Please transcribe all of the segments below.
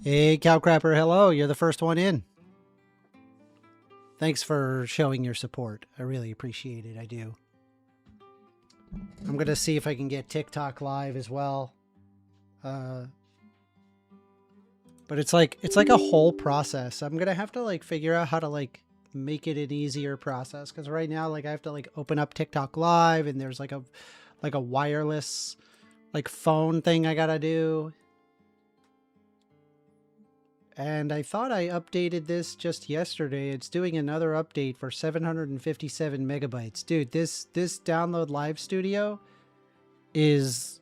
Hey, Cowcrapper, hello. You're the first one in. Thanks for showing your support. I really appreciate it. I do. I'm going to see if I can get TikTok live as well. But it's like a whole process. I'm going to have to like figure out how to like make it an easier process, because right now like I have to like open up TikTok live and there's like a wireless like phone thing I got to do. And I thought I updated this just yesterday. It's doing another update for 757 megabytes. Dude, this download live studio it's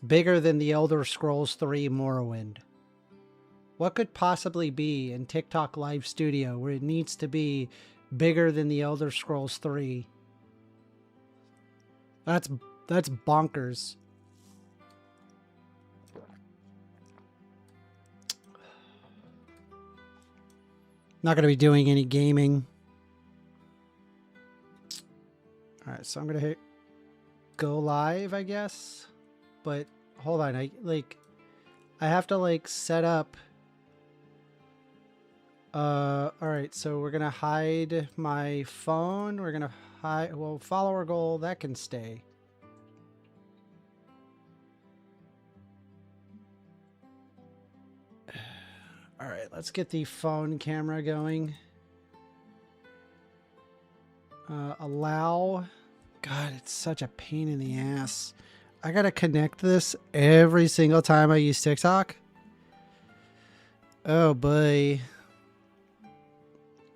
bigger than the Elder Scrolls 3 Morrowind. What could possibly be in TikTok live studio where it needs to be bigger than the Elder Scrolls 3? That's bonkers. Not going to be doing any gaming. All right, so I'm going to hit go live, I guess. But hold on, I have to like set up. All right, so we're going to hide my phone. We're going to hide, well, follower goal, that can stay. All right, let's get the phone camera going. Allow. God, it's such a pain in the ass. I gotta connect this every single time I use TikTok. Oh boy.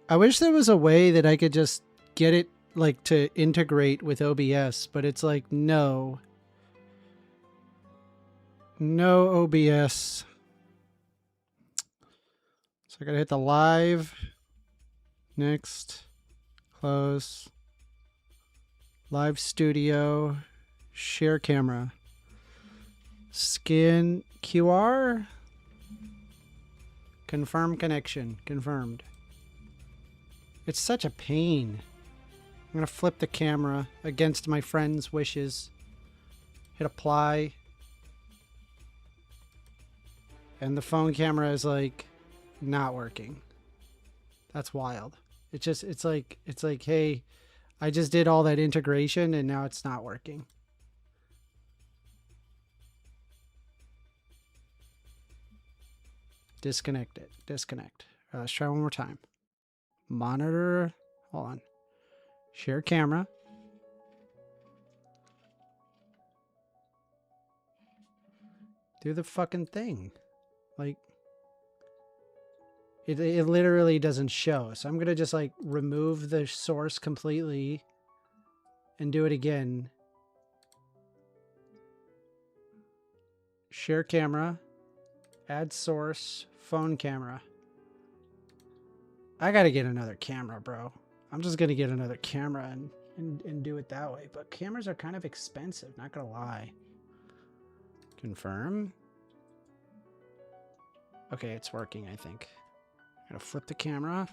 I wish there was a way that I could just get it like to integrate with OBS, but it's like no. No OBS. So I gotta hit the live. Next. Close. Live studio. Share camera. Scan QR. Confirm connection. Confirmed. It's such a pain. I'm going to flip the camera against my friend's wishes. Hit apply. And the phone camera is like not working. That's wild. It's like, hey, I just did all that integration and now it's not working. Disconnect it. Disconnect. Let's try one more time. Monitor. Hold on. Share camera. Do the fucking thing. Like, it literally doesn't show. So I'm going to just like remove the source completely and do it again. Share camera. Add source. Phone camera. I got to get another camera, bro. I'm just going to get another camera and do it that way. But cameras are kind of expensive, not going to lie. Confirm. Okay, it's working, I think. I'm going to flip the camera.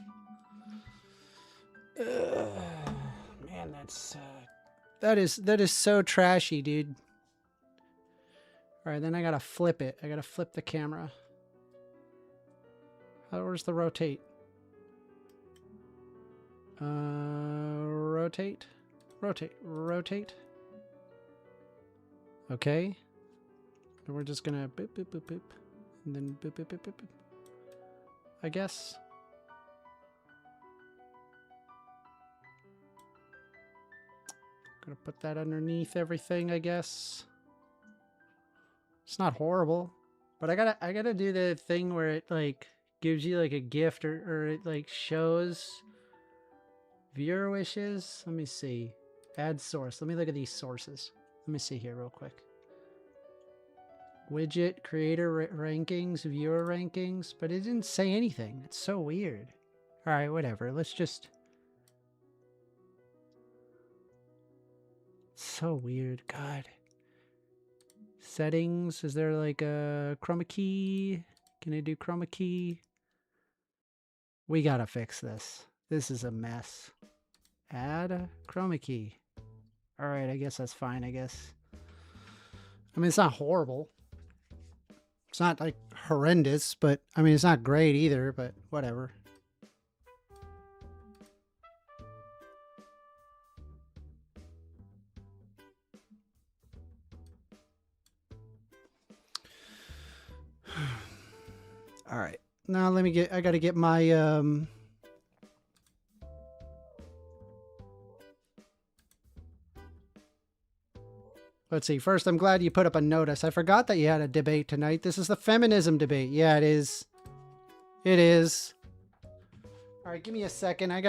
Man, that is so trashy, dude. All right, then I got to flip it. I got to flip the camera. Where's the rotate? Rotate. Rotate. Okay. And we're just gonna boop, boop, boop, boop. And then boop, boop, boop, boop, boop. I guess. Gonna put that underneath everything, I guess. It's not horrible. But I gotta do the thing where it like gives you like a gift or it like shows viewer wishes. Let me see. Add source. Let me look at these sources. Let me see here real quick. Widget, creator rankings, viewer rankings, but it didn't say anything. It's so weird. All right, whatever. Let's just. It's so weird. God. Settings. Is there like a chroma key? Can I do chroma key? We gotta fix this. This is a mess. Add a chroma key. All right, I guess that's fine, I guess. I mean, it's not horrible. It's not like horrendous, but I mean, it's not great either, but whatever. All right. Now I got to get my, let's see. First, I'm glad you put up a notice. I forgot that you had a debate tonight. This is the feminism debate. Yeah, it is. It is. All right, give me a second. I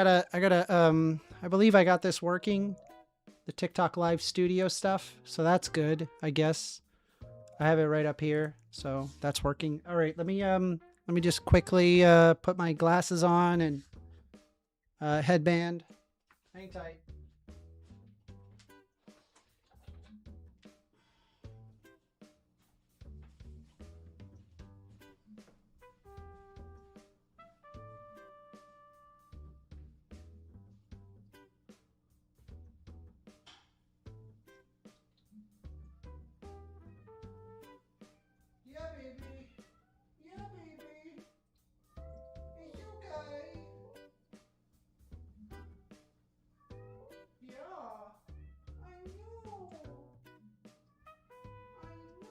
believe I got this working. The TikTok live studio stuff. So that's good, I guess. I have it right up here. So that's working. All right, let me just quickly put my glasses on and headband. Hang tight. Yeah, baby. Yeah, baby. It's okay. Yeah. I know. I know.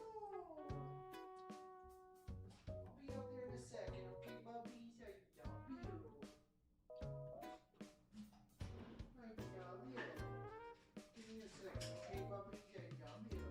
I'll be up there in a second, okay, puppies? I love you. I love you. Give me a second, okay, puppies? I love you.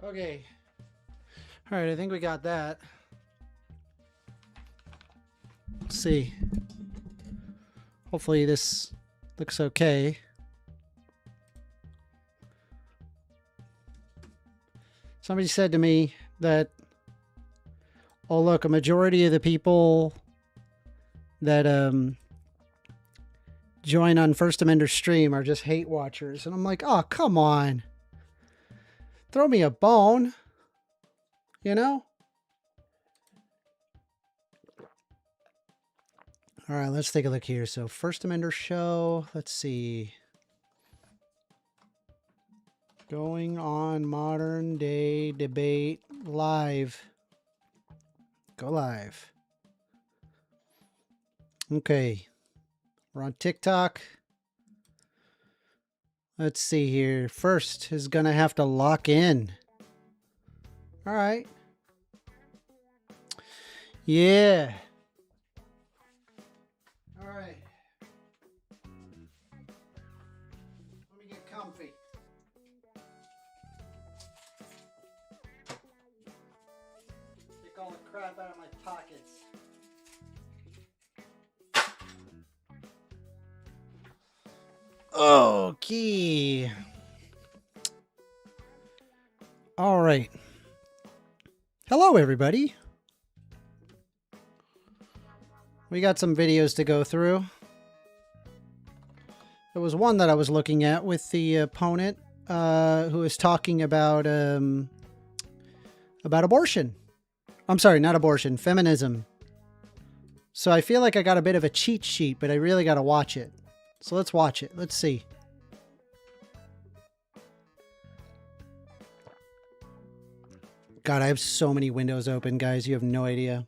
Okay. All right, I think we got that. Let's see. Hopefully this looks okay. Somebody said to me that, oh look, a majority of the people that join on 1stAmender stream are just hate watchers. And I'm like, oh, come on. Throw me a bone. You know? All right, let's take a look here. So 1stAmender show. Let's see. Going on modern day debate live. Go live. Okay. We're on TikTok. Let's see here. First is going to have to lock in. All right. Yeah. All right. Let me get comfy. Take all the crap out of my pockets. Okay. All right. Hello, everybody. We got some videos to go through. There was one that I was looking at with the opponent who was talking about abortion. I'm sorry, not abortion, feminism. So I feel like I got a bit of a cheat sheet, but I really got to watch it. So let's watch it. Let's see. God, I have so many windows open, guys. You have no idea.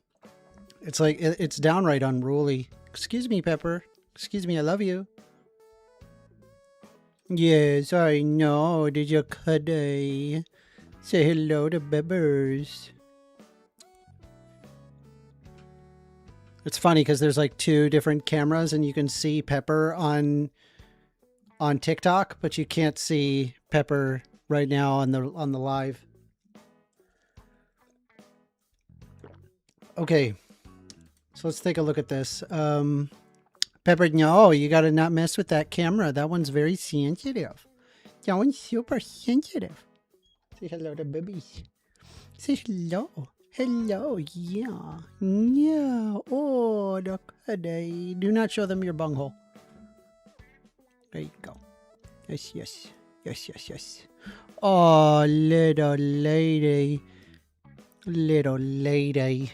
It's like, it's downright unruly. Excuse me, Pepper. Excuse me, I love you. Yes, I know. Did you cuddle? Say hello to Bebbers. It's funny because there's like 2 different cameras and you can see Pepper on TikTok, but you can't see Pepper right now on the live. Okay, so let's take a look at this. Pepper, no, you gotta not mess with that camera. That one's very sensitive. That one's super sensitive. Say hello to babies. Say hello. Hello, yeah. Yeah. Oh, look at they. Do not show them your bunghole. There you go. Yes, yes. Yes, yes, yes. Oh, little lady. Little lady.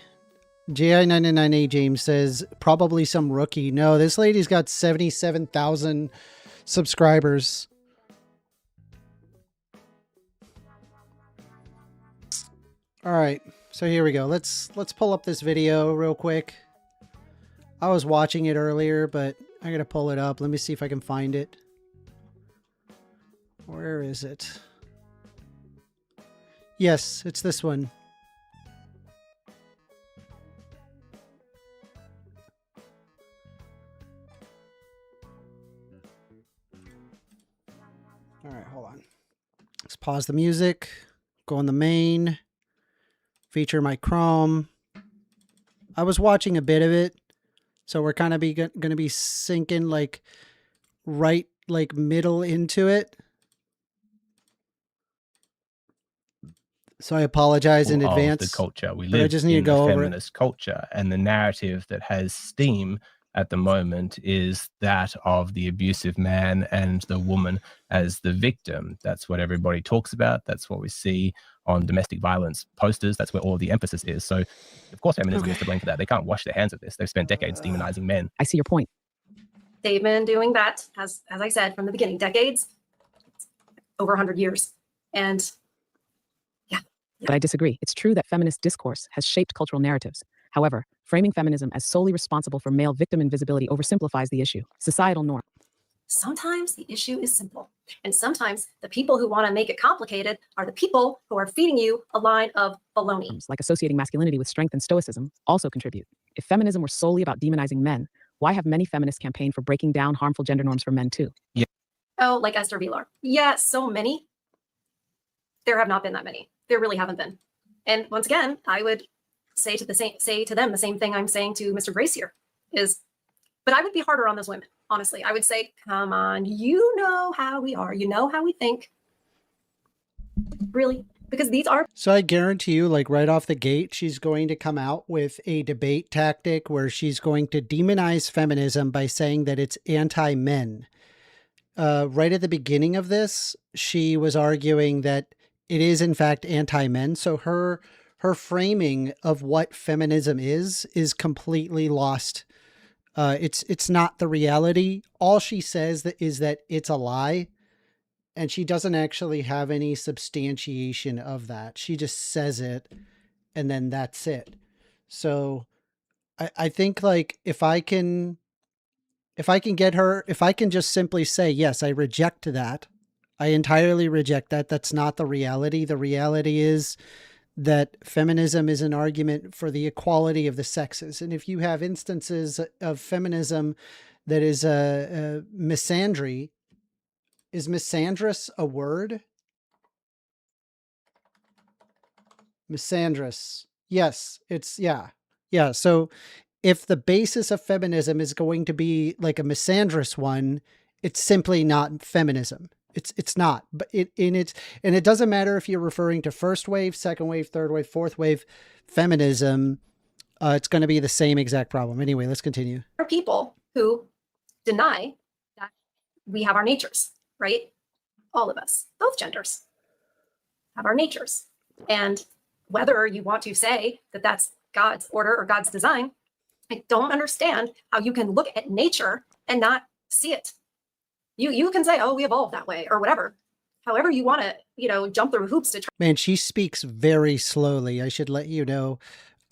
JI99A James says, probably some rookie. No, this lady's got 77,000 subscribers. All right, so here we go. Let's pull up this video real quick. I was watching it earlier, but I gotta pull it up. Let me see if I can find it. Where is it? Yes, it's this one. All right, hold on. Let's pause the music, go on the main, feature my Chrome. I was watching a bit of it, so we're kind of going to be sinking like right like middle into it. So I apologize in advance. Of the culture we live in, the feminist culture, and the narrative that has steam at the moment is that of the abusive man and the woman as the victim. That's what everybody talks about. That's what we see on domestic violence posters. That's where all the emphasis is. So, of course, feminism is to blame for that. They can't wash their hands of this. They've spent decades demonizing men. I see your point. They've been doing that, as I said, from the beginning, decades, over 100 years. And yeah. But I disagree. It's true that feminist discourse has shaped cultural narratives. However, framing feminism as solely responsible for male victim invisibility oversimplifies the issue. Societal norm. Sometimes the issue is simple. And sometimes the people who want to make it complicated are the people who are feeding you a line of baloney. Like associating masculinity with strength and stoicism also contribute. If feminism were solely about demonizing men, why have many feminists campaigned for breaking down harmful gender norms for men too? Yeah. Oh, like Esther Vilar. Yeah, so many. There have not been that many. There really haven't been. And once again, I would say to them the same thing I'm saying to Mr. Grace here is, but I would be harder on those women. Honestly, I would say, come on, you know how we are. You know how we think. Really? Because these are... So I guarantee you, like right off the gate, she's going to come out with a debate tactic where she's going to demonize feminism by saying that it's anti-men. Right at the beginning of this, she was arguing that it is in fact anti-men. So her framing of what feminism is completely lost. It's not the reality. All she says is that it's a lie. And she doesn't actually have any substantiation of that. She just says it and then that's it. So I think like if I can get her, if I can just simply say, yes, I reject that. I entirely reject that. That's not the reality. The reality is that feminism is an argument for the equality of the sexes. And if you have instances of feminism that is misandry, is misandrous a word? Misandrous. Yes, it's, yeah. Yeah, so if the basis of feminism is going to be like a misandrous one, it's simply not feminism. It's not. But it doesn't matter if you're referring to first wave, second wave, third wave, fourth wave feminism. It's going to be the same exact problem. Anyway, let's continue. There are people who deny that we have our natures, right? All of us, both genders, have our natures. And whether you want to say that that's God's order or God's design, I don't understand how you can look at nature and not see it. You can say, oh, we evolved that way or whatever. However you want to, jump through hoops to try. Man, she speaks very slowly. I should let you know.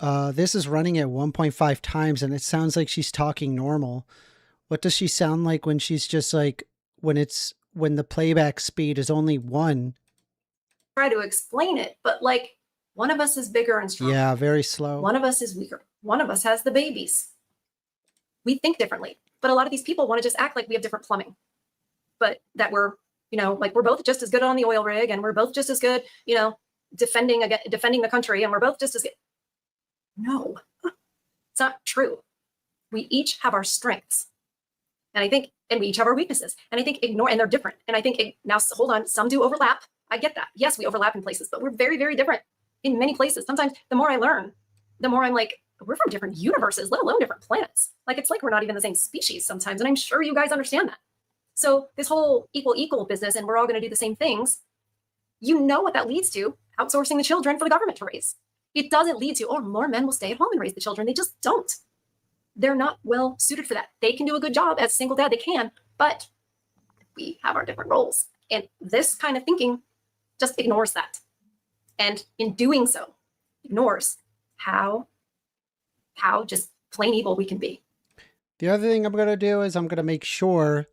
This is running at 1.5 times and it sounds like she's talking normal. What does she sound like when she's just like, when the playback speed is only 1? Try to explain it, but like one of us is bigger and stronger. Yeah, very slow. One of us is weaker. One of us has the babies. We think differently, but a lot of these people want to just act like we have different plumbing, but that we're, like we're both just as good on the oil rig and we're both just as good, defending the country and we're both just as good. No, it's not true. We each have our strengths. And we each have our weaknesses. And I think and they're different. And I think now, hold on, some do overlap. I get that. Yes, we overlap in places, but we're very, very different in many places. Sometimes the more I learn, the more I'm like, we're from different universes, let alone different planets. Like, it's like we're not even the same species sometimes. And I'm sure you guys understand that. So this whole equal business, and we're all going to do the same things, what that leads to? Outsourcing the children for the government to raise. It doesn't lead to, more men will stay at home and raise the children. They just don't. They're not well suited for that. They can do a good job as a single dad, they can, but we have our different roles. And this kind of thinking just ignores that. And in doing so, ignores how just plain evil we can be. The other thing I'm going to do is I'm going to make sure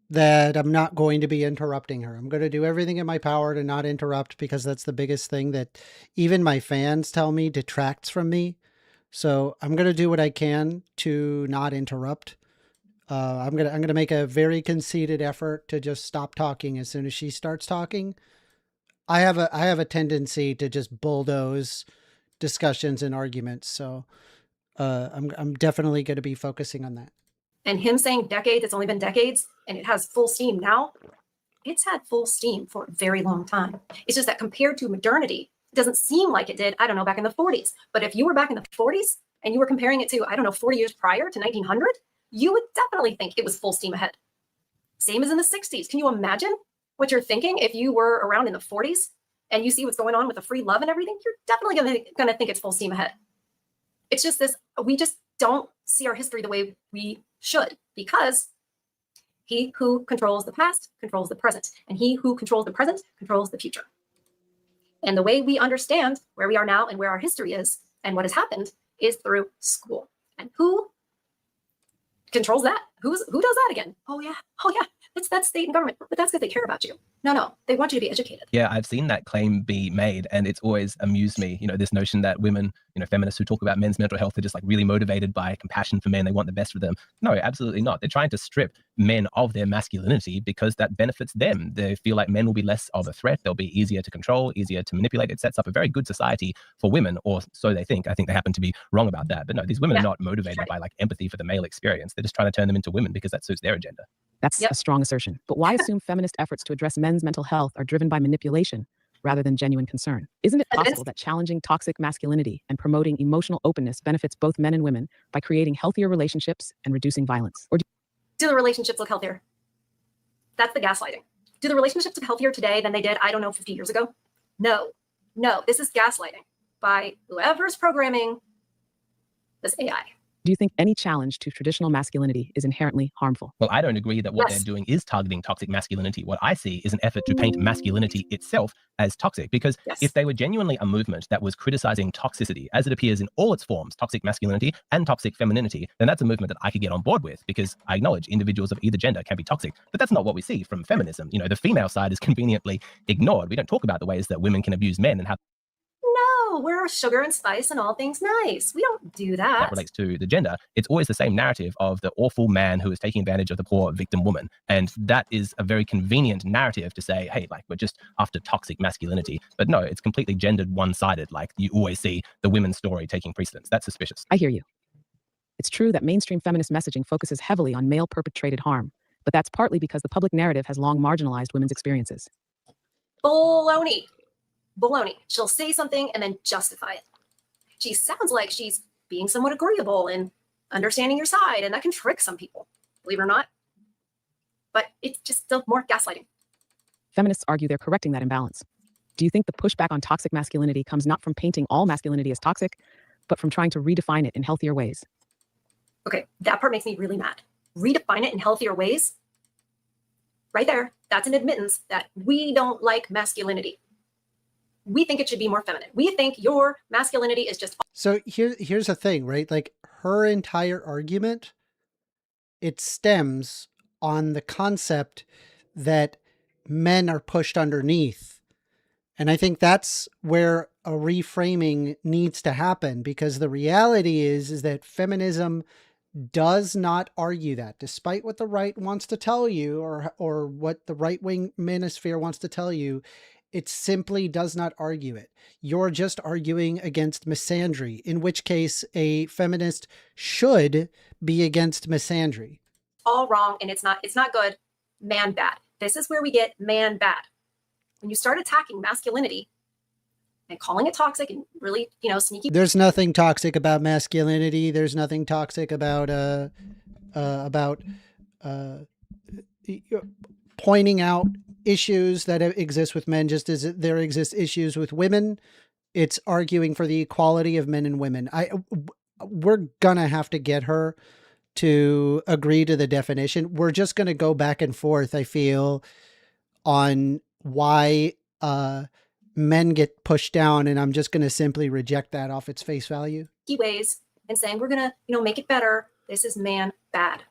that I'm not going to be interrupting her. I'm going to do everything in my power to not interrupt, because that's the biggest thing that even my fans tell me detracts from me. So I'm going to do what I can to not interrupt. I'm going to make a very conceited effort to just stop talking as soon as she starts talking. I have a tendency to just bulldoze discussions and arguments. So I'm definitely going to be focusing on that. And him saying decades, it's only been decades, and it has full steam now. It's had full steam for a very long time. It's just that compared to modernity, it doesn't seem like it did, I don't know, back in the 40s. But if you were back in the 40s and you were comparing it to, 40 years prior to 1900, you would definitely think it was full steam ahead. Same as in the 60s. Can you imagine what you're thinking if you were around in the 40s and you see what's going on with the free love and everything? You're definitely going to think it's full steam ahead. It's just this, we just don't see our history the way we should, because he who controls the past controls the present, and he who controls the present controls the future. And the way we understand where we are now and where our history is and what has happened is through school. And who controls that? Who does that again? Oh yeah, that's state and government, but that's because they care about you. No, they want you to be educated. Yeah, I've seen that claim be made, and it's always amused me, this notion that women, feminists who talk about men's mental health are just like really motivated by compassion for men. They want the best for them. No, absolutely not. They're trying to strip men of their masculinity because that benefits them. They feel like men will be less of a threat. They'll be easier to control, easier to manipulate. It sets up a very good society for women, or so they think. I think they happen to be wrong about that. But no, these women are not motivated by like empathy for the male experience. They're just trying to turn them into women because that suits their agenda. That's a strong assertion. But why assume feminist efforts to address men's mental health are driven by manipulation rather than genuine concern? Isn't it possible that challenging toxic masculinity and promoting emotional openness benefits both men and women by creating healthier relationships and reducing violence? Or do the relationships look healthier? That's the gaslighting. Do the relationships look healthier today than they did, 50 years ago? No, this is gaslighting by whoever's programming this AI. Do you think any challenge to traditional masculinity is inherently harmful? Well, I don't agree that what they're doing is targeting toxic masculinity. What I see is an effort to paint masculinity itself as toxic, because if they were genuinely a movement that was criticizing toxicity as it appears in all its forms, toxic masculinity and toxic femininity, then that's a movement that I could get on board with, because I acknowledge individuals of either gender can be toxic. But that's not what we see from feminism. The female side is conveniently ignored. We don't talk about the ways that women can abuse men and how we're sugar and spice and all things nice. We don't do that. That relates to the gender. It's always the same narrative of the awful man who is taking advantage of the poor victim woman. And that is a very convenient narrative to say, hey, like, we're just after toxic masculinity. But no, it's completely gendered one-sided. Like, you always see the women's story taking precedence. That's suspicious. I hear you. It's true that mainstream feminist messaging focuses heavily on male-perpetrated harm, but that's partly because the public narrative has long marginalized women's experiences. Baloney. Baloney. She'll say something and then justify it. She sounds like she's being somewhat agreeable and understanding your side, and that can trick some people, believe it or not. But it's just still more gaslighting. Feminists argue they're correcting that imbalance. Do you think the pushback on toxic masculinity comes not from painting all masculinity as toxic, but from trying to redefine it in healthier ways? Okay, that part makes me really mad. Redefine it in healthier ways? Right there, that's an admittance that we don't like masculinity. We think it should be more feminine. We think your masculinity is just... So here's the thing, right? Like, her entire argument, it stems on the concept that men are pushed underneath. And I think that's where a reframing needs to happen, because the reality is that feminism does not argue that, despite what the right wants to tell you, or what the right-wing manosphere wants to tell you. It simply does not argue it. You're just arguing against misandry, in which case a feminist should be against misandry. All wrong, and it's not good. Man bad. This is where we get man bad. When you start attacking masculinity and calling it toxic and really, sneaky. There's nothing toxic about masculinity. There's nothing toxic about pointing out issues that exist with men, just as there exist issues with women. It's arguing for the equality of men and women. We're gonna have to get her to agree to the definition. We're just gonna go back and forth, I feel, on why men get pushed down, and I'm just gonna simply reject that off its face value. Ways and saying we're gonna, make it better. This is man bad.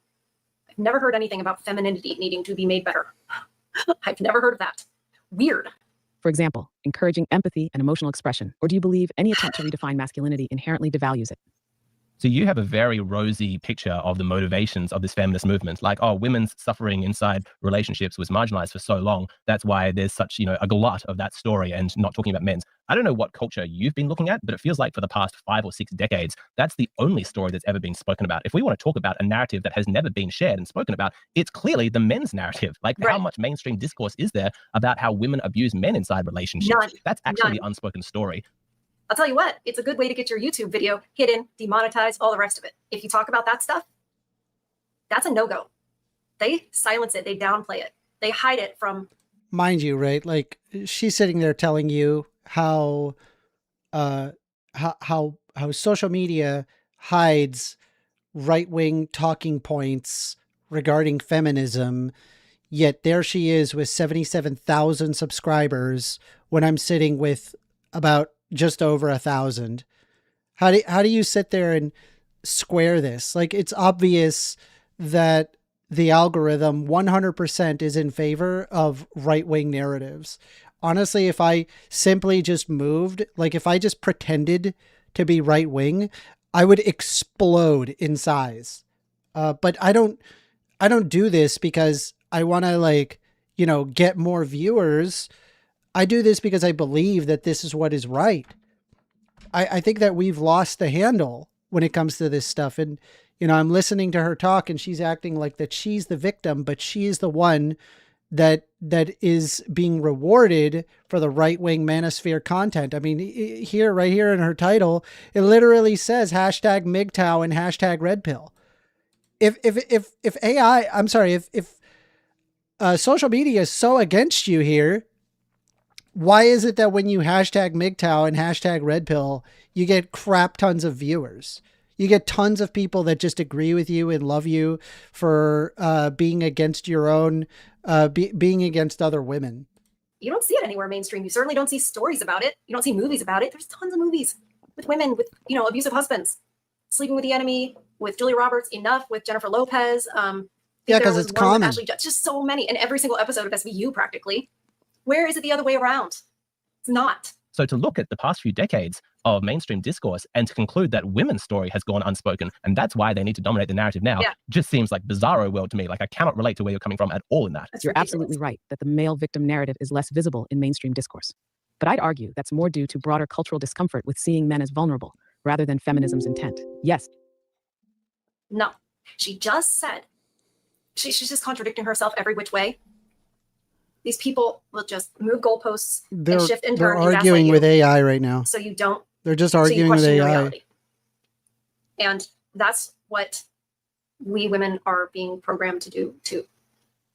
I've never heard anything about femininity needing to be made better. I've never heard of that. Weird. For example, encouraging empathy and emotional expression. Or do you believe any attempt to redefine masculinity inherently devalues it? So you have a very rosy picture of the motivations of this feminist movement. Like, oh, women's suffering inside relationships was marginalized for so long. That's why there's such, a glut of that story, and not talking about men's. I don't know what culture you've been looking at, but it feels like for the past 5 or 6 decades, that's the only story that's ever been spoken about. If we want to talk about a narrative that has never been shared and spoken about, it's clearly the men's narrative. Like, right. How much mainstream discourse is there about how women abuse men inside relationships? None. That's actually the unspoken story. I'll tell you what, it's a good way to get your YouTube video hidden, demonetized, all the rest of it. If you talk about that stuff, that's a no-go. They silence it, they downplay it, they hide it from... Mind you, right? Like, she's sitting there telling you how social media hides right-wing talking points regarding feminism, yet there she is with 77,000 subscribers when I'm sitting with about just over 1,000. How do you sit there and square this? Like, it's obvious that the algorithm 100% is in favor of right-wing narratives. Honestly, if I simply just moved, like if I just pretended to be right-wing, I would explode in size. But I don't do this because I want to get more viewers. I do this because I believe that this is what is right. I think that we've lost the handle when it comes to this stuff. And, I'm listening to her talk and she's acting like that she's the victim, but she's the one that is being rewarded for the right-wing manosphere content. I mean, right here in her title, it literally says hashtag MGTOW and hashtag Red Pill. If AI, I'm sorry, if social media is so against you here, why is it that when you hashtag MGTOW and hashtag Red Pill, you get crap tons of viewers? You get tons of people that just agree with you and love you for being against your own, being against other women. You don't see it anywhere mainstream. You certainly don't see stories about it. You don't see movies about it. There's tons of movies with women with, abusive husbands. Sleeping with the Enemy, with Julia Roberts, Enough, with Jennifer Lopez. Yeah, because it's common. Actually, just so many. In every single episode of SVU, practically. Where is it the other way around? It's not. So to look at the past few decades of mainstream discourse and to conclude that women's story has gone unspoken, and that's why they need to dominate the narrative now, just seems like bizarro world to me. Like, I cannot relate to where you're coming from at all in that. You're absolutely right that the male victim narrative is less visible in mainstream discourse. But I'd argue that's more due to broader cultural discomfort with seeing men as vulnerable, rather than feminism's intent. Yes. No. She just said she's just contradicting herself every which way. These people will just move goalposts and shift and turn. They're arguing with AI right now. So you don't. They're just arguing with AI. Reality. And that's what we women are being programmed to do too.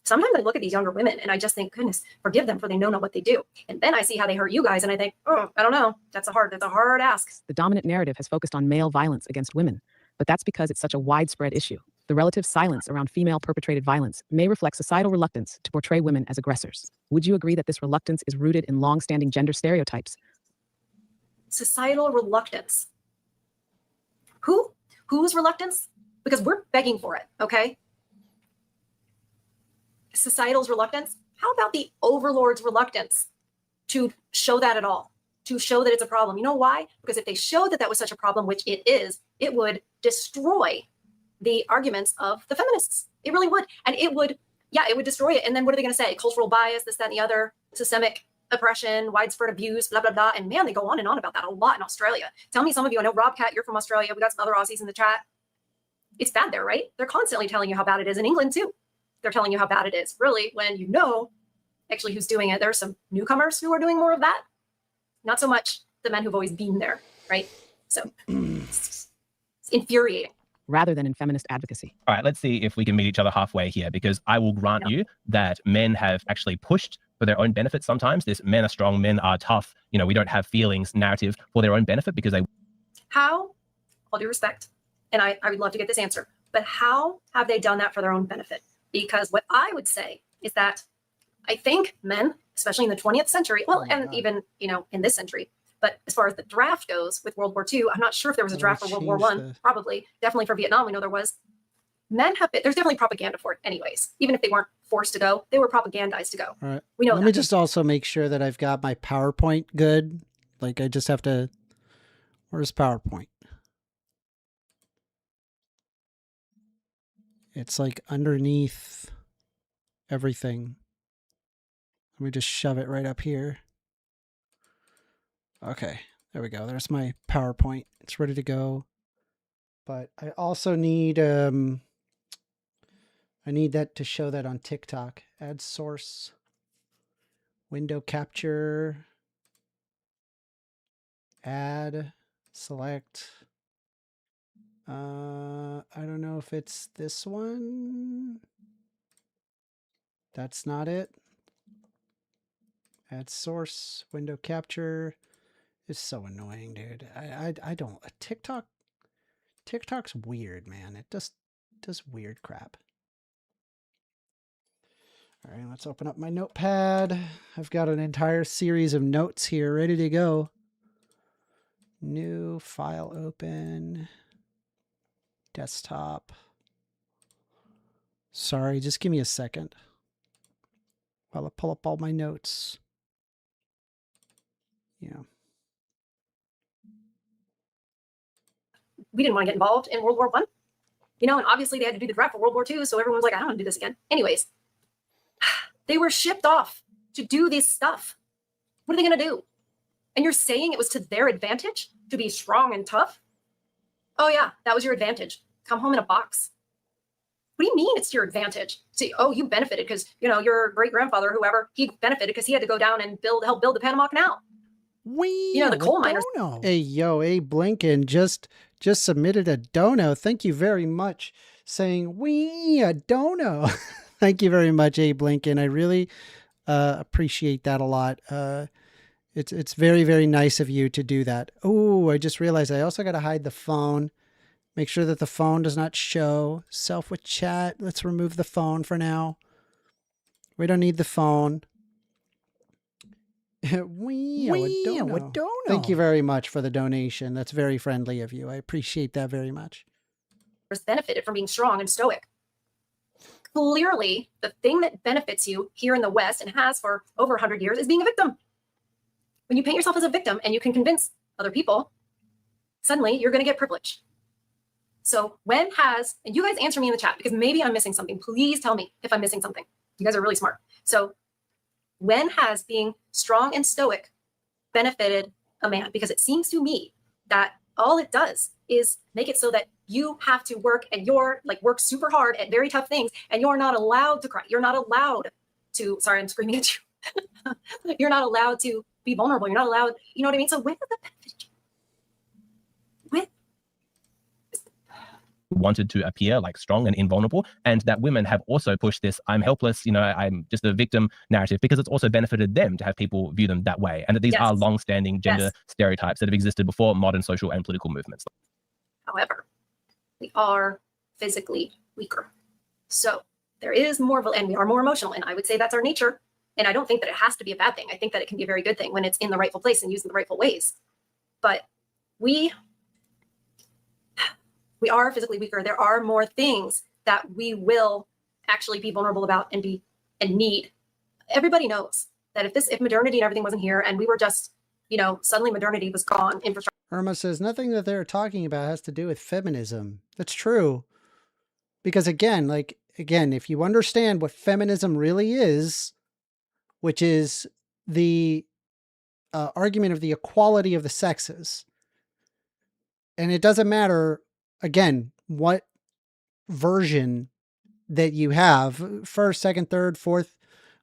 Sometimes I look at these younger women and I just think, goodness, forgive them for they know what they do. And then I see how they hurt you guys and I think, oh, I don't know. That's a hard ask. The dominant narrative has focused on male violence against women, but that's because it's such a widespread issue. The relative silence around female perpetrated violence may reflect societal reluctance to portray women as aggressors. Would you agree that this reluctance is rooted in long-standing gender stereotypes? Societal reluctance. Whose reluctance? Because we're begging for it, okay? Societal's reluctance. How about the overlord's reluctance to show that at all, to show that it's a problem? You know why? Because if they showed that was such a problem, which it is, it would destroy the arguments of the feminists. It really would. And it would destroy it. And then what are they going to say? Cultural bias, this, that, and the other, systemic oppression, widespread abuse, blah, blah, blah. And man, they go on and on about that a lot in Australia. Tell me, some of you, I know Rob Cat, you're from Australia. We got some other Aussies in the chat. It's bad there, right? They're constantly telling you how bad it is in England too. They're telling you how bad it is. Really, when you know actually who's doing it, there's some newcomers who are doing more of that. Not so much the men who've always been there, right? So it's infuriating. Rather than in feminist advocacy. All right, let's see if we can meet each other halfway here, because I will grant you that men have actually pushed for their own benefit sometimes. This men are strong, men are tough, we don't have feelings narrative for their own benefit because they... How, all due respect, and I would love to get this answer, but how have they done that for their own benefit? Because what I would say is that I think men, especially in the 20th century, even, in this century, but as far as the draft goes with World War II, I'm not sure if there was a draft for World War I, probably. Definitely for Vietnam, we know there was. Men have been, there's definitely propaganda for it anyways. Even if they weren't forced to go, they were propagandized to go. All right. We know Let me just also make sure that I've got my PowerPoint good. Like I just have to, where's PowerPoint? It's like underneath everything. Let me just shove it right up here. Okay, there we go. There's my PowerPoint. It's ready to go. But I also need I need that to show that on TikTok. Add source, window capture, add, select. I don't know if it's this one. That's not it. Add source, window capture. It's so annoying, dude. I don't, TikTok's weird, man. It just does weird crap. All right, let's open up my notepad. I've got an entire series of notes here ready to go. New file open. Desktop. Sorry, just give me a second while I pull up all my notes. Yeah. We didn't want to get involved in World War I, and obviously they had to do the draft for World War II, so everyone was like, I don't want to do this again. Anyways, they were shipped off to do this stuff. What are they going to do? And you're saying it was to their advantage to be strong and tough? Oh yeah, that was your advantage. Come home in a box. What do you mean it's your advantage? See, oh, you benefited because, your great-grandfather, whoever, he benefited because he had to go down and help build the Panama Canal. The coal miners. Hey, Abe Blinken just submitted a dono. Thank you very much. Saying a dono. Thank you very much, Abe Blinken. I really appreciate that a lot. It's very, very nice of you to do that. Oh, I just realized I also got to hide the phone. Make sure that the phone does not show. Self with chat. Let's remove the phone for now. We don't need the phone. Dono. Thank you very much for the donation. That's very friendly of you. I appreciate that very much. Benefited from being strong and stoic. Clearly, the thing that benefits you here in the West and has for over 100 years is being a victim. When you paint yourself as a victim and you can convince other people, suddenly you're going to get privilege. So and you guys answer me in the chat because maybe I'm missing something. Please tell me if I'm missing something. You guys are really smart. So when has being strong and stoic benefited a man? Because it seems to me that all it does is make it so that You have to work, and you're like work super hard at very tough things, and you're not allowed to cry. You're not allowed to, sorry, I'm screaming at you. You're not allowed to be vulnerable. You're not allowed, you know what I mean? So with the benefit, with wanted to appear like strong and invulnerable, and that women have also pushed this I'm helpless, you know, I'm just a victim narrative, because it's also benefited them to have people view them that way, and that these Yes. are long-standing gender Yes. stereotypes that have existed before modern social and political movements. However, we are physically weaker. So there is more, and we are more emotional, and I would say that's our nature. And I don't think that it has to be a bad thing. I think that it can be a very good thing when it's in the rightful place and used in the rightful ways. But we are physically weaker. There are more things that we will actually be vulnerable about and need. Everybody knows that if modernity and everything wasn't here, and we were just, you know, suddenly modernity was gone, infrastructure. Irma says nothing that they're talking about has to do with feminism. That's true. Because again, if you understand what feminism really is, which is the argument of the equality of the sexes, and it doesn't matter, again, what version that you have, first, second, third, fourth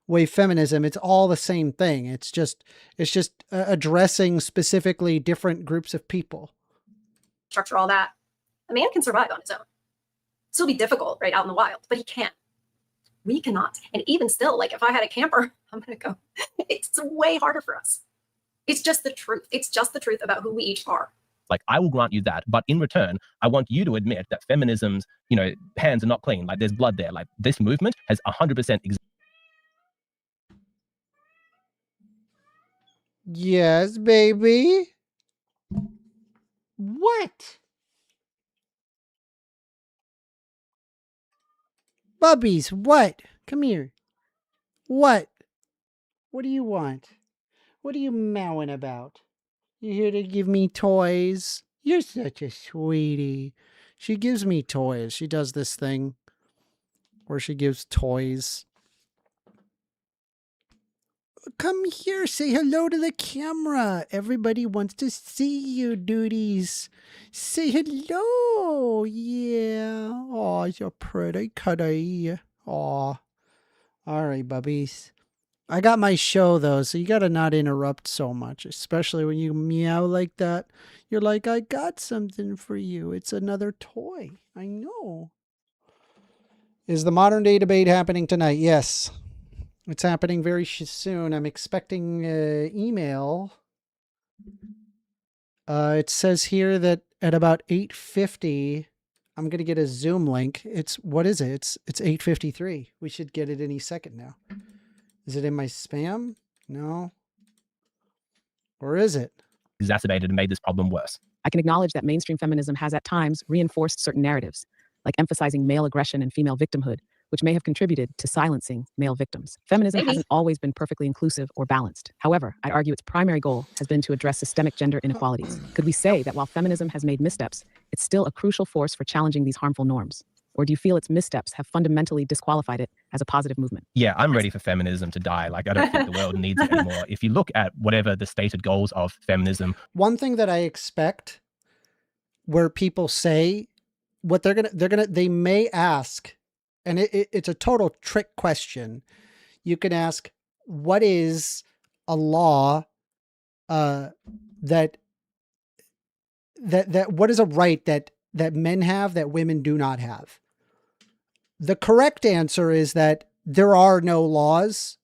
wave feminism, it's all the same thing. It's just addressing specifically different groups of people. Structure, all that. A man can survive on his own. Still be difficult, right, out in the wild, but he can. We cannot. And even still, like if I had a camper, I'm going to go, it's way harder for us. It's just the truth. It's just the truth about who we each are. Like, I will grant you that, but in return, I want you to admit that feminism's, you know, hands are not clean. Like, there's blood there. Like, this movement has 100% Yes, baby. What? Bubbies, what? Come here. What? What do you want? What are you mowing about? You here to give me toys? You're such a sweetie. She gives me toys. She does this thing where she gives toys. Come here, say hello to the camera. Everybody wants to see you, duties. Say hello. Yeah. Oh, you're pretty cuddly. Oh. All right, bubbies. I got my show, though, so you got to not interrupt so much, especially when you meow like that. You're like, I got something for you. It's another toy. I know. Is the modern day debate happening tonight? Yes. It's happening very soon. I'm expecting an email. It says here that at about 8:50, I'm going to get a Zoom link. What is it? It's 8:53. We should get it any second now. Is it in my spam? No. Or is it? exacerbated and made this problem worse. I can acknowledge that mainstream feminism has at times reinforced certain narratives, like emphasizing male aggression and female victimhood, which may have contributed to silencing male victims. Feminism hasn't always been perfectly inclusive or balanced. However, I'd argue its primary goal has been to address systemic gender inequalities. Could we say that while feminism has made missteps, it's still a crucial force for challenging these harmful norms? Or do you feel its missteps have fundamentally disqualified it as a positive movement? Yeah, I'm ready for feminism to die. Like, I don't think the world needs it anymore. If you look at whatever the stated goals of feminism. One thing that I expect where people say what they may ask, and it's a total trick question. You can ask, what is a law what is a right that men have that women do not have? The correct answer is that there are no laws.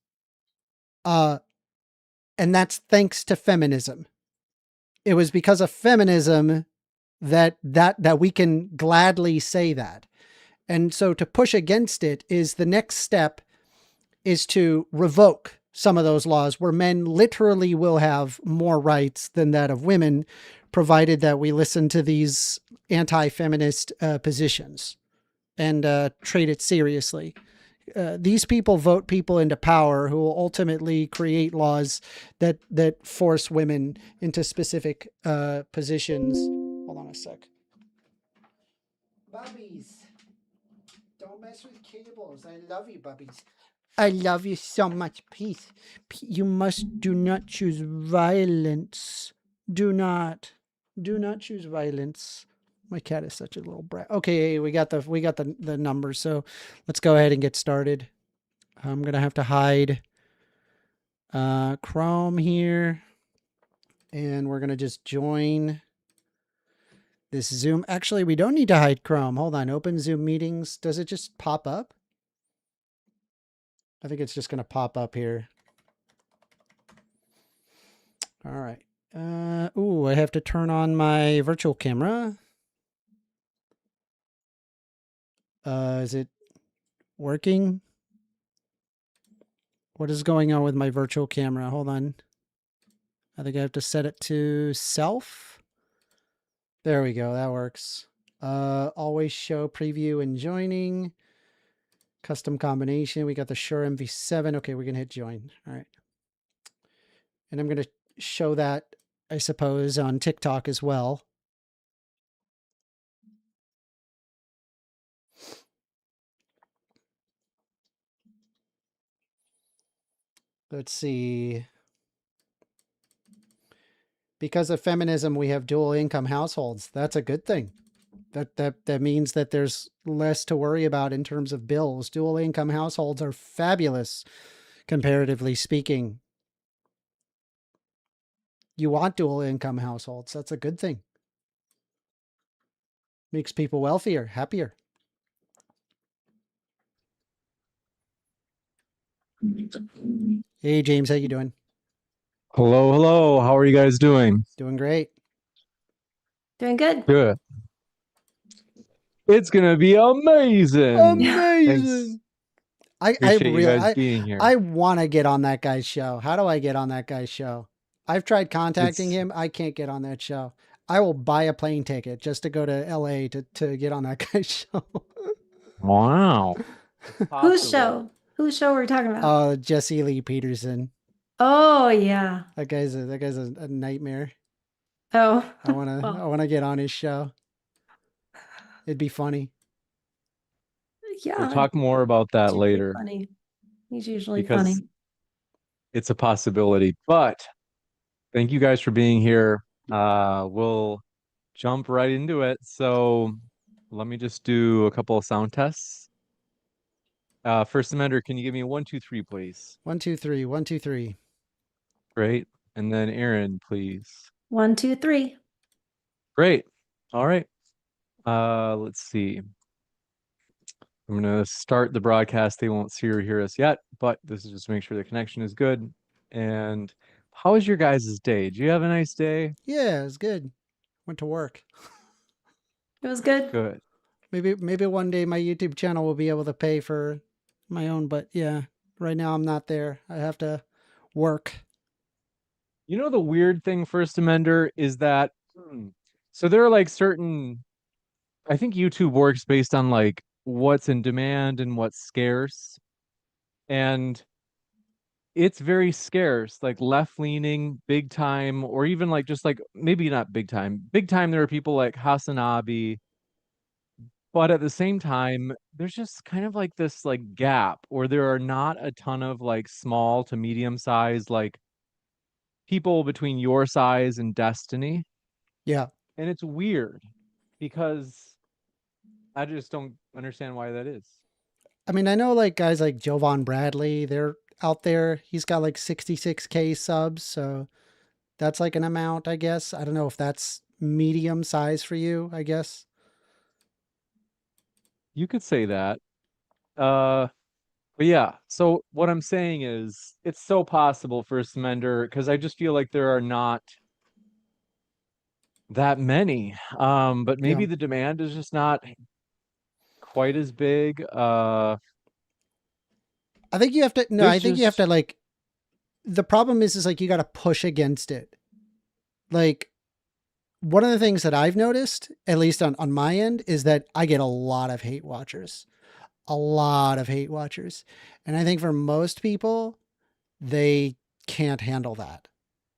And that's thanks to feminism. It was because of feminism that we can gladly say that. And so to push against it is the next step is to revoke some of those laws where men literally will have more rights than that of women, provided that we listen to these anti-feminist positions and treat it seriously. These people vote people into power who will ultimately create laws that force women into specific positions. Hold on a sec. Bubbies, don't mess with cables. I love you, bubbies. I love you so much. Peace. You do not choose violence. Do not choose violence. My cat is such a little brat. Okay, we got the numbers. So let's go ahead and get started. I'm gonna have to hide Chrome here, and we're gonna just join this Zoom. Actually, we don't need to hide Chrome. Hold on. Open Zoom meetings. Does it just pop up? I think it's just gonna pop up here. All right. Ooh, I have to turn on my virtual camera. Is it working? What is going on with my virtual camera? Hold on. I think I have to set it to self. There we go. That works. Always show preview and joining. Custom combination. We got the Shure MV7. Okay, we're going to hit join. All right. And I'm going to show that, I suppose, on TikTok as well. Let's see. Because of feminism, we have dual income households. That's a good thing. That means that there's less to worry about in terms of bills. Dual income households are fabulous, comparatively speaking. You want dual income households. That's a good thing. Makes people wealthier, happier. Hey, James, how you doing? Hello, hello. How are you guys doing? Doing great. Doing good. Good. It's gonna be amazing. Amazing. Appreciate you guys being here. I want to get on that guy's show. How do I get on that guy's show? I've tried contacting him. I can't get on that show. I will buy a plane ticket just to go to LA to get on that guy's show. Wow. Whose show? Whose show are we talking about? Jesse Lee Peterson. Oh yeah. That guy's a nightmare. Oh. I wanna get on his show. It'd be funny. Yeah. We'll talk more about that later. Funny. He's usually because funny. It's a possibility. But thank you guys for being here. We'll jump right into it. So let me just do a couple of sound tests. 1stAmender, can you give me 1, 2, 3, please? 1, 2, 3. 1, 2, 3. Great. And then Aaron, please. 1, 2, 3. Great. All right. Let's see. I'm going to start the broadcast. They won't see or hear us yet, but this is just to make sure the connection is good. And how was your guys' day? Did you have a nice day? Yeah, it was good. Went to work. It was good. Good. Maybe one day my YouTube channel will be able to pay for my own, but yeah, right now I'm not there. I have to work. You know, the weird thing, 1stAmender, is that, so there are like certain, I think YouTube works based on like what's in demand and what's scarce. And it's very scarce, like left-leaning, big time, or even like just like maybe not big time. Big time, there are people like Hasanabi, but at the same time, there's just kind of like this like gap, or there are not a ton of like small to medium size like people between your size and Destiny. Yeah. And it's weird because I just don't understand why that is. I mean, I know like guys like Jovan Bradley, they're out there. He's got like 66K subs. So that's like an amount, I guess. I don't know if that's medium size for you, I guess. You could say that. But yeah, so what I'm saying is it's so possible 1stAmender because I just feel like there are not that many. But maybe the demand is just not quite as big. I think you have to you have to like, the problem is like you got to push against it. Like one of the things that I've noticed, at least on my end, is that I get a lot of hate watchers. A lot of hate watchers. And I think for most people, they can't handle that.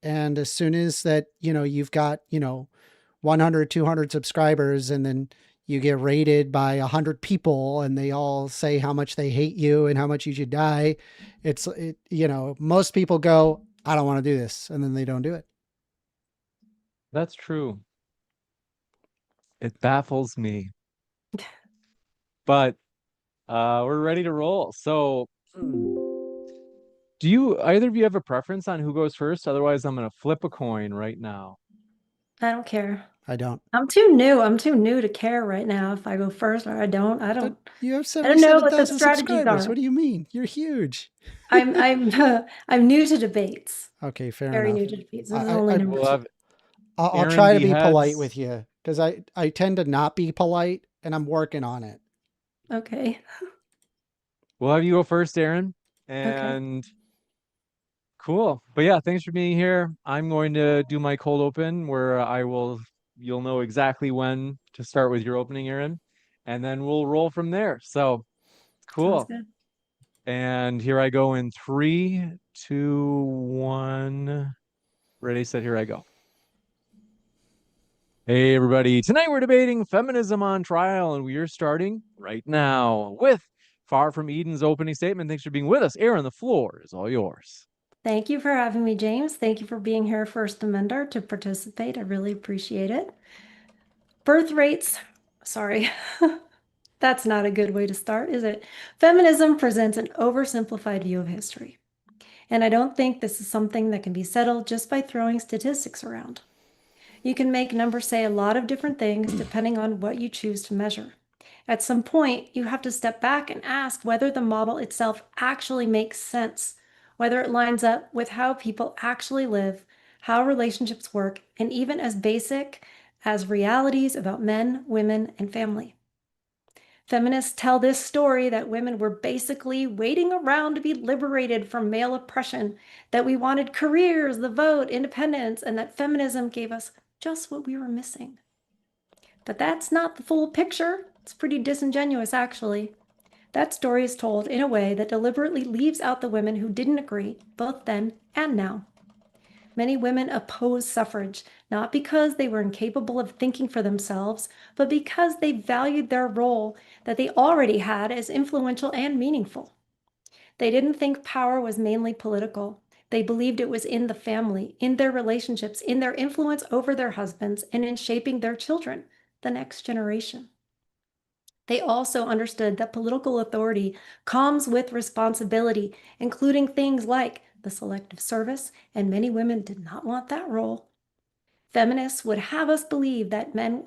And as soon as that, you've got, 100, 200 subscribers, and then you get rated by 100 people and they all say how much they hate you and how much you should die. Most people go, I don't want to do this. And then they don't do it. That's true. It baffles me. But we're ready to roll. So do either of you have a preference on who goes first? Otherwise, I'm going to flip a coin right now. I don't care. I don't. I'm too new. I'm too new to care right now if I go first or I don't. I don't. You have I don't know what the 77,000 strategies subscribers. are. What do you mean? You're huge. I'm new to debates. Okay, fair Very enough. new to debates. This is only number We'll two. have I'll Aaron try to be be polite heads. with you because I tend to not be polite, and I'm working on it. Okay. We'll have you go first, Aaron. Okay. And cool. But yeah, thanks for being here. I'm going to do my cold open where you'll know exactly when to start with your opening, Aaron, and then we'll roll from there. So cool. Sounds good. And here I go in 3, 2, 1. Ready, set, here I go. Hey, everybody. Tonight we're debating feminism on trial, and we are starting right now with Far From Eden's opening statement. Thanks for being with us. Aaron, the floor is all yours. Thank you for having me, James. Thank you for being here, 1stAmender, to participate. I really appreciate it. Birth rates. Sorry. That's not a good way to start, is it? Feminism presents an oversimplified view of history. And I don't think this is something that can be settled just by throwing statistics around. You can make numbers say a lot of different things depending on what you choose to measure. At some point, you have to step back and ask whether the model itself actually makes sense, whether it lines up with how people actually live, how relationships work, and even as basic as realities about men, women, and family. Feminists tell this story that women were basically waiting around to be liberated from male oppression, that we wanted careers, the vote, independence, and that feminism gave us just what we were missing. But that's not the full picture. It's pretty disingenuous, actually. That story is told in a way that deliberately leaves out the women who didn't agree, both then and now. Many women opposed suffrage, not because they were incapable of thinking for themselves, but because they valued their role that they already had as influential and meaningful. They didn't think power was mainly political. They believed it was in the family, in their relationships, in their influence over their husbands, and in shaping their children, the next generation. They also understood that political authority comes with responsibility, including things like the selective service, and many women did not want that role. Feminists would have us believe that men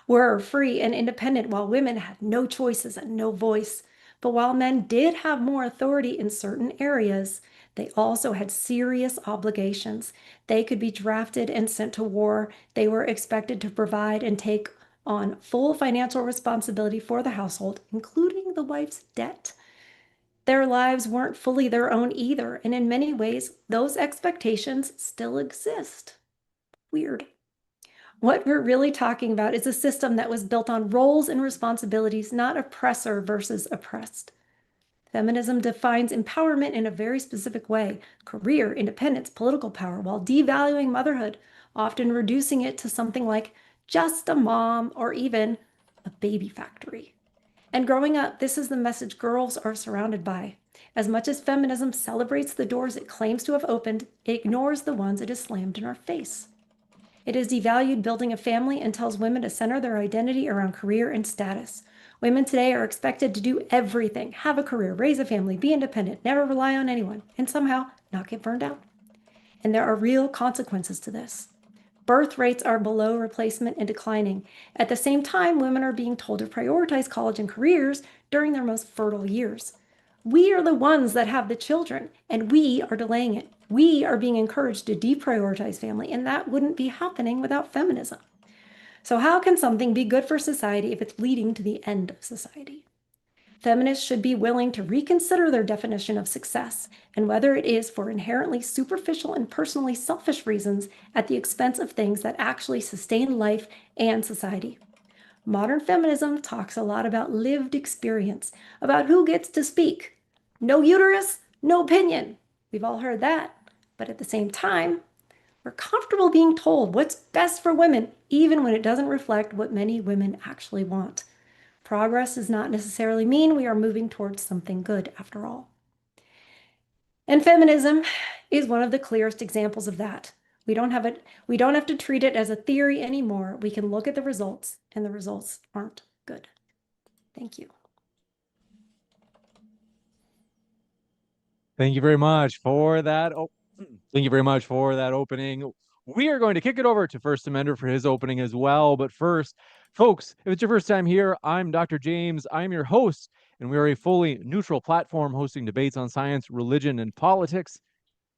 were free and independent while women had no choices and no voice. But while men did have more authority in certain areas, they also had serious obligations. They could be drafted and sent to war. They were expected to provide and take on full financial responsibility for the household, including the wife's debt. Their lives weren't fully their own either, and in many ways, those expectations still exist. Weird. What we're really talking about is a system that was built on roles and responsibilities, not oppressor versus oppressed. Feminism defines empowerment in a very specific way: career, independence, political power, while devaluing motherhood, often reducing it to something like just a mom or even a baby factory. And growing up, this is the message girls are surrounded by. As much as feminism celebrates the doors it claims to have opened, it ignores the ones it has slammed in our face. It has devalued building a family and tells women to center their identity around career and status. Women today are expected to do everything: have a career, raise a family, be independent, never rely on anyone, and somehow not get burned out. And there are real consequences to this. Birth rates are below replacement and declining. At the same time, women are being told to prioritize college and careers during their most fertile years. We are the ones that have the children, and we are delaying it. We are being encouraged to deprioritize family, and that wouldn't be happening without feminism. So how can something be good for society if it's leading to the end of society? Feminists should be willing to reconsider their definition of success and whether it is for inherently superficial and personally selfish reasons at the expense of things that actually sustain life and society. Modern feminism talks a lot about lived experience, about who gets to speak. No uterus, no opinion. We've all heard that. But at the same time, we're comfortable being told what's best for women, even when it doesn't reflect what many women actually want. Progress does not necessarily mean we are moving towards something good, after all. And feminism is one of the clearest examples of that. We don't have to treat it as a theory anymore. We can look at the results, and the results aren't good. Thank you. Thank you very much for that. Thank you very much for that opening. We are going to kick it over to 1stAmender for his opening as well. But first, folks, if it's your first time here, I'm Dr. James. I'm your host, and we are a fully neutral platform hosting debates on science, religion, and politics.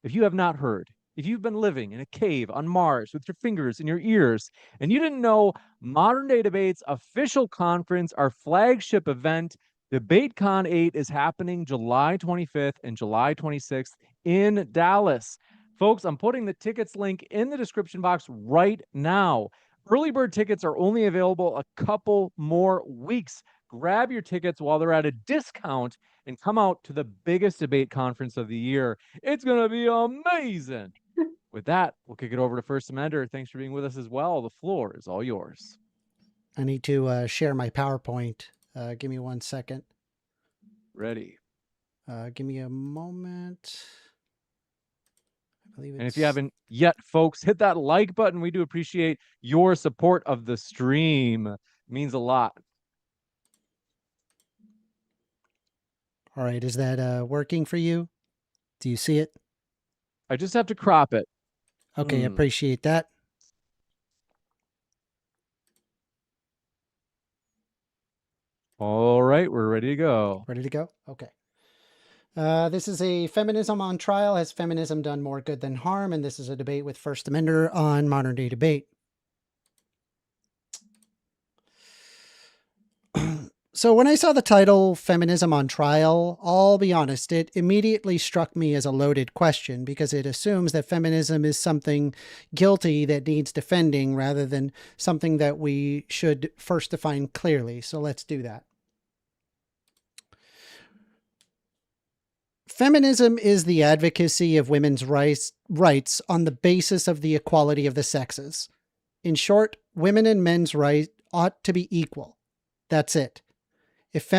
If you have not heard, if you've been living in a cave on Mars with your fingers in your ears, and you didn't know, Modern Day Debates official conference, our flagship event, DebateCon 8, is happening July 25th and July 26th in Dallas. Folks, I'm putting the tickets link in the description box right now. Early bird tickets are only available a couple more weeks. Grab your tickets while they're at a discount and come out to the biggest debate conference of the year. It's going to be amazing. With that, we'll kick it over to 1stAmender. Thanks for being with us as well. The floor is all yours. I need to share my PowerPoint. Give me 1 second. Ready. Give me a moment. I believe it's... And if you haven't yet, folks, hit that like button. We do appreciate your support of the stream. It means a lot. All right. Is that working for you? Do you see it? I just have to crop it. Okay. Appreciate that. All right. We're ready to go. Ready to go? Okay. This is a feminism on trial. Has feminism done more good than harm? And this is a debate with 1stAmender on Modern Day Debate. So when I saw the title Feminism on Trial, I'll be honest, it immediately struck me as a loaded question because it assumes that feminism is something guilty that needs defending rather than something that we should first define clearly. So let's do that. Feminism is the advocacy of women's rights on the basis of the equality of the sexes. In short, women and men's rights ought to be equal. That's it. If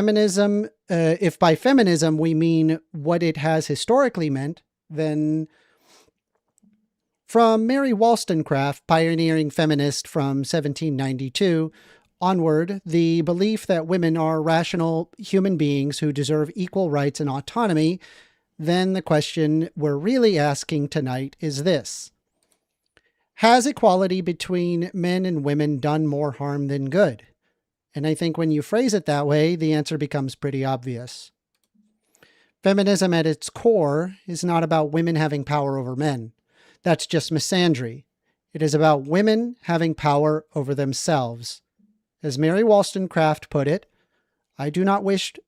by feminism we mean what it has historically meant, then from Mary Wollstonecraft, pioneering feminist from 1792, onward, the belief that women are rational human beings who deserve equal rights and autonomy, then the question we're really asking tonight is this. Has equality between men and women done more harm than good? And I think when you phrase it that way, the answer becomes pretty obvious. Feminism at its core is not about women having power over men. That's just misandry. It is about women having power over themselves. As Mary Wollstonecraft put it, I do not wish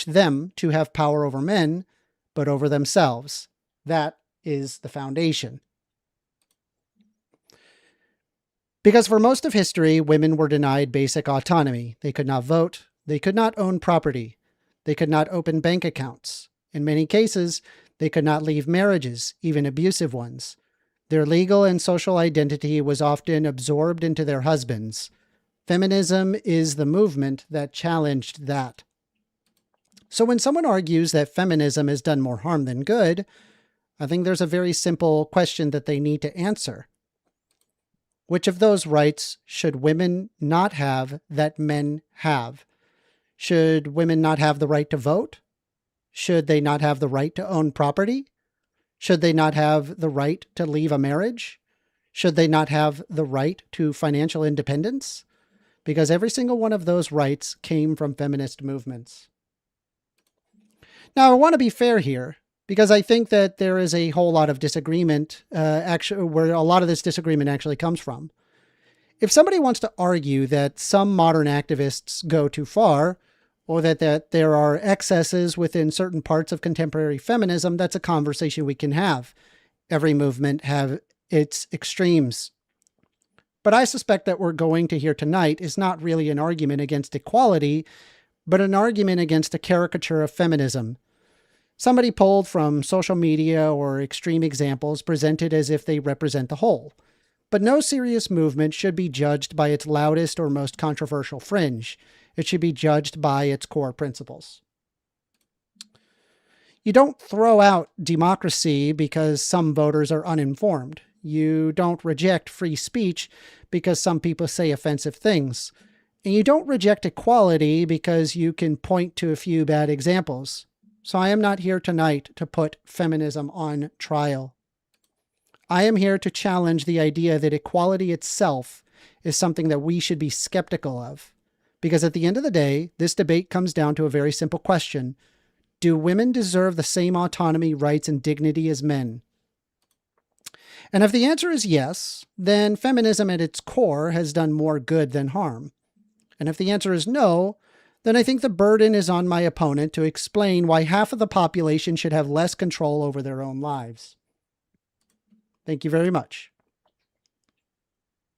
them to have power over men, but over themselves. That is the foundation. Because for most of history, women were denied basic autonomy. They could not vote. They could not own property. They could not open bank accounts. In many cases, they could not leave marriages, even abusive ones. Their legal and social identity was often absorbed into their husbands. Feminism is the movement that challenged that. So when someone argues that feminism has done more harm than good, I think there's a very simple question that they need to answer. Which of those rights should women not have that men have? Should women not have the right to vote? Should they not have the right to own property? Should they not have the right to leave a marriage? Should they not have the right to financial independence? Because every single one of those rights came from feminist movements. Now, I want to be fair here, because I think that there is a whole lot of disagreement, where a lot of this disagreement actually comes from. If somebody wants to argue that some modern activists go too far, or that there are excesses within certain parts of contemporary feminism, that's a conversation we can have. Every movement have its extremes. But I suspect that we're going to hear tonight is not really an argument against equality, but an argument against a caricature of feminism. Somebody pulled from social media or extreme examples presented as if they represent the whole. But no serious movement should be judged by its loudest or most controversial fringe. It should be judged by its core principles. You don't throw out democracy because some voters are uninformed. You don't reject free speech because some people say offensive things. And you don't reject equality because you can point to a few bad examples. So I am not here tonight to put feminism on trial. I am here to challenge the idea that equality itself is something that we should be skeptical of. Because at the end of the day, this debate comes down to a very simple question. Do women deserve the same autonomy, rights, and dignity as men? And if the answer is yes, then feminism at its core has done more good than harm. And if the answer is no, then I think the burden is on my opponent to explain why half of the population should have less control over their own lives. Thank you very much.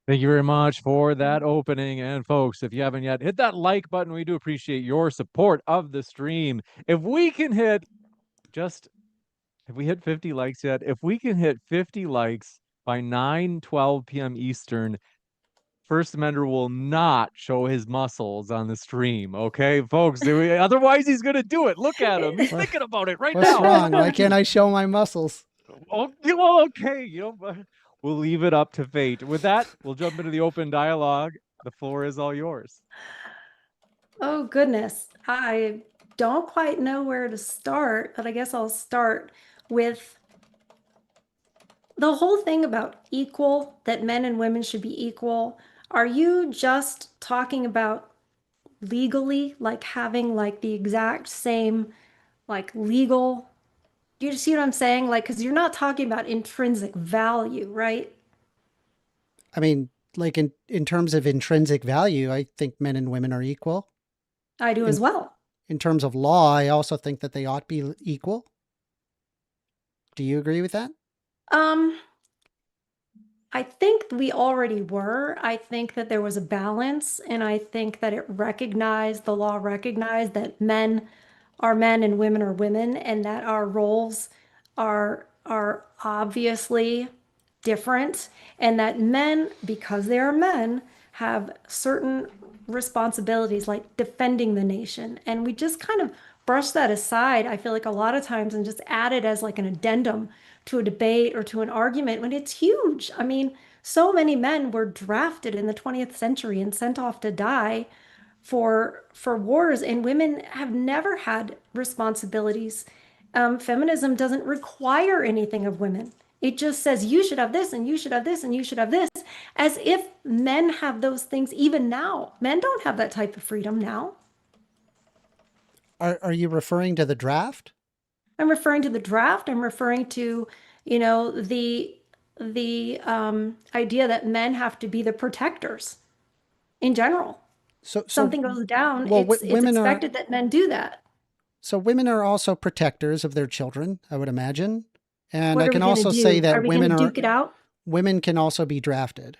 Thank you very much for that opening. And folks, if you haven't yet, hit that like button. We do appreciate your support of the stream. If we can hit have we hit 50 likes yet? If we can hit 50 likes by 9:12 p.m. Eastern, 1stAmender will not show his muscles on the stream. Okay, folks. Otherwise, he's going to do it. Look at him. He's thinking about it right now. What's wrong? Why can't I show my muscles? Okay. We'll leave it up to fate. With that, we'll jump into the open dialogue. The floor is all yours. Oh, goodness. I don't quite know where to start, but I guess I'll start with the whole thing about equal, that men and women should be equal. Are you just talking about legally, like having like the exact same like legal? Do you see what I'm saying? Like, because you're not talking about intrinsic value, right? I mean, like in terms of intrinsic value, I think men and women are equal. I do as well. In terms of law, I also think that they ought to be equal. Do you agree with that? I think we already were. I think that there was a balance, and I think that the law recognized that men are men and women are women, and that our roles are obviously different, and that men, because they are men, have certain responsibilities like defending the nation. And we just kind of brush that aside, I feel like a lot of times, and just add it as like an addendum to a debate or to an argument when it's huge. I mean, so many men were drafted in the 20th century and sent off to die for wars, and women have never had responsibilities. Feminism doesn't require anything of women. It just says you should have this and you should have this and you should have this, as if men have those things even now. Men don't have that type of freedom now. Are you referring to the draft? I'm referring to the draft. I'm referring to, the idea that men have to be the protectors in general. So something goes down, well, it's expected that men do that. So women are also protectors of their children, I would imagine. And What I are we can gonna also do? say that Are we gonna duke it out? women can also be drafted.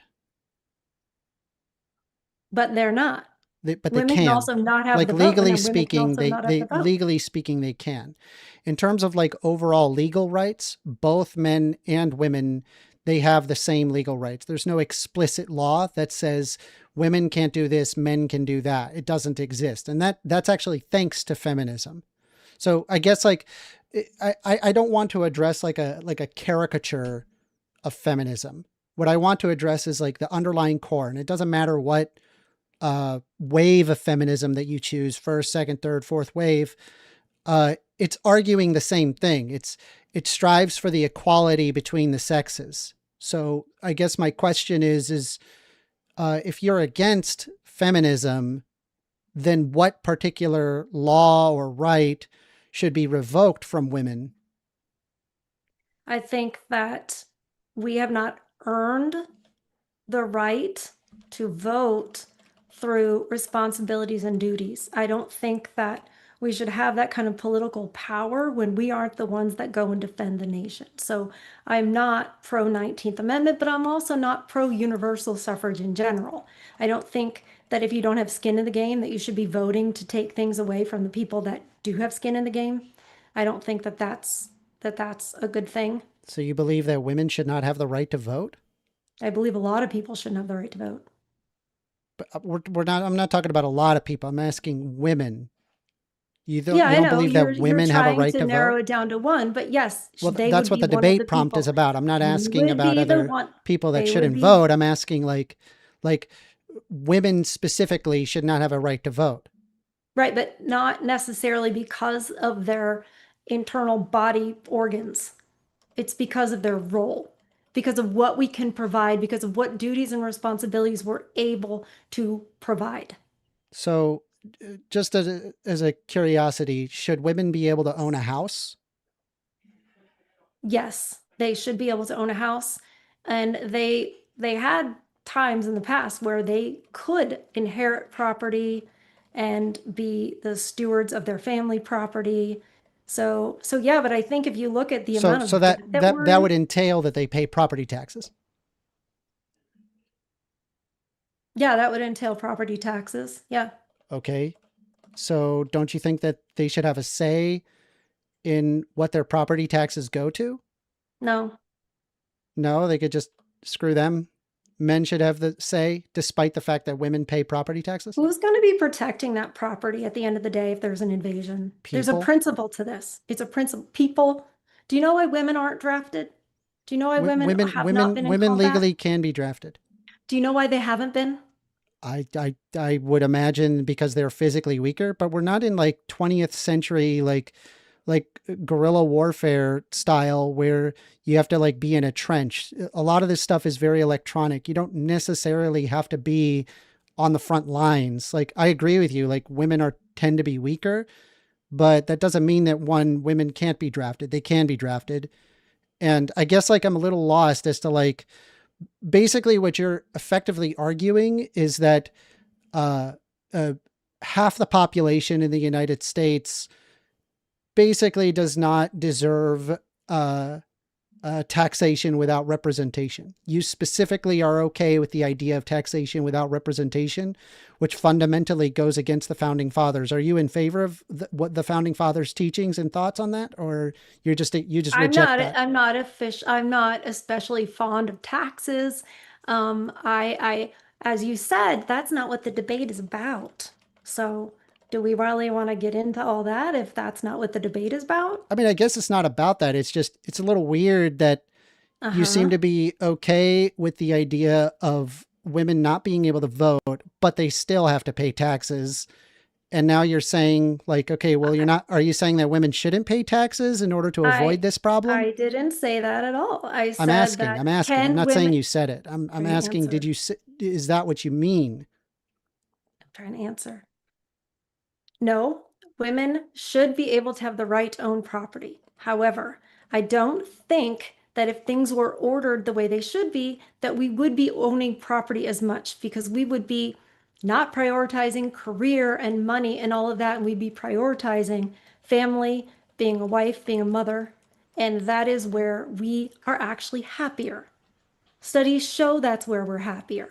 But they're not. But women they can also not have like the vote. legally and women can speaking, also not have the vote. legally speaking they can. In terms of like overall legal rights, both men and women, they have the same legal rights. There's no explicit law that says women can't do this, men can do that. It doesn't exist. And that's actually thanks to feminism. So I guess like I don't want to address like a caricature of feminism. What I want to address is like the underlying core, and it doesn't matter what wave of feminism that you choose, first, second, third, fourth wave. It's arguing the same thing. It strives for the equality between the sexes. So I guess my question is if you're against feminism, then what particular law or right should be revoked from women? I think that we have not earned the right to vote through responsibilities and duties. I don't think that we should have that kind of political power when we aren't the ones that go and defend the nation. So I'm not pro 19th Amendment, but I'm also not pro universal suffrage in general. I don't think that if you don't have skin in the game, that you should be voting to take things away from the people that do have skin in the game. I don't think that that's a good thing. So you believe that women should not have the right to vote? I believe a lot of people shouldn't have the right to vote. But I'm not talking about a lot of people. I'm asking women. You don't, Yeah, you I don't know. believe that You're women have a trying right to to narrow vote? it down to one, but yes, Well, they that's would what be the one of the debate prompt is people. about. I'm not They asking would about be the other one. people that They would shouldn't be. vote. I'm asking like women specifically should not have a right to vote. Right, but not necessarily because of their internal body organs. It's because of their role, because of what we can provide, because of what duties and responsibilities we're able to provide. So, just as a curiosity, should women be able to own a house? Yes, they should be able to own a house, and they had times in the past where they could inherit property and be the stewards of their family property. So yeah, but I think if you look at the So, amount so of that debt that we're in, would entail that they pay property taxes. yeah, that would entail property taxes. Yeah. Okay. So, don't you think that they should have a say in what their property taxes go to? No. No, they could just screw them. Men should have the say, despite the fact that women pay property taxes. Who's going to be protecting that property at the end of the day if there's an invasion? There's a People. principle to this. It's a principle. People, do you know why women aren't drafted? Do you know why women have not been in Women combat? legally can be drafted. Do you know why they haven't been? I would imagine because they're physically weaker, but we're not in like 20th century like guerrilla warfare style where you have to like be in a trench. A lot of this stuff is very electronic. You don't necessarily have to be on the front lines. Like I agree with you, like women tend to be weaker, but that doesn't mean that women can't be drafted. They can be drafted. And I guess like I'm a little lost as to like basically what you're effectively arguing is that uh, half the population in the United States basically does not deserve taxation without representation. You specifically are okay with the idea of taxation without representation, which fundamentally goes against the founding fathers. Are you in favor of what the founding fathers' teachings and thoughts on that, or you just reject that? I'm not especially fond of taxes. As you said, that's not what the debate is about. So, do we really want to get into all that if that's not what the debate is about? I mean, I guess it's not about that. It's just, it's a little weird that you seem to be okay with the idea of women not being able to vote, but they still have to pay taxes. And now you're saying like, okay, well, are you saying that women shouldn't pay taxes in order to avoid this problem? I didn't say that at all. I'm asking. I'm not saying you said it. I'm asking, answer. Is that what you mean? I'm trying to answer. No, women should be able to have the right to own property. However, I don't think that if things were ordered the way they should be, that we would be owning property as much because we would be not prioritizing career and money and all of that. And we'd be prioritizing family, being a wife, being a mother. And that is where we are actually happier. Studies show that's where we're happier.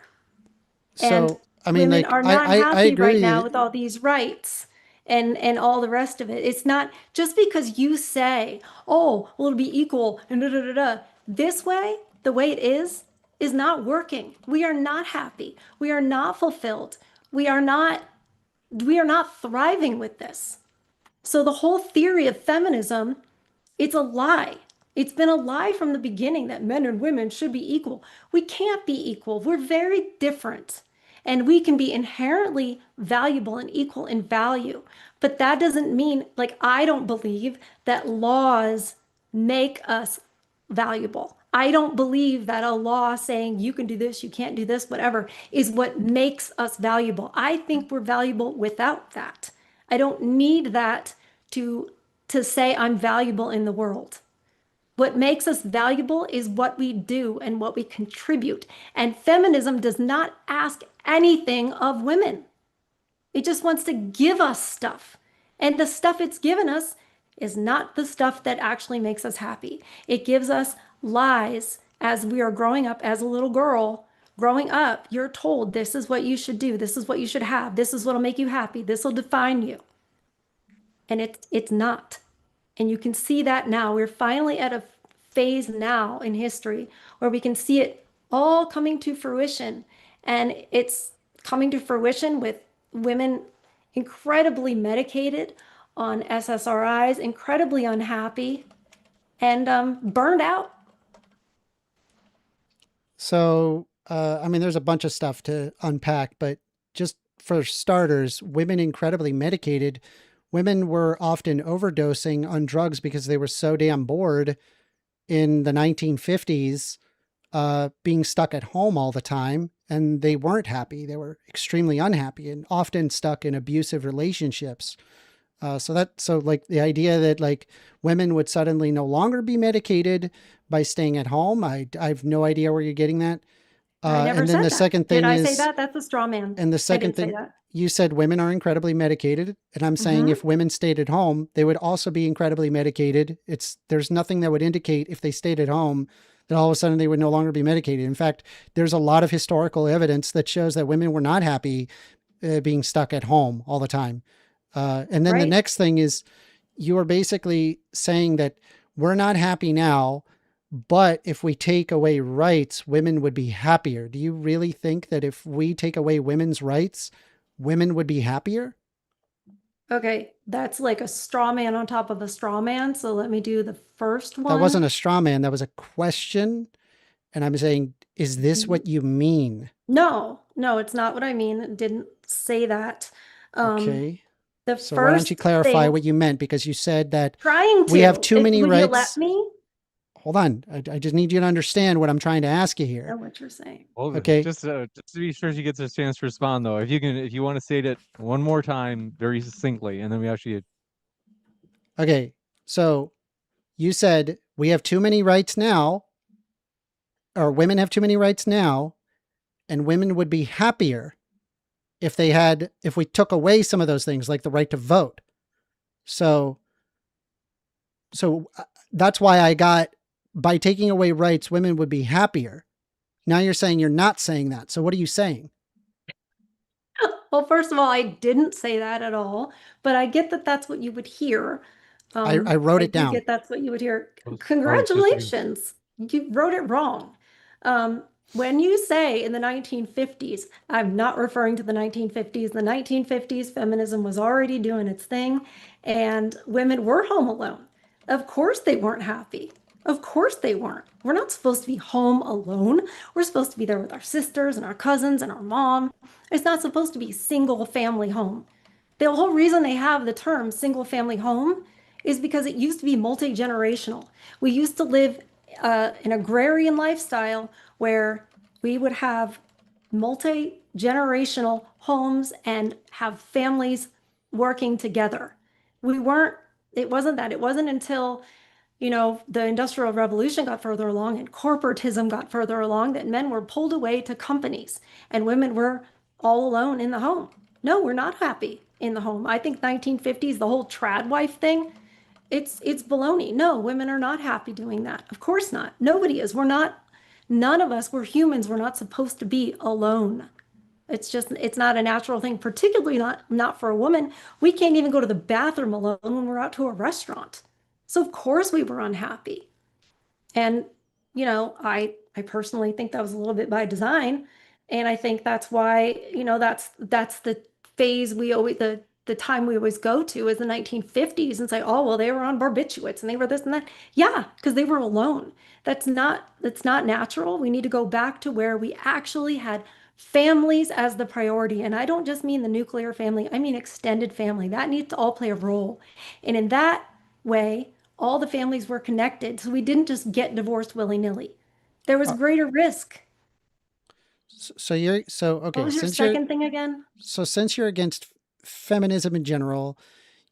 So, and I mean, women like, are not happy I agree right now with all these rights and all the rest of it. It's not just because you say, oh, well, it'll be equal and da da da da. This way, the way it is not working. We are not happy. We are not fulfilled. We are not thriving with this. So the whole theory of feminism, it's a lie. It's been a lie from the beginning that men and women should be equal. We can't be equal. We're very different. And we can be inherently valuable and equal in value. But that doesn't mean, like, I don't believe that laws make us valuable. I don't believe that a law saying you can do this, you can't do this, whatever, is what makes us valuable. I think we're valuable without that. I don't need that to say I'm valuable in the world. What makes us valuable is what we do and what we contribute. And feminism does not ask anything of women. It just wants to give us stuff. And the stuff it's given us is not the stuff that actually makes us happy. It gives us lies as we are growing up as a little girl. Growing up, you're told this is what you should do. This is what you should have. This is what will make you happy. This will define you. And it's not. And you can see that now. We're finally at a phase now in history where we can see it all coming to fruition. And it's coming to fruition with women incredibly medicated on SSRIs, incredibly unhappy, and burned out. So, I mean, there's a bunch of stuff to unpack, but just for starters, women incredibly medicated. Women were often overdosing on drugs because they were so damn bored in the 1950s, being stuck at home all the time, and they weren't happy. They were extremely unhappy and often stuck in abusive relationships. So like the idea that like women would suddenly no longer be medicated by staying at home, I have no idea where you're getting that. I never And then said the that. second thing Did I is, say that? That's a straw man. and the second say thing, that. you said women are incredibly medicated, and I'm saying if women stayed at home, they would also be incredibly medicated. There's nothing that would indicate if they stayed at home that all of a sudden they would no longer be medicated. In fact, there's a lot of historical evidence that shows that women were not happy being stuck at home all the time. And then the next thing is, you are basically saying that we're not happy now, but if we take away rights, women would be happier. Do you really think that if we take away women's rights, women would be happier? Okay, that's like a straw man on top of a straw man. So let me do the first one. That wasn't a straw man. That was a question. And I'm saying, is this what you mean? No, it's not what I mean. It didn't say that. Okay. The So first why don't you clarify thing, what you meant? Because you said that trying to. we have too many Will rights. you let me? Hold on. I just need you to understand what I'm trying to ask you I here. know what you're saying. Well, Okay. just to be sure she gets a chance to respond, though, if you want to say it one more time very succinctly, and then we actually. Okay. So you said we have too many rights now, or women have too many rights now, and women would be happier if we took away some of those things, like the right to vote. So that's why I got, by taking away rights, women would be happier. Now you're saying you're not saying that. So what are you saying? Well, first of all, I didn't say that at all, but I get that that's what you would hear. I wrote it down. I get that's what you would hear. Oh, Congratulations. You wrote it wrong. When you say in the 1950s, I'm not referring to the 1950s. The 1950s, feminism was already doing its thing, and women were home alone. Of course they weren't happy. Of course they weren't. We're not supposed to be home alone. We're supposed to be there with our sisters and our cousins and our mom. It's not supposed to be single family home. The whole reason they have the term single family home is because it used to be multi-generational. We used to live an agrarian lifestyle where we would have multi-generational homes and have families working together. It wasn't that. It wasn't until, the Industrial Revolution got further along and corporatism got further along that men were pulled away to companies and women were all alone in the home. No, we're not happy in the home. I think 1950s, the whole trad wife thing, it's baloney. No, women are not happy doing that. Of course not. Nobody is. None of us, we're humans. We're not supposed to be alone. It's not a natural thing, particularly not for a woman. We can't even go to the bathroom alone when we're out to a restaurant. So of course we were unhappy. And, I personally think that was a little bit by design. And I think that's why, that's the phase the time we always go to is the 1950s and say, oh, well, they were on barbiturates and they were this and that. Yeah, because they were alone. That's not natural. We need to go back to where we actually had families as the priority. And I don't just mean the nuclear family, I mean extended family. That needs to all play a role. And in that way, all the families were connected. So we didn't just get divorced willy-nilly. There was greater risk. Okay. What was your second thing again? So since you're against feminism in general,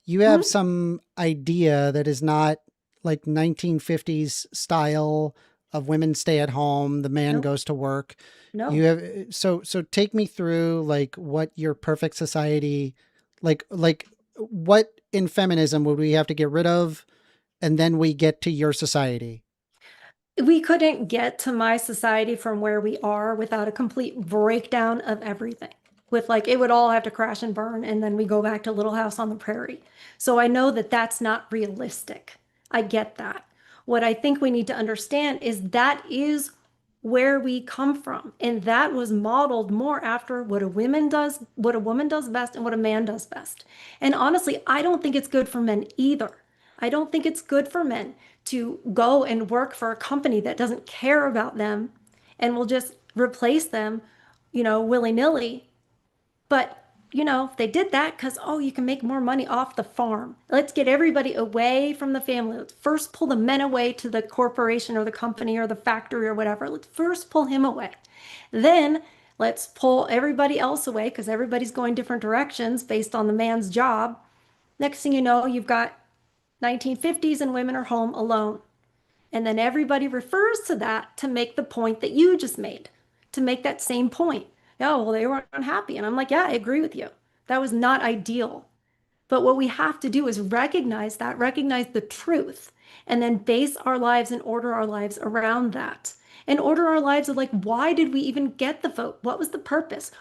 you have some idea that is not like 1950s style of women stay at home, the man goes to work. No. You have so take me through like what your perfect society, like what in feminism would we have to get rid of, and then we get to your society. We couldn't get to my society from where we are without a complete breakdown of everything. With it would all have to crash and burn, and then we go back to Little House on the Prairie. So I know that that's not realistic. I get that. What I think we need to understand is that is where we come from. And that was modeled more after what a woman does best and what a man does best. And honestly, I don't think it's good for men either. I don't think it's good for men to go and work for a company that doesn't care about them and will just replace them, willy-nilly. But they did that because, oh, you can make more money off the farm. Let's get everybody away from the family. Let's first pull the men away to the corporation or the company or the factory or whatever. Let's first pull him away. Then let's pull everybody else away because everybody's going different directions based on the man's job. Next thing you know, you've got 1950s and women are home alone. And then everybody refers to that to make the point that you just made, to make that same point. Oh, well, they were unhappy. And I'm like, yeah, I agree with you. That was not ideal. But what we have to do is recognize the truth, and then base our lives and order our lives around that. And order our lives of like, why did we even get the vote? What was the purpose?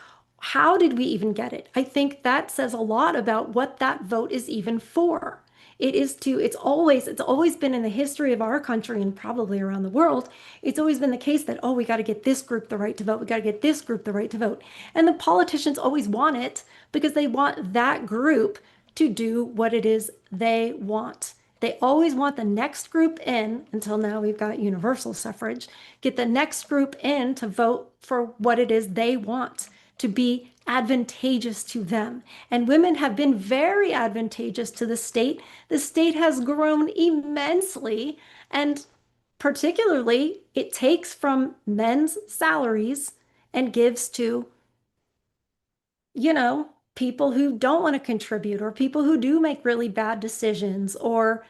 How did we even get it? I think that says a lot about what that vote is even for. It's always been in the history of our country and probably around the world. It's always been the case that, oh, we got to get this group the right to vote. We got to get this group the right to vote. And the politicians always want it because they want that group to do what it is they want. They always want the next group in, until now we've got universal suffrage, get the next group in to vote for what it is they want to be advantageous to them. And women have been very advantageous to the state. The state has grown immensely, and particularly it takes from men's salaries and gives to, people who don't want to contribute, or people who do make really bad decisions or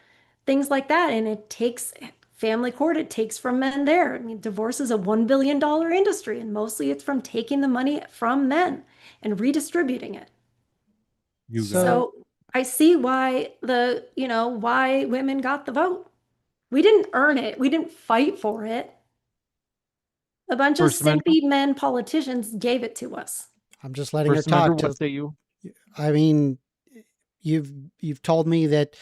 things like that. And it takes family court, it takes from men there. I mean, divorce is a $1 billion industry, and mostly it's from taking the money from men and redistributing it. So I see why why women got the vote. We didn't earn it. We didn't fight for it. A bunch of simpy men politicians gave it to us. I'm just letting her talk. What say you? I mean, you've told me that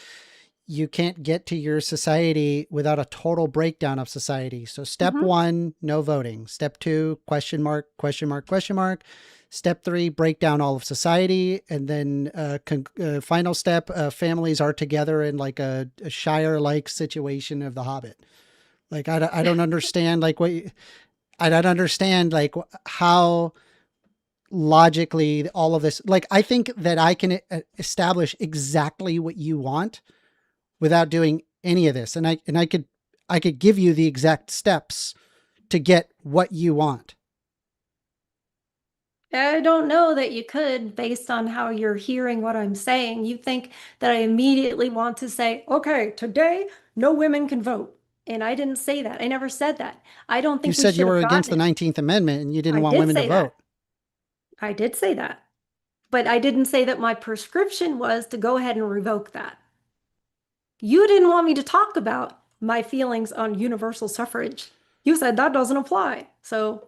you can't get to your society without a total breakdown of society. So step one, no voting. Step two, question mark, question mark, question mark. Step three, break down all of society. And then final step, families are together in like a Shire-like situation of The Hobbit. Like, I don't understand, like I don't understand like how logically all of this, like, I think that I can establish exactly what you want without doing any of this. And I could give you the exact steps to get what you want. I don't know that you could, based on how you're hearing what I'm saying. You think that I immediately want to say, okay, today, no women can vote. And I didn't say that. I never said that. I don't think you said you were against the 19th Amendment and you didn't want women to vote. I did say that. But I didn't say that my prescription was to go ahead and revoke that. You didn't want me to talk about my feelings on universal suffrage. You said that doesn't apply. So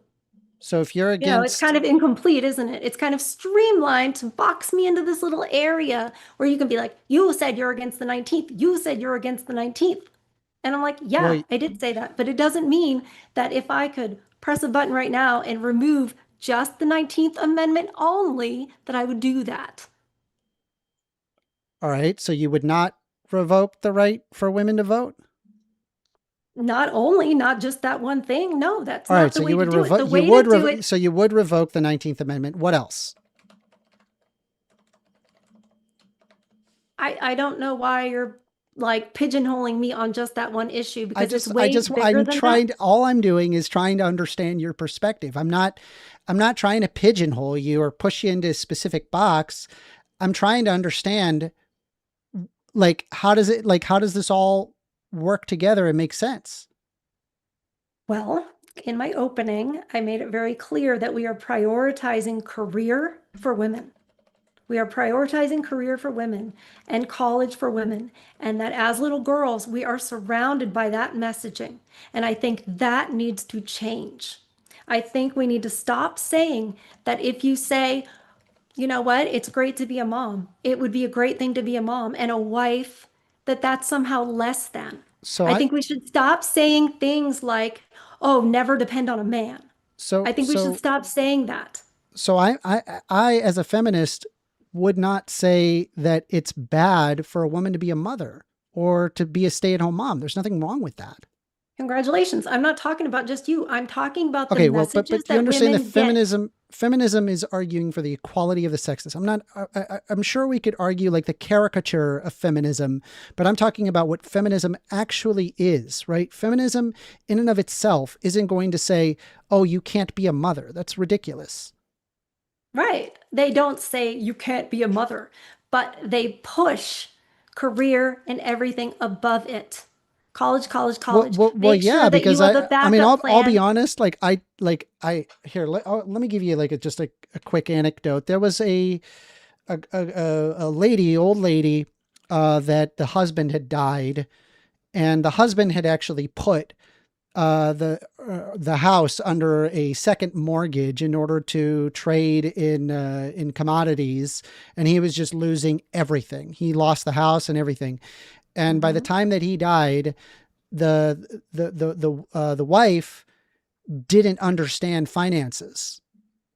if you're against... it's kind of incomplete, isn't it? It's kind of streamlined to box me into this little area where you can be like, you said you're against the 19th. You said you're against the 19th. And I'm like, yeah, well, I did say that. But it doesn't mean that if I could press a button right now and remove just the 19th Amendment only, that I would do that. All right. So you would not revoke the right for women to vote? Not just that one thing. No, that's all not right, the so way you would to do it. The way to do it. So you would revoke the 19th Amendment. What else? I don't know why you're like pigeonholing me on just that one issue, because it's way bigger than that. All I'm doing is trying to understand your perspective. I'm not trying to pigeonhole you or push you into a specific box. I'm trying to understand, like, how does this all work together and make sense? Well, in my opening, I made it very clear that we are prioritizing career for women. We are prioritizing career for women and college for women. And that as little girls, we are surrounded by that messaging. And I think that needs to change. I think we need to stop saying that if you say, you know what, it's great to be a mom, it would be a great thing to be a mom and a wife, that's somehow less than. So I think we should stop saying things like, oh, never depend on a man. I think we should stop saying that. So I, as a feminist, would not say that it's bad for a woman to be a mother or to be a stay-at-home mom. There's nothing wrong with that. Congratulations. I'm not talking about just you. I'm talking about the Okay, messages but that you understand women that feminism is arguing for the equality of the sexes. I'm sure we could argue like the caricature of feminism, but I'm talking about what feminism actually is, right? Feminism in and of itself isn't going to say, oh, you can't be a mother. That's ridiculous. Right. They don't say you can't be a mother, but they push career and everything above it. College. Well, Make yeah, sure that because you have a backup I'll be plan. honest. Let me give you just a quick anecdote. There was a old lady, that the husband had died, and the husband had actually put the house under a second mortgage in order to trade in commodities, and he was just losing everything. He lost the house and everything. And by the time that he died, the wife didn't understand finances.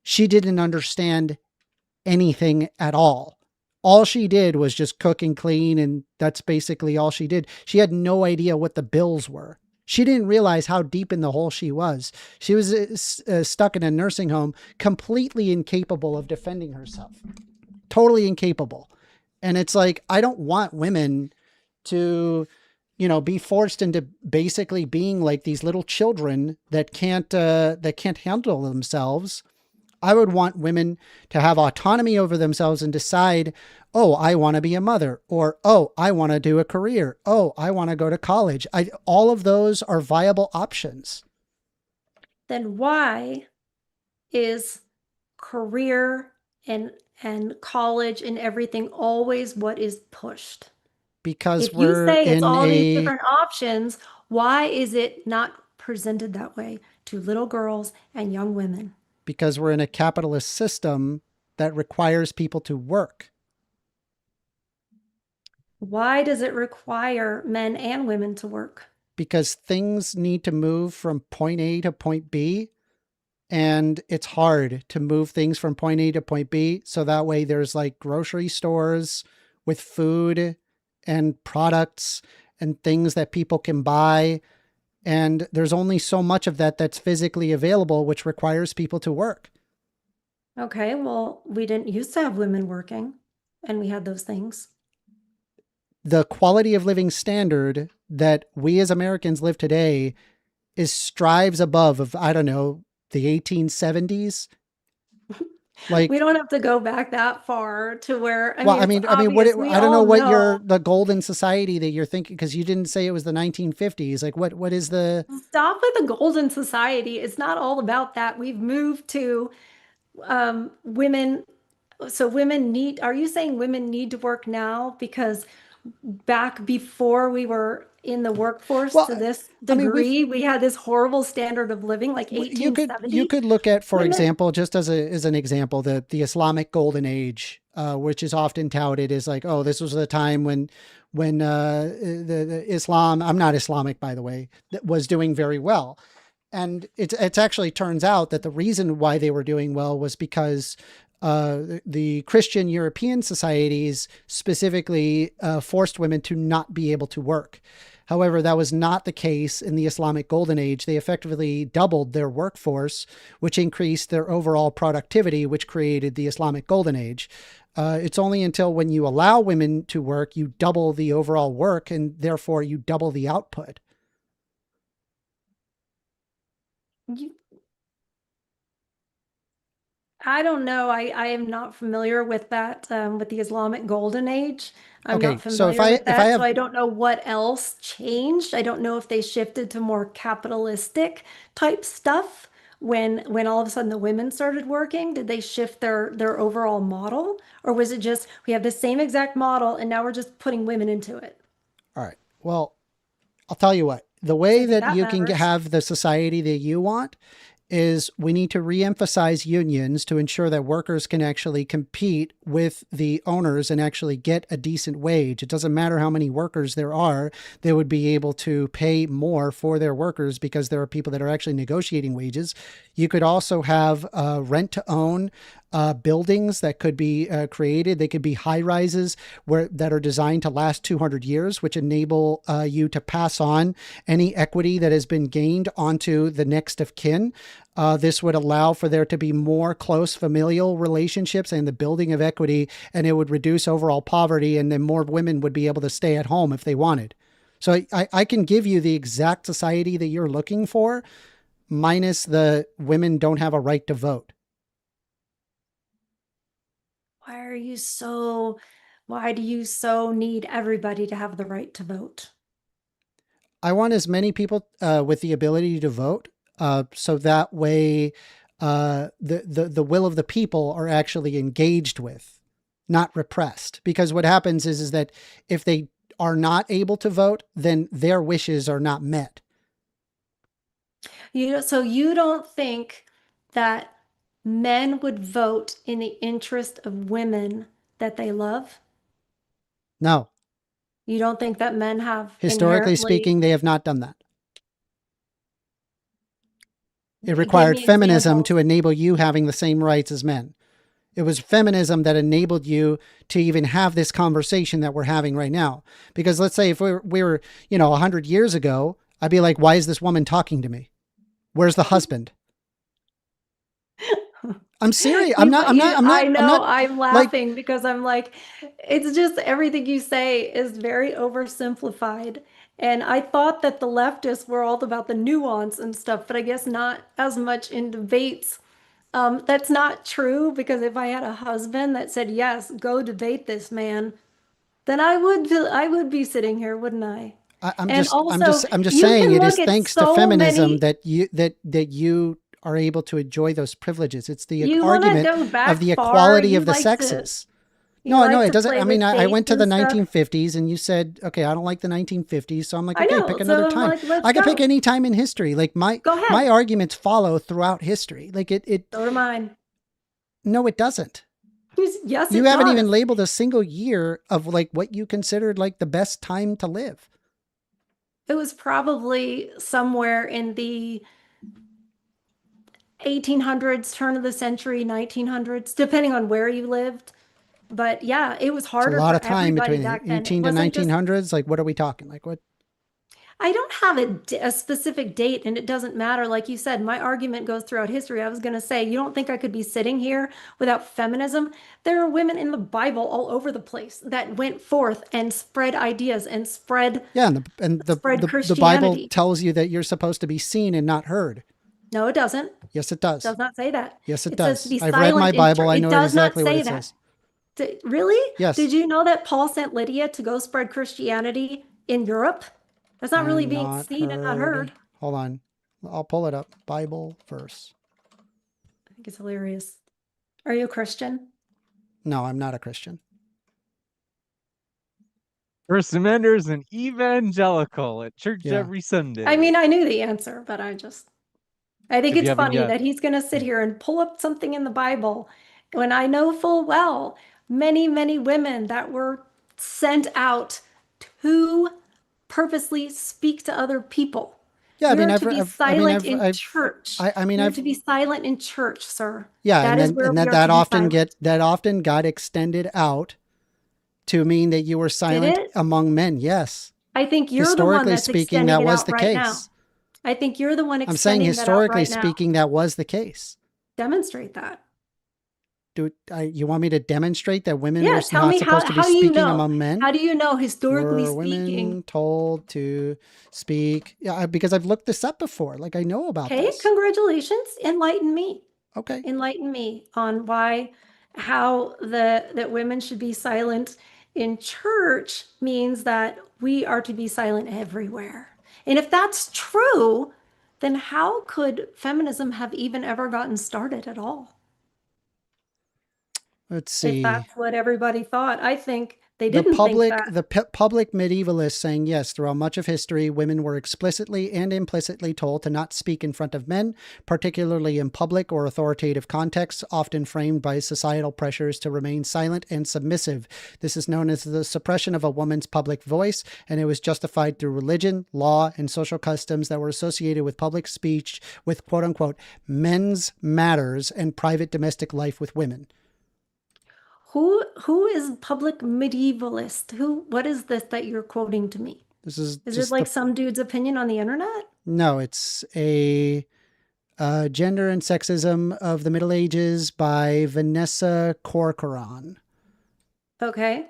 She didn't understand anything at all. All she did was just cook and clean, and that's basically all she did. She had no idea what the bills were. She didn't realize how deep in the hole she was. She was stuck in a nursing home, completely incapable of defending herself. Totally incapable. And it's like, I don't want women to, be forced into basically being like these little children that can't handle themselves. I would want women to have autonomy over themselves and decide, oh, I want to be a mother, or, oh, I want to do a career. Oh, I want to go to college. All of those are viable options. Then why is career and college and everything always what is pushed? Because if you say it's all these a different options, why is it not presented that way to little girls and young women? Because we're in a capitalist system that requires people to work. Why does it require men and women to work? Because things need to move from point A to point B, and it's hard to move things from point A to point B. So that way there's like grocery stores with food and products and things that people can buy. And there's only so much of that that's physically available, which requires people to work. Okay, well, we didn't used to have women working, and we had those things. The quality of living standard that we as Americans live today strives above of, I don't know, the 1870s. Like, we don't have to go back that far to where, I don't know what the golden society that you're thinking, because you didn't say it was the 1950s. Like, what is the... Stop with the golden society. It's not all about that. We've moved to women. So are you saying women need to work now because back before we were in the workforce to this degree, we had this horrible standard of living, like 1870? You could look at, for example, just as an example, the Islamic golden age, which is often touted as like, oh, this was the time when the Islam, I'm not Islamic, by the way, that was doing very well. And it's actually turns out that the reason why they were doing well was because the Christian European societies specifically forced women to not be able to work. However, that was not the case in the Islamic Golden Age. They effectively doubled their workforce, which increased their overall productivity, which created the Islamic Golden Age. It's only until when you allow women to work, you double the overall work, and therefore you double the output. I don't know. I am not familiar with that, with the Islamic Golden Age. I'm not familiar with that, so I don't know what else changed. I don't know if they shifted to more capitalistic type stuff when all of a sudden the women started working. Did they shift their overall model, or was it just we have the same exact model and now we're just putting women into it? All right. Well, I'll tell you what. The way that you can have the society that you want is we need to reemphasize unions to ensure that workers can actually compete with the owners and actually get a decent wage. It doesn't matter how many workers there are, they would be able to pay more for their workers because there are people that are actually negotiating wages. You could also have rent to own buildings that could be created. They could be high rises that are designed to last 200 years, which enable you to pass on any equity that has been gained onto the next of kin. This would allow for there to be more close familial relationships and the building of equity, and it would reduce overall poverty, and then more women would be able to stay at home if they wanted. So I can give you the exact society that you're looking for, minus the women don't have a right to vote. Why do you so need everybody to have the right to vote? I want as many people with the ability to vote, so that way the will of the people are actually engaged with, not repressed. Because what happens is that if they are not able to vote, then their wishes are not met. So you don't think that men would vote in the interest of women that they love? No. You don't think that men have Historically speaking, they have not done that. It required feminism to enable you having the same rights as men. It was feminism that enabled you to even have this conversation that we're having right now. Because let's say if we were 100 years ago, I'd be like, why is this woman talking to me? Where's the husband? I'm serious. I'm not. I'm laughing because I'm like, it's just everything you say is very oversimplified. And I thought that the leftists were all about the nuance and stuff, but I guess not as much in debates. That's not true, because if I had a husband that said, yes, go debate this man, then I would be sitting here, wouldn't I? I'm just saying it is thanks to feminism that you are able to enjoy those privileges. It's the argument of the equality of the sexes. No, it doesn't. I mean, I went to the 1950s and you said, okay, I don't like the 1950s. So I'm like, okay, pick another time. I can pick any time in history. Like my arguments follow throughout history. Like it. So do mine. No, it doesn't. Yes, you haven't even labeled a single year of like what you considered like the best time to live. It was probably somewhere in the 1800s, turn of the century, 1900s, depending on where you lived. But yeah, it was harder. It's a lot of time between 18 to 1900s. Like, what are we talking? Like what? I don't have a specific date, and it doesn't matter. Like you said, my argument goes throughout history. I was going to say, you don't think I could be sitting here without feminism? There are women in the Bible all over the place that went forth and spread ideas and spread. Yeah, and the Bible tells you that you're supposed to be seen and not heard. No, it doesn't. Yes, it does. It does not say that. Yes, it does. I've read my Bible. I know exactly what it says. Really? Yes. Did you know that Paul sent Lydia to go spread Christianity in Europe? That's not really being seen and not heard. Hold on. I'll pull it up. Bible verse. I think it's hilarious. Are you a Christian? No, I'm not a Christian. 1stAmender is an evangelical at church every Sunday. I mean, I knew the answer, but I think it's funny that he's going to sit here and pull up something in the Bible when I know full well many, many women that were sent out to purposely speak to other people. Yeah, I mean, to be silent in church. I mean, to be silent in church, sir. Yeah, that often got extended out to mean that you were silent among men. Yes, I think you're the one that's speaking, that was the case. Now. I think you're the one. I'm saying historically speaking, that was the case. Demonstrate that. You want me to demonstrate that women were not supposed to be speaking among men? How do you know, historically speaking? Women told to speak? Yeah, because I've looked this up before. Like I know about this. Okay, congratulations. Enlighten me. Okay. Enlighten me on how that women should be silent in church means that we are to be silent everywhere. And if that's true, then how could feminism have even ever gotten started at all? Let's see. If that's what everybody thought, I think They didn't think that. The public medievalists saying, yes, throughout much of history, women were explicitly and implicitly told to not speak in front of men, particularly in public or authoritative contexts, often framed by societal pressures to remain silent and submissive. This is known as the suppression of a woman's public voice, and it was justified through religion, law, and social customs that were associated with public speech with quote unquote men's matters and private domestic life with women. Who is public medievalist? What is this that you're quoting to me? Is it like some dude's opinion on the internet? No, it's a Gender and Sexism of the Middle Ages by Vanessa Corcoran. Okay.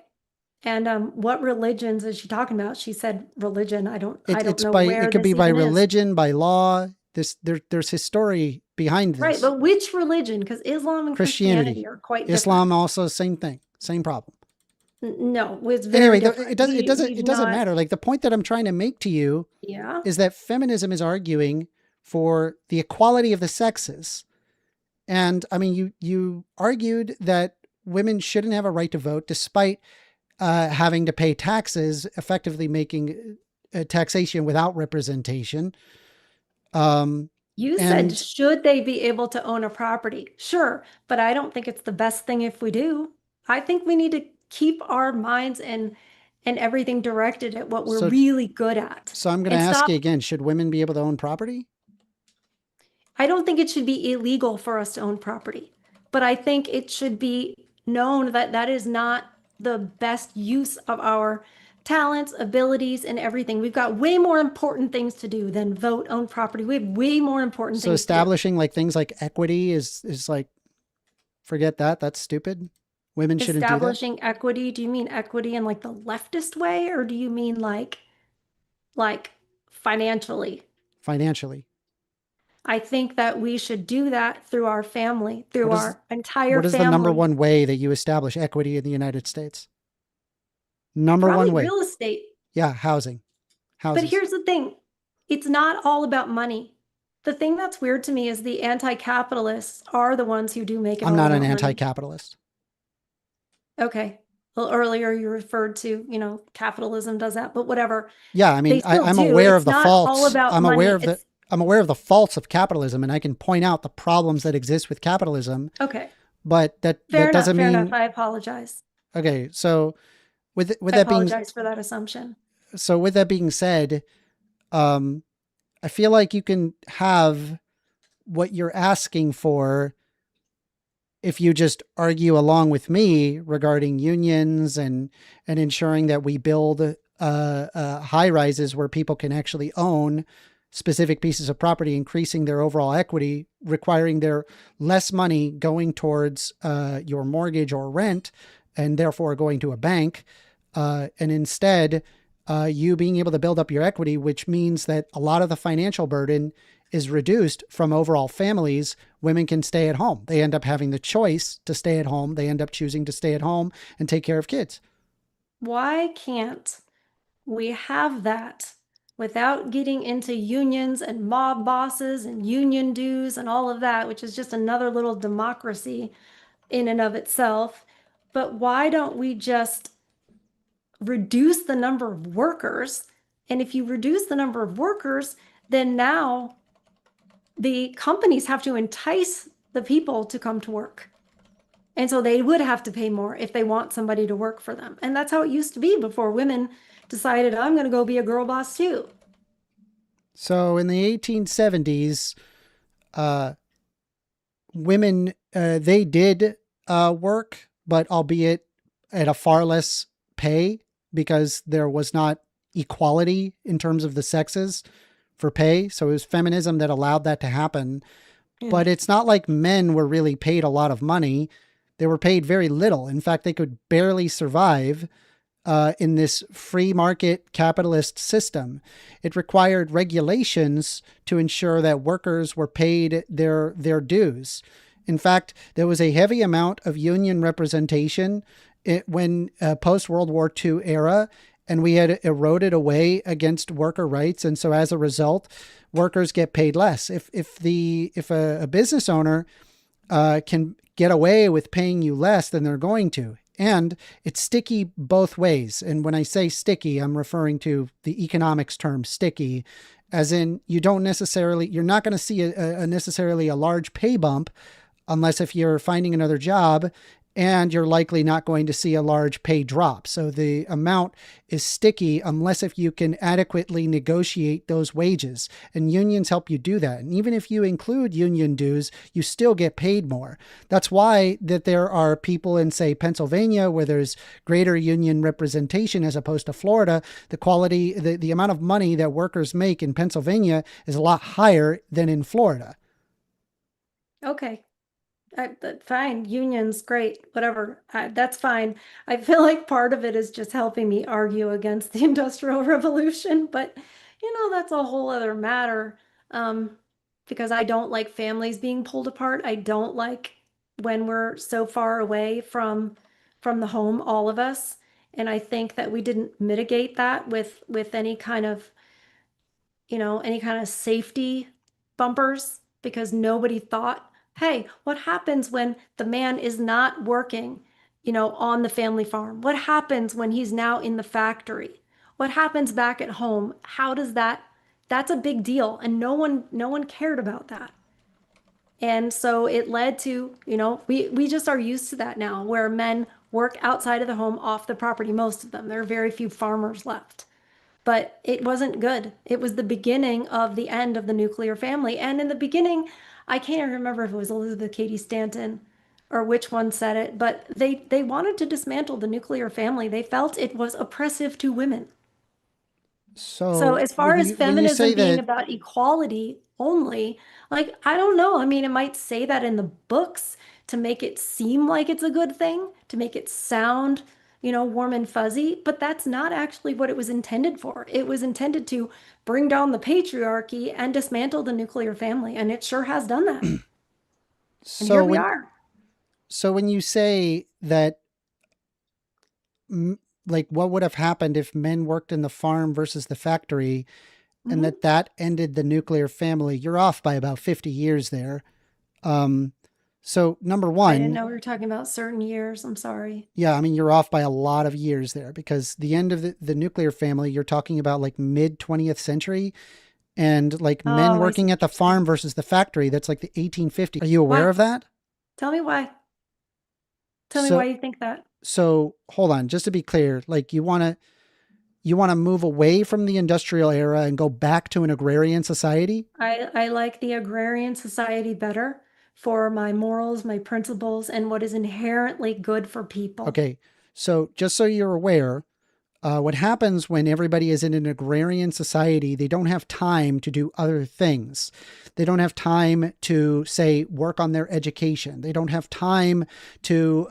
And what religions is she talking about? She said religion. I don't know where it could be by religion, is. by law. There's history behind this. Right, but which religion? Because Islam and Christianity are quite different. Islam also same thing, same problem. No, it's very different. It doesn't matter. Like the point that I'm trying to make to you is that feminism is arguing for the equality of the sexes. And I mean, you argued that women shouldn't have a right to vote despite having to pay taxes, effectively making taxation without representation. You said, should they be able to own a property? Sure, but I don't think it's the best thing if we do. I think we need to keep our minds and everything directed at what we're really good at. So I'm going to ask you again, should women be able to own property? I don't think it should be illegal for us to own property, but I think it should be known that that is not the best use of our talents, abilities, and everything. We've got way more important things to do than vote, own property. We have way more important things. So establishing like things like equity is like, forget that. That's stupid. Women shouldn't do that. Establishing equity. Do you mean equity in like the leftist way, or do you mean like financially? Financially. I think that we should do that through our family, through our entire family. What is the number one way that you establish equity in the United States? Probably one way. Real estate. Yeah, housing. But here's the thing. It's not all about money. The thing that's weird to me is the anti-capitalists are the ones who do make it. I'm not an anti-capitalist. Okay. Well, earlier you referred to, capitalism does that, but whatever. Yeah, I mean, I'm aware of the faults. I'm aware of the faults of capitalism, and I can point out the problems that exist with capitalism. Okay. But that doesn't mean. Fair enough. I apologize. Okay, so with that being, I apologize for that assumption. So with that being said, I feel like you can have what you're asking for if you just argue along with me regarding unions and ensuring that we build high rises where people can actually own specific pieces of property, increasing their overall equity, requiring their less money going towards your mortgage or rent, and therefore going to a bank, and instead you being able to build up your equity, which means that a lot of the financial burden is reduced from overall families. Women can stay at home. They end up having the choice to stay at home. They end up choosing to stay at home and take care of kids. Why can't we have that without getting into unions and mob bosses and union dues and all of that, which is just another little democracy in and of itself? But why don't we just reduce the number of workers? And if you reduce the number of workers, then now the companies have to entice the people to come to work. And so they would have to pay more if they want somebody to work for them. And that's how it used to be before women decided, I'm going to go be a girl boss too. So in the 1870s, women, they did work, but albeit at a far less pay, because there was not equality in terms of the sexes for pay. So it was feminism that allowed that to happen. Yeah. But it's not like men were really paid a lot of money. They were paid very little. In fact, they could barely survive in this free market capitalist system. It required regulations to ensure that workers were paid their dues. In fact, there was a heavy amount of union representation when post-World War II era, and we had eroded away against worker rights. And so as a result, workers get paid less. If a business owner can get away with paying you less, then they're going to. And it's sticky both ways. And when I say sticky, I'm referring to the economics term sticky, as in you're not going to see necessarily a large pay bump unless if you're finding another job, and you're likely not going to see a large pay drop. So the amount is sticky unless if you can adequately negotiate those wages. And unions help you do that. And even if you include union dues, you still get paid more. That's why that there are people in, say, Pennsylvania, where there's greater union representation as opposed to Florida. The quality, the amount of money that workers make in Pennsylvania is a lot higher than in Florida. Okay. Fine. Unions, great, whatever. That's fine. I feel like part of it is just helping me argue against the Industrial Revolution, but that's a whole other matter. Because I don't like families being pulled apart. I don't like when we're so far away from the home, all of us. And I think that we didn't mitigate that with any kind of safety bumpers, because nobody thought, hey, what happens when the man is not working, on the family farm? What happens when he's now in the factory? What happens back at home? How does that's a big deal. And no one cared about that. And so it led to, we just are used to that now, where men work outside of the home, off the property, most of them. There are very few farmers left. But it wasn't good. It was the beginning of the end of the nuclear family. And in the beginning, I can't remember if it was Elizabeth Cady Stanton or which one said it, but they wanted to dismantle the nuclear family. They felt it was oppressive to women. So as far as feminism being about equality only, like, I don't know. I mean, it might say that in the books to make it seem like it's a good thing, to make it sound, warm and fuzzy, but that's not actually what it was intended for. It was intended to bring down the patriarchy and dismantle the nuclear family, and it sure has done that. So and here we are. So when you say that, like, what would have happened if men worked in the farm versus the factory, and that ended the nuclear family, you're off by about 50 years there. So number one, I didn't know we were talking about certain years. I'm sorry. Yeah, I mean, you're off by a lot of years there, because the end of the nuclear family, you're talking about like mid 20th century, and like men working at the farm versus the factory, that's like the 1850s. Are you aware of that? Tell me why. Tell me why you think that. So hold on, just to be clear, like you want to move away from the industrial era and go back to an agrarian society? I like the agrarian society better for my morals, my principles, and what is inherently good for people. Okay, so just so you're aware, what happens when everybody is in an agrarian society, they don't have time to do other things. They don't have time to, say, work on their education. They don't have time to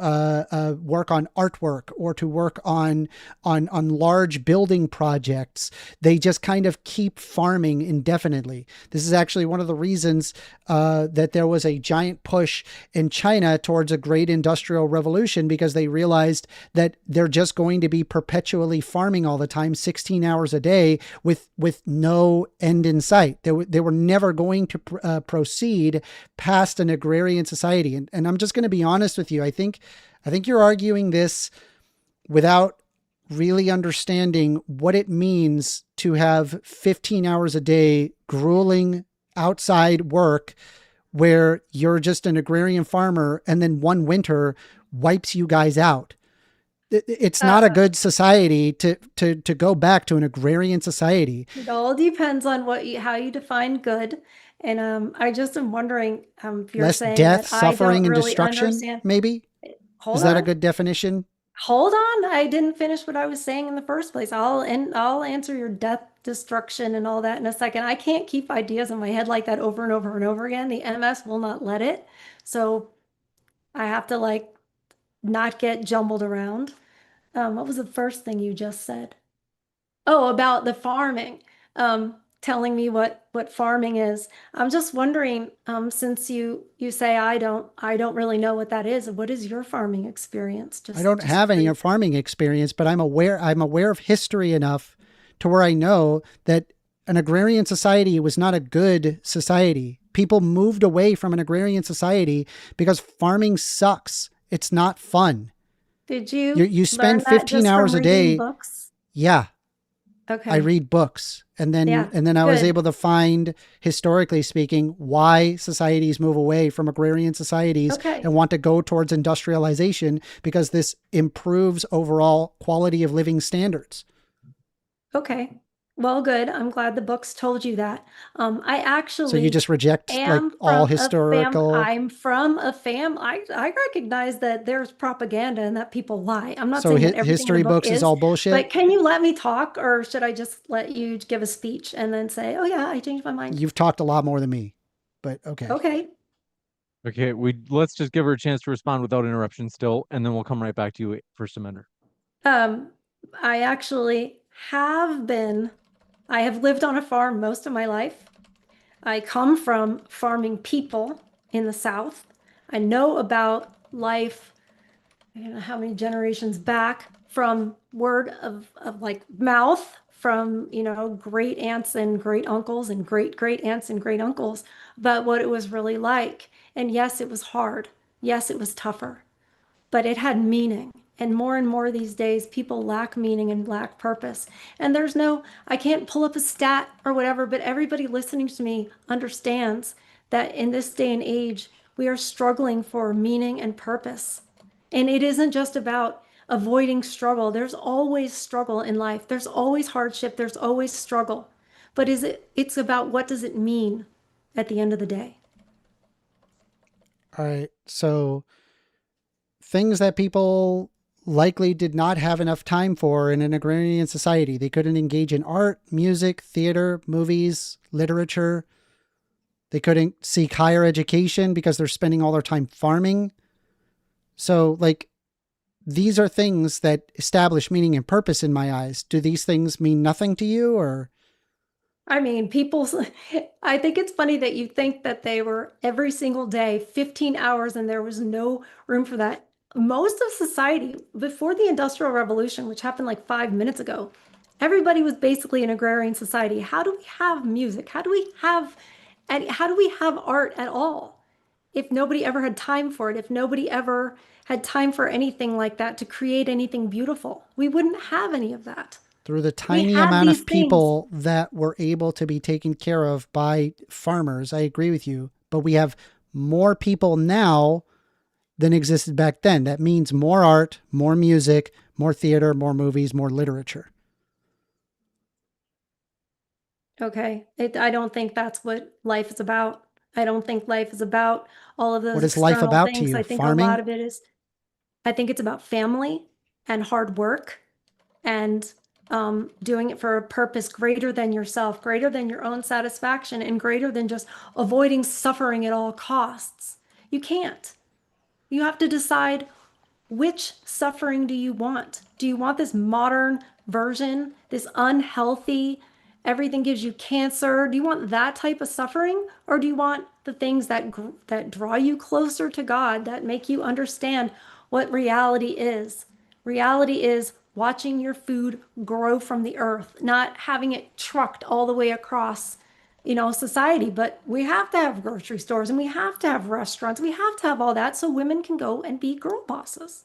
work on artwork or to work on large building projects. They just kind of keep farming indefinitely. This is actually one of the reasons that there was a giant push in China towards a great industrial revolution, because they realized that they're just going to be perpetually farming all the time, 16 hours a day, with no end in sight. They were never going to proceed past an agrarian society. And I'm just going to be honest with you. I think you're arguing this without really understanding what it means to have 15 hours a day grueling outside work, where you're just an agrarian farmer, and then one winter wipes you guys out. It's not a good society to go back to an agrarian society. It all depends on how you define good. And I just am wondering if you're less saying death, that suffering, I don't and really destruction, understand. maybe? Hold Is that on. a good definition? Hold on. I didn't finish what I was saying in the first place. I'll answer your death, destruction, and all that in a second. I can't keep ideas in my head like that over and over and over again. The MS will not let it. So I have to not get jumbled around. What was the first thing you just said? Oh, about the farming. Telling me what farming is. I'm just wondering, since you say I don't really know what that is. What is your farming experience? I don't have any farming experience, but I'm aware of history enough to where I know that an agrarian society was not a good society. People moved away from an agrarian society because farming sucks. It's not fun. Did you You spend learn that 15 just from hours a reading day. books? Yeah. Okay. I read books, and then Yeah, I was good. able to find, historically speaking, why societies move away from agrarian societies Okay. and want to go towards industrialization, because this improves overall quality of living standards. Okay. Well, good. I'm glad the books told you that. I actually So you just reject like am all from a historical. I'm from a I recognize that there's propaganda and that people lie. I'm not So saying that everything in the history book books is all bullshit. but can you let me talk, or should I just let you give a speech and then say, "Oh yeah, I changed my mind"? You've talked a lot more than me, but okay. Okay. Okay, let's just give her a chance to respond without interruption still, and then we'll come right back to you, First Amender. I actually I have lived on a farm most of my life. I come from farming people in the South. I know about life, I don't know how many generations back, from word of like mouth, from, great aunts and great uncles and great great aunts and great uncles, about what it was really like. And yes, it was hard. Yes, it was tougher, but it had meaning. And more these days, people lack meaning and lack purpose. And I can't pull up a stat or whatever, but everybody listening to me understands that in this day and age, we are struggling for meaning and purpose. And it isn't just about avoiding struggle. There's always struggle in life. There's always hardship. There's always struggle. But it's about what does it mean at the end of the day? All right. So things that people likely did not have enough time for in an agrarian society. They couldn't engage in art, music, theater, movies, literature. They couldn't seek higher education because they're spending all their time farming. So, like, these are things that establish meaning and purpose in my eyes. Do these things mean nothing to you, or? I mean, I think it's funny that you think that they were every single day, 15 hours, and there was no room for that. Most of society, before the Industrial Revolution, which happened like 5 minutes ago, everybody was basically an agrarian society. How do we have music? And how do we have art at all? If nobody ever had time for it, if nobody ever had time for anything like that to create anything beautiful, we wouldn't have any of that. Through the tiny amount of people that were able to be taken care of by farmers, I agree with you, but we have more people now than existed back then. That means more art, more music, more theater, more movies, more literature. Okay. I don't think that's what life is about. I don't think life is about all of those What is life external about to things. you? I think Farming? a lot of it is, I think it's about family and hard work and doing it for a purpose greater than yourself, greater than your own satisfaction, and greater than just avoiding suffering at all costs. You can't. You have to decide, which suffering do you want? Do you want this modern version, this unhealthy, everything gives you cancer? Do you want that type of suffering? Or do you want the things that draw you closer to God, that make you understand what reality is? Reality is watching your food grow from the earth, not having it trucked all the way across, society. But we have to have grocery stores and we have to have restaurants. We have to have all that so women can go and be girl bosses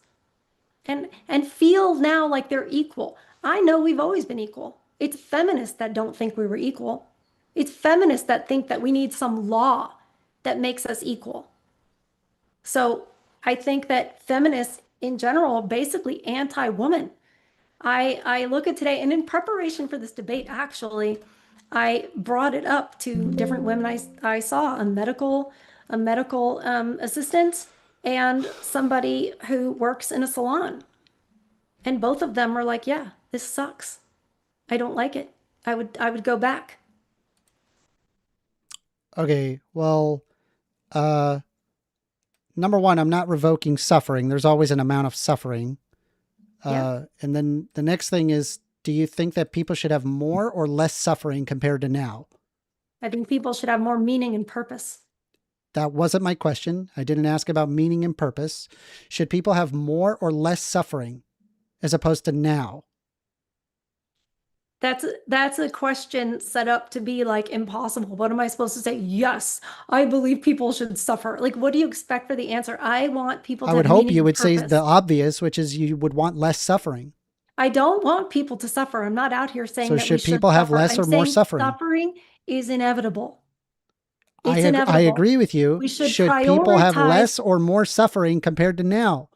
and feel now like they're equal. I know we've always been equal. It's feminists that don't think we were equal. It's feminists that think that we need some law that makes us equal. So I think that feminists in general are basically anti-woman. I look at today, and in preparation for this debate, actually, I brought it up to different women I saw, a medical assistant and somebody who works in a salon. And both of them were like, yeah, this sucks. I don't like it. I would go back. Okay, well, number one, I'm not revoking suffering. There's always an amount of suffering. Yeah. And then the next thing is, do you think that people should have more or less suffering compared to now? I think people should have more meaning and purpose. That wasn't my question. I didn't ask about meaning and purpose. Should people have more or less suffering as opposed to now? That's a question set up to be like impossible. What am I supposed to say? Yes, I believe people should suffer. Like, what do you expect for the answer? I want people to I would have hope meaning you and would say purpose. the obvious, which is you would want less suffering. I don't want people to suffer. I'm not out here saying So that we should people have suffer. less I'm or more saying suffering? Suffering is inevitable. I It's inevitable. agree with you. We should Should people have prioritize- less or more suffering compared to now?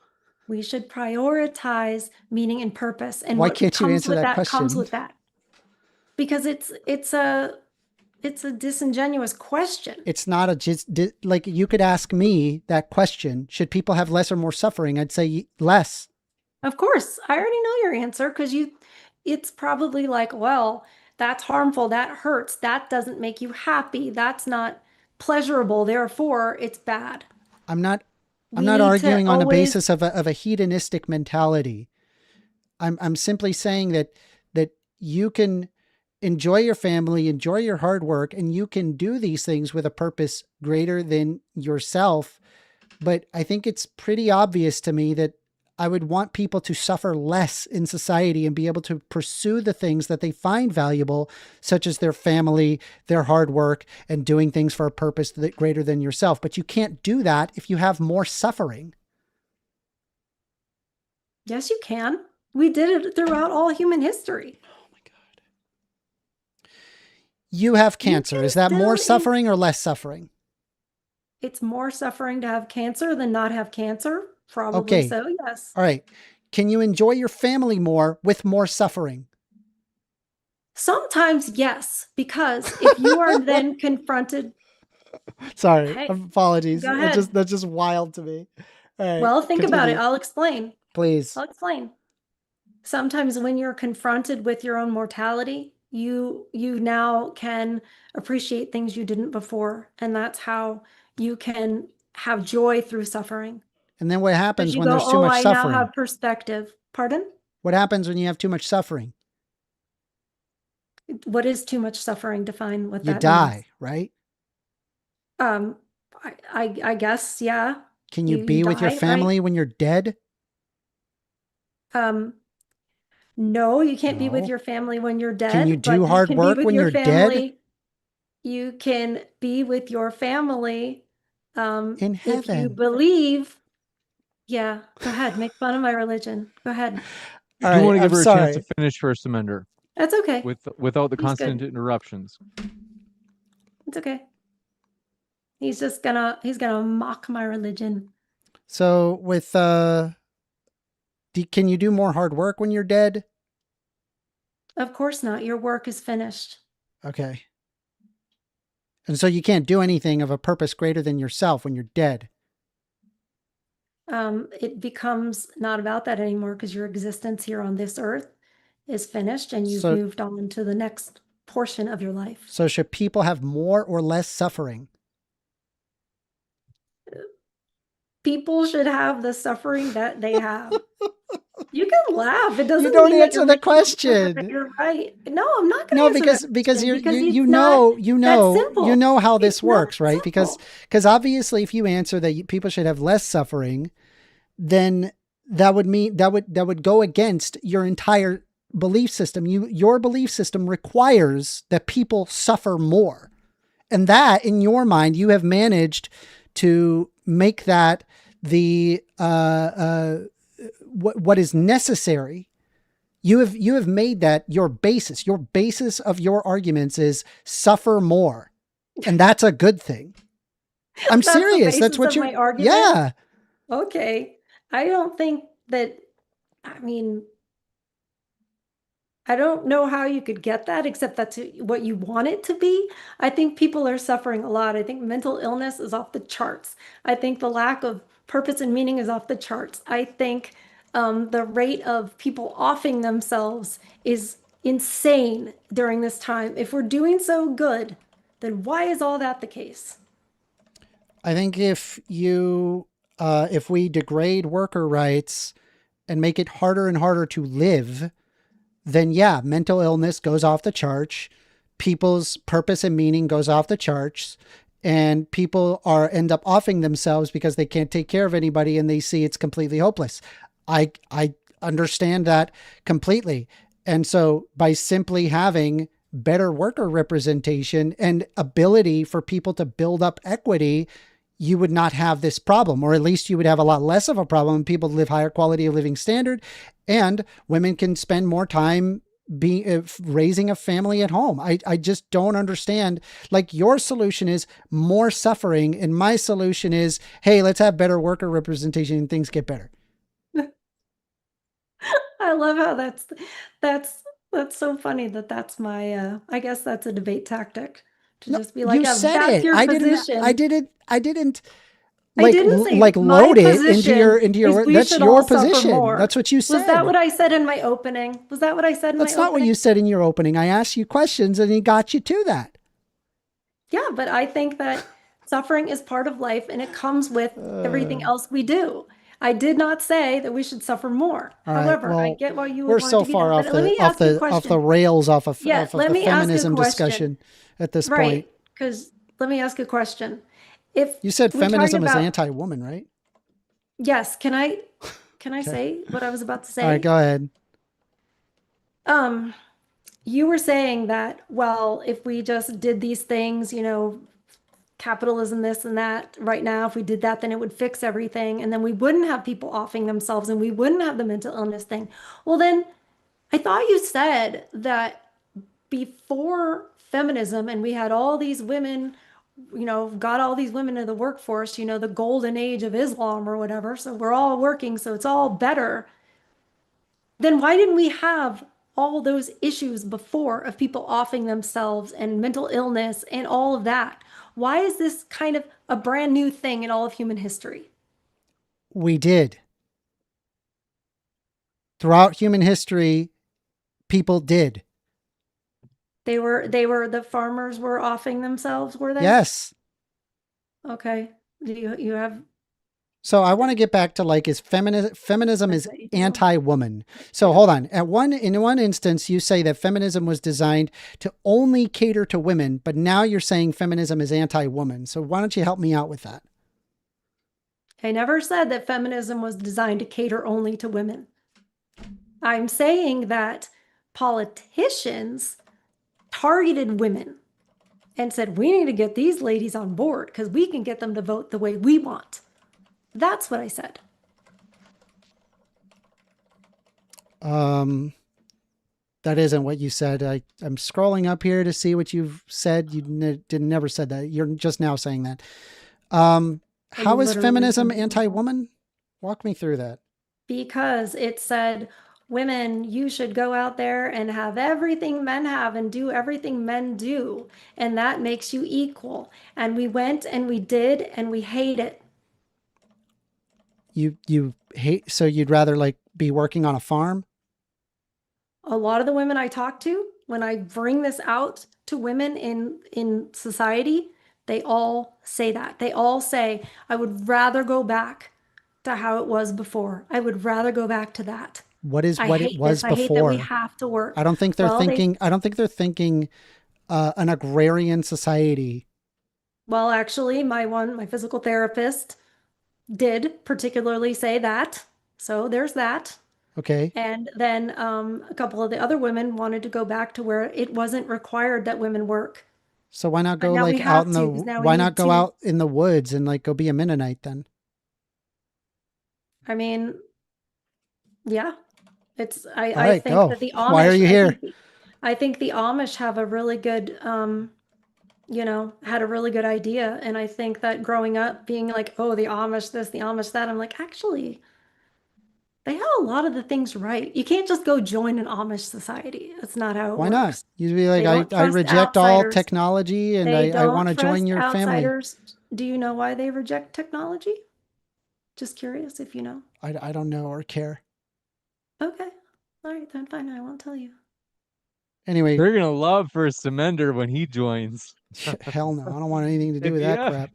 We should prioritize meaning and purpose. And Why what can't you comes answer with that comes question? with that. Because it's a disingenuous question. It's not like you could ask me that question. Should people have less or more suffering? I'd say less. Of course, I already know your answer because it's probably like, well, that's harmful, that hurts, that doesn't make you happy, that's not pleasurable, therefore it's bad. I'm not We need to arguing on the always- basis of a hedonistic mentality. I'm simply saying that you can enjoy your family, enjoy your hard work, and you can do these things with a purpose greater than yourself. But I think it's pretty obvious to me that I would want people to suffer less in society and be able to pursue the things that they find valuable, such as their family, their hard work, and doing things for a purpose that greater than yourself. But you can't do that if you have more suffering. Yes, you can. We did it throughout all human history. Oh my God. You have cancer. can Is that more still suffering or less suffering? It's more suffering to have cancer than not have cancer. Probably Okay. so, yes. All right. Can you enjoy your family more with more suffering? Sometimes, yes, because if you are then confronted. Sorry, Hey, apologies. go ahead. That's just wild to me. All right, Well, think about it. continue. I'll explain. Please. I'll explain. Sometimes when you're confronted with your own mortality, you now can appreciate things you didn't before. And that's how you can have joy through suffering. And then what happens You when go, there's too oh, much I suffering? now have perspective. Pardon? What happens when you have too much suffering? What is too much suffering? Define what You that die, right? means. I guess, yeah. Can you You be with your die, right? family when you're dead? No, you can't be with No. your family when you're dead. you but do hard can be work with when your you're dead? family. You can be with your family In if you heaven. believe. Yeah, go ahead. Make fun of my religion. Go ahead. You All do right, want to give I'm her a sorry. chance to finish First Amender That's okay. without the He's constant good. interruptions. It's okay. He's gonna mock my religion. So with can you do more hard work when you're dead? Of course not. Your work is finished. Okay. And so you can't do anything of a purpose greater than yourself when you're dead. It becomes not about that anymore because your existence here on this earth is finished and you've So- moved on to the next portion of your life. So should people have more or less suffering? People should have the suffering that they have. You can laugh. It doesn't don't mean that answer you're the making me feel that question. You're right. No, I'm not going to No, answer because that because question you it's know not that simple. you know how this It's not works, right? Because simple. obviously if you answer that people should have less suffering, then that would mean that would go against your entire belief system. Your belief system requires that people suffer more. And that in your mind you have managed to make that the what is necessary. You have made that your basis. Your basis of your arguments is suffer more. And that's a good thing. I'm That's the serious. That's basis what of you're my argument? Yeah. Okay. I don't think that, I don't know how you could get that, except that's what you want it to be. I think people are suffering a lot. I think mental illness is off the charts. I think the lack of purpose and meaning is off the charts. I think the rate of people offing themselves is insane during this time. If we're doing so good, then why is all that the case? I think if we degrade worker rights and make it harder and harder to live, then yeah, mental illness goes off the charts. People's purpose and meaning goes off the charts, and people end up offing themselves because they can't take care of anybody and they see it's completely hopeless. I understand that completely. And so by simply having better worker representation and ability for people to build up equity, you would not have this problem, or at least you would have a lot less of a problem. People live higher quality of living standard, and women can spend more time raising a family at home. I just don't understand. Like, your solution is more suffering, and my solution is, hey, let's have better worker representation and things get better. I love how that's so funny that's my I guess that's a debate tactic to just be like, you yeah, said that's it. your position. I didn't I like didn't say like my load it position into your is we that's should your all suffer position. more. That's what you said. Was that what I said in my opening? Was that what I said in That's my not what opening? you said in your opening. I asked you questions and he got you to that. Yeah, but I think that suffering is part of life and it comes with everything else we do. I did not say that we should suffer more. All right, However, well, I get why you would we're want so it to be far that. off But let the me ask you a question. off the rails off of Yeah, the let me ask a feminism question. discussion at this Right, point. because let me ask a question. If You said we're talking feminism is about- anti-woman, right? Yes, can I Okay. say what I was about to say? All right, go ahead. You were saying that, well, if we just did these things, you know, capitalism, this and that, right now, if we did that, then it would fix everything. And then we wouldn't have people offing themselves and we wouldn't have the mental illness thing. Well, then I thought you said that before feminism and we had all these women, you know, got all these women in the workforce, you know, the golden age of Islam or whatever. So we're all working, so it's all better. Then why didn't we have all those issues before of people offing themselves and mental illness and all of that? Why is this kind of a brand new thing in all of human history? We did. Throughout human history, people did. The farmers were offing themselves, were they? Yes. Okay. Do you have So I want to get back to, like, is feminism is anti-woman. So hold on. In one instance, you say that feminism was designed to only cater to women, but now you're saying feminism is anti-woman. So why don't you help me out with that? I never said that feminism was designed to cater only to women. I'm saying that politicians targeted women and said, we need to get these ladies on board because we can get them to vote the way we want. That's what I said. That isn't what you said. I'm scrolling up here to see what you've said. You never said that. You're just now saying that. How is feminism anti-woman? Walk me through that. Because it said, women, you should go out there and have everything men have and do everything men do. And that makes you equal. And we went and we did and we hate it. You hate, so you'd rather, like, be working on a farm? A lot of the women I talk to, when I bring this out to women in society, they all say that. They all say, I would rather go back to how it was before. I would rather go back to that. What is what it was before? I hate that we have to work. I don't think they're thinking. I don't think they're thinking an agrarian society. Well, actually, my physical therapist did particularly say that. So there's that. Okay. And then a couple of the other women wanted to go back to where it wasn't required that women work. So why not go, like, out in the why not go out in the woods and, like, go be a Mennonite then? I mean, yeah. It's I Right, think go. that the Amish, Why are you here? I think the Amish have a really good you know, had a really good idea. And I think that growing up being like, oh, the Amish this, the Amish that, I'm like, actually, they have a lot of the things right. You can't just go join an Amish society. That's not how it Why works. not? You'd be like, They don't I trust reject all outsiders. technology and They I want to don't join trust your family. outsiders. Do you know why they reject technology? Just curious if you know. I don't know or care. Okay. All right, then fine. I won't tell you. Anyway, They're gonna love 1stAmender when he joins. hell no. I don't want anything to do If with you that have- crap.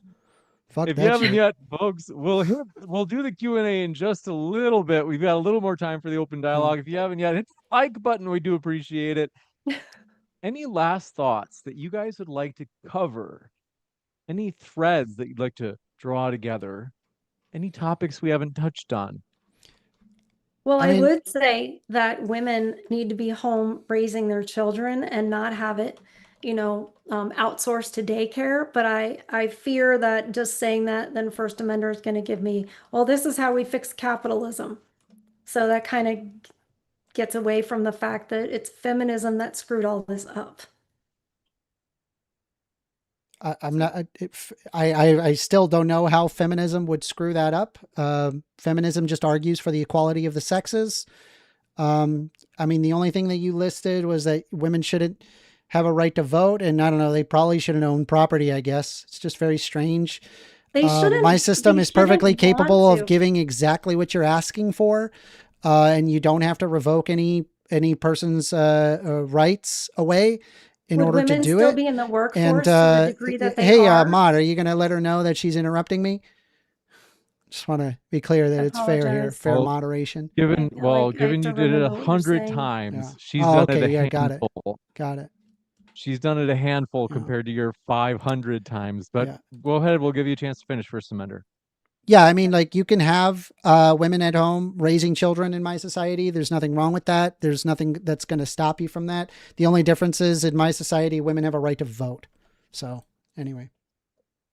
Fuck If you that haven't shit. yet, folks, we'll do the Q&A in just a little bit. We've got a little more time for the open dialogue. If you haven't yet, hit the like button. We do appreciate it. Any last thoughts that you guys would like to cover? Any threads that you'd like to draw together? Any topics we haven't touched on? Well, I I mean- would say that women need to be home raising their children and not have it, outsourced to daycare. But I fear that just saying that, then First Amender is going to give me, well, this is how we fix capitalism. So that kind of gets away from the fact that it's feminism that screwed all this up. I'm not. I still don't know how feminism would screw that up. Feminism just argues for the equality of the sexes. I mean, the only thing that you listed was that women shouldn't have a right to vote, and I don't know. They probably shouldn't own property. I guess it's just very strange. They shouldn't. My system they is perfectly shouldn't capable want of to. giving exactly what you're asking for, and you don't have to revoke any person's rights away in Would order to women do still it. be in the And workforce to the degree that they hey, are? Maud, are you going to let her know that she's interrupting me? Just want to be clear that it's fair here, Apologize. fair Well, moderation. Given I given you don't did it remember what you're 100 saying. times, Yeah. she's Oh, done okay, it a yeah, got it. handful. Got it. She's done it a handful Oh. compared to your 500 times. But Yeah. go ahead, we'll give you a chance to finish, First Amender. Yeah, I mean, like you can have women at home raising children in my society. There's nothing wrong with that. There's nothing that's going to stop you from that. The only difference is in my society, women have a right to vote. So anyway.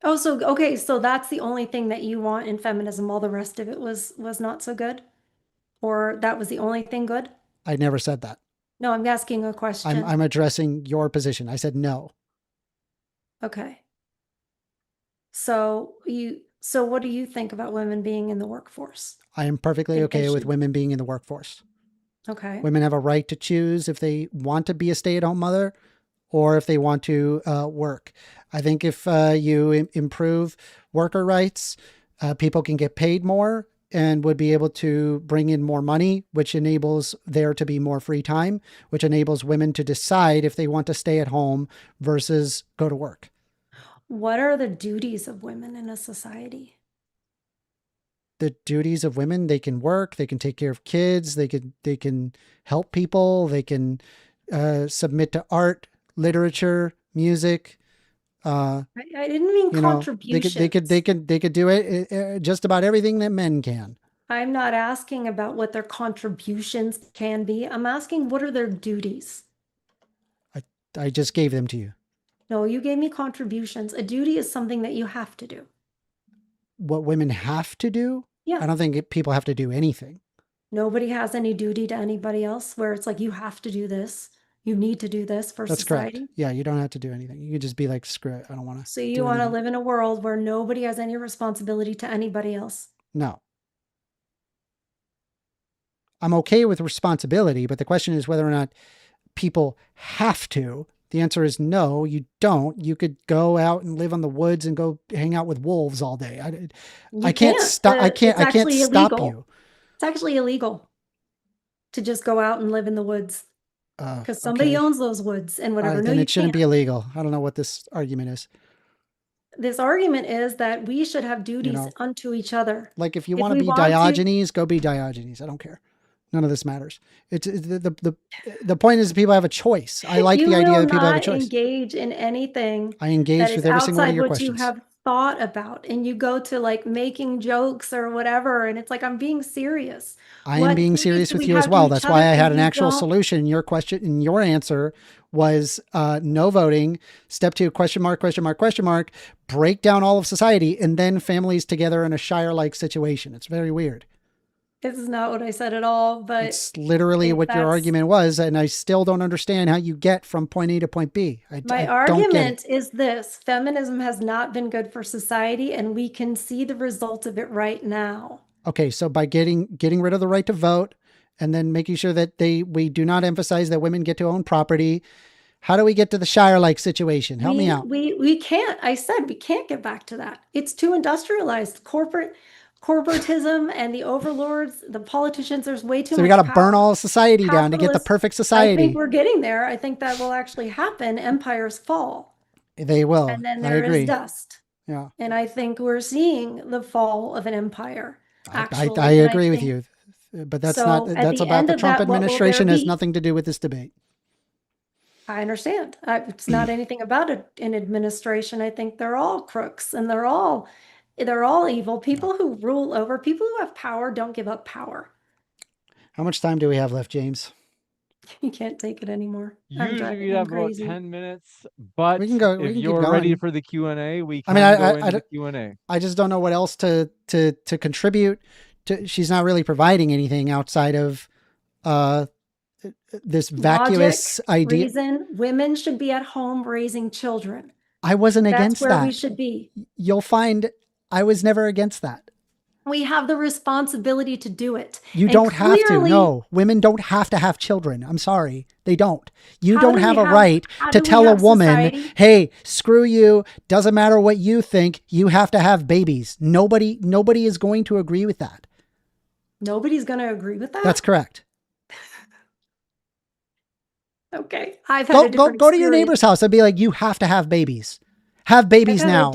Oh, so okay, so that's the only thing that you want in feminism. All the rest of it was not so good? Or that was the only thing good? I never said that. No, I'm asking a question. I'm addressing your position. I said no. Okay. So what do you think about women being in the workforce? I am perfectly Think they okay with should- women being in the workforce. Okay. Women have a right to choose if they want to be a stay-at-home mother or if they want to work. I think if you improve worker rights, people can get paid more and would be able to bring in more money, which enables there to be more free time, which enables women to decide if they want to stay at home versus go to work. What are the duties of women in a society? The duties of women, they can work, they can take care of kids, they can help people, they can submit to art, literature, music. I didn't mean contributions. They could do it just about everything that men can. I'm not asking about what their contributions can be. I'm asking what are their duties? I just gave them to you. No, you gave me contributions. A duty is something that you have to do. What women have to do? Yeah. I don't think people have to do anything. Nobody has any duty to anybody else where it's like, you have to do this. You need to do this for That's society. correct. Yeah, you don't have to do anything. You can just be like, screw it. I don't want to. So you want to live in a world where nobody has any responsibility to anybody else? No. I'm okay with responsibility, but the question is whether or not people have to. The answer is no, you don't. You could go out and live on the woods and go hang out with wolves all day. I can't stop. I can't stop you. It's actually illegal to just go out and live in the woods because somebody owns those woods and whatever. Then it shouldn't be illegal. I don't know what this argument is. This argument is that we should have duties unto each other. Like if you want to be Diogenes, go be Diogenes. I don't care. None of this matters. It's the point is people have a choice. I like the idea that people have a choice. Engage in anything. I engage with every single one of your questions. You have thought about, and you go to like making jokes or whatever, and it's like I'm being serious. I am being serious with you as well. That's why I had an actual solution. Your question and your answer was no voting. Step 2, question mark, question mark, question mark. Break down all of society, and then families together in a Shire-like situation. It's very weird. This is not what I said at all, but it's literally what your argument was, and I still don't understand how you get from point A to point B. My argument is this: feminism has not been good for society, and we can see the results of it right now. Okay, so by getting rid of the right to vote, and then making sure that we do not emphasize that women get to own property, how do we get to the Shire-like situation? Help me out. We can't. I said we can't get back to that. It's too industrialized. Corporatism and the overlords, the politicians, there's way too much. So we got to burn all of society down to get the perfect society. I think we're getting there. I think that will actually happen. Empires fall. They will. And then there is dust. Yeah. And I think we're seeing the fall of an empire. Actually. I agree with you. But that's that's about the Trump administration. Has nothing to do with this debate. I understand. It's not anything about an administration. I think they're all crooks and they're all evil. People who rule over, people who have power don't give up power. How much time do we have left, James? You can't take it anymore. I'm Usually driving we him have about crazy. 10 minutes, but We can go. We if can keep you're ready going. for the Q&A, we I can mean, go into the Q&A. I just don't know what else to contribute. She's not really providing anything outside of this vacuous idea. Reason women should be at home raising children. I wasn't against That's where that. we should be. You'll find I was never against that. We have the responsibility to do it. You don't have to. No, women don't have to have children. I'm sorry. They don't. You don't have a right to tell a woman, hey, screw you. Doesn't matter what you think. You have to have babies. Nobody is going to agree with that. Nobody's going to agree with that? That's correct. Okay. I've had go to your neighbor's house and be like, you have to have babies. Have babies now.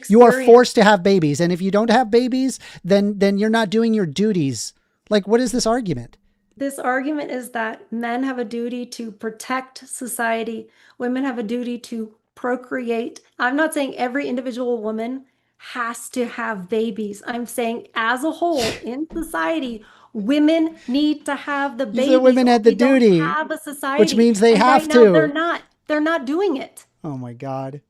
You are forced to have babies. And if you don't have babies, then you're not doing your duties. Like, what is this argument? This argument is that men have a duty to protect society. Women have a duty to procreate. I'm not saying every individual woman has to have babies. I'm saying as a whole in society, women need to have the babies. You said women had the duty, have a society, which means they have right to. Now, they're not doing it. Oh my God.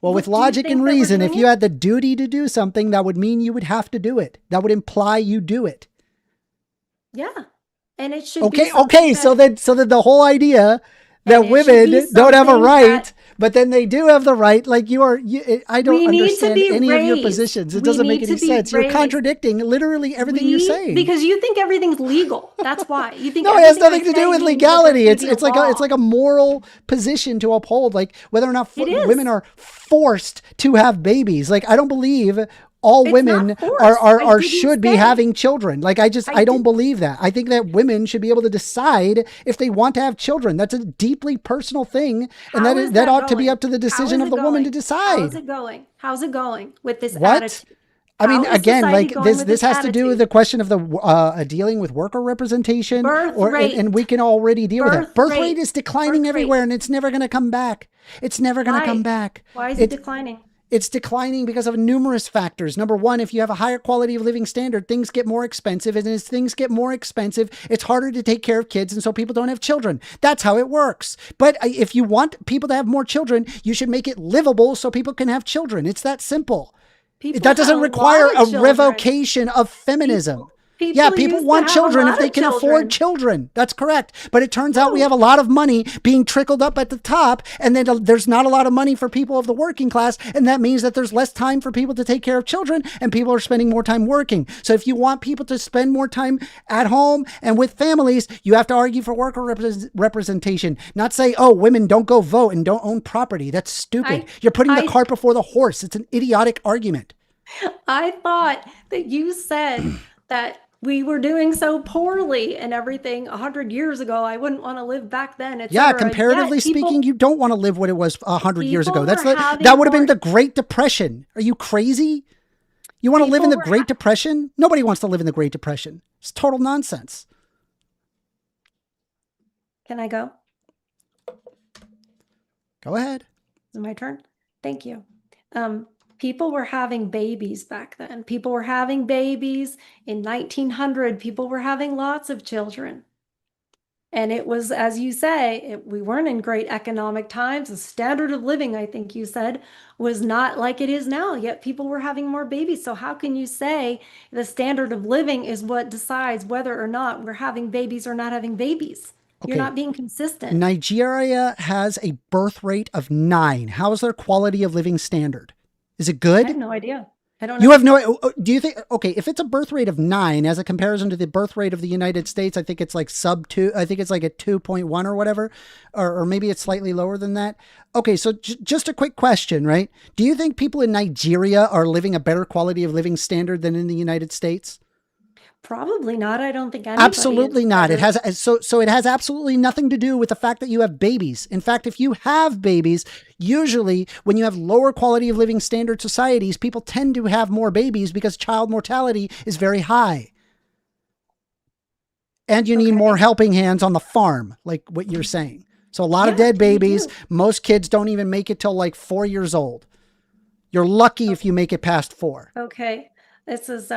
Well, with logic and reason, if you had the duty to do something, that would mean you would have to do it. That would imply you do it. Yeah. And it should be okay. So that the whole idea that women don't have a right, but then they do have the right. Like I don't understand any of your positions. It doesn't make any sense. You're contradicting literally everything you're saying. Because you think everything's legal. That's why you think. No, it has nothing to do with legality. It's like a moral position to uphold, like whether or not women are forced to have babies. Like I don't believe all women are should be having children. Like I don't believe that. I think that women should be able to decide if they want to have children. That's a deeply personal thing, and that ought to be up to the decision of the woman to decide. How's it going? How's it going with this what? attitude? I mean, again, like this has to do with the question of the dealing with worker representation, and we can already deal with that. Birth rate is declining everywhere, and it's never going to come back. It's never going to come back. Why is it declining? It's declining because of numerous factors. Number one, if you have a higher quality of living standard, things get more expensive. And as things get more expensive, it's harder to take care of kids. And so people don't have children. That's how it works. But if you want people to have more children, you should make it livable so people can have children. It's that simple. That doesn't require a revocation of feminism. People want children if they can afford children. That's correct. But it turns out we have a lot of money being trickled up at the top, and then there's not a lot of money for people of the working class, and that means that there's less time for people to take care of children, and people are spending more time working. So if you want people to spend more time at home and with families, you have to argue for worker representation, not say, oh, women don't go vote and don't own property. That's stupid. You're putting the cart before the horse. It's an idiotic argument. I thought that you said that we were doing so poorly and everything 100 years ago. I wouldn't want to live back then. Comparatively speaking, you don't want to live what it was 100 years ago. That would have been the Great Depression. Are you crazy? You want to live in the Great Depression? Nobody wants to live in the Great Depression. It's total nonsense. Can I go? Go ahead. Is it my turn? Thank you. People were having babies back then. People were having babies in 1900. People were having lots of children. And it was, as you say, we weren't in great economic times. The standard of living, I think you said, was not like it is now, yet people were having more babies. So how can you say the standard of living is what decides whether or not we're having babies or not having babies? Okay. You're not being consistent. Nigeria has a birth rate of 9. How is their quality of living standard? Is it good? I have no idea. I don't know. You have no, do you think, okay, if it's a birth rate of 9 as a comparison to the birth rate of the United States, I think it's like sub 2, I think it's like at 2.1 or whatever, or maybe it's slightly lower than that. Okay, so just a quick question, right? Do you think people in Nigeria are living a better quality of living standard than in the United States? Probably not. I don't think anybody absolutely not. It has so it has absolutely nothing to do with the fact that you have babies. In fact, if you have babies, usually when you have lower quality of living standard societies, people tend to have more babies because child mortality is very high. And you need more helping hands on the farm, like what you're saying. So a lot of dead babies. Most kids don't even make it till like 4 years old. You're lucky if you make it past 4. Okay. This is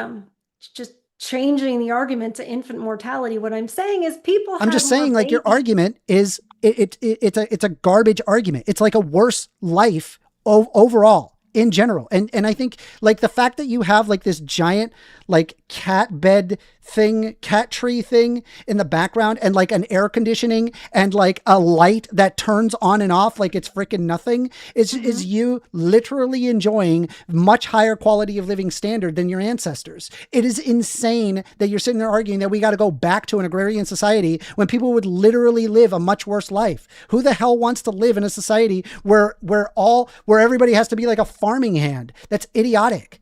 just changing the argument to infant mortality. What I'm saying is people I'm just had more saying, like, your babies. argument is it's a garbage argument. It's like a worse life overall in general. And I think, like, the fact that you have like this giant like cat bed thing, cat tree thing in the background, and like an air conditioning and like a light that turns on and off like it's freaking nothing is you literally enjoying much higher quality of living standard than your ancestors. It is insane that you're sitting there arguing that we got to go back to an agrarian society when people would literally live a much worse life. Who the hell wants to live in a society where everybody has to be like a farming hand? That's idiotic.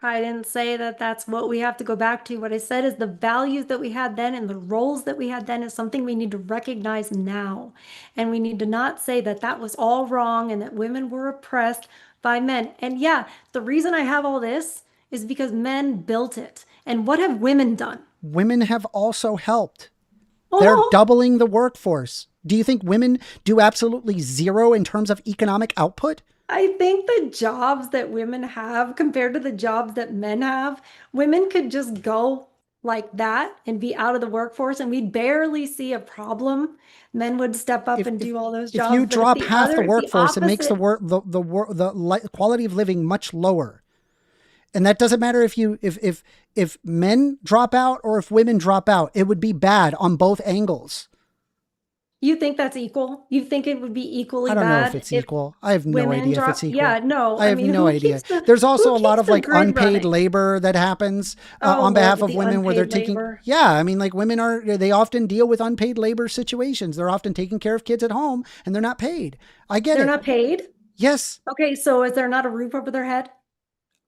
I didn't say that that's what we have to go back to. What I said is the values that we had then and the roles that we had then is something we need to recognize now. And we need to not say that that was all wrong and that women were oppressed by men. And yeah, the reason I have all this is because men built it. And what have women done? Women have also helped. They're Oh, doubling the workforce. Do you think women do absolutely zero in terms of economic output? I think the jobs that women have compared to the jobs that men have, women could just go like that and be out of the workforce and we'd barely see a problem. Men would step up and do all those If jobs. you But drop half the the workforce, it makes opposite, the quality of living much lower. And that doesn't matter if men drop out or if women drop out. It would be bad on both angles. you think that's equal? You think it would be equally I don't know bad if it's equal. I have no women idea if it's drop? equal. Yeah, no. I have no who idea. keeps the There's also who a lot keeps of the like grid unpaid running? labor that happens Oh, on behalf Lord, of the women where they're unpaid taking. labor. Yeah, I mean, like they often deal with unpaid labor situations. They're often taking care of kids at home and they're not paid. I get They're it. not paid? Yes. Okay, so is there not a roof over their head?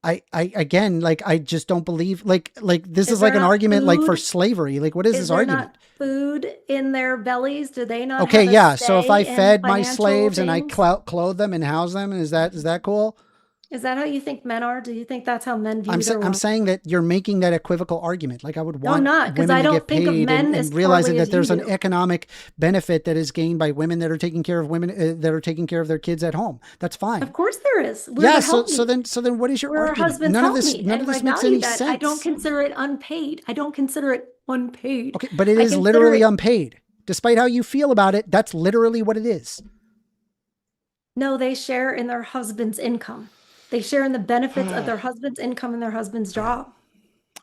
I again, like, I just don't believe like this Is is there like an not argument like for food? slavery. Like, what is Is this there argument? not food in their bellies? Do they not Okay, have a yeah. So if I say in fed my financial slaves and I things? clothe them and house them, is that cool? Is that how you think men are? Do you think that's how men view their I'm wives? saying that you're making that equivocal argument. Like, I would No, I'm want not, because women I to get don't think of paid men as and realizing poorly that as you there's an do. economic benefit that is gained by women that are taking care of that are taking care of their kids at home. That's fine. Of course there is. We're Yeah. the So helpmeet. then what is your We're our argument? husband's None of helpmeet, this and I makes value any that. I don't sense. consider it unpaid. I don't consider it unpaid. Okay, but it I is consider literally it. unpaid. Despite how you feel about it, that's literally what it is. No, they share in their husband's income. They share in the benefits of their husband's income and their husband's job.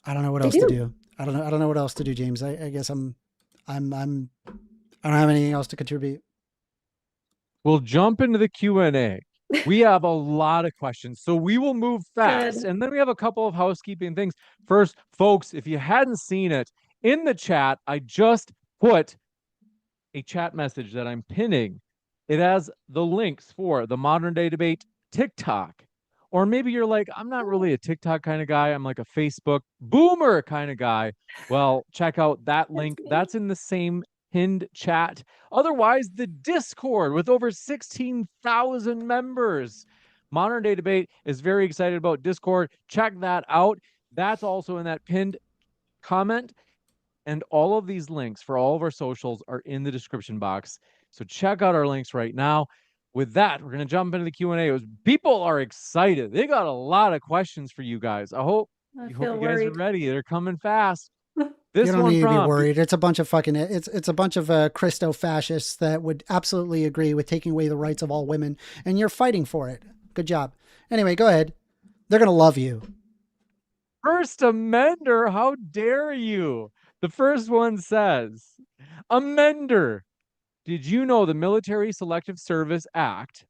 I don't know what They else to do. do. I don't know what else to do, James. I guess I don't have anything else to contribute. We'll jump into the Q&A. We have a lot of questions, so we will move fast. Good. And then we have a couple of housekeeping things. First, folks, if you hadn't seen it, in the chat, I just put a chat message that I'm pinning. It has the links for the Modern Day Debate TikTok. Or maybe you're like, I'm not really a TikTok kind of guy. I'm like a Facebook boomer kind of guy. Well, check out that link. That's in the same pinned chat. Otherwise, the Discord with over 16,000 members. Modern Day Debate is very excited about Discord. Check that out. That's also in that pinned comment. And all of these links for all of our socials are in the description box. So check out our links right now. With that, we're going to jump into the Q&A. People are excited. They got a lot of questions for you guys. I hope you guys are ready. They're coming fast. You don't need to be worried. It's a bunch of fucking it's a bunch of Christo fascists that would absolutely agree with taking away the rights of all women, and you're fighting for it. Good job. Anyway, go ahead. They're gonna love you. 1stAmender, how dare you? The first one says, Amender, did you know the Military Selective Service Act,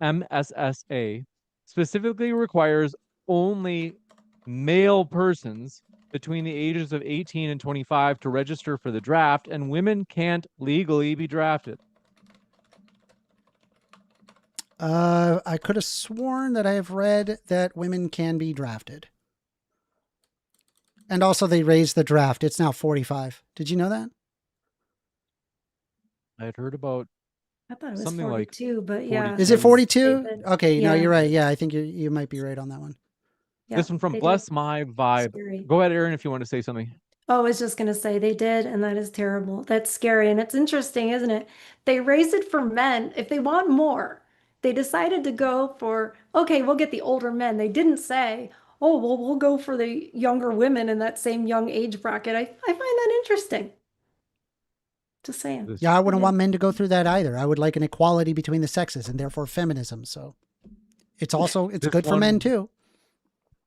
MSSA, specifically requires only male persons between the ages of 18 and 25 to register for the draft, and women can't legally be drafted? I could have sworn that I have read that women can be drafted. And also they raised the draft. It's now 45. Did you know that? I had heard about I thought it was something 42, like but yeah. Is it 42? David. Okay, Yeah. no, you're right. Yeah, I think you might be right on that one. Yeah, this one from they Bless did. My Vibe. Scary. Go ahead, Aaron, if you want to say something. Oh, I was just going to say they did, and that is terrible. That's scary. And it's interesting, isn't it? They raised it for men. If they want more, they decided to go for, okay, we'll get the older men. They didn't say, oh, well, we'll go for the younger women in that same young age bracket. I find that interesting. Just saying. Yeah, I wouldn't want men to go through that either. I would like an equality between the sexes and therefore feminism. So it's good for men too.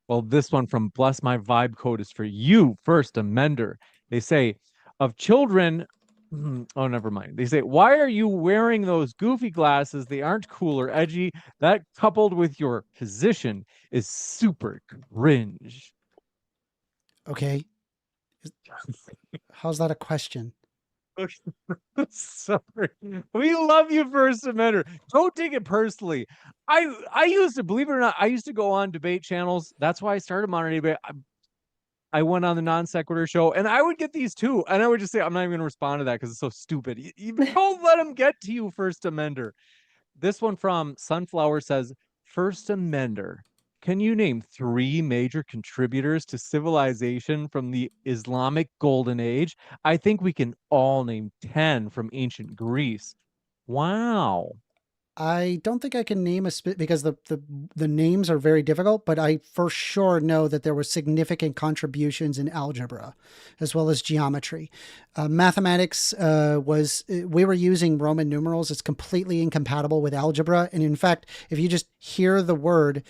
Well, this one from Bless My Vibe Code is for you, First Amender. They say, of children, oh, never mind. They say, why are you wearing those goofy glasses? They aren't cool or edgy. That coupled with your position is super cringe. Okay. How's that a question? Sorry. We love you, First Amender. Don't take it personally. I used to, believe it or not, I used to go on debate channels. That's why I started modern debate. I went on the Non Sequitur show, and I would get these too. And I would just say, I'm not even going to respond to that because it's so stupid. You don't let them get to you, First Amender. This one from Sunflower says, First Amender, can you name 3 major contributors to civilization from the Islamic Golden Age? I think we can all name 10 from ancient Greece. Wow. I don't think I can name because the names are very difficult, but I for sure know that there were significant contributions in algebra as well as geometry. Mathematics we were using Roman numerals. It's completely incompatible with algebra. And in fact, if you just hear the word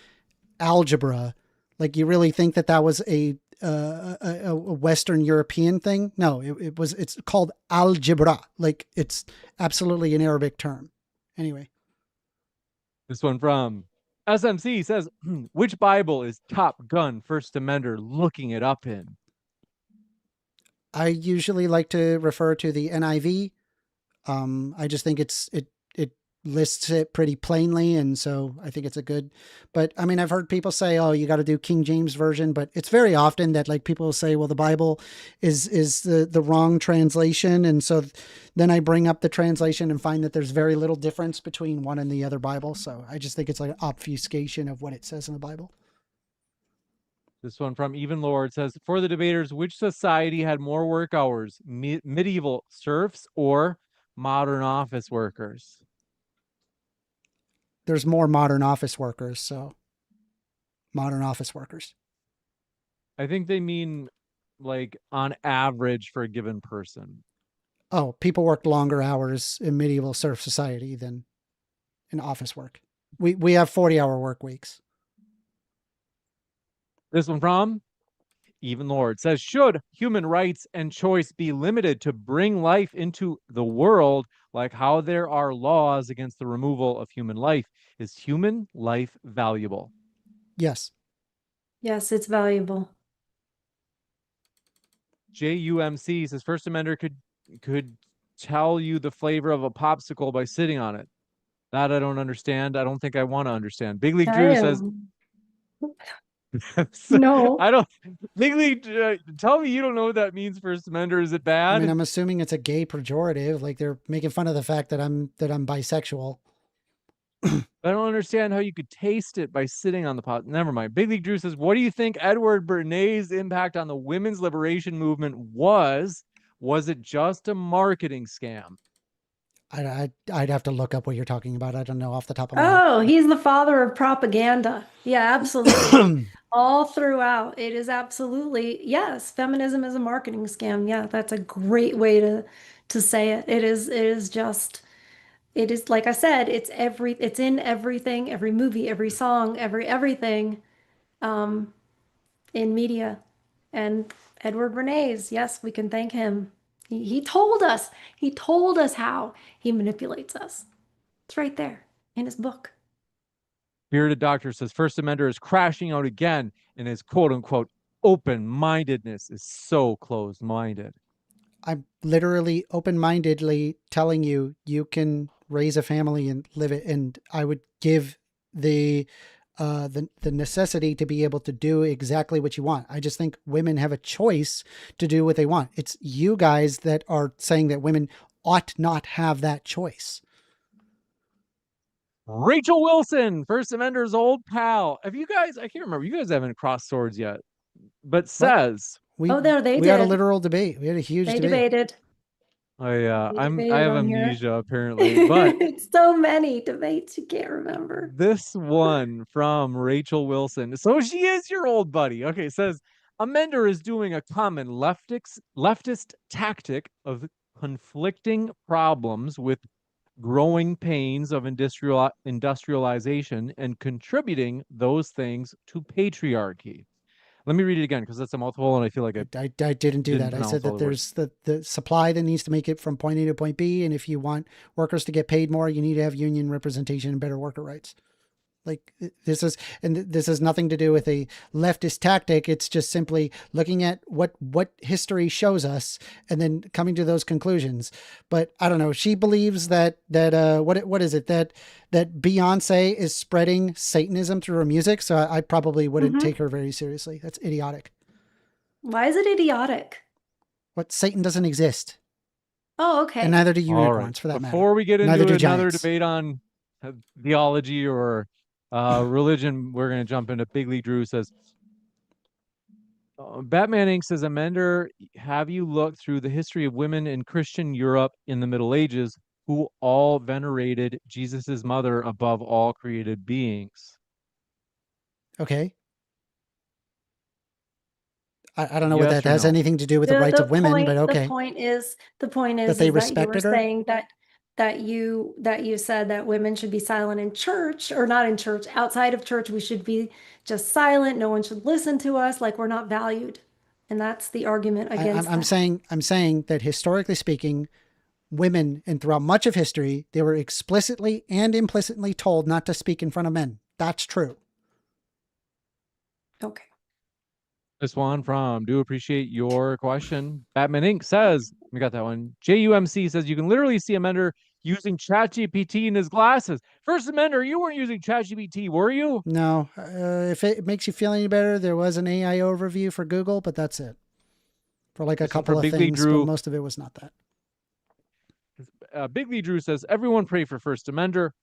algebra, like you really think that was a Western European thing? No, it's called algebra. Like it's absolutely an Arabic term. Anyway. This one from SMC says, which Bible is Top Gun First Amender looking it up in? I usually like to refer to the NIV. I just think it lists it pretty plainly, and so I think it's a good. But I mean, I've heard people say, "Oh, you got to do King James version," but it's very often that like people say, "Well, the Bible is the wrong translation," and so then I bring up the translation and find that there's very little difference between one and the other Bible. So I just think it's like an obfuscation of what it says in the Bible. This one from Even Lord says, for the debaters, which society had more work hours, medieval serfs or modern office workers? There's more modern office workers, so modern office workers. I think they mean like on average for a given person. Oh, people worked longer hours in medieval serf society than in office work. We have 40-hour work weeks. This one from Even Lord says, should human rights and choice be limited to bring life into the world, like how there are laws against the removal of human life? Is human life valuable? Yes. Yes, it's valuable. JUMC says, First Amender could tell you the flavor of a popsicle by sitting on it. That I don't understand. I don't think I want to understand. Big League Drew says, no, I don't. Big League, tell me you don't know what that means, First Amender. Is it bad? I mean, I'm assuming it's a gay pejorative. Like they're making fun of the fact that I'm bisexual. I don't understand how you could taste it by sitting on the pot. Never mind. Big League Drew says, what do you think Edward Bernays' impact on the women's liberation movement was? Was it just a marketing scam? I'd have to look up what you're talking about. I don't know off the top of my head. Oh, he's the father of propaganda. Yeah, absolutely. All throughout. It is absolutely, yes, feminism is a marketing scam. Yeah, that's a great way to say it. It is just, it is, like I said, it's in everything, every movie, every song, everything in media. And Edward Bernays, yes, we can thank him. He told us how he manipulates us. It's right there in his book. Bearded Doctor says, First Amender is crashing out again, and his quote unquote open-mindedness is so closed-minded. I'm literally open-mindedly telling you, you can raise a family and live it. And I would give the necessity to be able to do exactly what you want. I just think women have a choice to do what they want. It's you guys that are saying that women ought not have that choice. Rachel Wilson, First Amender's old pal. Have you guys, I can't remember, you guys haven't crossed swords yet, but says. They we did. had a literal debate. We had a huge debate. They debated. I have on here. amnesia apparently, but It's so many debates you can't remember. this one from Rachel Wilson. So she is your old buddy. Okay, it says Amender is doing a common leftist tactic of conflicting problems with growing pains of industrialization and contributing those things to patriarchy. Let me read it again because that's a mouthful and I feel like I didn't do that. I said that there's the supply that needs to make it from point A to point B. And if you want workers to get paid more, you need to have union representation and better worker rights. Like this is nothing to do with a leftist tactic. It's just simply looking at what history shows us and then coming to those conclusions. But I don't know. She believes that what is it that Beyonce is spreading Satanism through her music. So I probably wouldn't take her very seriously. That's idiotic. Why is it idiotic? What? Satan doesn't exist. Oh, okay. And neither do unicorns, right. for that matter. Before we get into another giants. debate on theology or religion, we're going to jump into Big Lee Drew says, Batman Inc. says, Amender, have you looked through the history of women in Christian Europe in the Middle Ages who all venerated Jesus's mother above all created beings? Okay. I don't know Yes what that has anything to do with the rights of women, but okay. The point is that they respected her. Saying that you said that women should be silent in church, or not in church, outside of church. We should be just silent. No one should listen to us, like we're not valued. And that's the argument against I'm saying that historically speaking, women, and throughout much of history, they were explicitly and implicitly told not to speak in front of men. That's true. Okay. This one from Do Appreciate Your Question. Batman Inc. says, we got that one. JUMC says, you can literally see Amender using ChatGPT in his glasses. First Amender, you weren't using ChatGPT, were you? No. If it makes you feel any better, there was an AI overview for Google, but that's it. For like a couple of things, but most of it was not that. Big Lee Drew says, everyone pray for First Amender.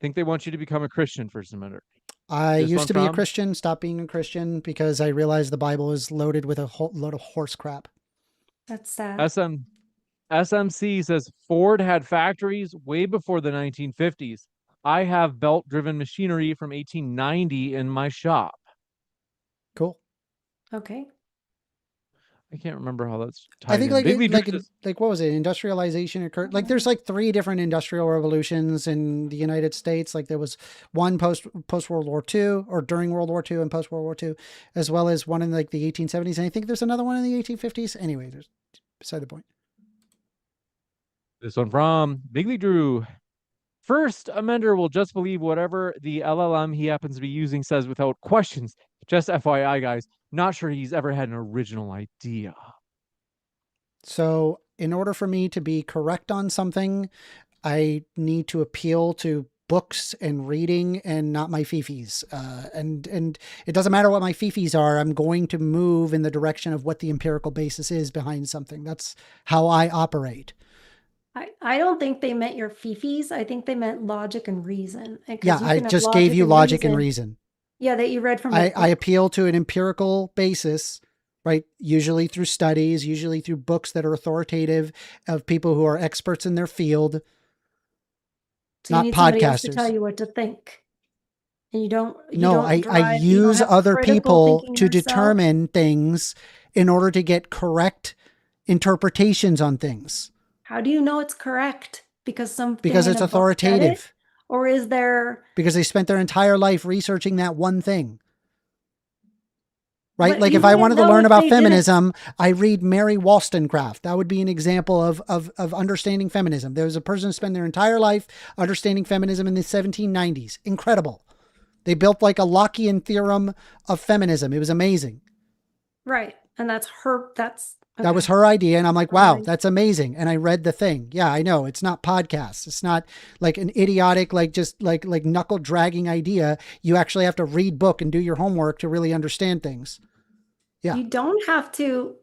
Think they want you to become a Christian, First Amender. I used to be a Christian, stopped being a Christian because I realized the Bible is loaded with a whole load of horse crap. That's sad. SMC says Ford had factories way before the 1950s. I have belt-driven machinery from 1890 in my shop. Cool. Okay. I can't remember how that's tied I think in. like what was it? Industrialization occurred. Like there's like 3 different industrial revolutions in the United States. Like there was one post World War II, or during World War II and post World War II, as well as one in like the 1870s. And I think there's another one in the 1850s. Anyway, there's beside the point. This one from Big Lee Drew. First Amender will just believe whatever the LLM he happens to be using says without questions. Just FYI, guys, not sure he's ever had an original idea. So in order for me to be correct on something, I need to appeal to books and reading and not my fifis. And it doesn't matter what my fifis are. I'm going to move in the direction of what the empirical basis is behind something. That's how I operate. I don't think they meant your fifis. I think they meant logic and reason. Yeah, I just gave you logic and reason. Yeah, that you read from. I appeal to an empirical basis, right? Usually through studies, usually through books that are authoritative of people who are experts in their field. So not you need podcasters else to tell you what to think. And you don't. I use other people to determine things in order to get correct interpretations on things. How do you know it's correct? Because it's authoritative. Or is there... Because they spent their entire life researching that one thing. Right? Like if I wanted to learn about feminism, I read Mary Wollstonecraft. That would be an example of understanding feminism. There was a person who spent their entire life understanding feminism in the 1790s. Incredible. They built like a Lockean theorem of feminism. It was amazing. Right. And that's her... Okay. That was her idea. And I'm like, wow, that's amazing. And I read the thing. Yeah, I know. It's not podcasts. It's not like an idiotic, like just like knuckle dragging idea. You actually have to read book and do your homework to really understand things. Yeah. You don't have to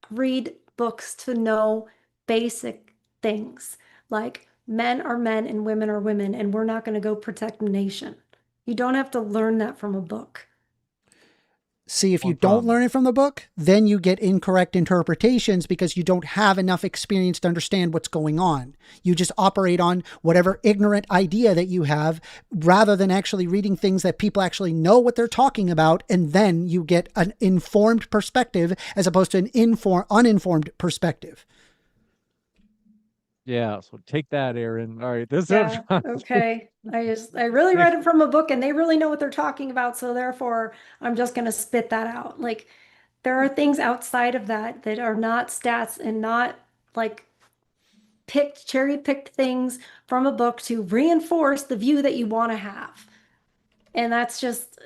read books to know basic things like men are men and women are women, and we're not going to go protect the nation. You don't have to learn that from a book. See, if you don't learn it from the book, then you get incorrect interpretations because you don't have enough experience to understand what's going on. You just operate on whatever ignorant idea that you have rather than actually reading things that people actually know what they're talking about. And then you get an informed perspective as opposed to an uninformed perspective. Yeah, so take that, Aaron. All right, this Yeah, okay. I really read it from a book and they really know what they're talking about, so therefore I'm just going to spit that out. Like, there are things outside of that that are not stats and not like cherry picked things from a book to reinforce the view that you want to have. And it's just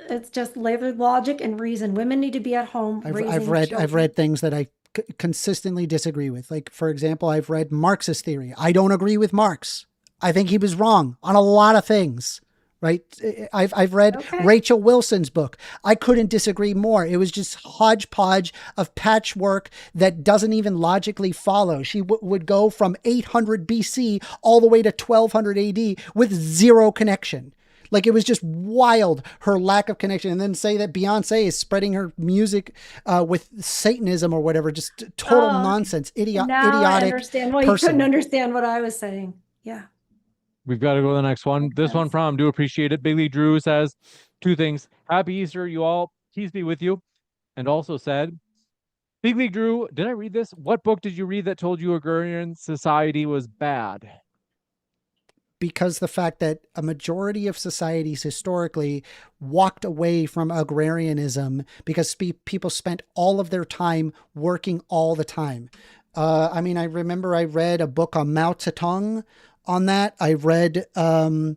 logic and reason. Women need to be at home raising children. I've read things that I consistently disagree with. Like, for example, I've read Marxist theory. I don't agree with Marx. I think he was wrong on a lot of things, right? I've read Rachel Wilson's book. I couldn't disagree more. It was just hodgepodge of patchwork that doesn't even logically follow. She would go from 800 BC all the way to 1200 AD with zero connection. Like, it was just wild, her lack of connection. And then say that Beyonce is spreading her music with Satanism or whatever. Just total nonsense. Idiotic. I understand. Well, you couldn't understand what I was saying. Yeah. We've got to go to the next one. This one from Do Appreciate It. Big League Drew says two things. Happy Easter, you all. Peace be with you. And also said, Big League Drew, did I read this? What book did you read that told you agrarian society was bad? Because the fact that a majority of societies historically walked away from agrarianism because people spent all of their time working all the time. I mean, I remember I read a book on Mao Zedong on that. I read, I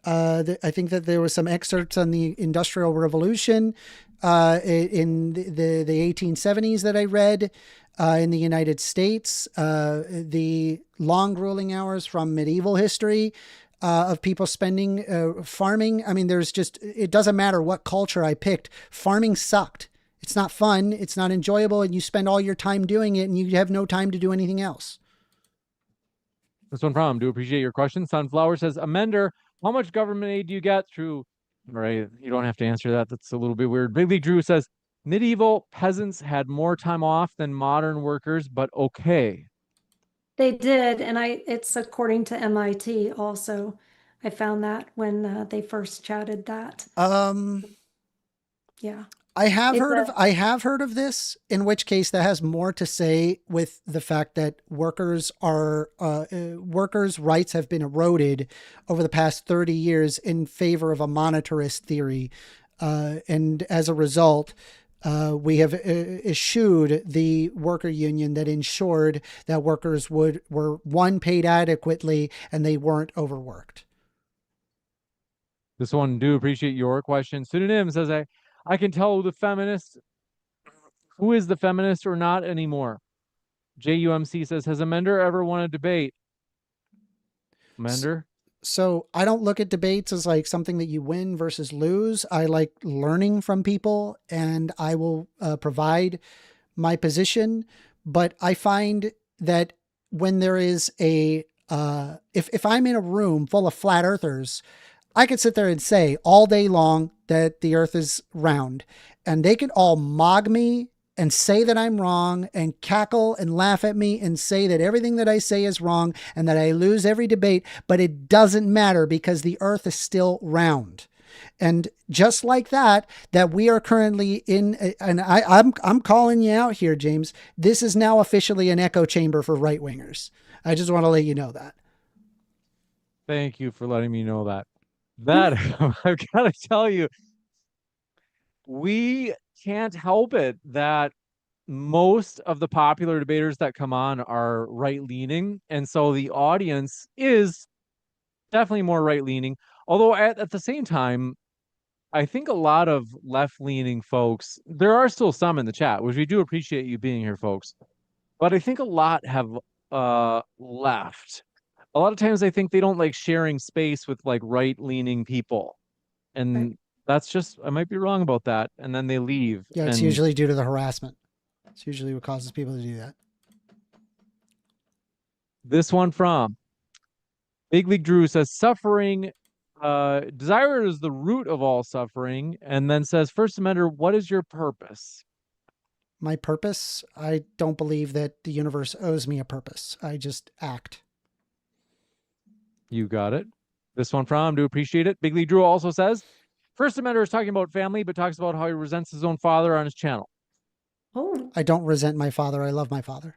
think that there was some excerpts on the Industrial Revolution in the 1870s that I read. In the United States, the long grueling hours from medieval history of people spending farming. I mean, it doesn't matter what culture I picked. Farming sucked. It's not fun. It's not enjoyable. And you spend all your time doing it and you have no time to do anything else. This one from Do Appreciate Your question. Sunflower says, Amender, how much government aid do you get through? All right, you don't have to answer that. That's a little bit weird. Big League Drew says, medieval peasants had more time off than modern workers, but okay. They did, and it's according to MIT also. I found that when they first chatted that. Yeah. I have heard of this, in which case that has more to say with the fact that workers' rights have been eroded over the past 30 years in favor of a monetarist theory. And as a result, we have eschewed the worker union that ensured that workers were paid adequately and they weren't overworked. This one, Do Appreciate Your question. Pseudonym says, I can tell who is the feminist or not anymore. JUMC says, has Amender ever won a debate? Amender? So I don't look at debates as like something that you win versus lose. I like learning from people and I will provide my position. But I find that when there is if I'm in a room full of flat earthers, I could sit there and say all day long that the earth is round and they could all mock me and say that I'm wrong and cackle and laugh at me and say that everything that I say is wrong and that I lose every debate, but it doesn't matter because the earth is still round. And just like that we are currently in, and I'm calling you out here, James, this is now officially an echo chamber for right wingers. I just want to let you know that. Thank you for letting me know that. That I've got to tell you, we can't help it that most of the popular debaters that come on are right-leaning. And so the audience is definitely more right-leaning. Although at the same time, I think a lot of left-leaning folks, there are still some in the chat, which we do appreciate you being here, folks. But I think a lot have left. A lot of times I think they don't like sharing space with like right-leaning people. And that's just, I might be wrong about that. And then they leave. Yeah, it's usually due to the harassment. It's usually what causes people to do that. This one from Big League Drew says, suffering desire is the root of all suffering, and then says, First Amender, what is your purpose? My purpose? I don't believe that the universe owes me a purpose. I just act. You got it. This one from, do appreciate it. Big Lee Drew also says, First Amender is talking about family, but talks about how he resents his own father on his channel. Oh, I don't resent my father. I love my father.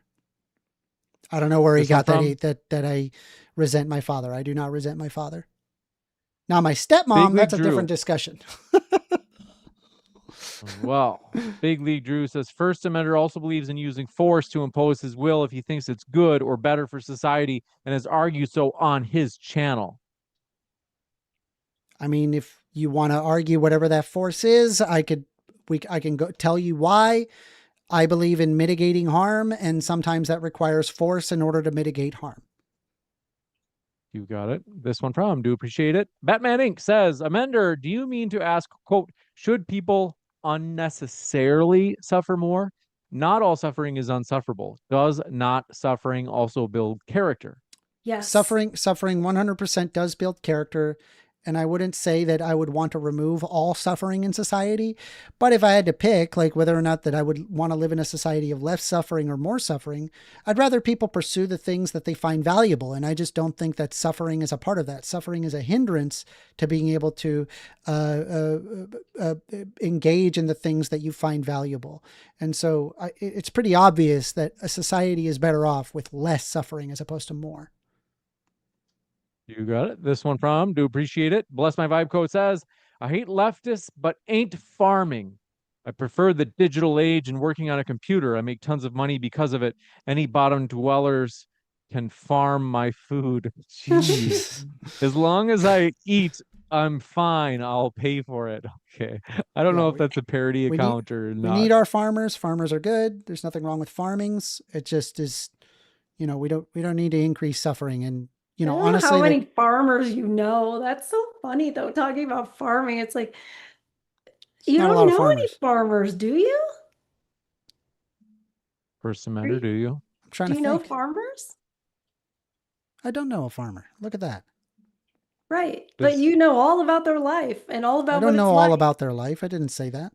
I don't know where he This one got that, from- that I resent my father. I do not resent my father. Now, my stepmom, Big that's a League different Drew. discussion. Well, Big League Drew says First Amender also believes in using force to impose his will if he thinks it's good or better for society, and has argued so on his channel. I mean, if you want to argue whatever that force is, I can go tell you why. I believe in mitigating harm, and sometimes that requires force in order to mitigate harm. You got it. This one from, do appreciate it. Batman Inc. says, Amender, do you mean to ask, quote, should people unnecessarily suffer more? Not all suffering is unsufferable. Does not suffering also build character? yes. Suffering 100% does build character. And I wouldn't say that I would want to remove all suffering in society. But if I had to pick, like whether or not that I would want to live in a society of less suffering or more suffering, I'd rather people pursue the things that they find valuable. And I just don't think that suffering is a part of that. Suffering is a hindrance to being able to engage in the things that you find valuable. And so it's pretty obvious that a society is better off with less suffering as opposed to more. You got it. This one from, do appreciate it. Bless My Vibe Code says, I hate leftists, but ain't farming. I prefer the digital age and working on a computer. I make tons of money because of it. Any bottom dwellers can farm my food. Jeez. As long as I eat, I'm fine. I'll pay for it. Okay. I don't know if that's a parody account or not. We need our farmers. Farmers are good. There's nothing wrong with farmings. It just is, we don't need to increase suffering. And I don't honestly, know how many farmers you know. That's so funny though, talking about farming. It's like, you don't know any farmers, do you? First Amender, do you? I'm trying to think. Do you know farmers? I don't know a farmer. Look at that. Right. But you know all about their life and all about I don't know all about their life. I didn't say that.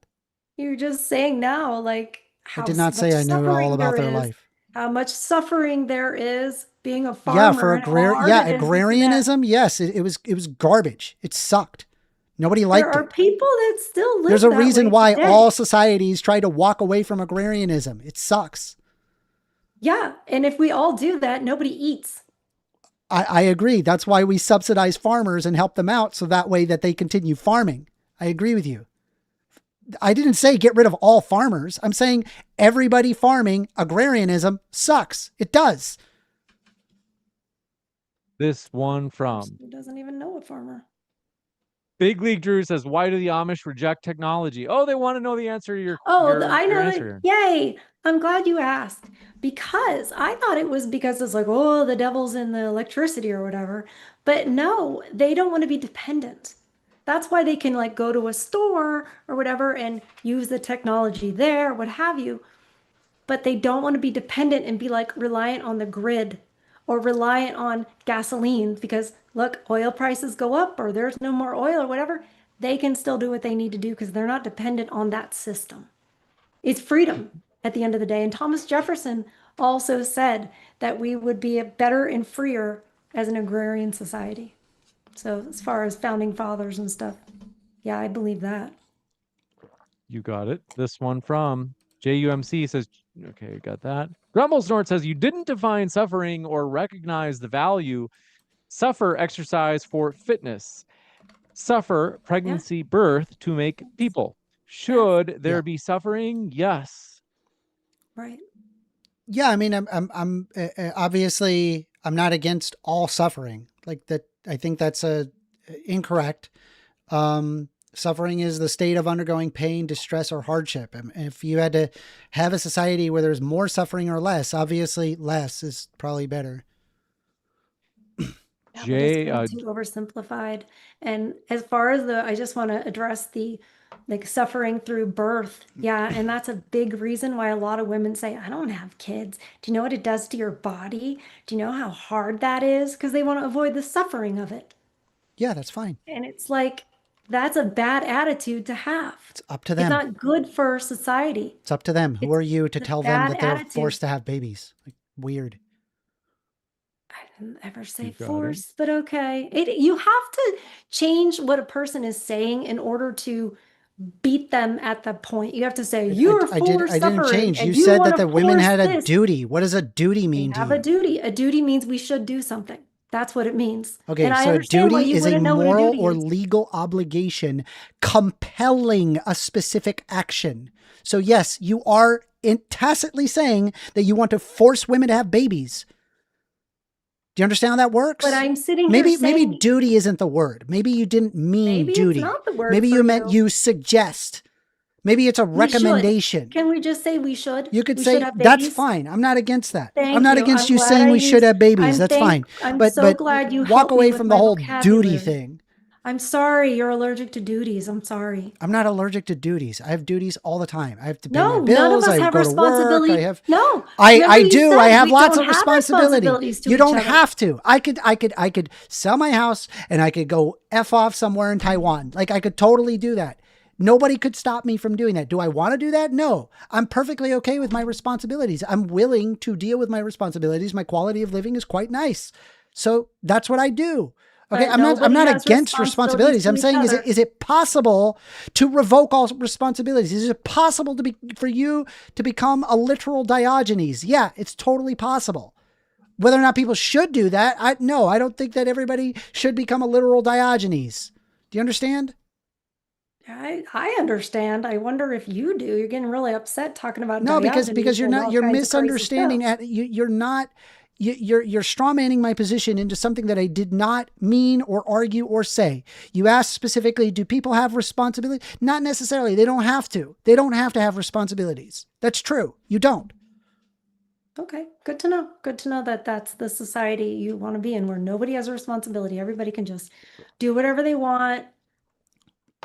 You're just saying now, like, how I did not say I know all about their life. How much suffering there is being a farmer. Yeah, for agrarianism, yes, it was garbage. It sucked. Nobody liked it. There are people that still live. There's a reason why all societies try to walk away from agrarianism. It sucks. Yeah, and if we all do that, nobody eats. I agree. That's why we subsidize farmers and help them out so that way that they continue farming. I agree with you. I didn't say get rid of all farmers. I'm saying everybody farming, agrarianism sucks. It does. This one from, who doesn't even know a farmer. Big League Drew says, why do the Amish reject technology? Oh, they want to know the answer to your I know answer. Yay. I'm glad you asked, because I thought it was because it's like, oh, the devil's in the electricity or whatever. But no, they don't want to be dependent. That's why they can like go to a store or whatever and use the technology there, what have you. But they don't want to be dependent and be like reliant on the grid or reliant on gasoline, because look, oil prices go up or there's no more oil or whatever. They can still do what they need to do because they're not dependent on that system. It's freedom at the end of the day. And Thomas Jefferson also said that we would be better and freer as an agrarian society. So as far as founding fathers and stuff, yeah, I believe that. You got it. This one from JUMC says, okay, got that. Grumble Snort says, you didn't define suffering or recognize the value. Suffer exercise for fitness. Suffer pregnancy, birth to make people. Should there be suffering? Yes. Right. Yeah, I mean, I'm obviously I'm not against all suffering. Like that, I think that's incorrect. Suffering is the state of undergoing pain, distress, or hardship. And if you had to have a society where there's more suffering or less, obviously less is probably better. Yeah, too oversimplified. And as far as I just want to address the like suffering through birth. Yeah, and that's a big reason why a lot of women say, I don't have kids. Do you know what it does to your body? Do you know how hard that is? Because they want to avoid the suffering of it. Yeah, that's fine. And it's like, that's a bad attitude to have. It's up to It's them. not good for society. It's up to them. Who are you to It's a tell them bad that they're attitude. forced to have babies? Like, weird. I didn't ever say You got it. force, but okay. You have to change what a person is saying in order to beat them at the point. You have to say, you're for I didn't suffering. change. And You said that wanna the women force had a this. duty. What does a duty They mean to have you? a duty. A duty means we should do something. That's what it means. Okay, and I so a understand why duty you is a wouldn't know what moral duty or is. legal obligation compelling a specific action. So yes, you are tacitly saying that you want to force women to have babies. Do you understand how that works? But I'm sitting maybe here saying, maybe duty isn't the word. Maybe you didn't mean maybe duty. it's not the word Maybe for you meant you suggest. Maybe it's a We should. recommendation. Can we just say we should? You could We say should have that's babies? fine. I'm not against that. I'm Thank not you. against I'm you glad saying I we should used- have babies. That's fine. I'm But so glad you walk helped me away with from my the whole duty vocabulary. thing. I'm sorry you're allergic to duties. I'm sorry. I'm not allergic to duties. I have duties all the time. I have to pay No, my bills. none of us I have go to work. responsibility. I have. No, I remember you do. said I have we lots don't of have responsibility. responsibilities to You each don't other. have to. I could sell my house and I could go F off somewhere in Taiwan. Like I could totally do that. Nobody could stop me from doing that. Do I want to do that? No. I'm perfectly okay with my responsibilities. I'm willing to deal with my responsibilities. My quality of living is quite nice. So that's what I do. Okay, But I'm not nobody has against responsibilities. I'm saying to each is it possible to revoke all responsibilities? Is it possible for you to become a literal Diogenes? Yeah, it's totally possible. Whether or not people should do that, I don't think that everybody should become a literal Diogenes. Do you understand? I understand. I wonder if you do. You're getting really upset talking about No, Diogenes because you're and not. all You're kinds of crazy misunderstanding. stuff. You're not. You're strawmanning my position into something that I did not mean or argue or say. You asked specifically, do people have responsibility? Not necessarily. They don't have to. They don't have to have responsibilities. That's true. You don't. Okay, good to know. Good to know that that's the society you want to be in, where nobody has a responsibility. Everybody can just do whatever they want.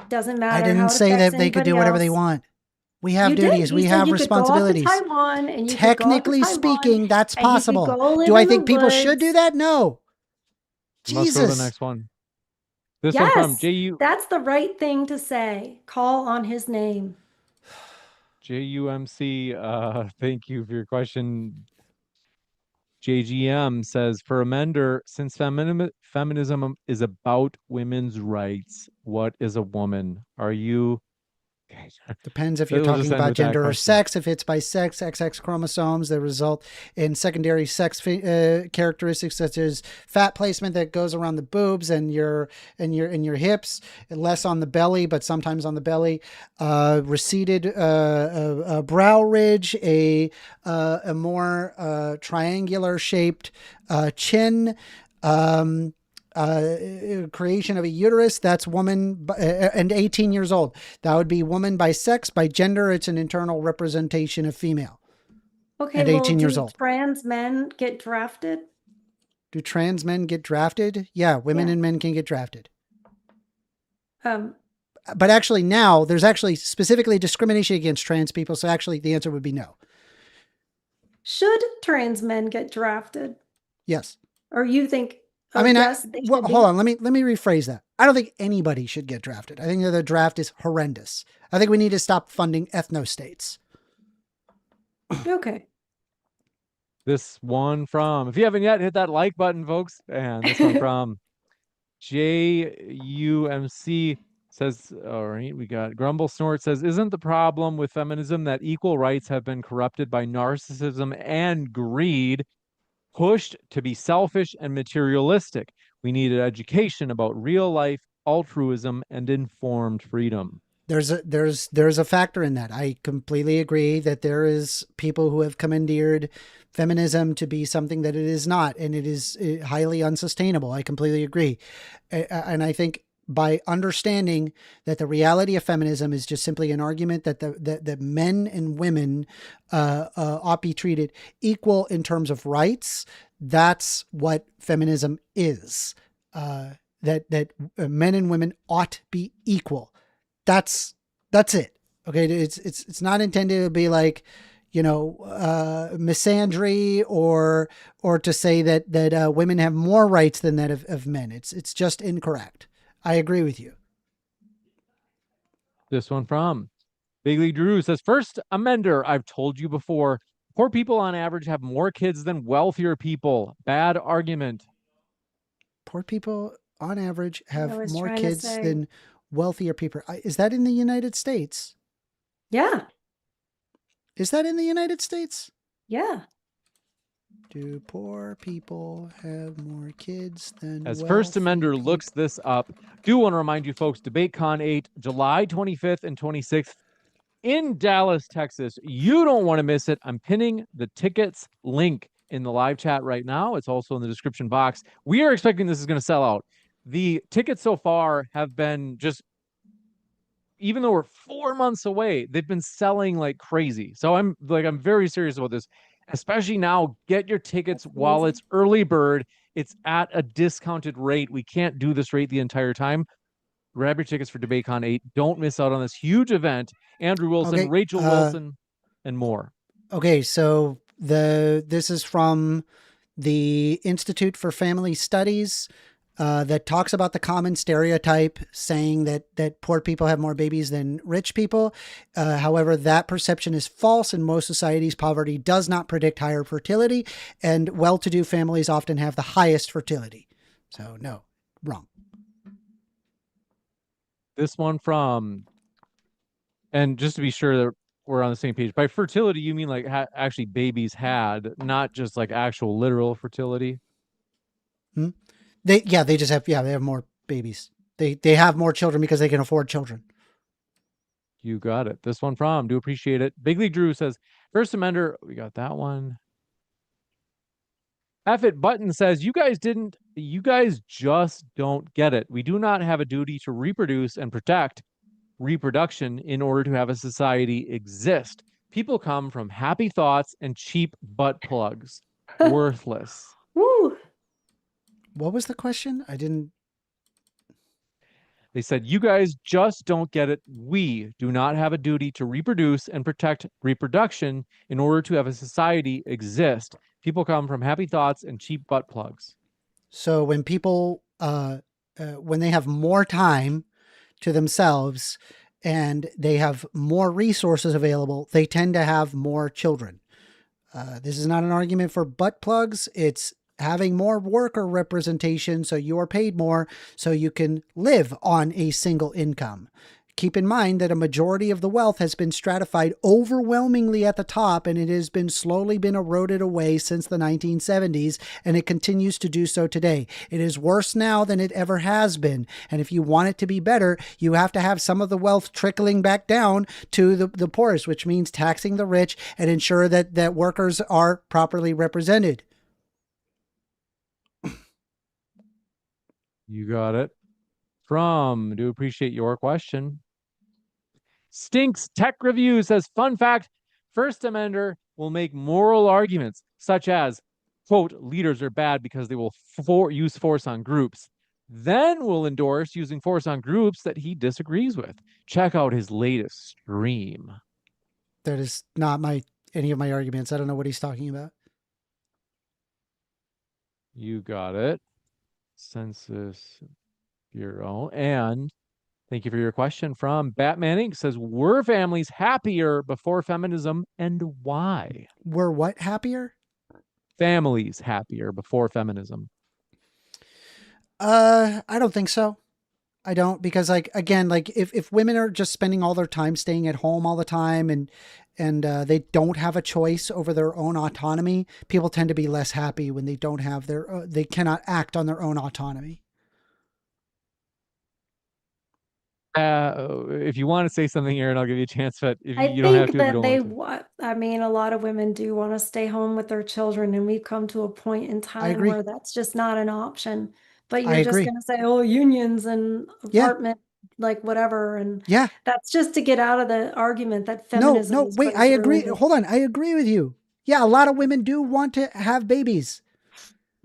Doesn't matter. I didn't how it say affects that they could do anybody whatever they else. want. We have You did. duties. You We said have you could go off to responsibilities. Taiwan and you Technically could go off to Taiwan speaking, that's and you could possible. go live Do I in the think people should do woods. that? No. Let's go to the Jesus. next one. This one from Yes, that's the right thing to say. Call on his name. JUMC. Thank you for your question. JGM says, for Amender, since feminism is about women's rights, what is a woman? Are you... Depends if you're We'll just talking end about with that gender or question. sex. If it's by sex, XX chromosomes that result in secondary sex characteristics such as fat placement that goes around the boobs and your hips, less on the belly, but sometimes on the belly, receded brow ridge, a more triangular shaped chin. Creation of a uterus, that's woman, and 18 years old. That would be woman by sex. By gender, it's an internal representation of female. Okay, And 18 years old. Trans men get drafted? Do trans men get drafted? Yeah, women and men can get drafted. But actually now, there's actually specifically discrimination against trans people, so actually the answer would be no. Should trans men get drafted? Yes. Or you think... I mean, yes, hold on. Let me rephrase that. I don't think anybody should get drafted. I think that the draft is horrendous. I think we need to stop funding ethno-states. Okay. This one from, if you haven't yet, hit that like button, folks. And this one from JUMC says, all right, we got Grumble Snort says, isn't the problem with feminism that equal rights have been corrupted by narcissism and greed, pushed to be selfish and materialistic? We needed education about real life, altruism, and informed freedom. There's a factor in that. I completely agree that there is people who have commandeered feminism to be something that it is not, and it is highly unsustainable. I completely agree. And I think by understanding that the reality of feminism is just simply an argument that that men and women ought be treated equal in terms of rights. That's what feminism is. That men and women ought be equal. That's it. Okay. It's not intended to be like, misandry or to say that women have more rights than that of men. It's just incorrect. I agree with you. This one from Big League Drew says, 1stAmender, I've told you before, poor people on average have more kids than wealthier people. Bad argument. Poor people on average have was more trying to kids say. than wealthier people. Is that in the United States? Yeah. Is that in the United States? Yeah. Do poor people have more kids than As wealthy 1stAmender people? looks this up, do want to remind you folks, DebateCon 8, July 25th and 26th in Dallas, Texas. You don't want to miss it. I'm pinning the tickets link in the live chat right now. It's also in the description box. We are expecting this is going to sell out. The tickets so far have been just, even though we're 4 months away, they've been selling like crazy. So I'm very serious about this, especially now. Get your tickets while it's early bird. It's at a discounted rate. We can't do this rate the entire time. Grab your tickets for DebateCon 8. Don't miss out on this huge event. Andrew Wilson, Okay, Rachel Wilson, and more. Okay, so this is from the Institute for Family Studies that talks about the common stereotype saying that poor people have more babies than rich people. However, that perception is false. In most societies, poverty does not predict higher fertility, and well-to-do families often have the highest fertility. So no, wrong. This one from, and just to be sure that we're on the same page, by fertility, you mean like actually babies had, not just like actual literal fertility? They just have, they have more babies. They have more children because they can afford children. You got it. This one from, do appreciate it. Big League Drew says, 1stAmender, we got that one. F-It Button says, you guys just don't get it. We do not have a duty to reproduce and protect reproduction in order to have a society exist. People come from happy thoughts and cheap butt plugs. Worthless. Woo. What was the question? I didn't. They said, you guys just don't get it. We do not have a duty to reproduce and protect reproduction in order to have a society exist. People come from happy thoughts and cheap butt plugs. So when people, when they have more time to themselves and they have more resources available, they tend to have more children. This is not an argument for butt plugs. It's having more worker representation so you are paid more so you can live on a single income. Keep in mind that a majority of the wealth has been stratified overwhelmingly at the top, and it has been slowly been eroded away since the 1970s, and it continues to do so today. It is worse now than it ever has been. And if you want it to be better, you have to have some of the wealth trickling back down to the poorest, which means taxing the rich and ensure that workers are properly represented. You got it. From, do appreciate your question. Stinks Tech Review says, fun fact, 1stAmender will make moral arguments such as, quote, leaders are bad because they will use force on groups. Then will endorse using force on groups that he disagrees with. Check out his latest stream. That is not any of my arguments. I don't know what he's talking about. You got it. Census Bureau. And thank you for your question. From Batman Inc. says, were families happier before feminism, and why? Were what happier? Families happier before feminism. I don't think so. I don't, because if women are just spending all their time staying at home all the time and they don't have a choice over their own autonomy, people tend to be less happy when they don't have they cannot act on their own autonomy. If you want to say something, Aaron, I'll give you a chance, but if I you don't have think to, if you that don't they want to. I mean, a lot of women do want to stay home with their children, and we've come to a point in time agree. where that's just not an option. But I you're just agree. going to say, oh, unions and apartment, like whatever. And Yeah. that's just to get out of the argument that feminism No, is wait, for I agree. religion. Hold on. I agree with you. Yeah, a lot of women do want to have babies.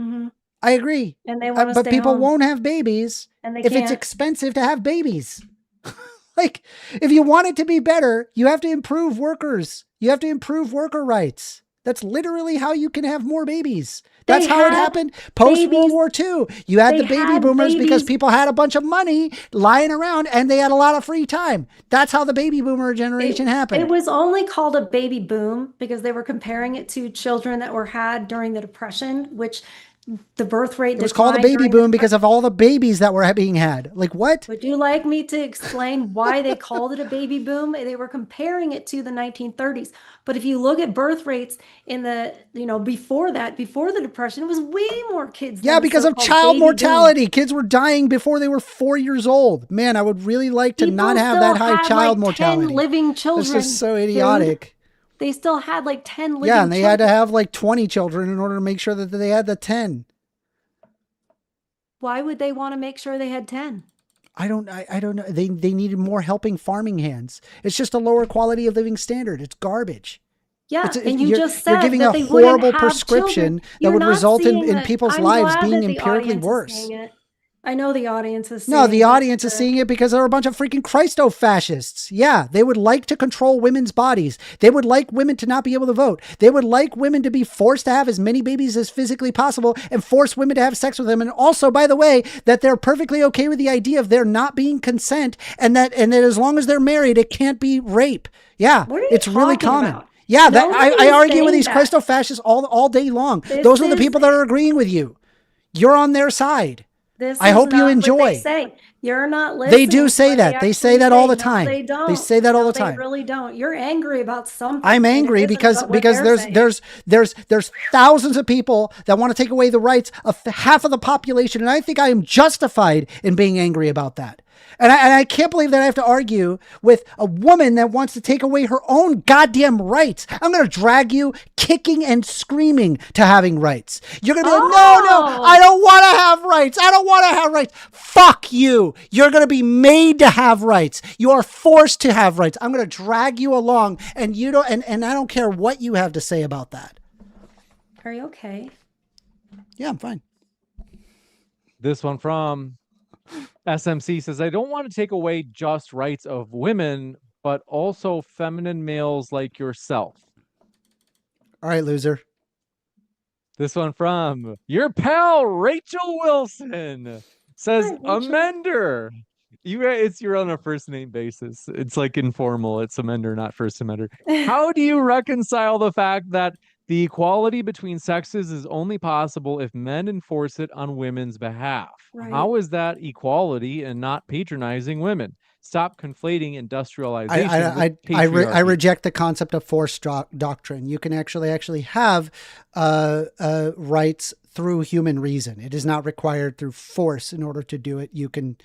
Mm-hmm. I agree. And they want to but stay people home. won't have babies And they if it's can't. expensive to have babies. Like, if you want it to be better, you have to improve workers You have to improve worker rights. That's literally how you can have more babies. That's how it happened post-World War II. You had the baby boomers because people had a bunch of money lying around and they had a lot of free time. That's how the baby boomer generation happened. It was only called a baby boom because they were comparing it to children that were had during the Depression, which the birth rate. It was called a baby boom because of all the babies that were being had. Like what? Would you like me to explain why they called it a baby boom? They were comparing it to the 1930s. But if you look at birth rates in the, before that, before the Depression, it was way more kids. Yeah, because of child mortality. Kids were dying before they were 4 years old. Man, I would really like to not have that high child mortality. 10 living children. That's just so idiotic. Dude. They still had like 10 living Yeah, and they children. had to have like 20 children in order to make sure that they had the 10. Why would they want to make sure they had 10? I don't know. They needed more helping farming hands. It's just a lower quality of living standard. It's garbage. Yeah, and you just said you're giving that a they wouldn't horrible have prescription children. that would not result in seeing it. people's I'm lives glad being that the empirically audience is worse. seeing it. I know the audience is seeing No, the audience it, is seeing it because they're a bunch of freaking Christo-fascists. Yeah, they would like to control women's bodies. They would like women to not be able to vote. They would like women to be forced to have as many babies as physically possible and force women to have sex with them. And also, by the way, that they're perfectly okay with the idea of there not being consent and that as long as they're married, it can't be rape. Yeah, it's really common. About? Yeah, I argue with these Christo-fascists all day long. Those are the people that are agreeing with you. You're on their side. I hope you enjoy. They say. You're not listening. They do say that. They say that all the time. No, they don't. They say that all the time. They really don't. You're angry about something. I'm angry because there's thousands of people that want to take away the rights of half of the population, and I think I am justified in being angry about that. And I can't believe that I have to argue with a woman that wants to take away her own goddamn rights. I'm going to drag you kicking and screaming to having rights. You're going to be like, no, I don't want to have rights. I don't want to have rights. Fuck you. You're going to be made to have rights. You are forced to have rights. I'm going to drag you along and you don't, and I don't care what you have to say about that. Are you okay? Yeah, I'm fine. This one from SMC says, I don't want to take away just rights of women, but also feminine males like yourself. All right, loser. This one from your pal, Rachel Wilson, says, Amender. You're on a first name basis. It's like informal. It's Amender, not 1stAmender. How do you reconcile the fact that the equality between sexes is only possible if men enforce it on women's behalf? Right. How is that equality and not patronizing women? Stop conflating industrialization with patriarchy. I reject the concept of forced doctrine. You can actually have rights through human reason. It is not required through force in order to do it. You can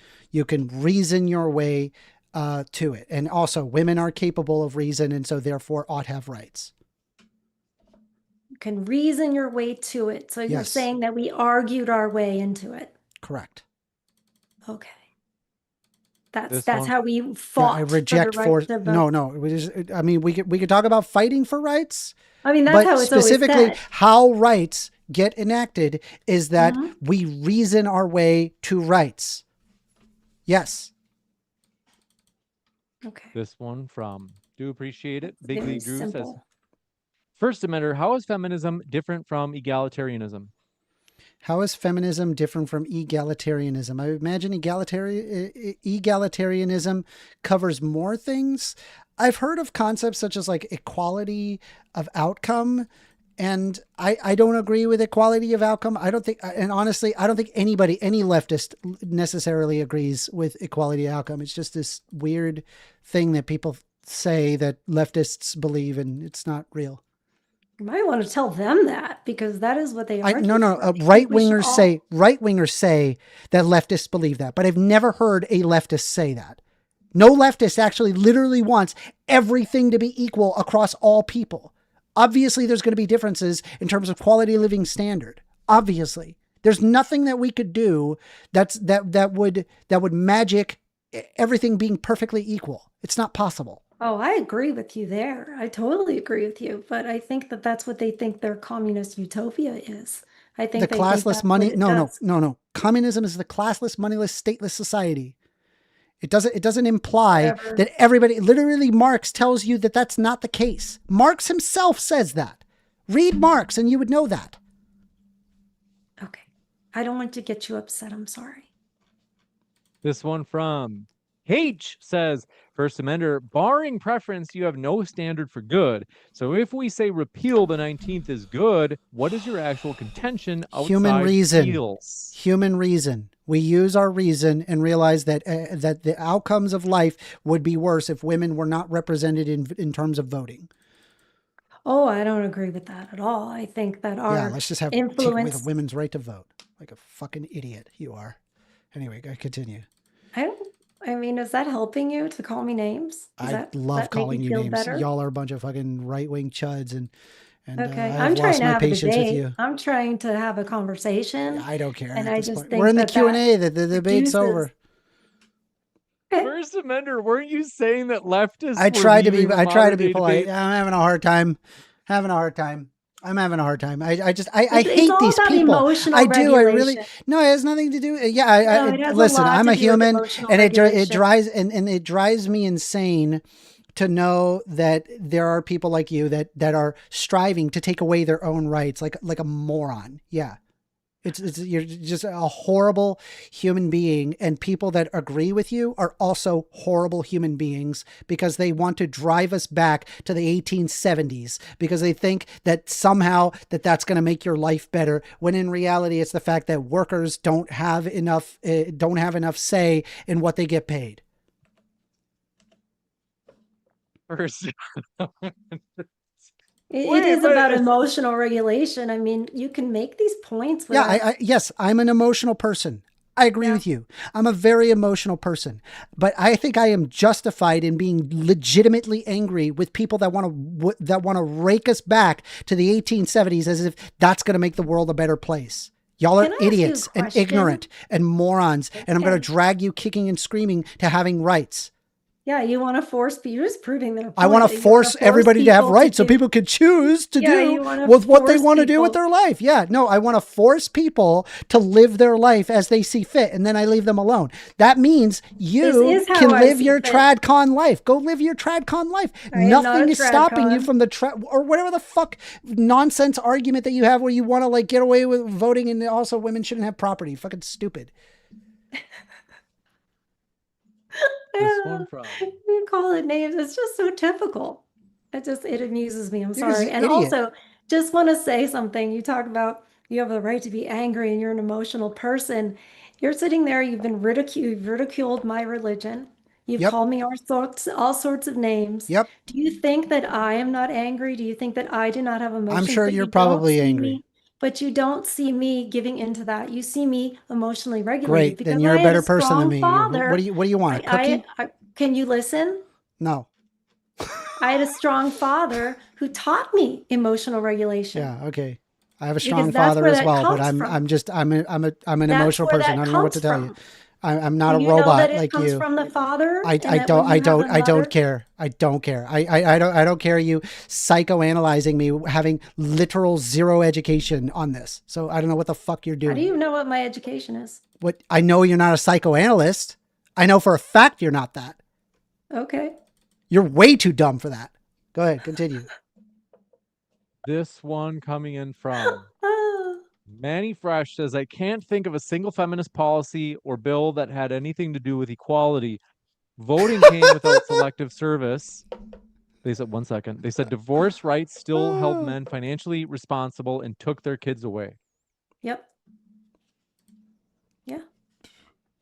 reason your way to it. And also, women are capable of reason and so therefore ought to have rights. You can reason your way to it. So you're saying that we argued our way into it. Correct. Okay. That's how we fought. I reject force. No. We could talk about fighting for rights. I mean, that's how it's specifically always said. How rights get enacted is that we reason our way to rights. Yes. Okay. This one from Do Appreciate It. Big League Drew says, 1stAmender, how is feminism different from egalitarianism? How is feminism different from egalitarianism? I imagine egalitarianism covers more things. I've heard of concepts such as like equality of outcome, and I don't agree with equality of outcome. I don't think, and honestly, I don't think any leftist necessarily agrees with equality of outcome. It's just this weird thing that people say that leftists believe, and it's not real. You might want to tell them that because that is what they are. Right-wingers say that leftists believe that, but I've never heard a leftist say that. No leftist actually literally wants everything to be equal across all people. Obviously, there's going to be differences in terms of quality of living standard. Obviously, there's nothing that we could do that would magic everything being perfectly equal. It's not possible. Oh, I agree with you there. I totally agree with you. But I think that that's what they think their communist utopia is. I think the classless money. No. Communism is the classless, moneyless, stateless society. It doesn't imply Whatever. that everybody, literally Marx tells you that that's not the case. Marx himself says that. Read Marx and you would know that. Okay. I don't want to get you upset. I'm sorry. This one from H says, First Amender, barring preference, you have no standard for good. So if we say repeal the 19th is good, what is your actual contention outside Human reason. feels? Human reason. We use our reason and realize that that the outcomes of life would be worse if women were not represented in terms of voting. Oh, I don't agree with that at all. I think that our Let's just take away influence. the women's right to vote. Like a fucking idiot you are. Anyway, go continue. I mean, is that helping you to call me names? I love calling you names. Better? Y'all are a bunch of fucking right-wing chuds and Okay, I've I'm trying lost to my have a patience with debate. you. I'm trying to have a conversation. I don't care. And at I this just point. think We're in the that Q&A. The debate's reduces- over. Okay. First Amender, weren't you saying that leftists I were try to be leaving the polite. modern-day I'm debate? having a hard time. I'm having a hard time. I hate It's all these about people. emotional I do. I really. regulation. No, it has nothing to do. Yeah. No, it has a Listen, lot I'm to a do with human, emotional and it regulation. drives and it drives me insane to know that there are people like you that are striving to take away their own rights, like a moron. Yeah. You're just a horrible human being, and people that agree with you are also horrible human beings because they want to drive us back to the 1870s because they think that somehow that's going to make your life better. When in reality, it's the fact that workers don't have enough say in what they get paid. First, It is about emotional regulation. I mean, you can make these points. Yes, I'm an emotional person. I agree with you. I'm a very emotional person, but I think I am justified in being legitimately angry with people that want to rake us back to the 1870s as if that's going to make the world a better place. Y'all are idiots and ignorant and morons, and I'm going to drag you kicking and screaming to having rights. Yeah, you want to force people. You're just proving their point. I want to force everybody to have rights so people can choose to do with what they want to do with their life. Yeah, no, I want to force people to live their life as they see fit, and then I leave them alone. That means you can live your tradcon life. Go live your tradcon life. Nothing is stopping you from or whatever the fuck nonsense argument that you have where you want to like get away with voting and also women shouldn't have property. Fucking stupid. This one from you call it names. It's just so typical. It amuses me. I'm sorry. And also, just want to say something. You talk about you have the right to be angry and you're an emotional person. You're sitting there. You've been ridiculed my religion. You've called me all sorts of names. Yep. Do you think that I am not angry? Do you think that I do not have emotions? I'm sure you're probably angry. But you don't see me giving into that. You see me emotionally regulated. Great, then you're a better person than me. What do you want? A cookie? Can you listen? No. I had a strong father who taught me emotional regulation. Yeah. Okay. I have a strong father as well, but I'm an emotional person. I don't know what to tell you. I'm not a robot like you. Comes from the father. I don't care. I don't care. I don't care you psychoanalyzing me, having literal zero education on this. So I don't know what the fuck you're doing. How do you know what my education is? What I know, you're not a psychoanalyst. I know for a fact you're not that. Okay. You're way too dumb for that. Go ahead, continue. This one coming in from Manny Fresh says, I can't think of a single feminist policy or bill that had anything to do with equality. Voting came without selective service. They said, one second. They said divorce rights still held men financially responsible and took their kids away. Yep. Yeah.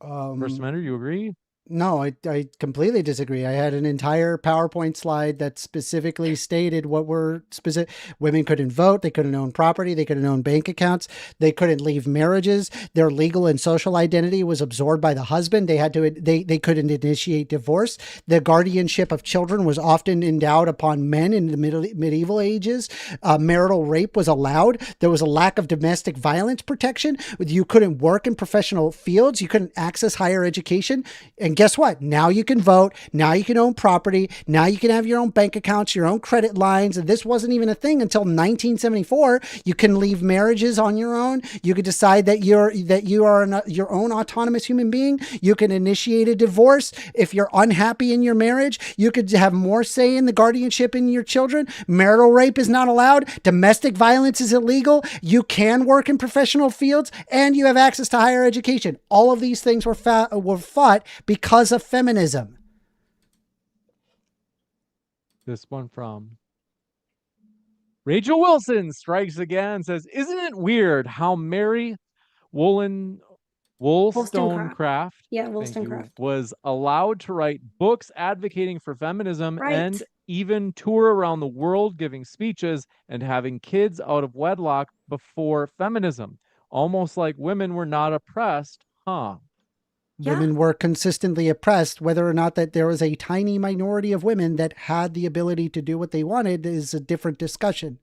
First Amender, you agree? No, I completely disagree. I had an entire PowerPoint slide that specifically stated what were specific. Women couldn't vote. They couldn't own property. They couldn't own bank accounts. They couldn't leave marriages. Their legal and social identity was absorbed by the husband. They had to, they couldn't initiate divorce. The guardianship of children was often endowed upon men in the medieval ages. Marital rape was allowed. There was a lack of domestic violence protection. You couldn't work in professional fields. You couldn't access higher education and And guess what? Now you can vote. Now you can own property. Now you can have your own bank accounts, your own credit lines. And this wasn't even a thing until 1974. You can leave marriages on your own. You could decide that you are your own autonomous human being. You can initiate a divorce. If you're unhappy in your marriage, you could have more say in the guardianship in your children. Marital rape is not allowed. Domestic violence is illegal. You can work in professional fields, and you have access to higher education. All of these things were fought because of feminism. This one from Rachel Wilson strikes again, says, isn't it weird how Mary Wollstonecraft, Yeah, Wollstonecraft was allowed to write books advocating for feminism Right. and even tour around the world giving speeches and having kids out of wedlock before feminism? Almost like women were not oppressed, huh? Yeah. Women were consistently oppressed. Whether or not that there was a tiny minority of women that had the ability to do what they wanted is a different discussion.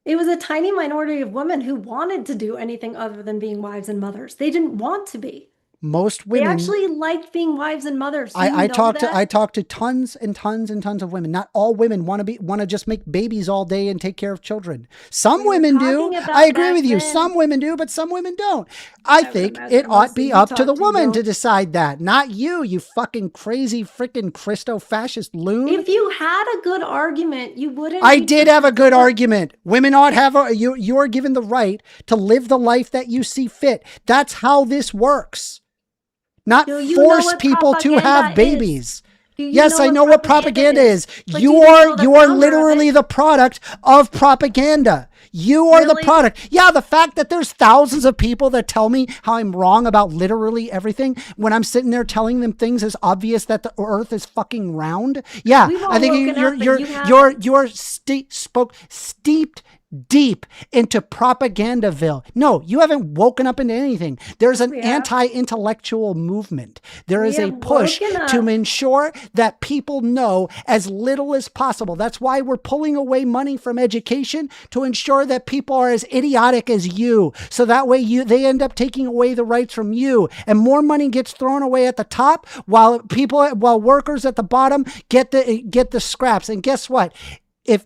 It was a tiny minority of women who wanted to do anything other than being wives and mothers. They didn't want to be. Most women They actually liked being wives and mothers. I talked to tons and tons and tons of women. Not all women want to just make babies all day and take care of children. Some women do. I agree with you. Some women do, but some women don't. I think it ought to be up to the woman to decide that, not you, you fucking crazy freaking Christo-fascist loon. If you had a good argument, you wouldn't. I did have a good argument. Women ought to have you are given the right to live the life that you see fit. That's how this works. Not force people to have babies. Yes, I know what propaganda is. You are literally the product of propaganda. You are the product. Yeah, the fact that there's thousands of people that tell me how I'm wrong about literally everything when I'm sitting there telling them things as obvious that the earth is fucking round. Yeah, I think you're steeped deep into propagandaville. No, you haven't woken up into anything. There's an anti-intellectual movement. There is a push to ensure that people know as little as possible. That's why we're pulling away money from education, to ensure that people are as idiotic as you. So that way they end up taking away the rights from you, and more money gets thrown away at the top while workers at the bottom get the scraps. And guess what? If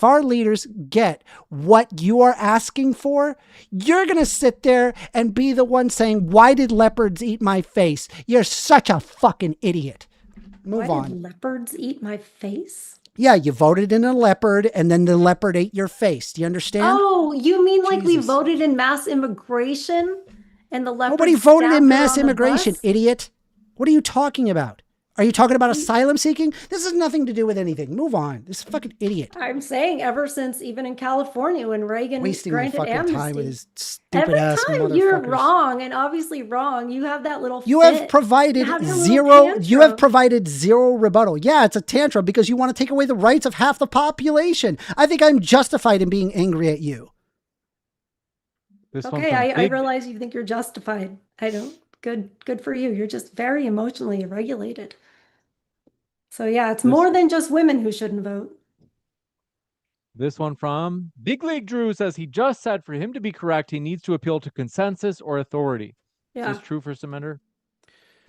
our leaders get what you are asking for, you're going to sit there and be the one saying, why did leopards eat my face? You're such a fucking idiot. Move on. Why did leopards eat my face? Yeah, you voted in a leopard and then the leopard ate your face. Do you understand? Oh, you mean like we voted in mass immigration and the leopard? Nobody voted in mass immigration, idiot. What are you talking about? Are you talking about asylum seeking? This has nothing to do with anything. Move on. This fucking idiot. I'm saying ever since, even in California, when Reagan wasting my granted fucking amnesty, time with his stupid ass every time you're wrong, and obviously wrong, you have that little. You have provided zero. You have provided zero rebuttal. Yeah, it's a tantrum because you want to take away the rights of half the population. I think I'm justified in being angry at you. Okay, I realize you think you're justified. I don't. Good for you. You're just very emotionally regulated. So yeah, it's more than just women who shouldn't vote. This one from Big League Drew says he just said for him to be correct, he needs to appeal to consensus or authority. Yeah. Is this true, 1stAmender?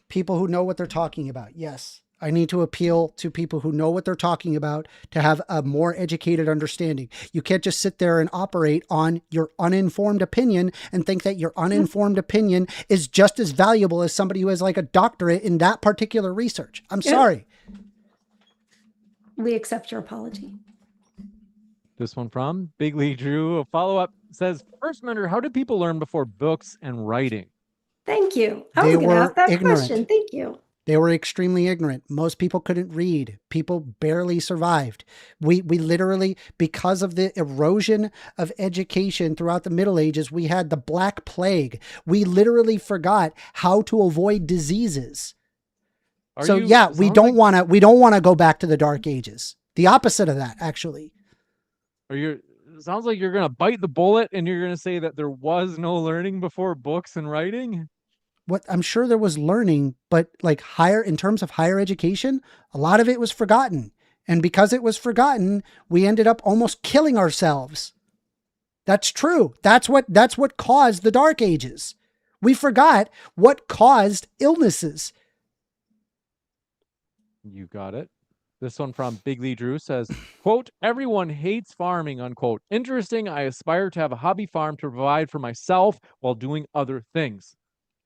People who know what they're talking about. Yes. I need to appeal to people who know what they're talking about to have a more educated understanding. You can't just sit there and operate on your uninformed opinion and think that your uninformed opinion is just as valuable as somebody who has like a doctorate in that particular research. I'm sorry. We accept your apology. This one from Big League Drew, a follow-up, says, 1stAmender, how did people learn before books and writing? Thank you. I was going to ask that question. Thank you. They were extremely ignorant. Most people couldn't read. People barely survived. We literally, because of the erosion of education throughout the Middle Ages, we had the Black Plague. We literally forgot how to avoid diseases. We don't want to go back to the Dark Ages. The opposite of that, actually. Sounds like you're going to bite the bullet and you're going to say that there was no learning before books and writing. What I'm sure there was learning, but like in terms of higher education, a lot of it was forgotten. And because it was forgotten, we ended up almost killing ourselves. That's true. That's what caused the Dark Ages. We forgot what caused illnesses. You got it. This one from Big Lee Drew says, quote, everyone hates farming, unquote. Interesting. I aspire to have a hobby farm to provide for myself while doing other things.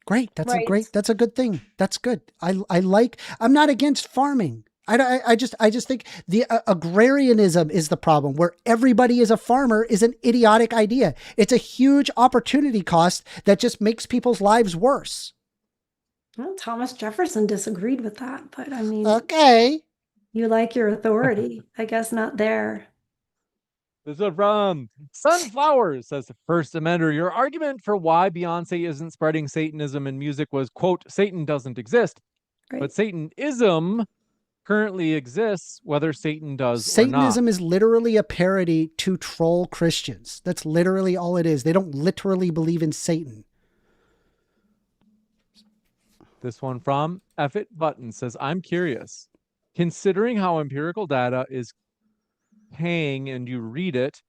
Great. That's Right. that's a good thing. That's good. I'm not against farming. I just think the agrarianism is the problem, where everybody is a farmer is an idiotic idea. It's a huge opportunity cost that just makes people's lives worse. Well, Thomas Jefferson disagreed with that, but I mean, Okay. you like your authority. I guess not there. This one from Sunflowers says, First Amender, your argument for why Beyonce isn't spreading Satanism in music was, quote, Satan doesn't exist. Right. But Satanism currently exists, whether Satan does Satanism or not. is literally a parody to troll Christians. That's literally all it is. They don't literally believe in Satan. This one from Effet Button says, I'm curious. Considering how empirical data is paying and you read it,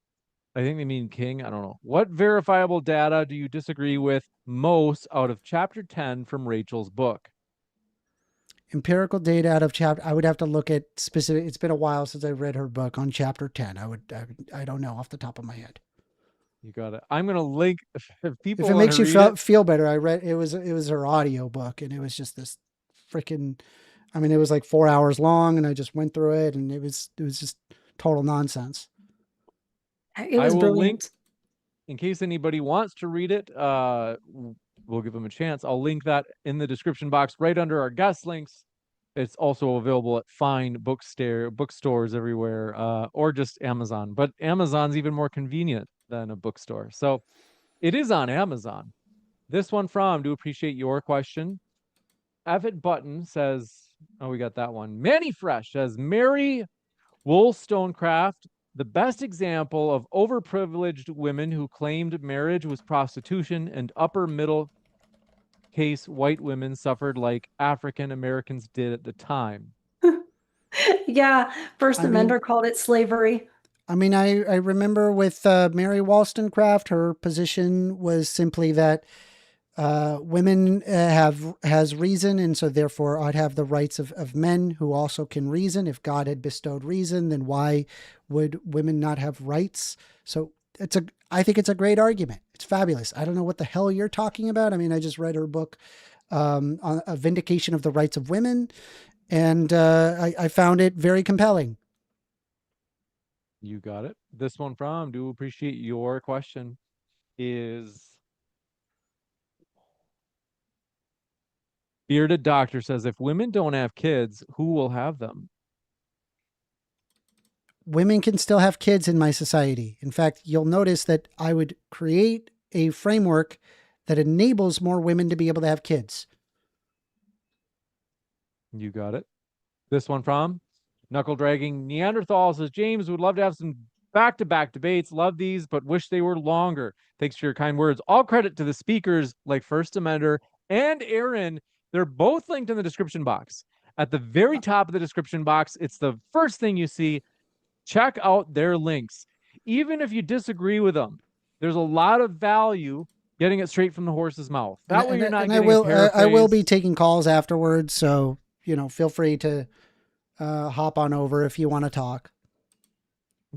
I think they mean king, I don't know. What verifiable data do you disagree with most out of chapter 10 from Rachel's book? Empirical data out of chapter. I would have to look at specific. It's been a while since I read her book on chapter 10. I don't know off the top of my head. You got it. I'm going to link if people If it wanna makes you read feel better, I read it was her audio book, and it was just this freaking. I mean, it was like 4 hours long, and I just went through it, and it was just total nonsense. It was I will brilliant. link in case anybody wants to read it. We'll give them a chance. I'll link that in the description box right under our guest links. It's also available at fine bookstores everywhere, or just Amazon. But Amazon's even more convenient than a bookstore. So it is on Amazon. This one from, do appreciate your question. Effet Button says, oh, we got that one. Manny Fresh says, Mary Wollstonecraft, the best example of overprivileged women who claimed marriage was prostitution, and upper middle case white women suffered like African Americans did at the time. Yeah, First Amender called it slavery. I mean, I remember with Mary Wollstonecraft, her position was simply that women has reason, and so therefore ought to have the rights of men who also can reason. If God had bestowed reason, then why would women not have rights? So I think it's a great argument. It's fabulous. I don't know what the hell you're talking about. I mean, I just read her book on a vindication of the rights of women, and I found it very compelling. You got it. This one from, do appreciate your question, is Bearded Doctor says, if women don't have kids, who will have them? Women can still have kids in my society. In fact, you'll notice that I would create a framework that enables more women to be able to have kids. You got it. This one from Knuckle Dragging Neanderthal says, James, would love to have some back-to-back debates. Love these, but wish they were longer. Thanks for your kind words. All credit to the speakers like First Amender and Aaron. They're both linked in the description box. At the very top of the description box, it's the first thing you see. Check out their links. Even if you disagree with them, there's a lot of value getting it straight from the horse's mouth. That way you're not getting a paraphrase. I will be taking calls afterwards, so feel free to hop on over if you want to talk.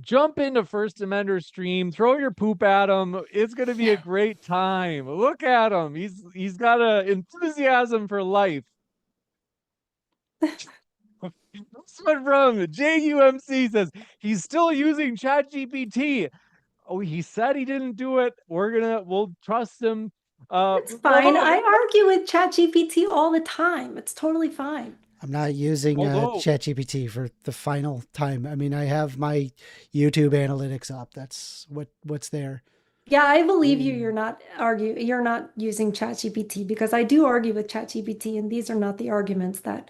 Jump into First Amender stream, throw your poop at him. It's going to be a great time. Look at him. He's got an enthusiasm for life. This one from JUMC says, he's still using ChatGPT. Oh, he said he didn't do it. We'll trust him. It's fine. I argue with ChatGPT all the time. It's totally fine. I'm not using ChatGPT for the final time. I mean, I have my YouTube analytics up. That's what's there. Yeah, I believe you. You're not using ChatGPT, because I do argue with ChatGPT, and these are not the arguments that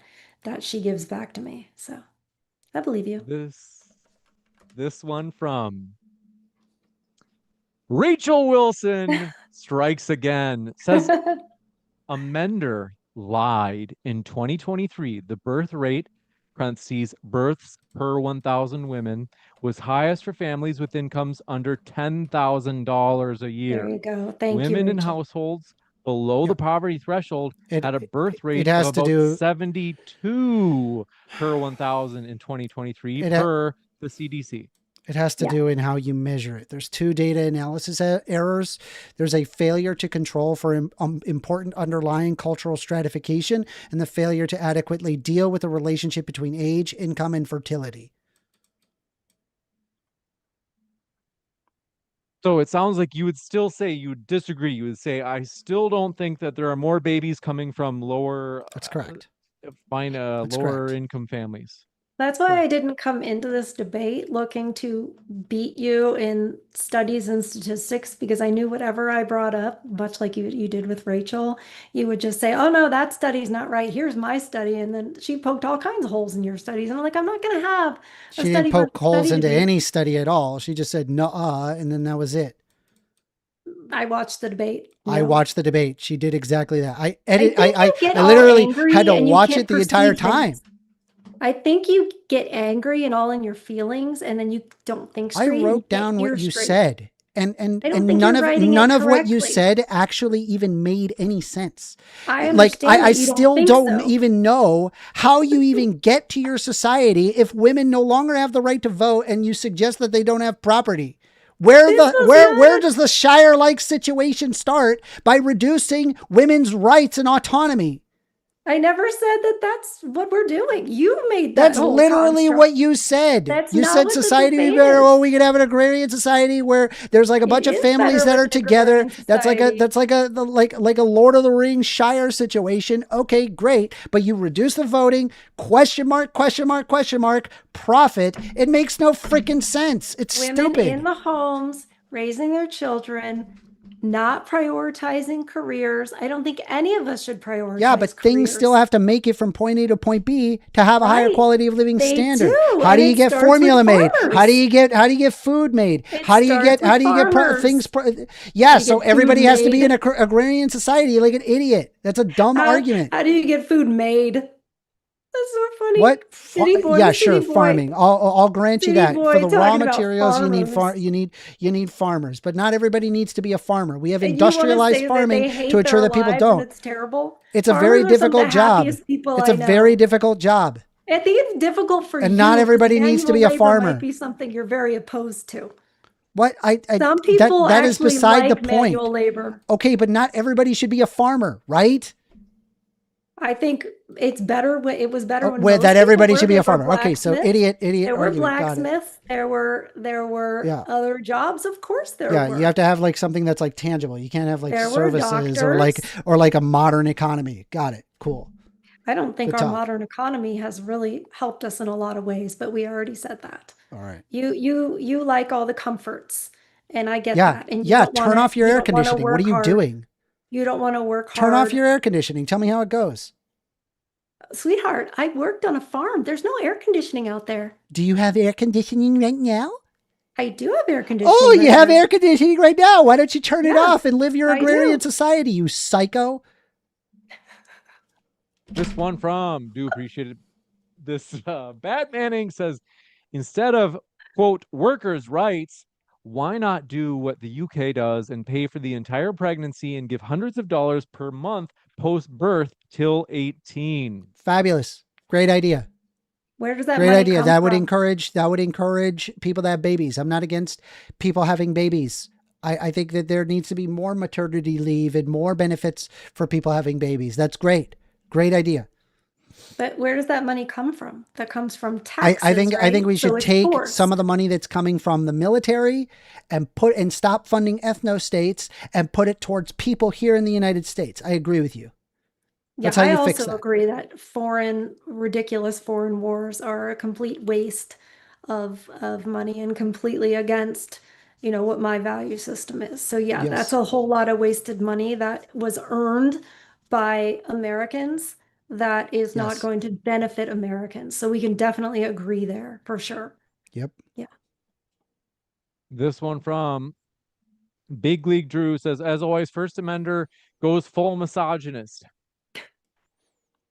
she gives back to me. So I believe you. This one from Rachel Wilson strikes again. Says, Amender lied in 2023. The birth rate, parentheses, births per 1,000 women, was highest for families with incomes under $10,000 a year. There you go. Thank you, Women in Rachel. households below the poverty threshold had a birth rate of about 72 per 1,000 in 2023 per the CDC. It has to do in how you measure it. There's 2 data analysis errors. There's a failure to control for important underlying cultural stratification and the failure to adequately deal with the relationship between age, income, and fertility. So it sounds like you would still say you would disagree. You would say, I still don't think that there are more babies coming from lower. That's correct. Lower income families. That's why I didn't come into this debate looking to beat you in studies and statistics, because I knew whatever I brought up, much like you did with Rachel, you would just say, oh no, that study's not right. Here's my study. And then she poked all kinds of holes in your studies. And I'm like, I'm not going to have She didn't poke holes into any study at all. She just said, nuh-uh, and then that was it. I watched the debate. I watched the debate. She did exactly that. I literally had to watch it the entire time. I think you get angry and all in your feelings, and then you don't think straight. I wrote down what you said, and none of what you said actually even made any sense. I still don't even know how you even get to your society if women no longer have the right to vote, and you suggest that they don't have property. Where does the Shire-like situation start by reducing women's rights and autonomy? I never said that that's what we're doing. You made that. That's literally what you said. You said society we could have an agrarian society where there's like a bunch of families that are together. That's like a Lord of the Rings Shire situation. Okay, great. But you reduce the voting, question mark, profit. It makes no freaking sense. It's stupid. Women in the homes, raising their children, not prioritizing careers. I don't think any of us should prioritize. Yeah, but things still have to make it from point A to point B to have a higher quality of living standard. How do you get formula made? How do you get food made? How do you get things? Yeah, so everybody has to be in an agrarian society like an idiot. That's a dumb argument. How do you get food made? That's so funny. What? Yeah, sure. Farming. I'll grant you that. For the raw materials, you need farmers, but not everybody needs to be a farmer. We have industrialized farming to ensure that people don't. It's terrible. It's a very difficult job. It's a very difficult job. I think it's difficult for you. And not everybody needs to be a farmer. Might be something you're very opposed to. What? Some people that is beside the point. Manual labor. Okay, but not everybody should be a farmer, right? I think it's better. It was better when that everybody should be a farmer. Okay, so idiot. There were blacksmiths. There were other jobs. Of course, there were. Yeah, you have to have like something that's like tangible. You can't have like services or like a modern economy. Got it. Cool. I don't think our modern economy has really helped us in a lot of ways, but we already said that. All right. You like all the comforts, and I get that. And turn off your air conditioning. What are you doing? You don't want to work hard. Turn off your air conditioning. Tell me how it goes. Sweetheart, I worked on a farm. There's no air conditioning out there. Do you have air conditioning right now? I do have air conditioning. Oh, you have air conditioning right now. Why don't you turn it off and live your agrarian society, you psycho? This one from, do appreciate it. This Batmaning says, instead of, quote, workers' rights, why not do what the UK does and pay for the entire pregnancy and give hundreds of dollars per month post-birth till 18? Fabulous. Great idea. Where does that Great money idea. come That from? would encourage people to have babies. I'm not against people having babies. I think that there needs to be more maternity leave and more benefits for people having babies. That's great. Great idea. But where does that money come from? That comes from taxes. I think we should take some of the money that's coming from the military and stop funding ethno-states and put it towards people here in the United States. I agree with you. That's how you fix that. I also agree that ridiculous foreign wars are a complete waste of money and completely against, what my value system is. So that's a whole lot of wasted money that was earned by Americans that is not going to benefit Americans. So we can definitely agree there for sure. Yep. Yeah. This one from Big League Drew says, as always, 1stAmender goes full misogynist.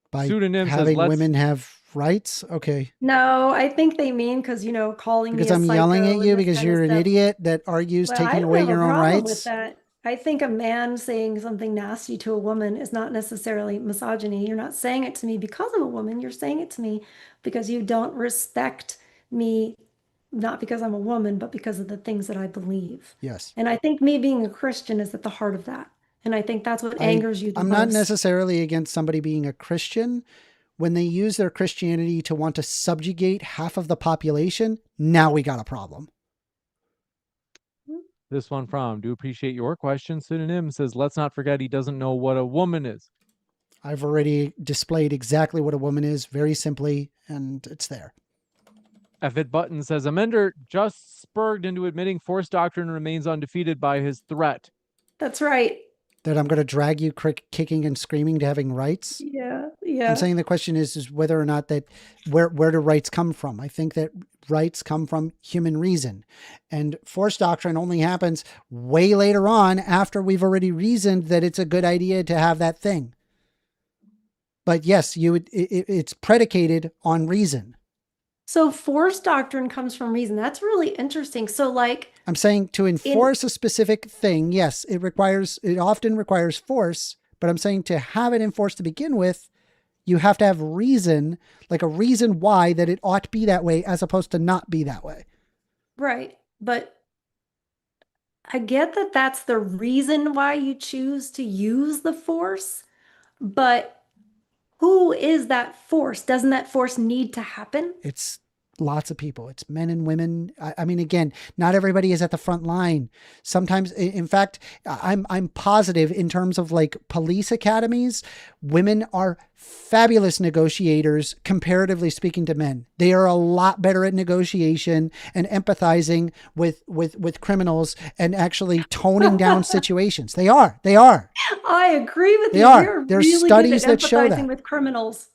By Pseudonym having says, women have rights? Okay. No, I think they mean because, calling because me I'm yelling at you because you're an idiot that argues taking away your own rights. I I think a man saying something nasty to a woman is not necessarily misogyny. You're not saying it to me because I'm a woman. You're saying it to me because you don't respect me, not because I'm a woman, but because of the things that I believe. Yes. And I think me being a Christian is at the heart of that. And I think that's what angers you the I'm most. not necessarily against somebody being a Christian. When they use their Christianity to want to subjugate half of the population, now we got a problem. This one from Do Appreciate Your Question. Synonym says, let's not forget he doesn't know what a woman is. I've already displayed exactly what a woman is, very simply, and it's there. Fit Button says, Amender just spurred into admitting force doctrine remains undefeated by his threat. That's right. That I'm going to drag you kicking and screaming to having rights? Yeah, yeah. I'm saying the question is whether or not that, where do rights come from? I think that rights come from human reason. And force doctrine only happens way later on after we've already reasoned that it's a good idea to have that thing. But yes, it's predicated on reason. So force doctrine comes from reason. That's really interesting. So like, I'm saying to enforce a specific thing, yes, it often requires force, but I'm saying to have it enforced to begin with, you have to have reason, like a reason why that it ought to be that way as opposed to not be that way. Right. But I get that that's the reason why you choose to use the force, but who is that force? Doesn't that force need to happen? It's lots of people. It's men and women. I mean, again, not everybody is at the front line. Sometimes, in fact, I'm positive in terms of like police academies, women are fabulous negotiators, comparatively speaking to men. They are a lot better at negotiation and empathizing with criminals and actually toning down situations. They are. I agree with you. They are. There's really studies that show that. With criminals.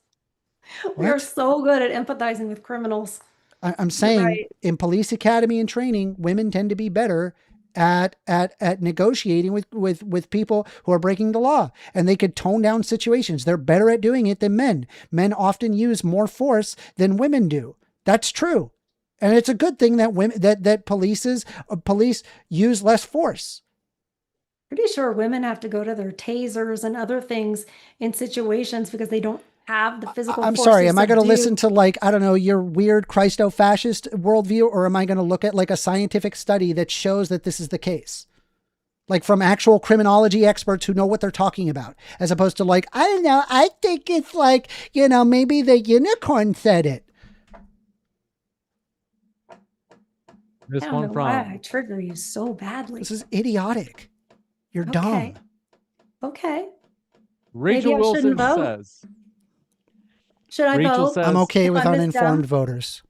We are so good at empathizing with criminals. I'm saying right. In police academy and training, women tend to be better at negotiating with people who are breaking the law, and they could tone down situations. They're better at doing it than men. Men often use more force than women do. That's true. And it's a good thing that women, that police use less force. Pretty sure women have to go to their tasers and other things in situations because they don't have the physical. I'm sorry. Am I going to listen to like, I don't know, your weird Christo-fascist worldview, or am I going to look at like a scientific study that shows that this is the case? Like from actual criminology experts who know what they're talking about, as opposed to like, I don't know, I think it's like, maybe the unicorn said it. This I don't one know from why I trigger you so badly. This is idiotic. You're dumb. Okay. Rachel Wilson says. Should I vote? I'm okay with uninformed voters.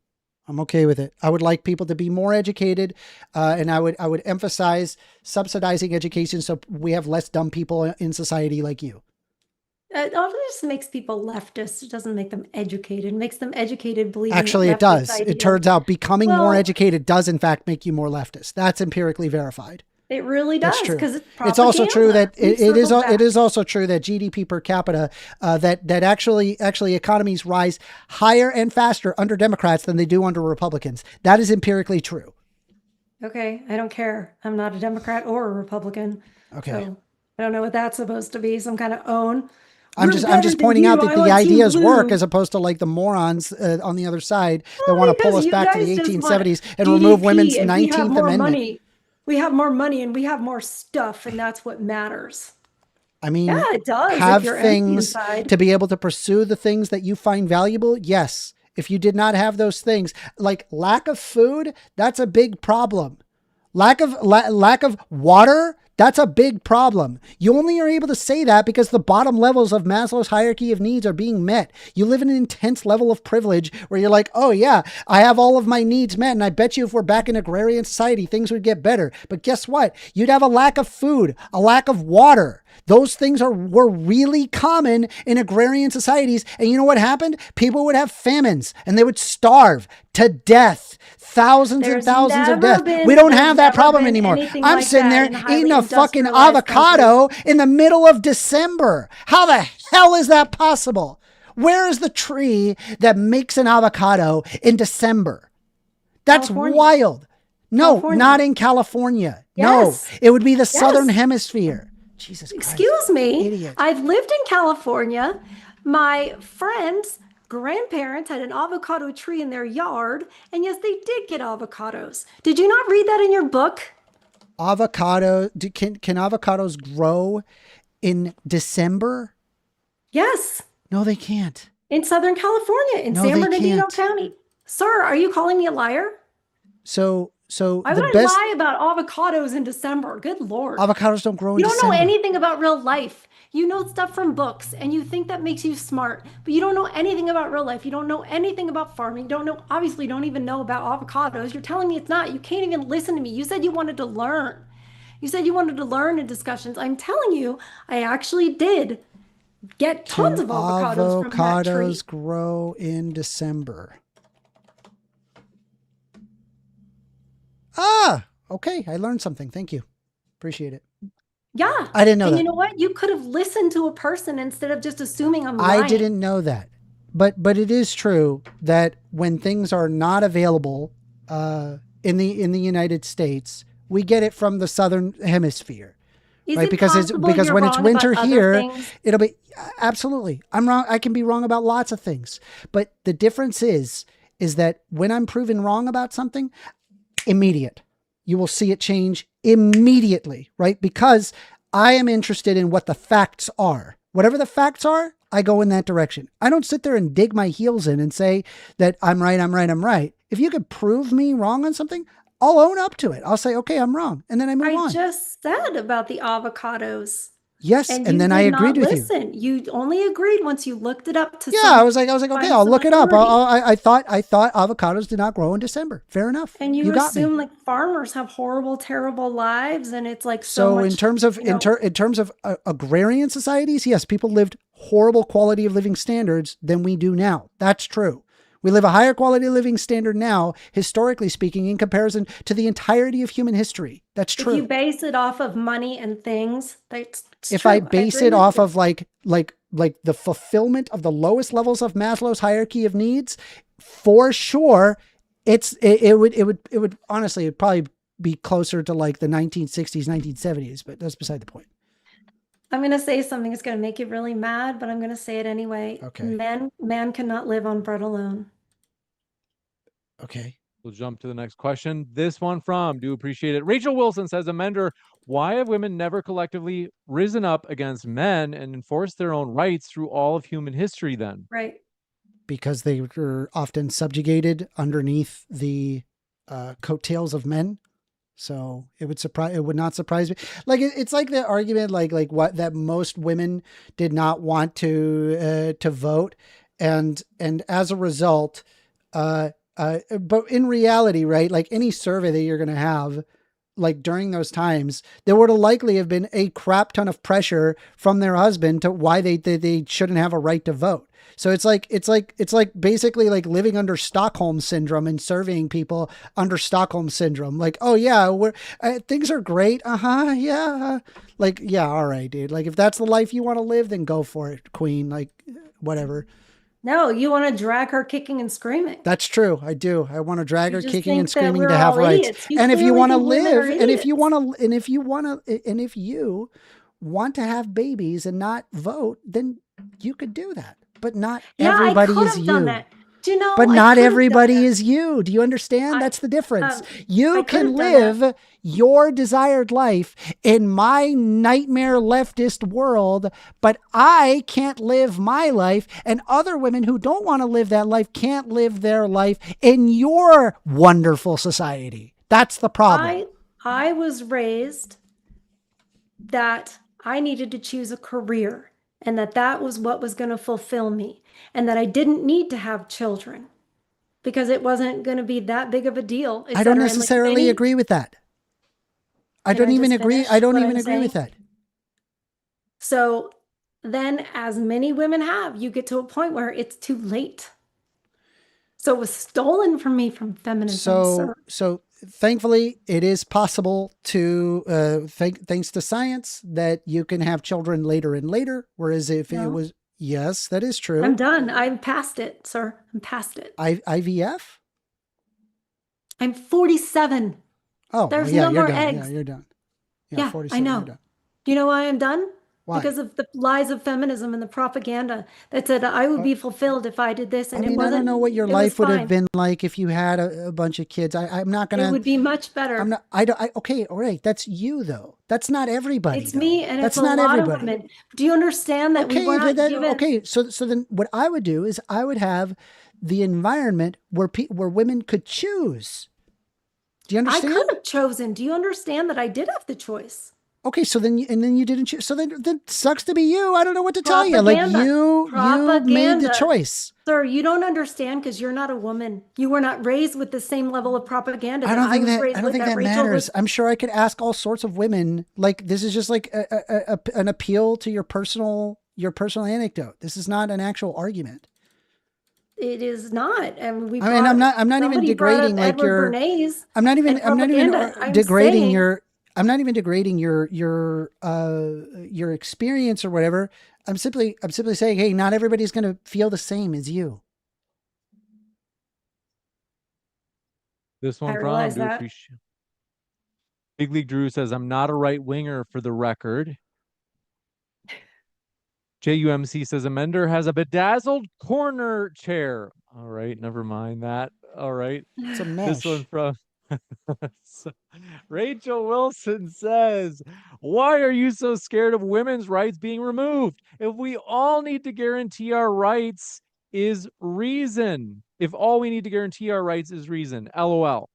I'm okay with it. I would like people to be more educated, and I would emphasize subsidizing education so we have less dumb people in society like you. It just makes people leftist. It doesn't make them educated. It makes them educated believing. Actually, it does. It turns out becoming more educated does in fact make you more leftist. That's empirically verified. It really does, because it's also true that it is also true that GDP per capita, that actually economies rise higher and faster under Democrats than they do under Republicans. That is empirically true. Okay, I don't care. I'm not a Democrat or a Republican. Okay, so I don't know what that's supposed to be. Some kind of own. I'm just pointing out that the ideas work, as opposed to like the morons on the other side that want to pull us back to the 1870s and remove women's 19th Amendment. We have more money and we have more stuff, and that's what matters. I mean, yeah, it does. Have things to be able to pursue the things that you find valuable. Yes. If you did not have those things, like lack of food, that's a big problem. Lack of water, that's a big problem. You only are able to say that because the bottom levels of Maslow's hierarchy of needs are being met. You live in an intense level of privilege where you're like, oh yeah, I have all of my needs met. And I bet you if we're back in agrarian society, things would get better. But guess what? You'd have a lack of food, a lack of water. Those things were really common in agrarian societies. And you know what happened? People would have famines and they would starve to death. Thousands and thousands of deaths. We don't have that problem anymore. I'm sitting there eating a fucking avocado in the middle of December. How the hell is that possible? Where is the tree that makes an avocado in December? That's wild. No, California. not in California. Yes. No, it would be the Southern Yes. Hemisphere. Jesus Christ. Excuse me. Idiot. I've lived in California. My friends' grandparents had an avocado tree in their yard, and yes, they did get avocados. Did you not read that in your book? Avocado, can avocados grow in December? Yes, No, they can't. in Southern California, in No, San they Bernardino can't. County. Sir, are you calling me a liar? So Why the would I best lie about avocados in December? Good Lord. avocados don't grow in You don't December. know anything about real life. You know stuff from books and you think that makes you smart, but you don't know anything about real life. You don't know anything about farming. You don't know, obviously, you don't even know about avocados. You're telling me it's not. You can't even listen to me. You said you wanted to learn. You said you wanted to learn in discussions. I'm telling you, I actually did get tons of avocados from that tree. Avocados grow in December? Ah, okay. I learned something. Thank you. Appreciate it. Yeah. I didn't know and that. you know what? You could have listened to a person instead of just assuming I'm lying. I didn't know that. But it is true that when things are not available in the United States, we get it from the Southern Hemisphere. Is right? it Because possible when you're it's wrong winter about other here, things? it'll be absolutely. I'm wrong. I can be wrong about lots of things. But the difference is that when I'm proven wrong about something, immediate. You will see it change immediately, right? Because I am interested in what the facts are. Whatever the facts are, I go in that direction. I don't sit there and dig my heels in and say that I'm right, I'm right, I'm right. If you could prove me wrong on something, I'll own up to it. I'll say, okay, I'm wrong. And then I move on. I just said about the avocados. Yes, and then I agreed with you. You only agreed once you looked it up to. Yeah, I was like, okay, I'll look it up. I thought avocados did not grow in December. Fair enough. And you got assume me. like farmers have horrible, terrible lives, and it's like so much, in terms of in terms of agrarian societies, yes, people lived horrible quality of living standards than we do now. That's true. We live a higher quality of living standard now, historically speaking, in comparison to the entirety of human history. That's true. If you base it off of money and things, that's if true. I base it off of like the fulfillment of the lowest levels of Maslow's hierarchy of needs, for sure, it would honestly, it'd probably be closer to like the 1960s, 1970s, but that's beside the point. I'm going to say something that's going to make you really mad, but I'm going to say it anyway. Okay. Man cannot live on bread alone. Okay. We'll jump to the next question. This one from, do appreciate it. Rachel Wilson says, Amender, why have women never collectively risen up against men and enforced their own rights through all of human history then? Right. Because they were often subjugated underneath the coattails of men. So it would not surprise me. Like it's like the argument, like what that most women did not want to vote, and as a result, but in reality, right? Like any survey that you're going to have, like during those times, there would have likely have been a crap ton of pressure from their husband to why they shouldn't have a right to vote. So it's like basically like living under Stockholm syndrome and surveying people under Stockholm syndrome. Like, oh yeah, things are great. Yeah. Like, yeah. All right, dude. Like if that's the life you want to live, then go for it, queen. Like whatever. No, you want to drag her kicking and screaming. That's true. I do. I want to drag her kicking and that screaming we're to have all rights. idiots. You And if you clearly want to think women are live, and if you idiots. you want to have babies and not vote, then you could do that. But not everybody is you. Done that. Do you know? But not everybody is you. Do you understand? That's the difference. You can live your desired life in my nightmare leftist world, but I can't live my life, and other women who don't want to live that life can't live their life in your wonderful society. That's the problem. I was raised that I needed to choose a career, and that was what was going to fulfill me, and that I didn't need to have children because it wasn't going to be that big of a deal. I don't necessarily agree with that. I don't even agree with that. So then, as many women have, you get to a point where it's too late. So it was stolen from me from feminism. So thankfully, it is possible to, thanks to science, that you can have children later and later. Whereas if it was, yes, that is true. I'm done. I'm past it, sir. I'm past it. IVF? I'm 47. Oh, There's well, yeah, no you're more done. eggs. Yeah, you're done. Yeah, I 47, know. you're done. Do you know why I'm done? Why? Because of the lies of feminism and the propaganda that said I would be fulfilled if I did this, and I mean, it wasn't. I don't know what your it was life would have fine. been like if you had a bunch of kids. I'm not It gonna. would be much better. I'm not. Okay, all right. That's you though. That's not everybody. It's though. me, and that's it's a not lot everybody. of women. Do you understand that we were not given? Okay. So then, what I would do is I would have the environment where women could choose. Do you I understand? could have chosen. Do you understand that I did have the choice? Okay, so then you didn't choose. So then sucks to be you. I don't know what to tell you. Like you made the choice. Sir, you don't understand because you're not a woman. You were not raised with the same level of propaganda. I don't think that Rachel matters. I'm sure I could ask all sorts of women. Like this is just like an appeal to your personal anecdote. This is not an actual argument. It is not. And I'm not even degrading like your. I'm not even degrading your. I'm not even degrading your experience or whatever. I'm simply saying, hey, not everybody's going to feel the same as you. This one from Big League Drew says, I'm not a right winger for the record. JUMC says, Amender has a bedazzled corner chair. All right, never mind that. All right. It's a mesh. This one from Rachel Wilson says, why are you so scared of women's rights being removed? If we all need to guarantee our rights is reason. If all we need to guarantee our rights is reason. LOL.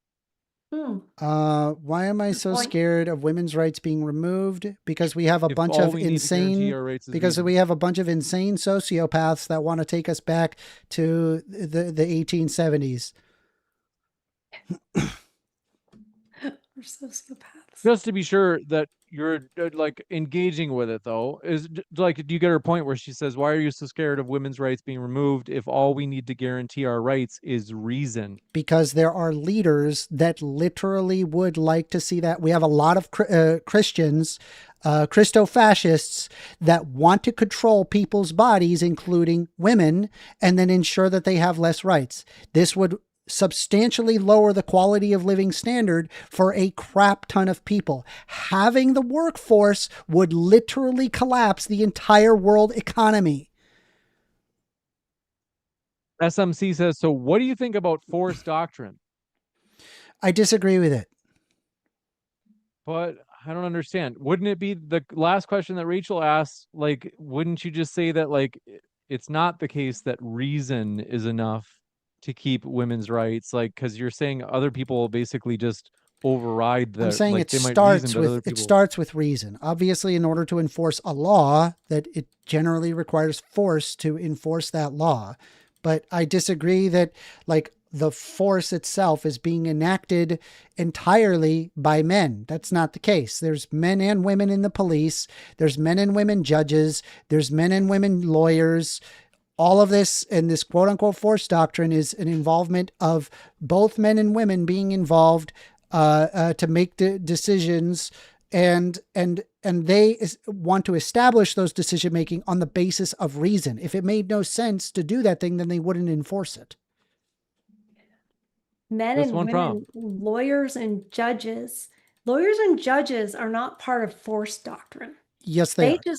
Why am I so scared of women's rights being removed? Because we have a bunch of insane sociopaths that want to take us back to the 1870s. We're sociopaths. Just to be sure that you're like engaging with it though, is like, do you get her point where she says, why are you so scared of women's rights being removed if all we need to guarantee our rights is reason? Because there are leaders that literally would like to see that. We have a lot of Christians, Christo-fascists that want to control people's bodies, including women, and then ensure that they have less rights. This would substantially lower the quality of living standard for a crap ton of people. Having the workforce would literally collapse the entire world economy. SMC says, so what do you think about force doctrine? I disagree with it. But I don't understand. Wouldn't it be the last question that Rachel asked? Like, wouldn't you just say that, like, it's not the case that reason is enough to keep women's rights? Like, because you're saying other people basically just override the. I'm saying like, it starts with reason. Obviously, in order to enforce a law, that it generally requires force to enforce that law. But I disagree that like the force itself is being enacted entirely by men. That's not the case. There's men and women in the police. There's men and women judges. There's men and women lawyers. All of this and this quote unquote force doctrine is an involvement of both men and women being involved to make the decisions, and they want to establish those decision making on the basis of reason. If it made no sense to do that thing, then they wouldn't enforce it. Men and women, lawyers and judges. Lawyers and judges are not part of force doctrine. Yes, they are.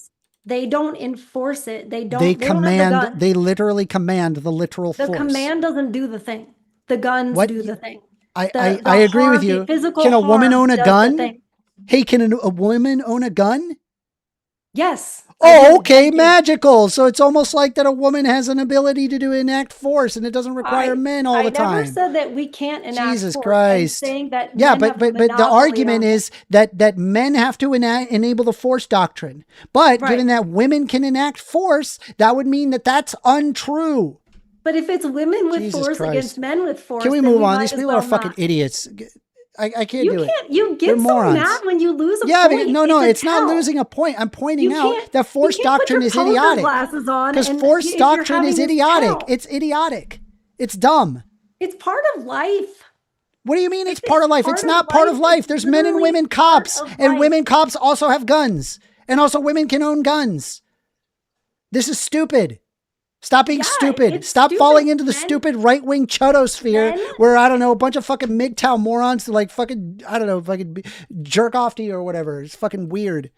They don't enforce it. They literally command the literal force. The command doesn't do the thing. The guns do the thing. I agree with you. Can a woman own a gun? Hey, can a woman own a gun? Yes. Oh, okay, magical. So it's almost like that a woman has an ability to enact force, and it doesn't require men all the time. I never said that we can't enact Jesus force. Christ. I'm saying that but the argument is that men have to enable the force doctrine. But given that women can enact force, that would mean that that's untrue. But if it's women with force against men with force, can we move on? These people are fucking idiots. I can't do it. You get so mad when you lose a point. Yeah, no, it's not losing a point. I'm pointing out that force doctrine is idiotic. Because force doctrine is idiotic. It's idiotic. It's dumb. It's part of life. What do you mean it's part of life? It's not part of life. There's men and women cops, and women cops also have guns, and also women can own guns. This is stupid. Stop being Yeah, stupid. it's Stop stupid, falling into the men. stupid right-wing chudosphere Men- where, I don't know, a bunch of fucking MGTOW morons like fucking, I don't know, fucking jerk off to you or whatever. It's fucking weird.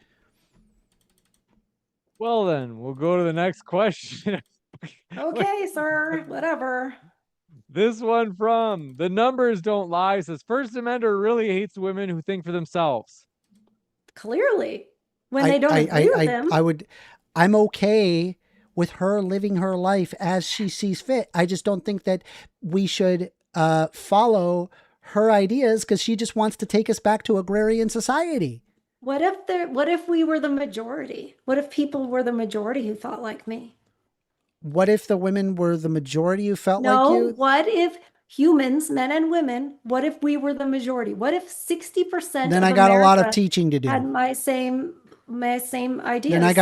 Well, then we'll go to the next question. Okay, sir, whatever. This one from The Numbers Don't Lie says, First Amender really hates women who think for themselves. Clearly, when they don't agree with him. I'm okay with her living her life as she sees fit. I just don't think that we should follow her ideas because she just wants to take us back to agrarian society. What if we were the majority? What if people were the majority who thought like me? What if the women were the majority who felt like No, you? what if humans, men and women, what if we were the majority? What if 60% Then of I got a lot of America teaching to do. had my same ideas? Then I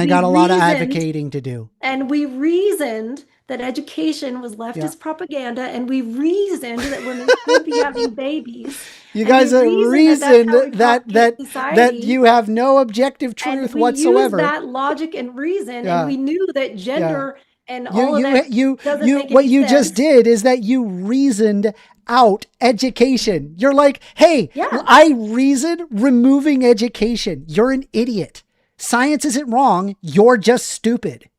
got a lot of advocating to do. And we reasoned that education was leftist propaganda, and we reasoned that women should be having babies. You guys reasoned that you have no objective truth whatsoever. Used that logic and reason, and we knew that gender and all of that doesn't make what any you sense. just did is that you reasoned out education. You're like, hey, I reasoned removing education. You're an idiot. Science isn't wrong. You're just stupid.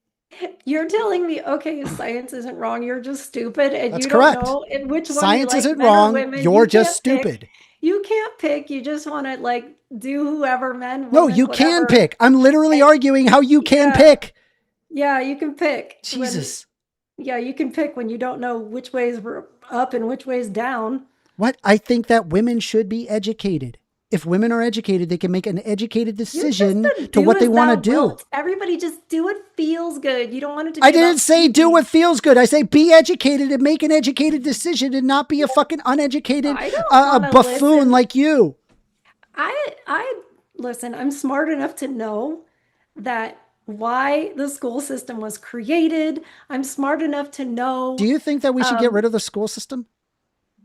You're telling me, okay, science isn't wrong. You're just stupid, and That's you correct. don't know in which one Science you like, isn't men or wrong. women. You're You just can't pick. stupid. You can't pick. You just want to like do whoever, men. No, women, you whatever. can pick. I'm literally arguing how you can pick. Yeah, you can pick. Jesus. You can pick when you don't know which way is up and which way is down. What? I think that women should be educated. If women are educated, they can make an educated decision to what they want to do. Everybody just do what feels good. You don't want it to be I didn't say do what feels good. I say be educated and make an educated decision and not be a fucking uneducated buffoon like you. I listen, I'm smart enough to know that why the school system was created. I'm smart enough to know. Do you think that we should get rid of the school system?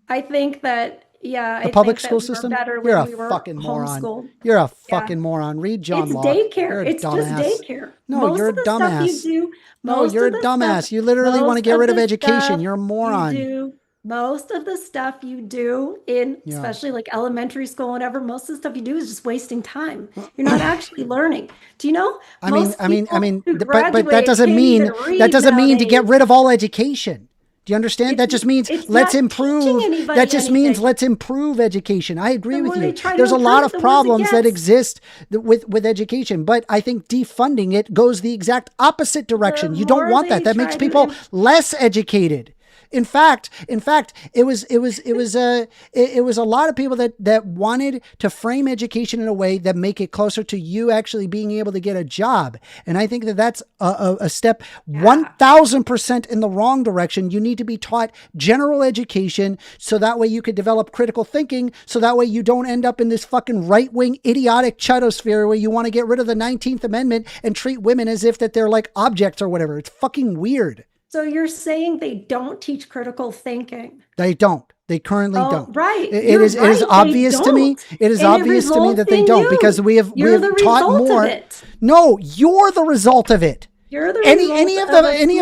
I think that, the public school system? You're a fucking moron. You're a fucking moron. Read John Locke. It's daycare. It's just daycare. No, you're a dumbass. No, you're a dumbass. You literally want to get rid of education. You're a moron. Most of the stuff you do in, especially like elementary school, whatever, most of the stuff you do is just wasting time. You're not actually learning. Do you know? I mean, but that doesn't mean to get rid of all education. Do you understand? That just means let's improve. That just means let's improve education. I agree with you. There's a lot of problems that exist with education, but I think defunding it goes the exact opposite direction. You don't want that. That makes people less educated. In fact, it was a lot of people that wanted to frame education in a way that make it closer to you actually being able to get a job. And I think that that's a step 1000% in the wrong direction. You need to be taught general education so that way you could develop critical thinking. So that way you don't end up in this fucking right-wing idiotic chudosphere where you want to get rid of the 19th Amendment and treat women as if that they're like objects or whatever. It's fucking weird. So you're saying they don't teach critical thinking? They don't. They currently don't. Right. It is obvious to me. It is obvious to me that they don't because we have taught more. No, you're the result of it. You're the any of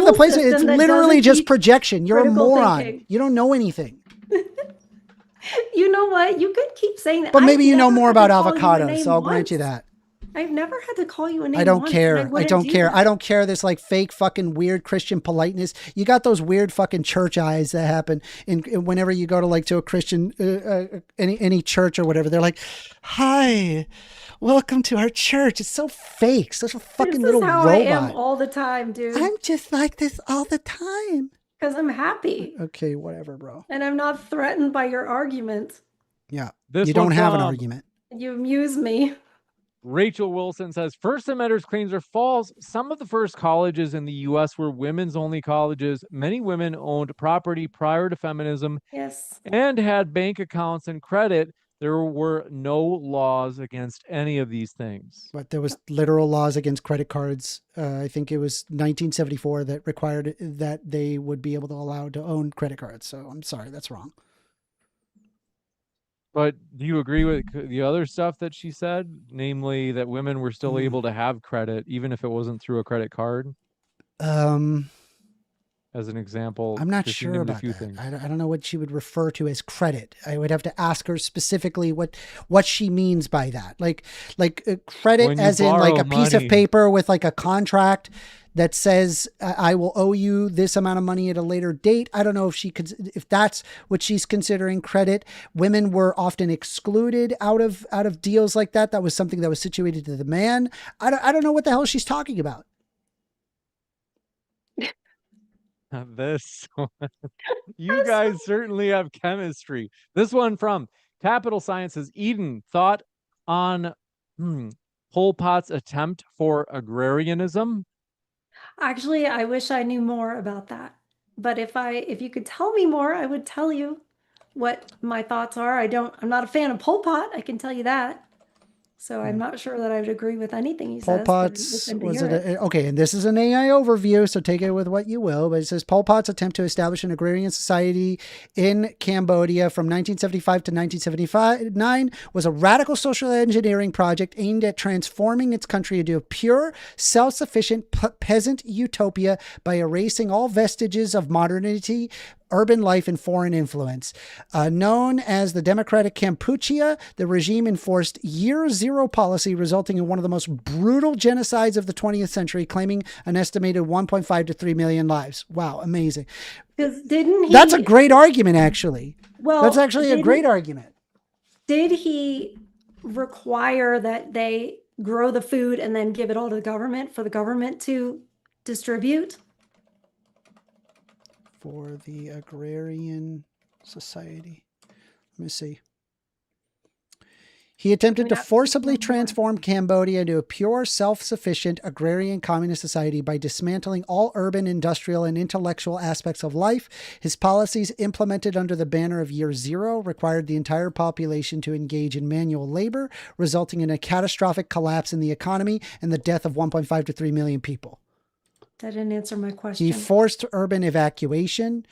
the places. It's literally just projection. You're a moron. Thinking. You don't know anything. You know what? You could keep saying that. But maybe you know more about avocados, so I'll grant you that. I've never had to call you a name. I don't care. I don't care. I don't care. This like fake fucking weird Christian politeness. You got those weird fucking church eyes that happen in whenever you go to like to a Christian any church or whatever. They're like, "Hi, welcome to our church." It's so fake. Such a fucking little robot. I am all the time, dude. I'm just like this all the time because I'm happy. Okay, whatever, bro. And I'm not threatened by your arguments. Yeah, you don't have an argument. You amuse me. Rachel Wilson says, First Amender's claims are false. Some of the first colleges in the U.S. were women's-only colleges. Many women owned property prior to feminism and had bank accounts and credit. There were no laws against any of these things. But there was literal laws against credit cards. I think it was 1974 that required that they would be able to allow to own credit cards. So I'm sorry, that's wrong. But do you agree with the other stuff that she said, namely that women were still able to have credit even if it wasn't through a credit card? as an example. I'm not Just sure named a about few that. things. I don't know what she would refer to as credit. I would have to ask her specifically what she means by that. Like credit When you as in like borrow a piece of money. paper with like a contract that says I will owe you this amount of money at a later date. I don't know if that's what she's considering credit. Women were often excluded out of deals like that. That was something that was situated to the man. I don't know what the hell she's talking about. This you guys certainly have chemistry. This one from Capital Sciences. Eden, thought on Pol Pot's attempt for agrarianism. Actually, I wish I knew more about that. But if you could tell me more, I would tell you what my thoughts are. I'm not a fan of Pol Pot, I can tell you that. So I'm not sure that I would agree with anything he Pol says. But I'm Pot's, open to was hear it, okay, and this is an AI overview, so take it with what you will, but it says Pol Pot's attempt to establish an agrarian society in Cambodia from 1975 to 1979 was a radical social engineering project aimed at transforming its country into a pure, self-sufficient peasant utopia by erasing all vestiges of modernity, urban life, and foreign influence. Known as the Democratic Kampuchea, the regime enforced Year Zero policy, resulting in one of the most brutal genocides of the 20th century, claiming an estimated 1.5 to 3 million lives. Wow, amazing. That's a great argument, actually. Well, that's actually a great argument. Did he require that they grow the food and then give it all to the government for the government to distribute? For the agrarian society. Let me see. He attempted to forcibly transform Cambodia into a pure, self-sufficient agrarian communist society by dismantling all urban, industrial, and intellectual aspects of life. His policies, implemented under the banner of Year Zero, required the entire population to engage in manual labor, resulting in a catastrophic collapse in the economy and the death of 1.5 to 3 million people. That didn't answer my question. He forced urban evacuation.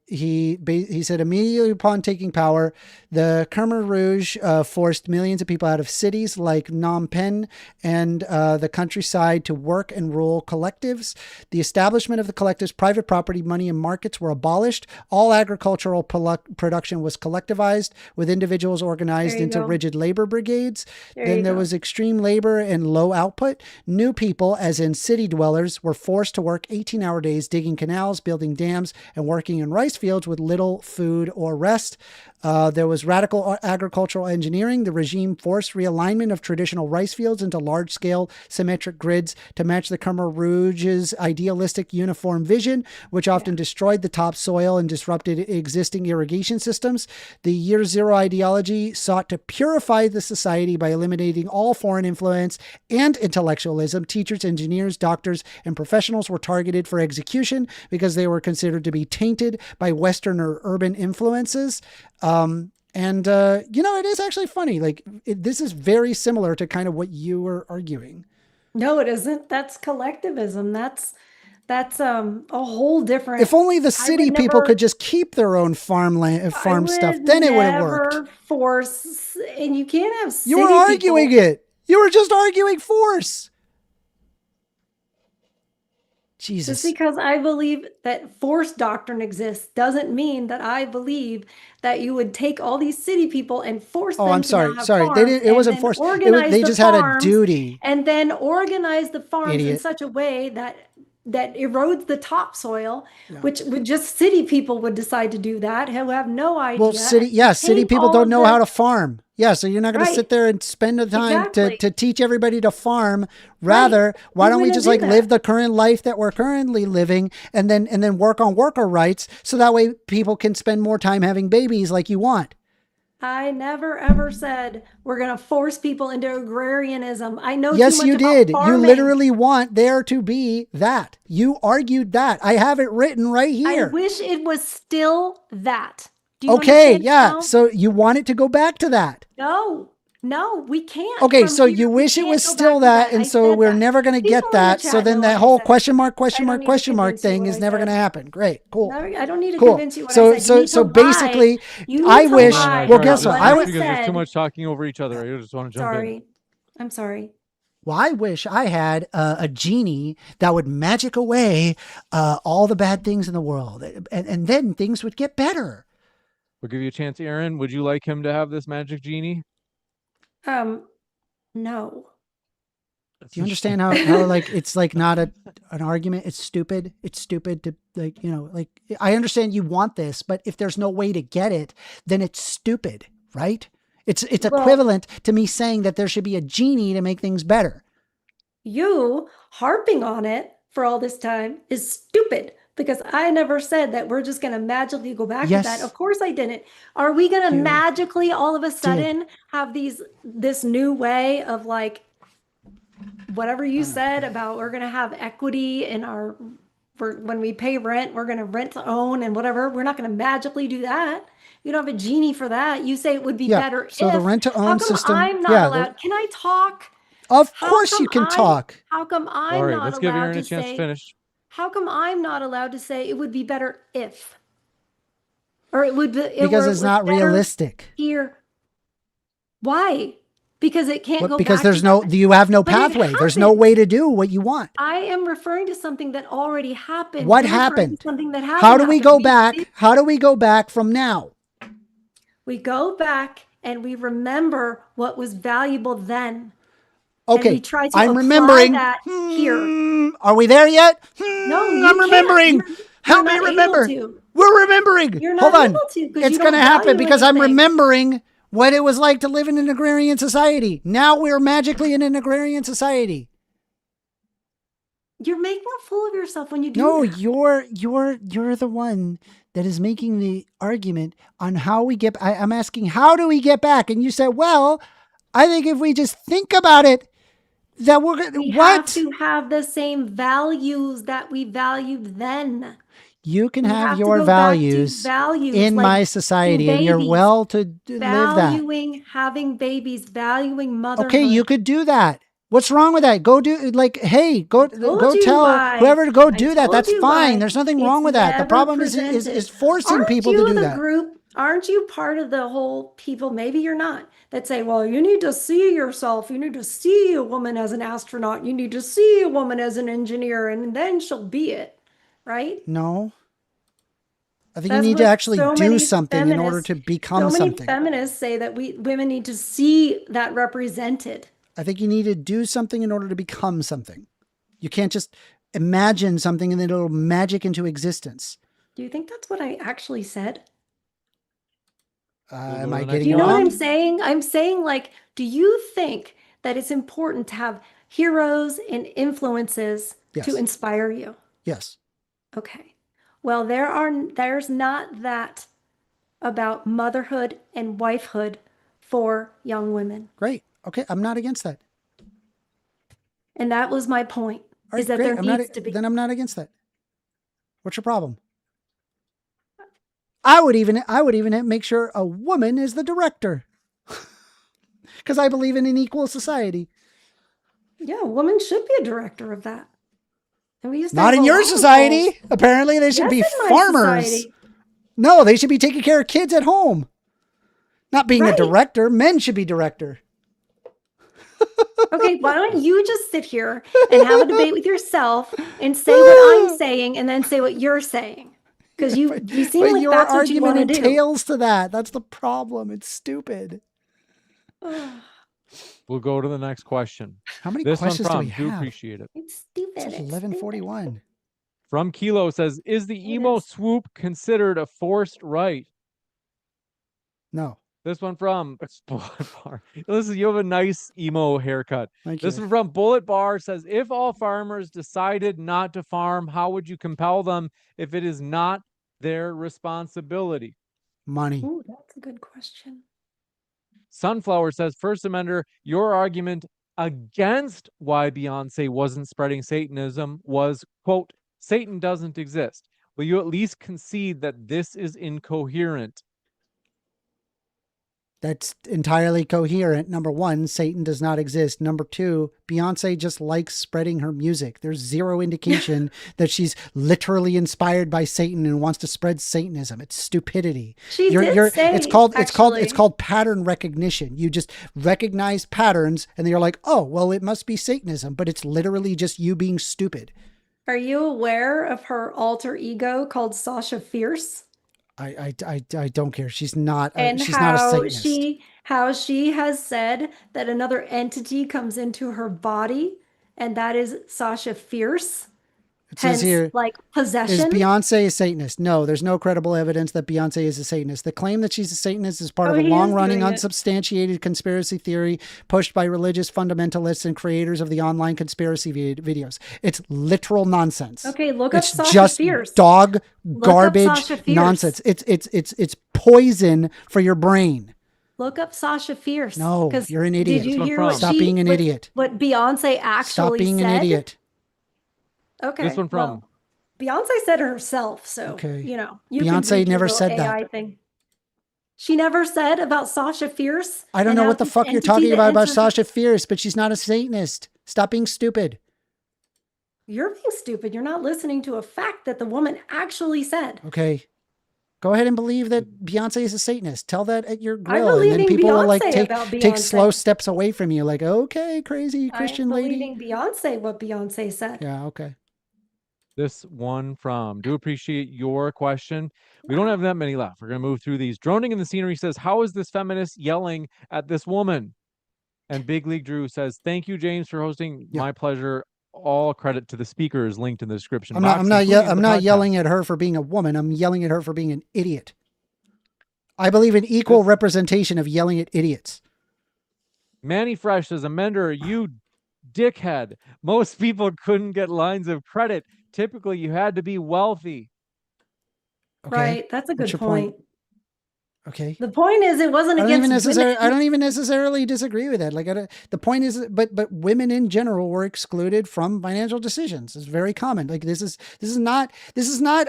He said immediately upon taking power, the Khmer Rouge forced millions of people out of cities like Phnom Penh and the countryside to work and rule collectives. The establishment of the collectives, private property, money, and markets were abolished. All agricultural production was collectivized, with individuals organized into rigid labor brigades. Then there was extreme labor and low output. New people, as in city dwellers, were forced to work 18-hour days digging canals, building dams, and working in rice fields with little food or rest. There was radical agricultural engineering. The regime forced realignment of traditional rice fields into large-scale symmetric grids to match the Khmer Rouge's idealistic uniform vision, which often destroyed the topsoil and disrupted existing irrigation systems. The Year Zero ideology sought to purify the society by eliminating all foreign influence and intellectualism. Teachers, engineers, doctors, and professionals were targeted for execution because they were considered to be tainted by Western or urban influences. It is actually funny. Like this is very similar to kind of what you were arguing. No, it isn't. That's collectivism. That's a whole different. If only the city people could just keep their own farm stuff, then it would have worked. Force, and you can't have. You were arguing it. You were just arguing force. Jesus. Just because I believe that force doctrine exists doesn't mean that I believe that you would take all these city people and force them. I'm sorry. It wasn't forced. They just had a duty. And then organize the farms in such a way that erodes the topsoil, which would just city people would decide to do that, who have no idea. Well, city people don't know how to farm. Yeah, so you're not going to sit there and spend the time to teach everybody to farm. Rather, why don't we just live the current life that we're currently living and then work on worker rights so that way people can spend more time having babies like you want. I never ever said we're going to force people into agrarianism. I know. Yes, you did. You literally want there to be that. You argued that. I have it written right here. I wish it was still that. Okay, yeah. So you want it to go back to that. No, we can't. Okay, so you wish it was still that, and so we're never going to get that. So then that whole question mark thing is never going to happen. Great, cool. No, I don't need to convince you what I said. So basically, I wish. Well, guess what? Because there's too much talking over each other. I just want to jump in. I'm sorry. Well, I wish I had a genie that would magic away all the bad things in the world, and then things would get better. We'll give you a chance, Aaron. Would you like him to have this magic genie? No. Do you understand how like it's like not an argument? It's stupid. It's stupid to like, you know, like I understand you want this, but if there's no way to get it, then it's stupid, right? It's equivalent to me saying that there should be a genie to make things better. You harping on it for all this time is stupid because I never said that we're just going to magically go back to that. Of course I didn't. Are we going to magically all of a sudden have this new way of like whatever you said about we're going to have equity in our when we pay rent, we're going to rent to own and whatever. We're not going to magically do that. You don't have a genie for that. You say it would be better so if. the rent to own system. I'm not allowed. Can I talk? Of course you can talk. How come I'm All right, not let's give allowed Aaron a to chance to say? finish. How come I'm not allowed to say it would be better if? Or it would be because it's not realistic. Here. Why? Because it can't go because back there's no you have no pathway. There's no way to do what you want. I am referring to something that already happened. What happened? Something that happened. How do we go back? How do we go back from now? We go back and we remember what was valuable then. Okay, I'm remembering that here. Are we there yet? No, I'm remembering. Help me remember. We're remembering. Hold on. It's going to happen because I'm remembering what it was like to live in an agrarian society. Now we're magically in an agrarian society. You're making a fool of yourself when you do that. You're the one that is making the argument on how we get. I'm asking, how do we get back? And you said, well, I think if we just think about it, that we have to have the same values that we valued then. You can have your values in my society, and you're well to live that. Valuing having babies, valuing motherhood. Okay, you could do that. What's wrong with that? Go do hey, go tell whoever to go do that. That's fine. There's nothing wrong with that. The problem is forcing people to do that. Aren't you part of the whole people? Maybe you're not. That say, well, you need to see yourself. You need to see a woman as an astronaut. You need to see a woman as an engineer, and then she'll be it. Right? No. I think you need to actually do something in order to become something. So many feminists say that women need to see that represented. I think you need to do something in order to become something. You can't just imagine something and then it'll magic into existence. Do you think that's what I actually said? Am I getting you know what I'm saying? I'm saying, like, do you think that it's important to have heroes and influences to inspire you? Yes. Okay. Well, there's not that about motherhood and wifehood for young women. Great. Okay. I'm not against that. And that was my point. Right, is that there needs to be. Then I'm not against that. What's your problem? I would even make sure a woman is the director. Because I believe in an equal society. Yeah, a woman should be a director of that. And we used to not in your society. Apparently they should be farmers. No, they should be taking care of kids at home. Not being a director. Men should be director. Okay, why don't you just sit here and have a debate with yourself and say what I'm saying and then say what you're saying. Because you seem like your that's what you want to do. Your argument entails to that. That's the problem. It's stupid. We'll go to the next question. How many questions do we have? Do appreciate it. It's stupid. It's 11:41. From Kilo says, is the emo swoop considered a forced right? No. This one from Bullet Bar. Listen, you have a nice emo haircut. This one from Bullet Bar says, if all farmers decided not to farm, how would you compel them if it is not their responsibility? Money. Ooh, that's a good question. Sunflower says, 1stAmender, your argument against why Beyonce wasn't spreading Satanism was, quote, Satan doesn't exist. Will you at least concede that this is incoherent? That's entirely coherent. Number one, Satan does not exist. Number two, Beyonce just likes spreading her music. There's zero indication that she's literally inspired by Satan and wants to spread Satanism. It's stupidity. She did say, it's called pattern recognition. You just recognize patterns and then you're like, oh, well, it must be Satanism, but it's literally just you being stupid. Are you aware of her alter ego called Sasha Fierce? I don't care. She's not. She's not a Satanist. How she has said that another entity comes into her body, and that is Sasha Fierce. It says here, like possession. Is Beyonce a Satanist? No, there's no credible evidence that Beyonce is a Satanist. The claim that she's a Satanist is part of a long-running, unsubstantiated conspiracy theory pushed by religious fundamentalists and creators of the online conspiracy videos. It's literal nonsense. Okay, look up Sasha just Fierce. Dog garbage nonsense. It's poison for your brain. Look up Sasha Fierce. No, you're an idiot. Did you hear Stop being an idiot. What Beyonce actually Stop being said? an idiot. Okay. This one from Beyonce said it herself, so you Beyonce never said AI that. Thing. She never said about Sasha Fierce. I don't know what the fuck you're talking about Sasha Fierce, but she's not a Satanist. Stop being stupid. You're being stupid. You're not listening to a fact that the woman actually said. Okay. Go ahead and believe that Beyonce is a Satanist. Tell that at your grill, and then people will like take slow steps away from you. Like, okay, crazy Christian lady. I'm believing Beyonce what Beyonce said. Yeah, okay. This one from, do appreciate your question. We don't have that many left. We're going to move through these. Droning in the Scenery says, how is this feminist yelling at this woman? And Big League Drew says, thank you, James, for hosting. My pleasure. All credit to the speakers linked in the description box. I'm not yelling at her for being a woman. I'm yelling at her for being an idiot. I believe in equal representation of yelling at idiots. Manny Fresh says, Amender, you dickhead. Most people couldn't get lines of credit. Typically, you had to be wealthy. Okay. Right. That's a good point. Okay. The point is, it wasn't against women. I don't even necessarily disagree with that. Like, the point is, but women in general were excluded from financial decisions. It's very common. Like, this is not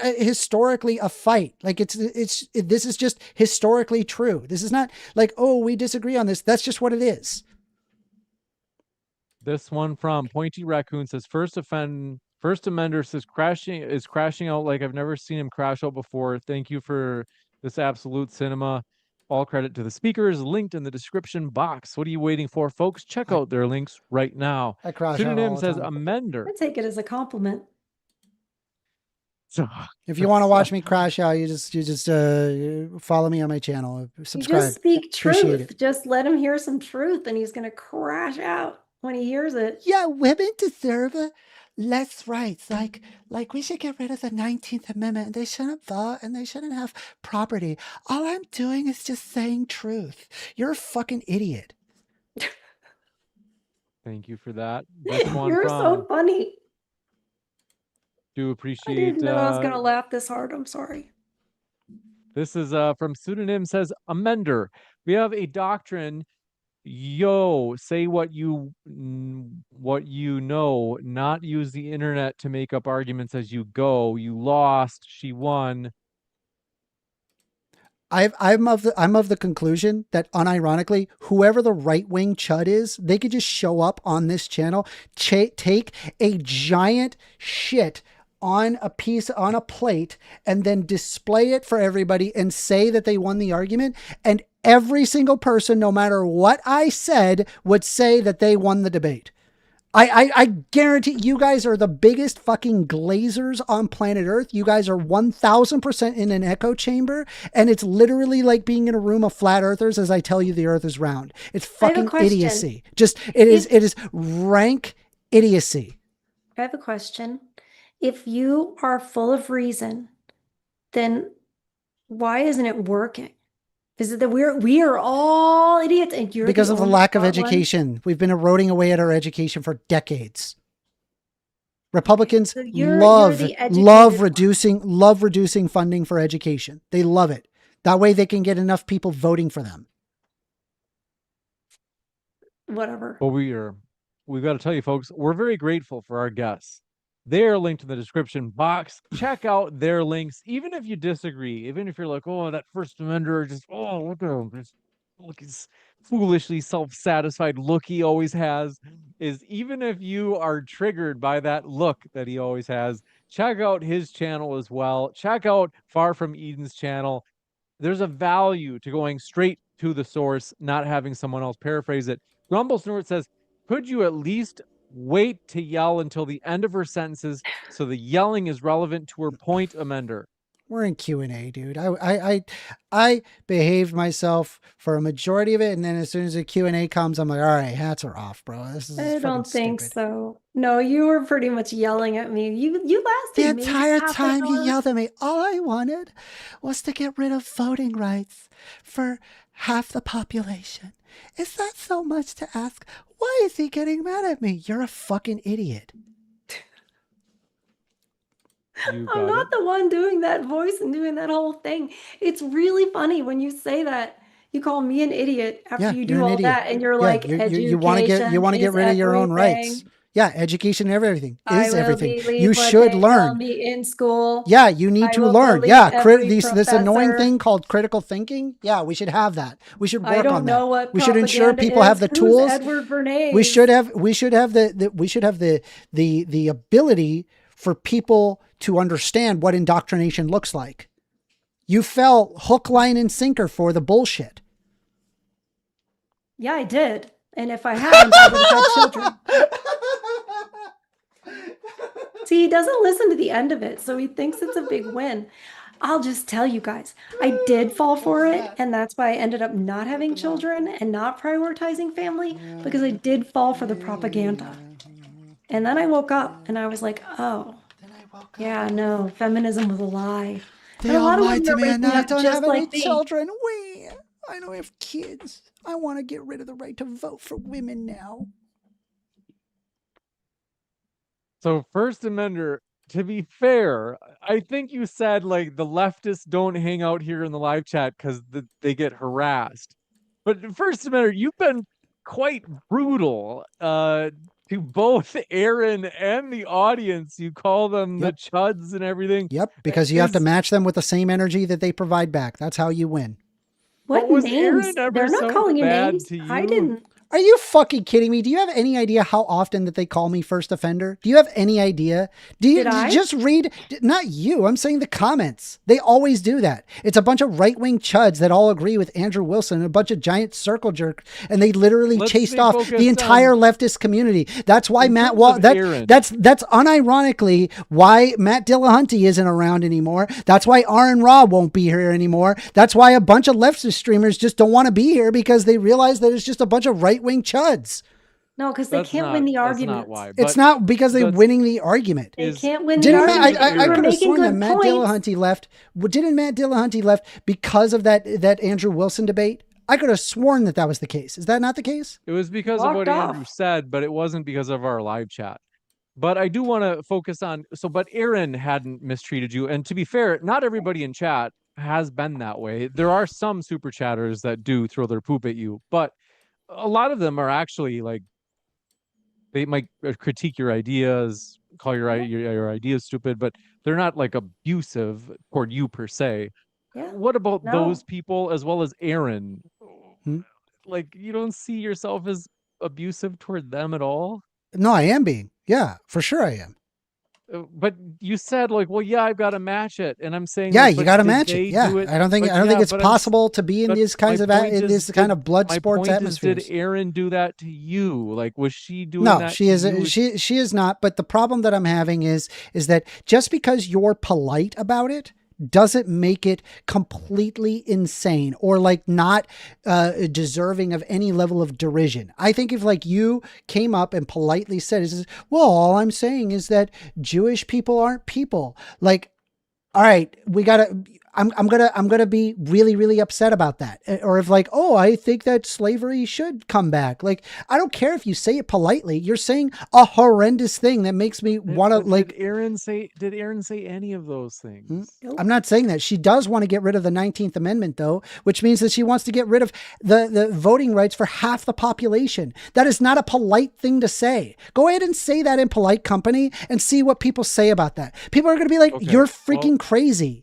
historically a fight. Like, this is just historically true. This is not like, oh, we disagree on this. That's just what it is. This one from Pointy Raccoon says, First Amender says crashing out like I've never seen him crash out before. Thank you for this absolute cinema. All credit to the speakers linked in the description box. What are you waiting for, folks? Check out their links right now. Pseudonym says Amender. I take it as a compliment. So, if you want to watch me crash out, you just follow me on my channel. Subscribe. You just speak truth. Just let him hear some truth, and he's gonna crash out when he hears it. Yeah, women deserve less rights. Like we should get rid of the 19th Amendment. They shouldn't vote and they shouldn't have property. All I'm doing is just saying truth. You're a fucking idiot. Thank you for that. This one You're so funny. Do appreciate. I didn't know I was gonna laugh this hard. I'm sorry. This is from Pseudonym says Amender. We have a doctrine. Yo, say what you know, not use the internet to make up arguments as you go. You lost, she won. I'm of the conclusion that unironically, whoever the right-wing chud is, they could just show up on this channel, take a giant shit on a plate and then display it for everybody and say that they won the argument. And every single person, no matter what I said, would say that they won the debate. I guarantee you guys are the biggest fucking glazers on planet Earth. You guys are 1000% in an echo chamber. And it's literally like being in a room of flat earthers as I tell you the earth is round. It's fucking idiocy. It is rank idiocy. I have a question. If you are full of reason, then why isn't it working? Is it that we are all idiots and you're because of the lack of education? We've been eroding away at our education for decades. Republicans love reducing funding for education. They love it. That way they can get enough people voting for them. Whatever. Well, we've got to tell you folks, we're very grateful for our guests. They are linked in the description box. Check out their links, even if you disagree, even if you're like, oh, that First Amender, just, oh, look at him, just look, his foolishly self-satisfied look he always has, is even if you are triggered by that look that he always has, check out his channel as well. Check out Far From Eden's channel. There's a value to going straight to the source, not having someone else paraphrase it. Grumble Snort says, could you at least wait to yell until the end of her sentences so the yelling is relevant to her point, Amender? We're in Q&A, dude. I behaved myself for a majority of it, and then as soon as the Q&A comes, I'm like, all right, hats are off, bro. This is I don't think stupid. so. No, you were pretty much yelling at me. You lasted The maybe entire half time an he hour. yelled at me, all I wanted was to get rid of voting rights for half the population. Is that so much to ask? Why is he getting mad at me? You're a fucking idiot. I'm not the one doing that voice and doing that whole thing. It's really funny when you say that. You call me an idiot after you do all that, and you're like, you want to get rid of your own rights. Yeah, education and everything is everything. You should learn. Me in school. Yeah, you need to learn. Yeah, this annoying thing called critical thinking. Yeah, we should have that. We should work on that. We should ensure people have the tools. Edward Bernays? We should have the ability for people to understand what indoctrination looks like. You fell hook, line, and sinker for the bullshit. Yeah, I did. And if I hadn't, I would have had children. See, he doesn't listen to the end of it, so he thinks it's a big win. I'll just tell you guys, I did fall for it, and that's why I ended up not having children and not prioritizing family, because I did fall for the propaganda. And then I woke up and I was like, oh, yeah, no, feminism was a lie. They all lied to me, and now I don't have any children. I don't have kids. I want to get rid of the right to vote for women now. So, 1stAmender, to be fair, I think you said like the leftists don't hang out here in the live chat because they get harassed. But 1stAmender, you've been quite brutal to both Aaron and the audience. You call them the chuds and everything. Yep, because you have to match them with the same energy that they provide back. That's how you win. What was names? Aaron ever They're not so calling you bad names. to you? I didn't. Are you fucking kidding me? Do you have any idea how often that they call me first offender? Do you have any idea? Did I? Just read? Not you. I'm saying the comments. They always do that. It's a bunch of right-wing chuds that all agree with Andrew Wilson and a bunch of giant circle jerks, and they literally chased off the entire leftist community. That's why that's unironically why Matt Dillahunty isn't around anymore. That's why Aaron Ra won't be here anymore. That's why a bunch of leftist streamers just don't want to be here because they realize that it's just a bunch of right-wing chuds. No, because they can't win the argument. It's not because they're winning the argument. They can't win the argument. I could have sworn that Matt Dillahunty left. Didn't Matt Dillahunty left because of that Andrew Wilson debate? I could have sworn that was the case. Is that not the case? It was because of what Andrew said, but it wasn't because of our live chat. But I do want to focus on, but Aaron hadn't mistreated you. And to be fair, not everybody in chat has been that way. There are some super chatters that do throw their poop at you, but a lot of them are actually like, they might critique your ideas, call your ideas stupid, but they're not like abusive toward you per se. Yeah. What about those people as well as Aaron? Like, you don't see yourself as abusive toward them at all? No, I am being. Yeah, for sure I am. But you said like, well, yeah, I've got to match it, and I'm saying, yeah, you got to match it. Yeah, I don't think it's possible to be in these kinds of kind of blood sports atmospheres. Did Aaron do that to you? Like, was she doing that? No, she is. She is not. But the problem that I'm having is that just because you're polite about it doesn't make it completely insane or like not deserving of any level of derision. I think if like you came up and politely said, well, all I'm saying is that Jewish people aren't people. Like, all right, I'm gonna be really, really upset about that. Or if like, oh, I think that slavery should come back. Like, I don't care if you say it politely. You're saying a horrendous thing that makes me want to like. Did Aaron say any of those things? I'm not saying that. She does want to get rid of the 19th Amendment though, which means that she wants to get rid of the voting rights for half the population. That is not a polite thing to say. Go ahead and say that in polite company and see what people say about that. People are going to be like, you're freaking crazy.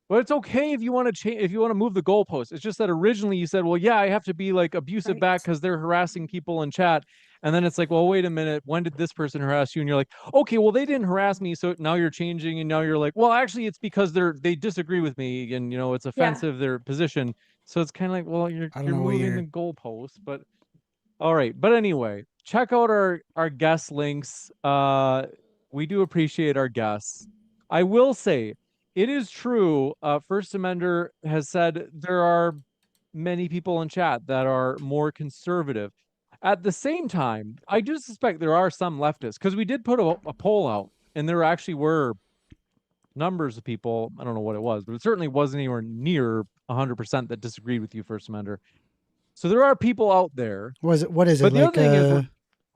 But it's okay if you want to change, if you want to move the goalpost. It's just that originally you said, well, yeah, I have to be like abusive back because they're harassing people in chat. And then it's like, well, wait a minute. When did this person harass you? And you're like, okay, well, they didn't harass me. So now you're changing. And now you're like, well, actually, it's because they disagree with me. And, it's offensive, their position. So it's kind of like, well, you're moving the goalpost. But all right. But anyway, check out our guest links. We do appreciate our guests. I will say, it is true. 1stAmender has said there are many people in chat that are more conservative. At the same time, I do suspect there are some leftists, because we did put a poll out, and there actually were numbers of people. I don't know what it was, but it certainly wasn't anywhere near 100% that disagreed with you, 1stAmender. So there are people out there. What is it? But the other thing is,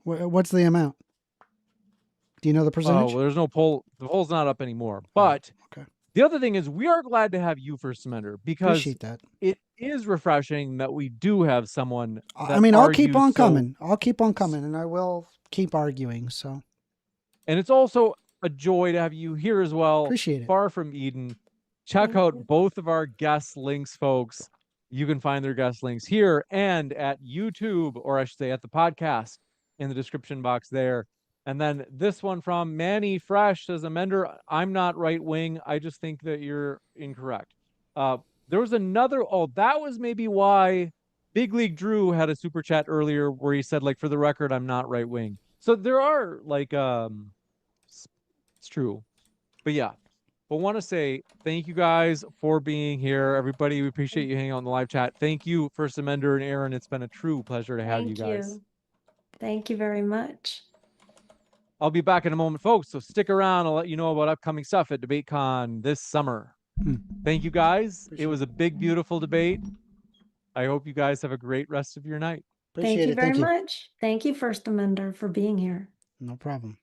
what's the amount? Do you know the percentage? Oh, well, there's no poll. The poll's not up anymore. But okay. The other thing is, we are glad to have you, 1stAmender, because appreciate that. It is refreshing that we do have someone. I mean, I'll keep on coming. I'll keep on coming, and I will keep arguing. So, and it's also a joy to have you here as well. Appreciate it. Far from Eden. Check out both of our guest links, folks. You can find their guest links here and at YouTube, or I should say at the podcast, in the description box there. And then this one from Manny Fresh says, Amender, I'm not right wing. I just think that you're incorrect. There was another, that was maybe why Big League Drew had a super chat earlier where he said, like, for the record, I'm not right wing. So there are like, it's true. But yeah, but want to say thank you guys for being here. Everybody, we appreciate you hanging out in the live chat. Thank you, 1stAmender and Aaron. It's been a true pleasure to have you guys. Thank you very much. I'll be back in a moment, folks, so stick around. I'll let you know about upcoming stuff at DebateCon this summer. Thank you, guys. It was a big, beautiful debate. I hope you guys have a great rest of your night. Thank you very much. Thank you, 1stAmender, for being here. No problem.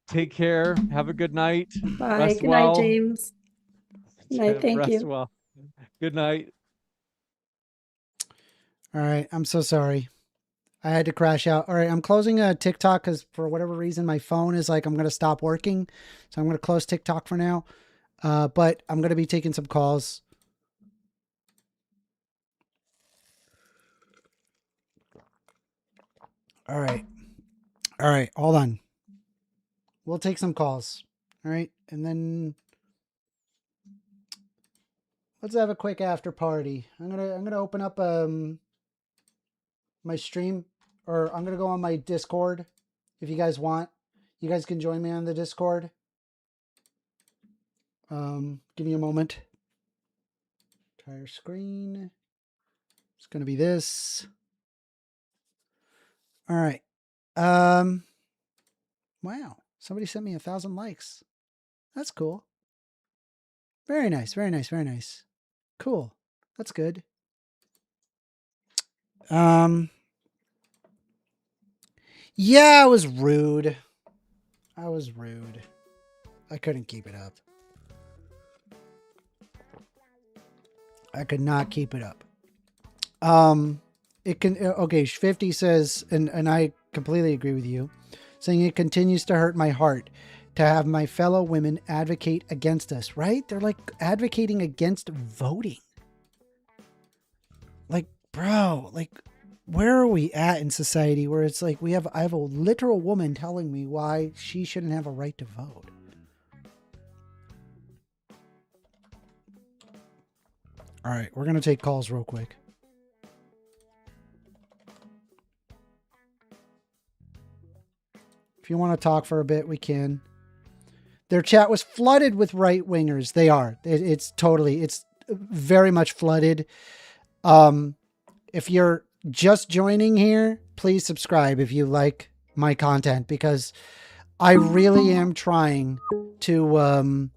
Take care. Have a good night. Bye. Rest Good well. night, James. Good night. Thank Rest you. well. Good night. All right. I'm so sorry. I had to crash out. All right. I'm closing TikTok because for whatever reason, my phone is like, I'm going to stop working. So I'm going to close TikTok for now. But I'm going to be taking some calls. All right. All right. Hold on. We'll take some calls. All right. And then let's have a quick after party. I'm going to open up my stream, or I'm going to go on my Discord. If you guys want, you guys can join me on the Discord. Give me a moment. Entire screen. It's going to be this. All right. Wow. Somebody sent me 1,000 likes. That's cool. Very nice. Very nice. Very nice. Cool. That's good. Yeah, I was rude. I was rude. I couldn't keep it up. I could not keep it up. It can, okay, 50 says, and I completely agree with you, saying it continues to hurt my heart to have my fellow women advocate against us, right? They're like advocating against voting. Like, bro, like, where are we at in society where it's like I have a literal woman telling me why she shouldn't have a right to vote? All right, we're going to take calls real quick. If you want to talk for a bit, we can. Their chat was flooded with right-wingers. They are. It's very much flooded. If you're just joining here, please subscribe if you like my content, because I really am trying to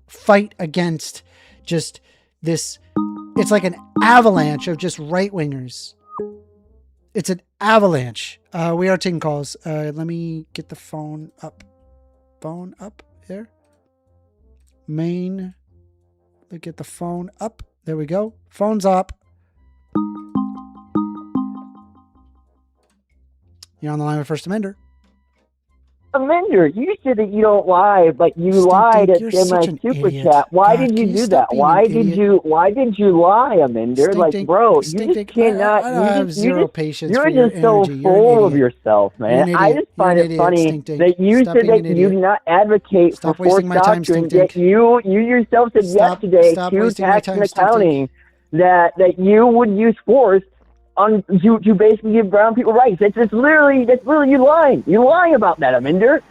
fight against just this. It's like an avalanche of just right-wingers. It's an avalanche. We are taking calls. Let me get the phone up. Phone up there. Main. Let's get the phone up. There we go. Phone's up. You're on the line with 1stAmender. Amender, you said that you don't lie, but you Stink lied Dink, at you're the such my an super idiot. chat. Why God, did can you you do stop that? being an idiot? Why did you lie, Amender? Stink Like, Dink, bro, you Stink just Dink. cannot. I have zero patience You're for your just so energy. You're an full of idiot. yourself, You're man. an I idiot. just You're find an it idiot, funny Stink Dink. that you Stop said being that an you idiot. do not advocate Stop for wasting forced my time, doctrine. Stink Dink. Yet you yourself said yesterday Stop to wasting my tax time, and Stink Dink. accounting that you would use force on to basically give brown people rights. That's literally you lying. You're lying about that, Amender.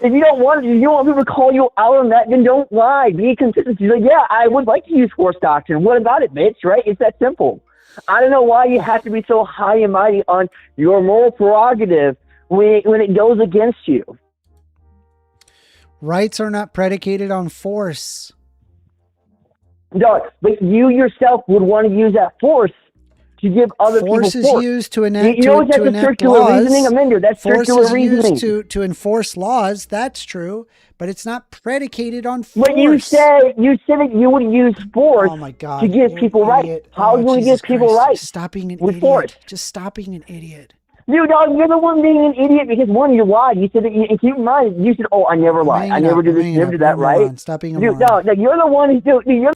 If you don't want people to call you out on that, then don't lie. Be consistent. You're like, yeah, I would like to use force doctrine. What about it, bitch? Right? It's that simple. I don't know why you have to be so high and mighty on your moral prerogative when it goes against you. Rights are not predicated on force. No, but you yourself would want to use that force to give other Force people force. is used to enact, That's a circular laws. reasoning, Amender. That's Force circular is reasoning. used to enforce laws. That's true, but it's not predicated on force. But you said that you would use force Oh my God, to give people rights. How are you going to give people rights? Stop being an with idiot. force? Just stop being an idiot. Dude, dog, you're the one being an idiot because one, you lied. You said that and keep in mind, you said, "Oh, I never lie. I never do this, never do that." Right? Stop being a Dude, moron. no, you're the one who's doing. You're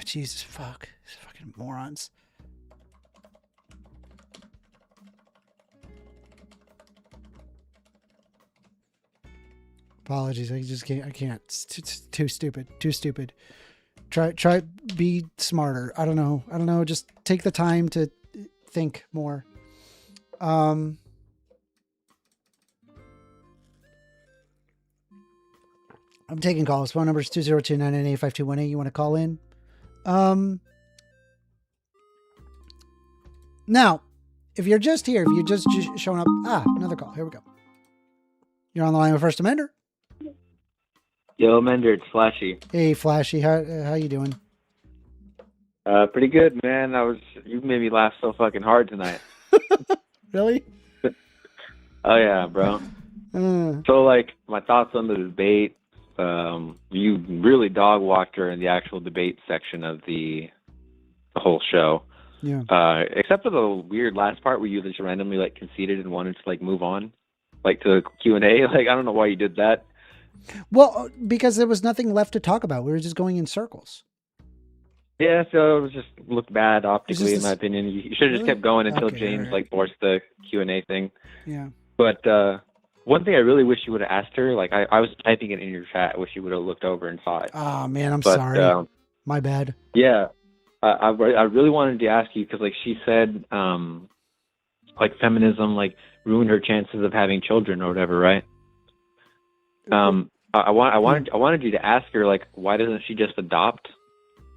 Jesus fuck, these fucking morons. Apologies, I just can't. I can't. It's too stupid. Too stupid. Try. Be smarter. I don't know. Just take the time to think more. I'm taking calls. Phone number is 202-998-5218. You want to call in? Now, if you're just here, if you're just showing up, another call. Here we go. You're on the line with 1stAmender. Yo, Amender, it's Flashy. Hey, Flashy, how you doing? Pretty good, man. You made me laugh so fucking hard tonight. Really? Oh yeah, bro. So like, my thoughts on the debate. You really dog walked her in the actual debate section of the whole show. Yeah. Except for the weird last part where you just randomly like conceded and wanted to like move on, like to the Q&A. Like I don't know why you did that. Well, because there was nothing left to talk about. We were just going in circles. Yeah, so it was just looked bad optically, in my opinion. You should have just kept going until James like forced the Q&A thing. Yeah. But one thing I really wish you would have asked her, like I was typing it in your chat. I wish you would have looked over and saw it. Oh man, I'm sorry. My bad. Yeah, I really wanted to ask you because like she said, like feminism like ruined her chances of having children or whatever, right? I wanted you to ask her like why doesn't she just adopt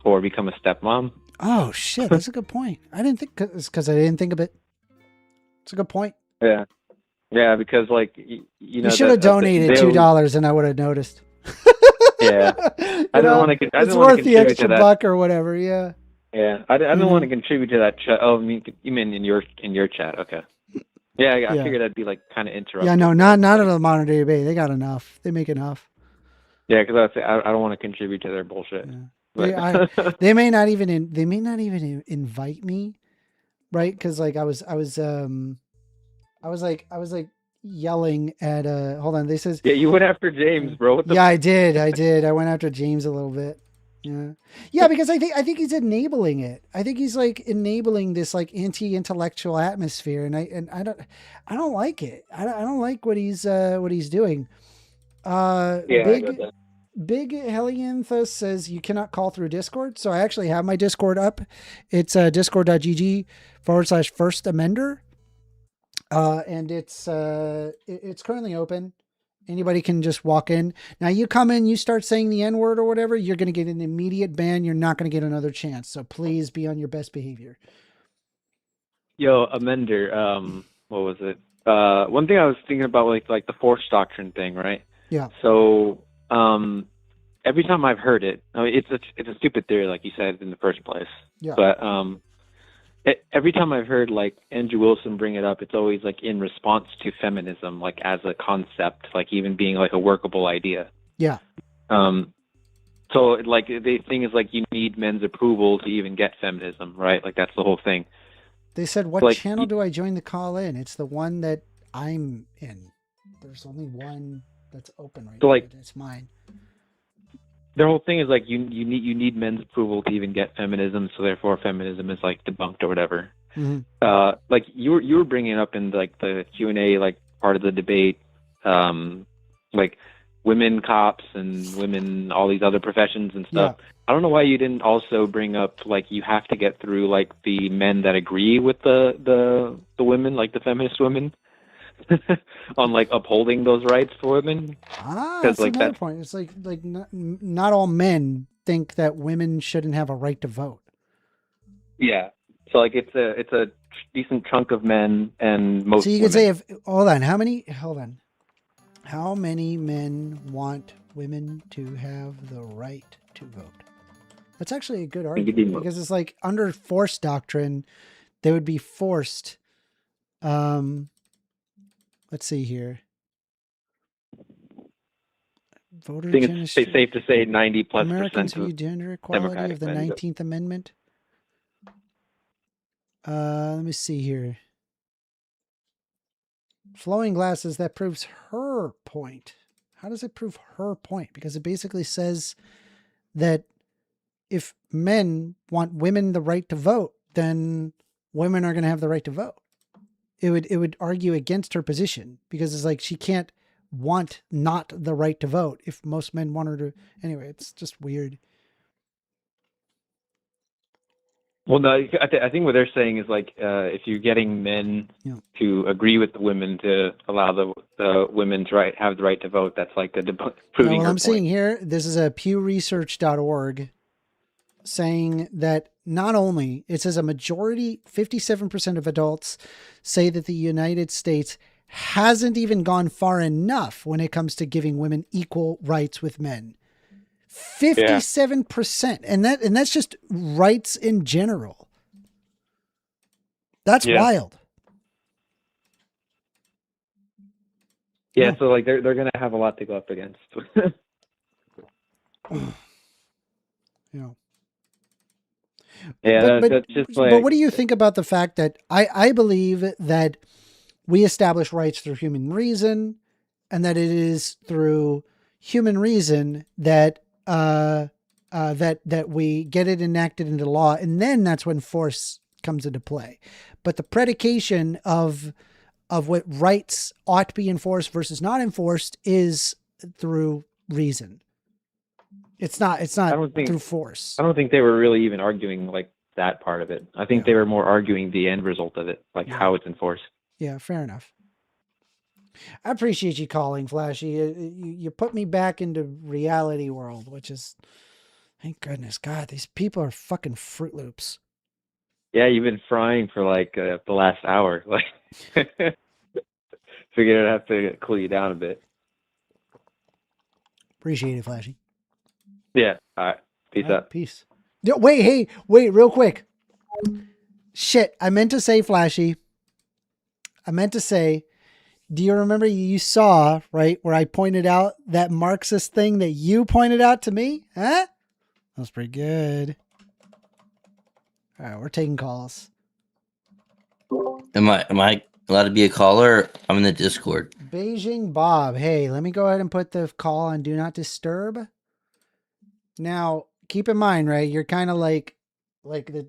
or become a stepmom? Oh shit, that's a good point. I didn't think it's because I didn't think of it. It's a good point. Yeah, because like you know, you should have donated $2 and I would have noticed. Yeah, I didn't want to. It's worth the extra buck or whatever. Yeah. Yeah, I didn't want to contribute to that chat. Oh, you mean in your chat? Okay. Yeah, I figured that'd be like kind of interrupting. Yeah, no, not at the modern day debate. They got enough. They make enough. Yeah, because I don't want to contribute to their bullshit. Yeah. They may not even invite me, right? Because like I was yelling at hold on. This is you went after James, bro. I did. I went after James a little bit. Yeah, because I think he's enabling it. I think he's like enabling this like anti-intellectual atmosphere, and I don't like it. I don't like what he's doing. Big Helianthus says you cannot call through Discord. So I actually have my Discord up. It's discord.gg/1stAmender. And it's currently open. Anybody can just walk in. Now you come in, you start saying the N-word or whatever, you're going to get an immediate ban. You're not going to get another chance. So please be on your best behavior. Yo, Amender, what was it? One thing I was thinking about like the force doctrine thing, right? Yeah. So, every time I've heard it, I mean, it's a stupid theory, like you said in the first place. Yeah. But every time I've heard like Andrew Wilson bring it up, it's always like in response to feminism, like as a concept, like even being like a workable idea. Yeah. So like the thing is like you need men's approval to even get feminism, right? Like that's the whole thing. They said, what channel do I join the call in? It's the one that I'm in. There's only one that's open right So, now. like, It's mine. their whole thing is like you need men's approval to even get feminism, so therefore feminism is like debunked or whatever. Mm-hmm. Like you were bringing up in like the Q&A like part of the debate, like women cops and women all these other professions and stuff. Yeah. I don't know why you didn't also bring up like you have to get through like the men that agree with the women, like the feminist women. On like upholding those rights for women. That's like another point. It's like not all men think that women shouldn't have a right to vote. Yeah. So like it's a decent chunk of men and most. So you women. could say how many men want women to have the right to vote? That's actually a good argument because it's like under force doctrine, they would be forced. Let's see here. Voter I think it's safe to say 90+% Americans of view gender equality Democratic of the men 19th Amendment. Let me see here. Flowing glasses, that proves her point. How does it prove her point? Because it basically says that if men want women the right to vote, then women are going to have the right to vote. It would argue against her position because it's like she can't want not the right to vote if most men want her to. Anyway, it's just weird. Well, no, I think what they're saying is like if you're getting men to agree with the women to allow the women to have the right to vote, that's like the proving Well, her I'm point. seeing here, this is a pewresearch.org saying that not only, it says a majority, 57% of adults say that the United States hasn't even gone far enough when it comes to giving women equal rights with men. 57%. And that's just rights in general. That's wild. Yeah, so like they're going to have a lot to go up against. Yeah, that's just like. But what do you think about the fact that I believe that we establish rights through human reason, and that it is through human reason that that we get it enacted into law, and then that's when force comes into play. But the predication of what rights ought to be enforced versus not enforced is through reason. It's not through force. I don't think they were really even arguing like that part of it. I think they were more arguing the end result of it, like how it's enforced. Yeah, fair enough. I appreciate you calling, Flashy. You put me back into reality world, which is, thank goodness. God, these people are fucking Fruit Loops. Yeah, you've been frying for like the last hour. Like, figured I'd have to cool you down a bit. Appreciate it, Flashy. Yeah. All right. Peace out. Peace. Wait, real quick. Shit, I meant to say, Flashy. Do you remember you saw, right, where I pointed out that Marxist thing that you pointed out to me? Huh? That was pretty good. All right, we're taking calls. Am I allowed to be a caller? I'm in the Discord. Beijing Bob. Hey, let me go ahead and put the call on Do Not Disturb. Now, keep in mind, right, you're kind of like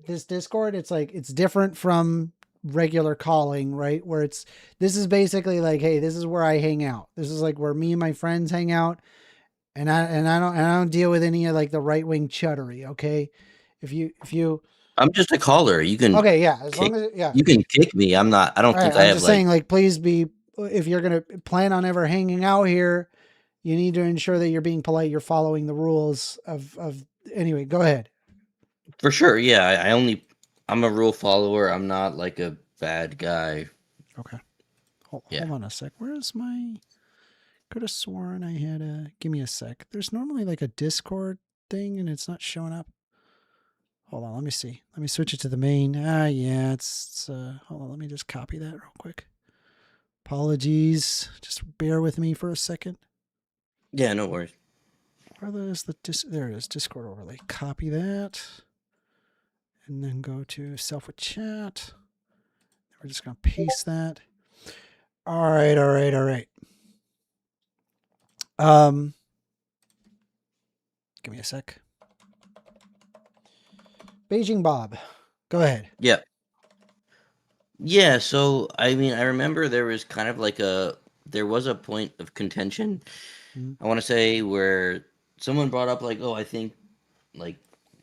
this Discord, it's like, it's different from regular calling, right? Where this is basically like, hey, this is where I hang out. This is like where me and my friends hang out. And I don't deal with any of like the right-wing chuddery. Okay. If you, I'm just a caller. You can, okay. Yeah. As long as, you can kick me. I don't think I have just saying, like, please be, if you're going to plan on ever hanging out here, you need to ensure that you're being polite. You're following the rules of anyway, go ahead. For sure. Yeah. I'm a rule follower. I'm not like a bad guy. Okay. Hold on a sec. Where's my, could have sworn I had give me a sec. There's normally like a Discord thing and it's not showing up. Hold on. Let me see. Let me switch it to the main. Yeah, it's hold on. Let me just copy that real quick. Apologies. Just bear with me for a second. Yeah, no worries. Where is there it is. Discord overlay. Copy that. And then go to self with chat. We're just going to paste that. All right. Give me a sec. Beijing Bob, go ahead. Yeah. Yeah, so I mean, I remember there was kind of like there was a point of contention, I want to say, where someone brought up like, oh, I think like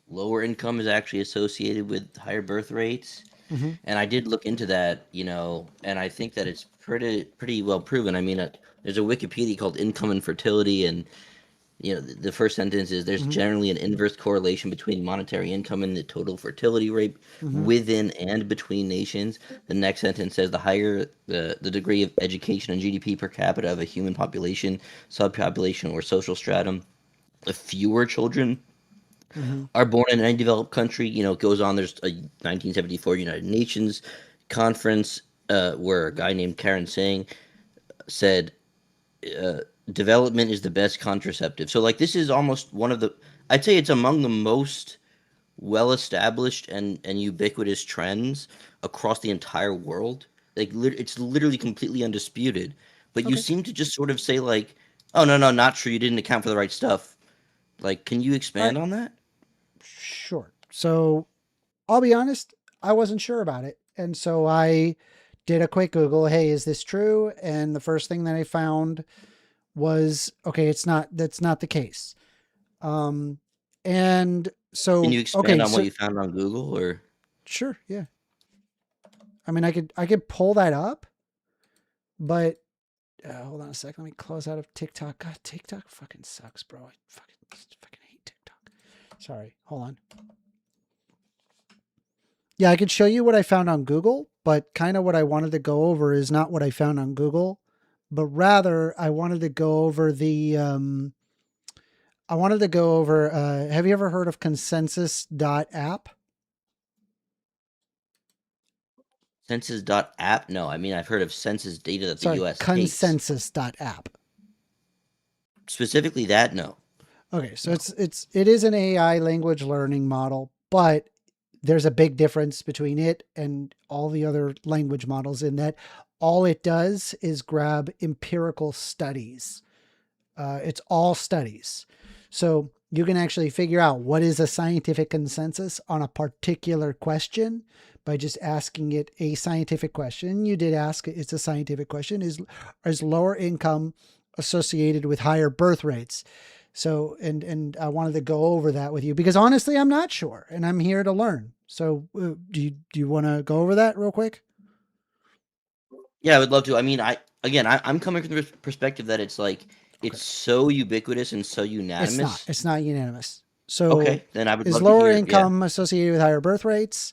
lower income is actually associated with higher birth rates. And I did look into that, and I think that it's pretty well proven. I mean, there's a Wikipedia called Income and Fertility, and the first sentence is there's generally an inverse correlation between monetary income and the total fertility rate within and between nations. The next sentence says the higher the degree of education and GDP per capita of a human population, subpopulation, or social stratum, the fewer children are born in any developed country. It goes on. There's a 1974 United Nations conference where a guy named Karen Sang said, development is the best contraceptive. So like this is almost I'd say it's among the most well-established and ubiquitous trends across the entire world. Like it's literally completely undisputed. But you seem to just sort of say like, oh, no, not true. You didn't account for the right stuff. Like, can you expand on that? Sure. So I'll be honest, I wasn't sure about it. And so I did a quick Google, hey, is this true? And the first thing that I found was, okay, that's not the case. And so, can you expand on what you found on Google or? Sure. Yeah. I mean, I could pull that up, but hold on a second. Let me close out of TikTok. God, TikTok fucking sucks, bro. I fucking hate TikTok. Sorry. Hold on. Yeah, I could show you what I found on Google, but kind of what I wanted to go over is not what I found on Google, but rather I wanted to go over have you ever heard of consensus.app? Census.app? No, I mean, I've heard of census data that the U.S. Consensus.app. Specifically that, no. Okay, so it is an AI language learning model, but there's a big difference between it and all the other language models in that all it does is grab empirical studies. It's all studies. So you can actually figure out what is a scientific consensus on a particular question by just asking it a scientific question. You did ask, it's a scientific question. Is lower income associated with higher birth rates? So, and I wanted to go over that with you because honestly, I'm not sure and I'm here to learn. So do you want to go over that real quick? Yeah, I would love to. I mean, I'm coming from the perspective that it's like, it's so ubiquitous and so unanimous. It's not unanimous. So okay, then I would love is lower to hear, income associated with higher birth rates?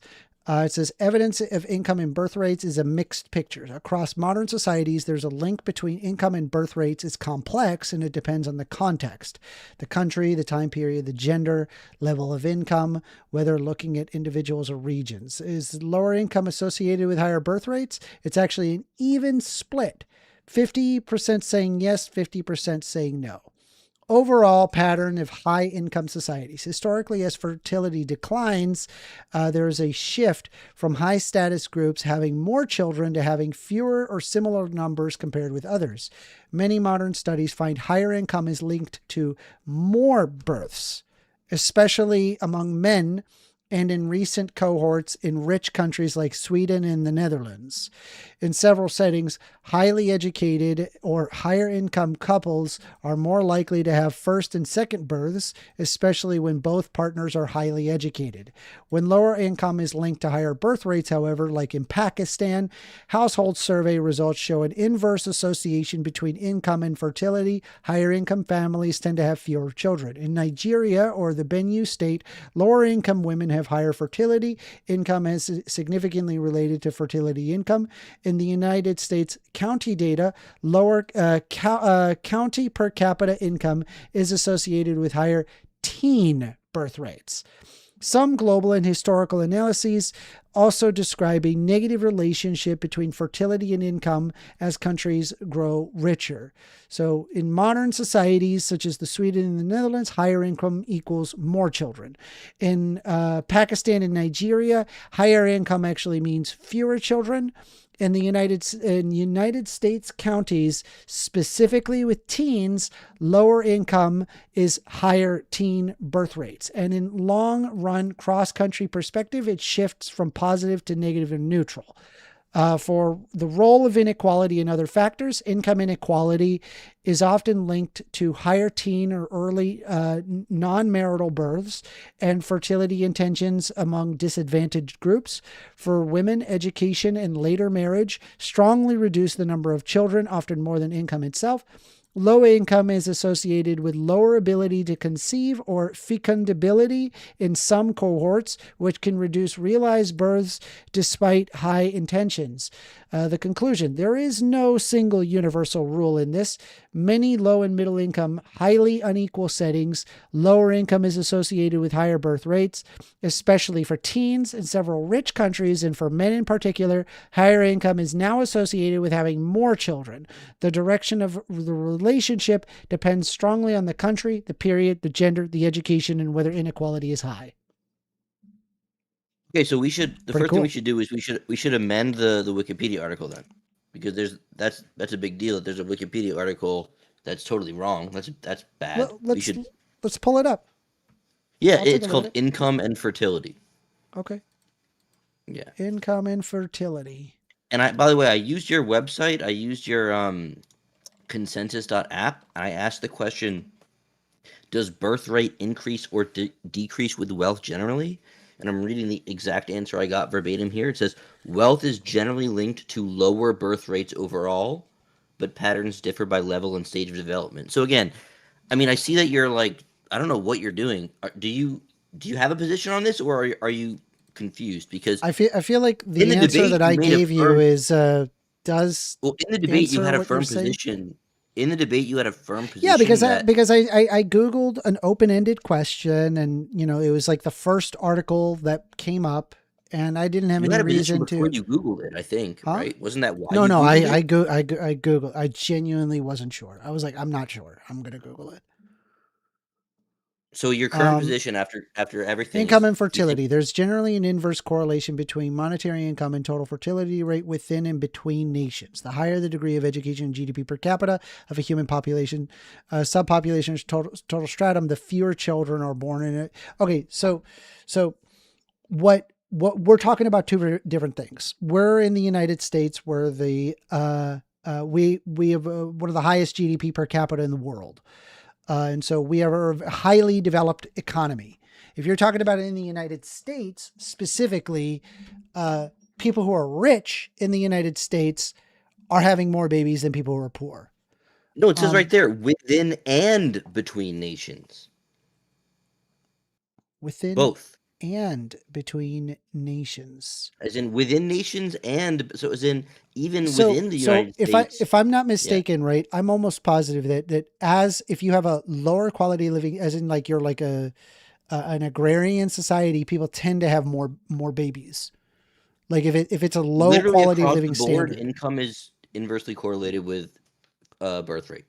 It says evidence of income and birth rates is a mixed picture. Across modern societies, there's a link between income and birth rates. It's complex and it depends on the context, the country, the time period, the gender, level of income, whether looking at individuals or regions. Is lower income associated with higher birth rates? It's actually an even split. 50% saying yes, 50% saying no. Overall pattern of high income societies. Historically, as fertility declines, there is a shift from high status groups having more children to having fewer or similar numbers compared with others. Many modern studies find higher income is linked to more births, especially among men and in recent cohorts in rich countries like Sweden and the Netherlands. In several settings, highly educated or higher income couples are more likely to have first and second births, especially when both partners are highly educated. When lower income is linked to higher birth rates, however, like in Pakistan, household survey results show an inverse association between income and fertility. Higher income families tend to have fewer children. In Nigeria or the Benue state, lower income women have higher fertility. Income is significantly related to fertility income. In the United States county data, lower county per capita income is associated with higher teen birth rates. Some global and historical analyses also describe a negative relationship between fertility and income as countries grow richer. So in modern societies, such as the Sweden and the Netherlands, higher income equals more children. In Pakistan and Nigeria, higher income actually means fewer children. in the United States counties, specifically with teens, lower income is higher teen birth rates. And in long run cross-country perspective, it shifts from positive to negative and neutral. For the role of inequality and other factors, income inequality is often linked to higher teen or early non-marital births and fertility intentions among disadvantaged groups. For women, education and later marriage strongly reduce the number of children, often more than income itself. Low income is associated with lower ability to conceive or fecundability in some cohorts, which can reduce realized births despite high intentions. The conclusion: there is no single universal rule in this. Many low and middle income, highly unequal settings. Lower income is associated with higher birth rates, especially for teens in several rich countries, and for men in particular, higher income is now associated with having more children. The direction of the relationship depends strongly on the country, the period, the gender, the education, and whether inequality is high. Okay, so the first thing we should do is we should amend the Wikipedia article then, because that's a big deal. That there's a Wikipedia article that's totally wrong. That's bad. Let's pull it up. Yeah, it's called Income and Fertility. Okay. Yeah. Income and fertility. And by the way, I used your website. I used your consensus.app. I asked the question, does birth rate increase or decrease with wealth generally? And I'm reading the exact answer I got verbatim here. It says, wealth is generally linked to lower birth rates overall, but patterns differ by level and stage of development. So again, I mean, I see that you're like, I don't know what you're doing. Do you have a position on this, or are you confused? Because I feel like the answer that I gave you is does. Well, in the debate you had a firm position. In the debate, you had a firm position. Yeah, because I Googled an open-ended question, and it was like the first article that came up, and I didn't have any reason to. Before you Googled it, I think, right? Wasn't that why? No, I Googled. I genuinely wasn't sure. I was like, I'm not sure. I'm gonna Google it. So your current position after everything, income and fertility. There's generally an inverse correlation between monetary income and total fertility rate within and between nations. The higher the degree of education and GDP per capita of a human population, subpopulation's total stratum, the fewer children are born in it. Okay, so what we're talking about two different things. We're in the United States, where we have one of the highest GDP per capita in the world. And so we are a highly developed economy. If you're talking about it in the United States, specifically, people who are rich in the United States are having more babies than people who are poor. No, it says right there, within and between nations. Within both and between nations. As in within nations, and so as in even within the United States. If I'm not mistaken, right, I'm almost positive that as if you have a lower quality of living, as in like you're like an agrarian society, people tend to have more babies. Like if it's a low Literally quality across living the board, standard, income is inversely correlated with birth rate.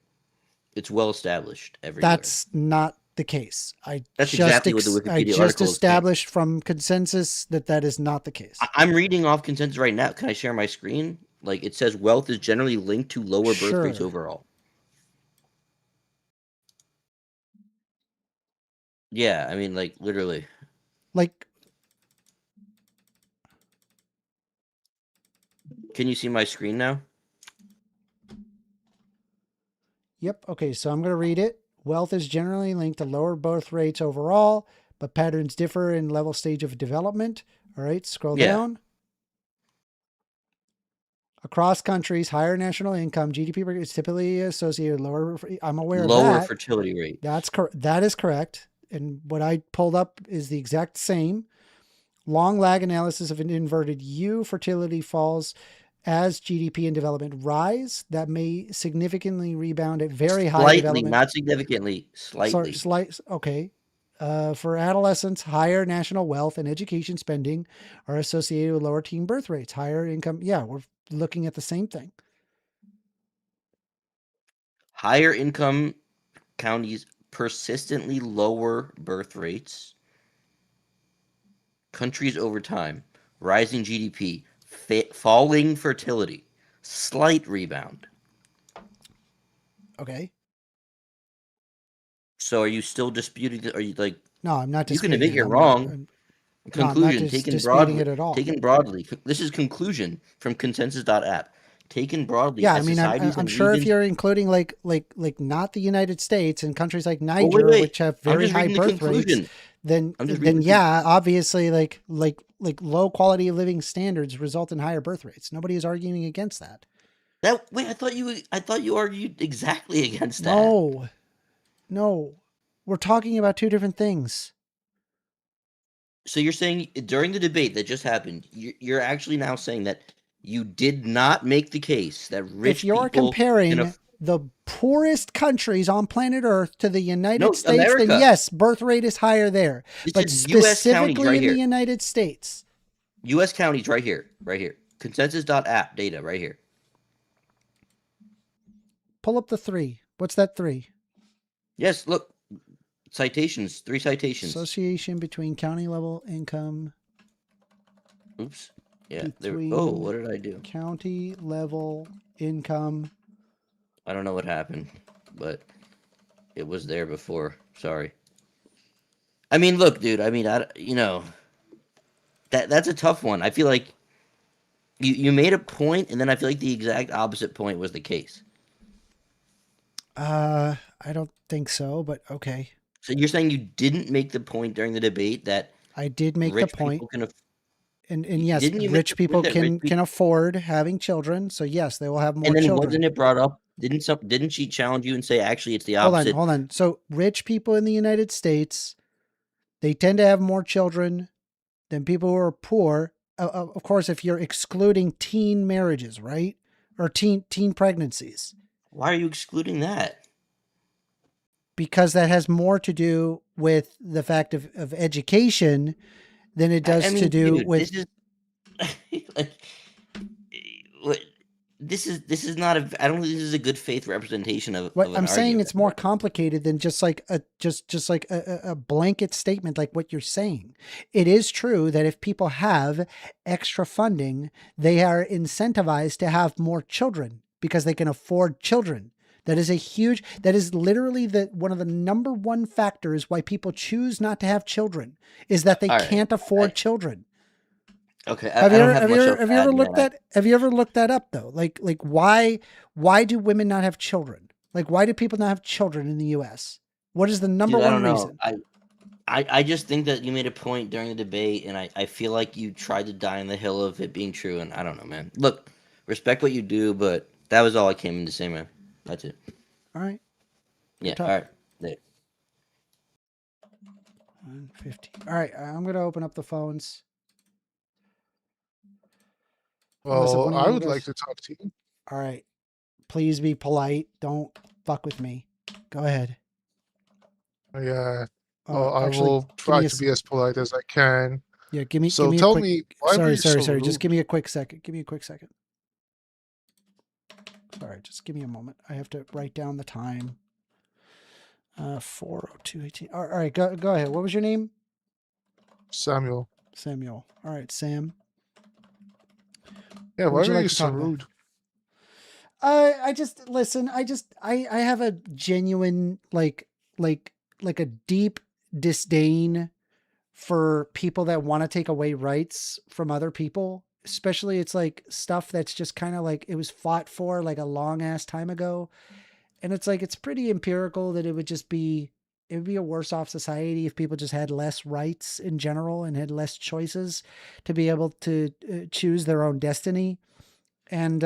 It's well established everywhere. That's not the case. That's exactly what the Wikipedia article is established from consensus that is not the case. I'm reading off consensus right now. Can I share my screen? Like it says, wealth is generally linked to lower birth rates overall. Yeah, I mean, like literally. Like, can you see my screen now? Yep. Okay, so I'm going to read it. Wealth is generally linked to lower birth rates overall, but patterns differ in level stage of development. All right, scroll down. Across countries, higher national income, GDP is typically associated with lower. I'm aware of that. Lower fertility rate. That is correct. And what I pulled up is the exact same. Long lag analysis of an inverted U. Fertility falls as GDP and development rise. That may significantly rebound at very high development. Not significantly, slightly. Okay. For adolescents, higher national wealth and education spending are associated with lower teen birth rates, higher income. Yeah, we're looking at the same thing. Higher income counties persistently lower birth rates. Countries over time, rising GDP, falling fertility, slight rebound. Okay. So are you still disputing that? Are you like? No, I'm not You can disputing admit it. you're I'm wrong. No, I'm not Conclusion taken disputing broadly. it at all. Taken broadly. This is conclusion from consensus.app. Taken broadly. Yeah, as I mean, societies I'm and sure if regions, you're including like not the United States and countries like Well, Niger, wait. which have I'm very just high reading the birth rates, conclusion. then I'm just reading the yeah, obviously like low quality of living standards result in higher birth rates. Nobody is arguing against that. Wait, I thought you argued exactly against that. No, we're talking about two different things. So you're saying during the debate that just happened, you're actually now saying that you did not make the case that rich If you're people comparing the poorest countries on planet Earth to the United States, America. then yes, birth rate is higher there. This But is US counties specifically right in here. the United States. U.S. counties right here. Consensus.app data right here. Pull up the 3. What's that 3? Yes, look. Citations, 3 citations. Association between county level income. Oops. Yeah. Between what did I do? County level income. I don't know what happened, but it was there before. Sorry. I mean, look, dude. I mean, that's a tough one. I feel like you made a point, and then I feel like the exact opposite point was the case. I don't think so, but okay. So you're saying you didn't make the point during the debate that I did make the point. And yes, rich people can afford having children, so yes, they will have more children. And then wasn't it brought up? Didn't she challenge you and say actually it's the opposite? Hold on. So rich people in the United States, they tend to have more children than people who are poor. Of course, if you're excluding teen marriages, right? Or teen pregnancies. Why are you excluding that? Because that has more to do with the fact of education than it does to do with. This is not a. I don't think this is a good faith representation of. What I'm saying, it's more complicated than just like a blanket statement like what you're saying. It is true that if people have extra funding, they are incentivized to have more children because they can afford children. That is literally one of the number one factors why people choose not to have children is that they can't afford children. Okay. Have you ever looked that up though? Like why do women not have children? Like why do people not have children in the US? What is the number one reason? I just think that you made a point during the debate and I feel like you tried to die on the hill of it being true and I don't know, man. Look, respect what you do, but that was all I came in to say, man. That's it. All right. Yeah. All right. There. 150. All right. I'm going to open up the phones. Well, I would like to talk to you. All right. Please be polite. Don't fuck with me. Go ahead. Yeah. I will try to be as polite as I can. Yeah. Give me. Tell me. Sorry. Just give me a quick second. Sorry, just give me a moment. I have to write down the time. 4:02:18. All right, go ahead. What was your name? Samuel. All right, Sam. Yeah, why are you so rude? I just listen. I have a genuine like a deep disdain for people that want to take away rights from other people. Especially it's like stuff that's just kind of like it was fought for like a long ass time ago. And it's like, it's pretty empirical that it would be a worse off society if people just had less rights in general and had less choices to be able to choose their own destiny. And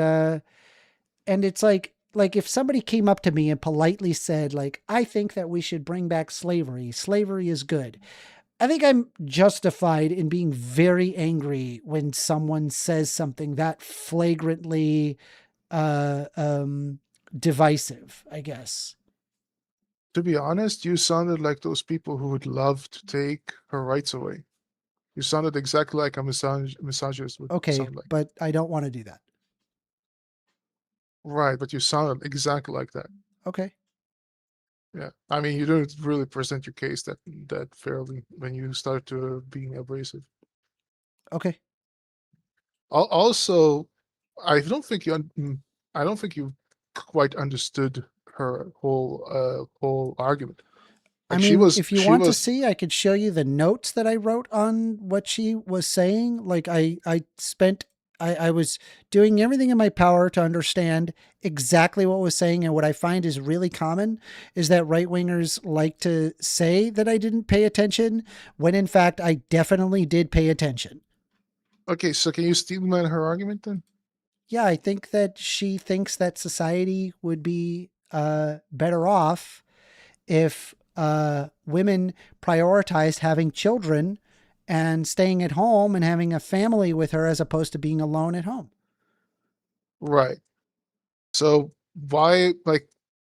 it's like if somebody came up to me and politely said like, I think that we should bring back slavery. Slavery is good. I think I'm justified in being very angry when someone says something that flagrantly divisive, I guess. To be honest, you sounded like those people who would love to take her rights away. You sounded exactly like a misogynist would sound like. But I don't want to do that. Right, but you sounded exactly like that. Okay. Yeah, I mean, you didn't really present your case that fairly when you started to being abrasive. Okay. Also, I don't think you quite understood her whole argument. I Like mean, if you want to was see, I could show you the notes that I wrote on what she was saying. Like I was doing everything in my power to understand exactly what was saying. And what I find is really common is that right wingers like to say that I didn't pay attention when in fact I definitely did pay attention. Okay, so can you steelman her argument then? Yeah, I think that she thinks that society would be better off if women prioritized having children and staying at home and having a family with her as opposed to being alone at home. Right. So why, like,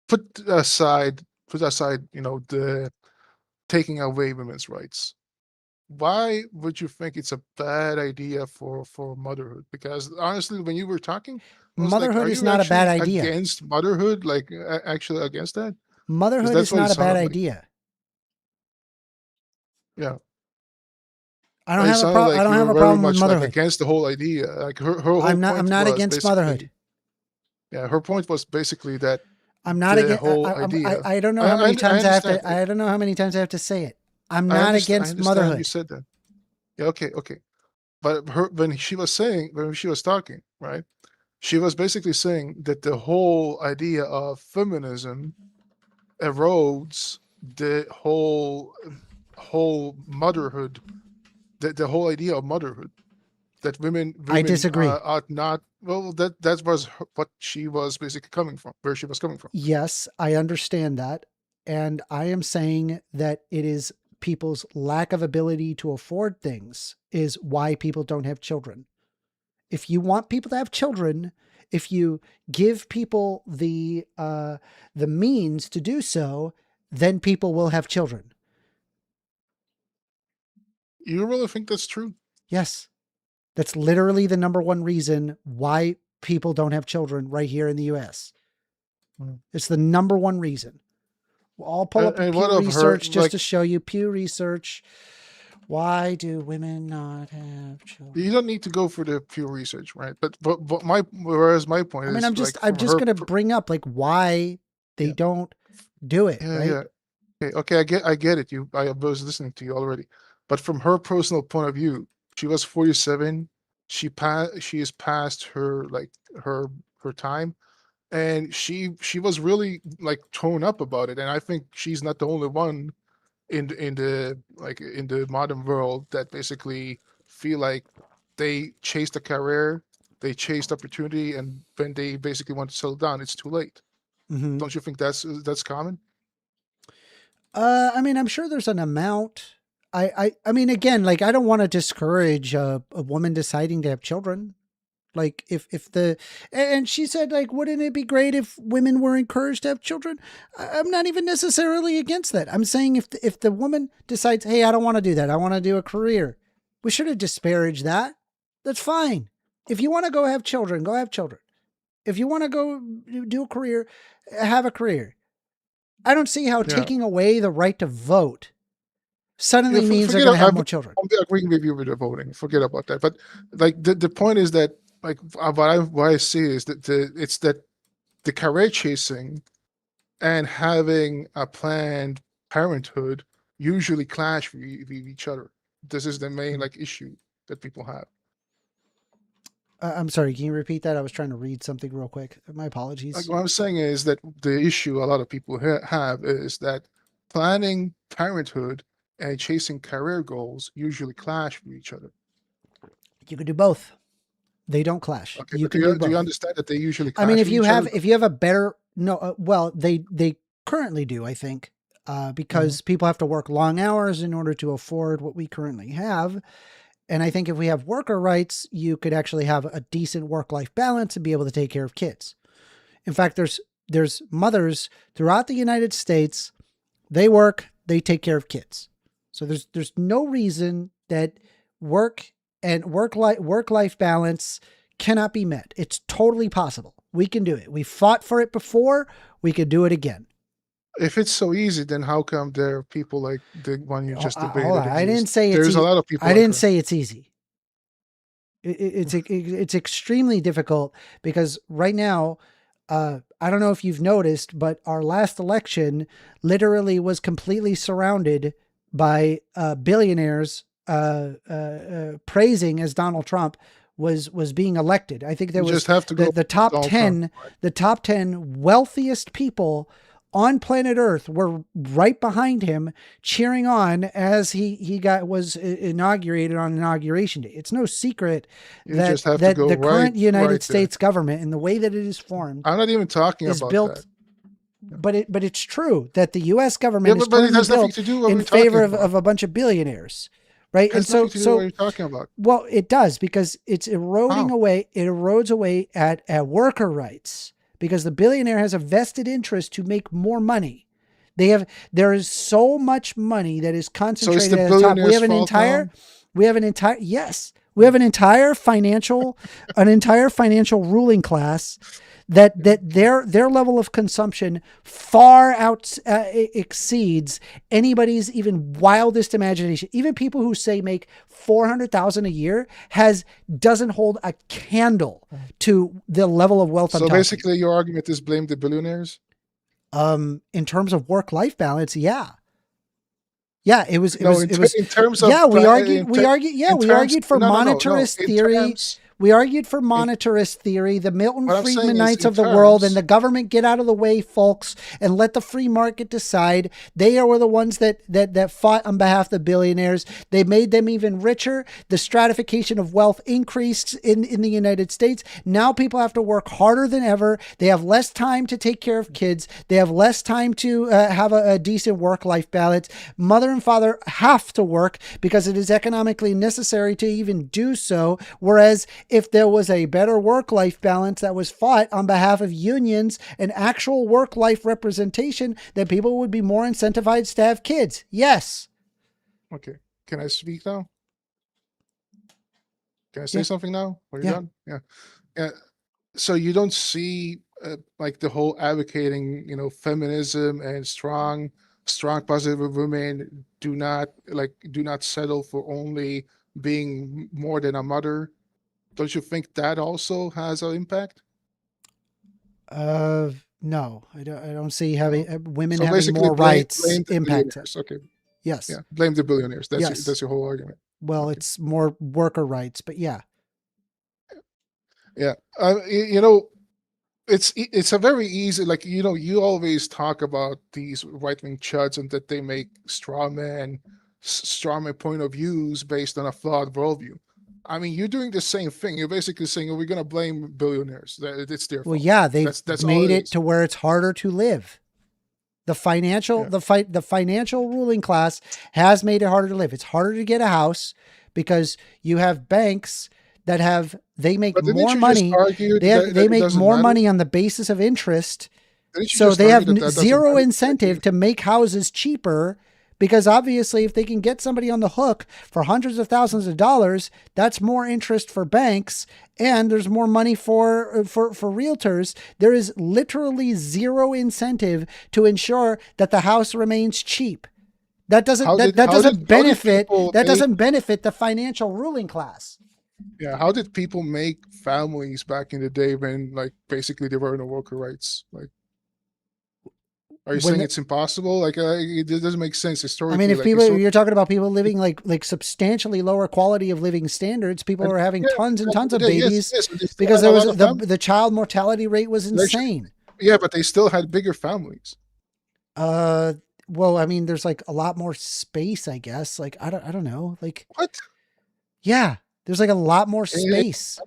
put aside, the taking away women's rights. Why would you think it's a bad idea for motherhood? Because honestly, when you were talking, I was like, Motherhood are is you not a bad actually idea. against motherhood? Like, actually against that? 'Cause Motherhood that's is what it not a bad sounded like. idea. Yeah. I don't It have a sounded problem. like I don't you have were a very problem with much like motherhood. against the whole idea. Like her whole I'm point not was against basically, motherhood. yeah, her point was basically that I'm not the against. whole idea. I don't know how many times I have understand. to. I don't know how many times I have to say it. I'm I not understand. I against understand you motherhood. said that. Yeah. Okay. But when she was talking, right? She was basically saying that the whole idea of feminism erodes the whole motherhood, the whole idea of motherhood. That women I disagree. ought not. Well, that was what she was basically coming from, where she was coming from. Yes, I understand that. And I am saying that it is people's lack of ability to afford things is why people don't have children. If you want people to have children, if you give people the means to do so, then people will have children. You really think that's true? Yes. That's literally the number one reason why people don't have children right here in the US. It's the number one reason. I'll pull up And Pew what of her, Research just like, to show you. Pew Research. Why do women not have children? you don't need to go for the Pew Research, right? But my point I mean, is, I'm like, just her going to bring up like why they don't do it, right? Okay, I get it. I was listening to you already, but from her personal point of view, she was 47. She is past her, like, her time, and she was really, like, torn up about it. And I think she's not the only one in the modern world that basically feel like they chased a career, they chased opportunity, and when they basically want to settle down, it's too late. Mm-hmm. Don't you think that's common? I mean, I'm sure there's an amount. I mean, again, like, I don't want to discourage a woman deciding to have children. Like, and she said, like, wouldn't it be great if women were encouraged to have children? I'm not even necessarily against that. I'm saying if the woman decides, hey, I don't want to do that, I want to do a career, we shouldn't disparage that. That's fine. If you want to go have children, go have children. If you want to go do a career, have a career. I don't see how taking away the right to vote suddenly means they're going to have more children. I'm agreeing with you with the voting. Forget about that. But, like, the point is that, like, what I see is that it's that the career chasing and having a planned parenthood usually clash with each other. This is the main, like, issue that people have. I'm sorry, can you repeat that? I was trying to read something real quick. My apologies. Like, what I'm saying is that the issue a lot of people have is that planning parenthood and chasing career goals usually clash with each other. You could do both. They don't clash. Okay, you but can do you understand that they usually clash? I mean, if with you each have other? if you have a better well, they currently do, I think, because people have to work long hours in order to afford what we currently have. And I think if we have worker rights, you could actually have a decent work-life balance and be able to take care of kids. In fact, there's mothers throughout the United States, they work, they take care of kids. So there's no reason that work and work-life balance cannot be met. It's totally possible. We can do it. We fought for it before. We could do it again. If it's so easy, then how come there are people like the one you just debated? I didn't say there's a lot of people. I didn't say it's easy. It's extremely difficult because right now, I don't know if you've noticed, but our last election literally was completely surrounded by billionaires praising as Donald Trump was being elected. I think there was just have to go the top Donald 10, Trump, right? the top 10 wealthiest people on planet Earth were right behind him, cheering on as he was inaugurated on Inauguration Day. It's no secret that just have to go the current United right there. States government and the way that it is formed I'm not even talking is about built. that. But it's true that the U.S. government is but it currently has nothing built to do with what in we're talking favor about. of a bunch of billionaires, right? It has And nothing to do with what you're talking about. well, it does because it's eroding How? away. It erodes away at worker rights because the billionaire has a vested interest to make more money. There is so much money that is concentrated at the top. We have an entire financial ruling class that their level of consumption far exceeds anybody's even wildest imagination. Even people who say make $400,000 a year doesn't hold a candle to the level of wealth. So basically, your argument is blame the billionaires. In terms of work-life balance, yeah, it was in terms of we argued for monetarist theory. We argued for monetarist theory, the Milton Friedmanites of the world, and the government get out of the way, folks, and let the free market decide. They were the ones that fought on behalf of the billionaires. They made them even richer. The stratification of wealth increased in the United States. Now people have to work harder than ever. They have less time to take care of kids. They have less time to have a decent work-life balance. Mother and father have to work because it is economically necessary to even do so, whereas if there was a better work-life balance that was fought on behalf of unions and actual work-life representation, then people would be more incentivized to have kids. Yes. Okay. Can I speak now? Can I say something now? Are you done? Yeah. So you don't see like the whole advocating, feminism and strong positive women do not settle for only being more than a mother. Don't you think that also has an impact? No, I don't see having women So having more rights impact. Okay. Yes. Yeah. Blame the billionaires. That's your whole argument. Well, Okay. It's more worker rights, but yeah. Yeah. It's a very easy, you always talk about these right-wing chuds and that they make straw man point of views based on a flawed worldview. I mean, you're doing the same thing. You're basically saying, we're going to blame billionaires. It's their fault. Well, yeah, they've that's made it to where it's harder to live. The financial ruling class has made it harder to live. It's harder to get a house because you have banks that they make more money. They make more money on the basis of interest. So they have zero incentive to make houses cheaper. Because obviously, if they can get somebody on the hook for hundreds of thousands of dollars, that's more interest for banks, and there's more money for realtors. There is literally zero incentive to ensure that the house remains cheap. That doesn't benefit the financial ruling class. Yeah, how did people make families back in the day when basically they were no worker rights? Are you saying it's impossible? It doesn't make sense historically. I mean, if you're talking about people living like substantially lower quality of living standards, people were having tons and tons of babies because there was the child mortality rate was insane. Yeah, but they still had bigger families. Well, I mean, there's a lot more space, I guess. I don't know. What? Yeah. There's a lot more space.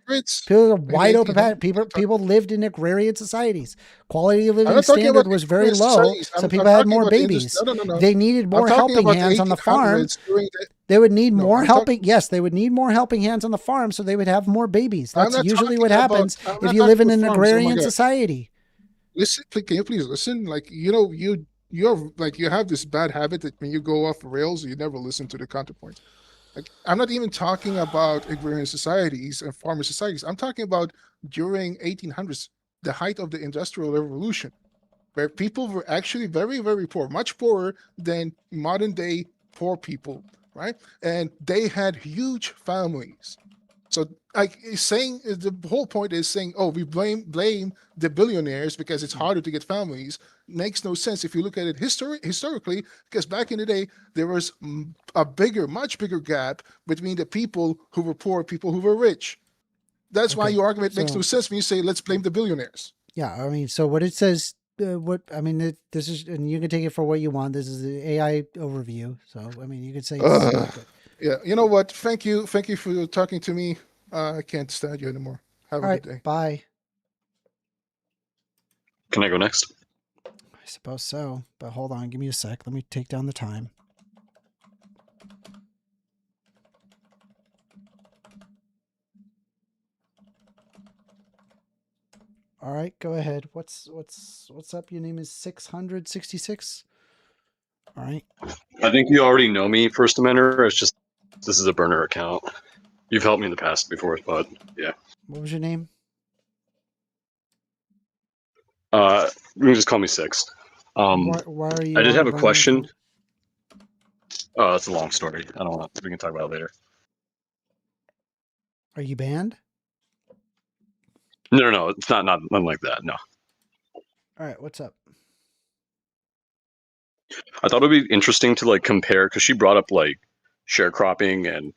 People are wide open. People lived in agrarian societies. Quality of living standard was very low, so people had more babies. No. They needed more helping hands on the farm. They would need more helping. Yes, they would need more helping hands on the farm, so they would have more babies. That's usually what happens if you live in an agrarian society. Listen, can you please listen? You have this bad habit that when you go off the rails, you never listen to the counterpoint. I'm not even talking about agrarian societies and farmer societies. I'm talking about during 1800s, the height of the Industrial Revolution, where people were actually very, very poor, much poorer than modern day poor people, right? And they had huge families. So like saying the whole point is saying, oh, we blame the billionaires because it's harder to get families makes no sense if you look at it historically, because back in the day there was a much bigger gap between the people who were poor and people who were rich. That's why your argument makes no sense when you say let's blame the billionaires. Yeah, I mean, so what it says, this is, and you can take it for what you want. This is the AI overview. So I mean, you could say it's not good. Yeah, you know what? Thank you for talking to me. I can't stand you anymore. Have a good day. Bye. Can I go next? I suppose so, but hold on, give me a sec. Let me take down the time. All right, go ahead. What's up? Your name is 666. All right. I think you already know me, 1stAmender. It's just this is a burner account. You've helped me in the past before, but yeah. What was your name? You can just call me Six. Why are you? I did have a question. Account? Oh, that's a long story. I don't know. We can talk about it later. Are you banned? No. It's not nothing like that. No. All right. What's up? I thought it would be interesting to like compare because she brought up like sharecropping, and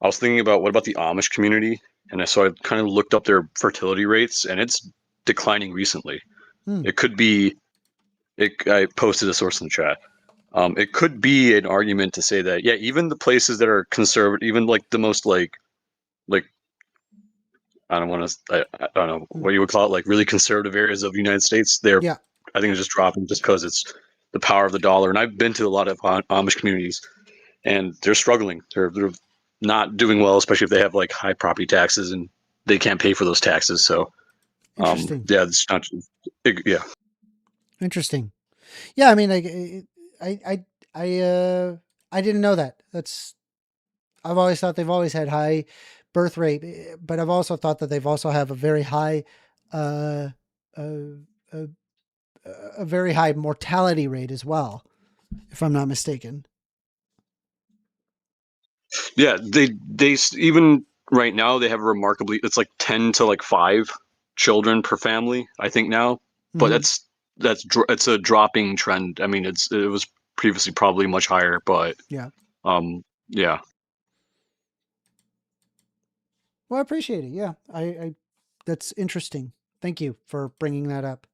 I was thinking about what about the Amish community, and so I kind of looked up their fertility rates, and it's declining recently. It could be. I posted a source in the chat. It could be an argument to say that even the places that are conservative, even like the most like I don't know what you would call it, like really conservative areas of the United States, I think it's just dropping just because it's the power of the dollar. And I've been to a lot of Amish communities, and they're struggling. They're not doing well, especially if they have like high property taxes and they can't pay for those taxes. So, it's not. Interesting. Yeah, I mean, I didn't know that. I've always thought they've always had high birth rate, but I've also thought that they've also have a very high, a very high mortality rate as well, if I'm not mistaken. Yeah, they even right now they have it's like 10 to like 5 children per family, I think now, but it's a dropping trend. I mean, it was previously probably much higher, but yeah. Well, I appreciate it. Yeah, I that's interesting. Thank you for bringing that up.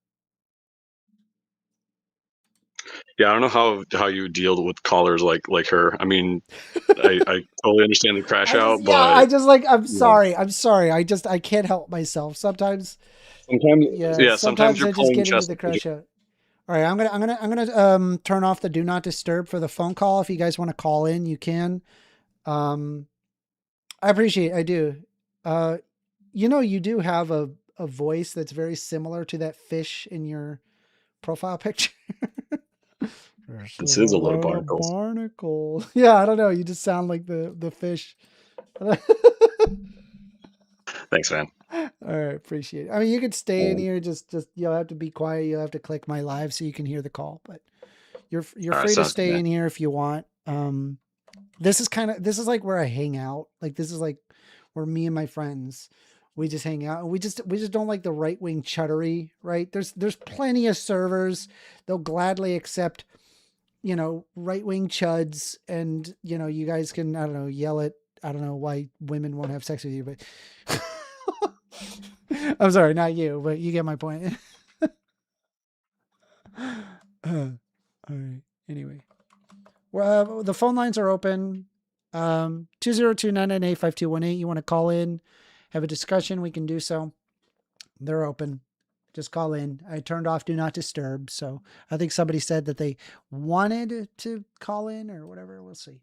Yeah, I don't know how you deal with callers like her. I mean, I totally understand the crash out, but I'm sorry. I can't help myself. Sometimes sometimes I just get into the crash out. All right, I'm gonna turn off the do not disturb for the phone call. If you guys want to call in, you can. I appreciate it. I do. You do have a voice that's very similar to that fish in your profile picture. This is a lot of barnacles. Barnacle. Yeah, I don't know. You just sound like the fish. Thanks, man. All right, appreciate it. I mean, you could stay in here. Just you'll have to be quiet. You'll have to click my live so you can hear the call. But you're free to stay in here if you want. This is like where I hang out. Like this is like where me and my friends, we just hang out, and we just don't like the right wing chuddery. Right? There's plenty of servers. They'll gladly accept, right wing chuds, and you guys can, I don't know, yell at, I don't know why women won't have sex with you, but I'm sorry, not you, but you get my point. All right. Anyway, well, the phone lines are open. 202-998-5218. You want to call in, have a discussion, we can do so. They're open. Just call in. I turned off do not disturb. So I think somebody said that they wanted to call in or whatever. We'll see.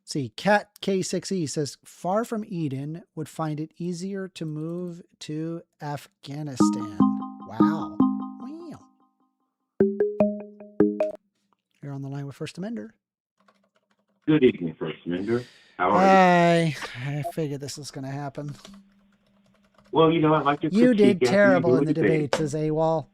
See, Cat K6E says, far from Eden would find it easier to move to Afghanistan. Wow. You're on the line with 1stAmender. Good evening, 1stAmender. How are you? I figured this was going to happen. Well, I like to. You did terrible in the debate, says AWOL.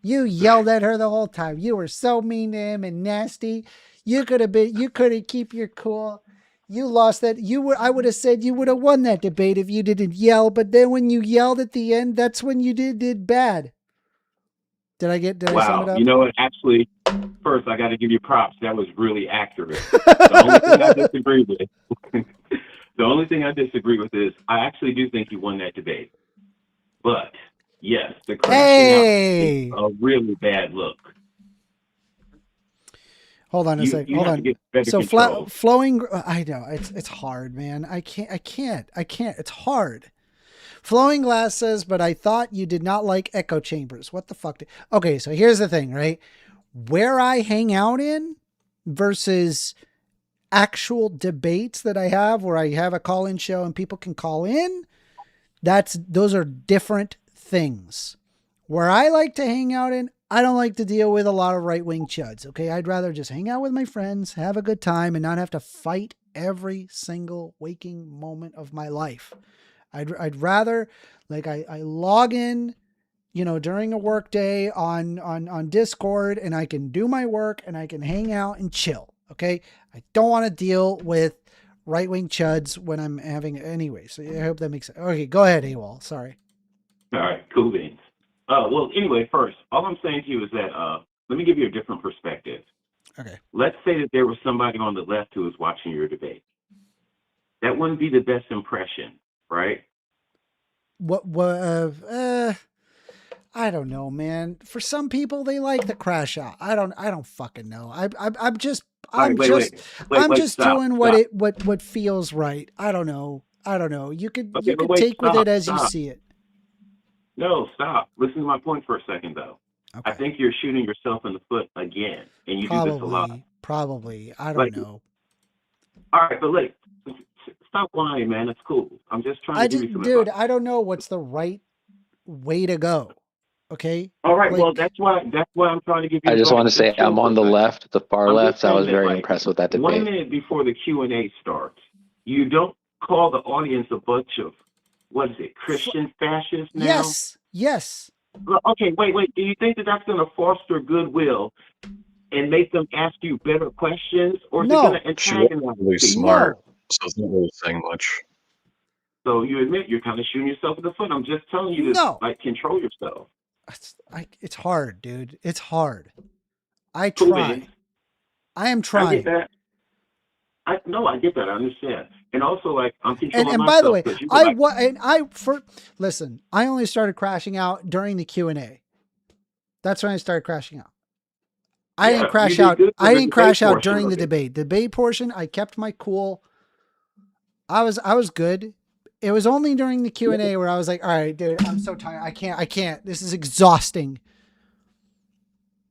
You yelled at her the whole time. You were so mean to him and nasty. You could have keep your cool. You lost that. I would have said you would have won that debate if you didn't yell. But then when you yelled at the end, that's when you did bad. Did I sum it up? You know what? Actually, first I got to give you props. That was really accurate. The only thing I disagree with, the only thing I disagree with is I actually do think you won that debate. But yes, the crashing out is a really bad look. Hold on a second. Hold on. So flowing, I know it's hard, man. I can't. It's hard. Flowing Glass says, but I thought you did not like echo chambers. What the fuck? Okay, so here's the thing, right? Where I hang out in versus actual debates that I have, where I have a call-in show and people can call in, those are different things. Where I like to hang out in, I don't like to deal with a lot of right-wing chuds, okay? I'd rather just hang out with my friends, have a good time, and not have to fight every single waking moment of my life. I'd rather, like, I log in, during a work day on Discord, and I can do my work, and I can hang out and chill, okay? I don't want to deal with right-wing chuds when I'm having anyway, so I hope that makes sense. Okay, go ahead, AWOL. Sorry. All right, cool beans. Well, anyway, first, all I'm saying to you is that let me give you a different perspective. Okay. Let's say that there was somebody on the left who was watching your debate. That wouldn't be the best impression, right? I don't know, man. For some people, they like the crash out. I don't fucking know. I'm just doing what feels right. I don't know. You could take with it as you see it. No, stop. Listen to my point for a second, though. Okay. I think you're shooting yourself in the foot again, and you do this a lot. Probably. I don't know. All right, but stop lying, man. It's cool. I'm just trying to give you some advice. I don't know what's the right way to go. Okay. All right. Well, that's why I'm trying to give you. I just want to say I'm on the left, the far left. I was very impressed with that debate. 1 minute before the Q&A starts, you don't call the audience a bunch of, what is it, Christian fascists now? Yes. Okay, wait. Do you think that that's going to foster goodwill and make them ask you better questions, or is it going to antagonize really smart, so it's not really saying much. So you admit you're kind of shooting yourself in the foot. I'm just telling you to control yourself. It's hard, dude. It's hard. I try. I am trying. I get that. I get that. I understand. And also, I'm controlling and myself. By the way, listen, I only started crashing out during the Q&A. That's when I started crashing out. I didn't crash out. I didn't crash out during the debate. Debate portion, I kept my cool. I was good. It was only during the Q&A where I was like, all right, dude, I'm so tired. I can't. This is exhausting.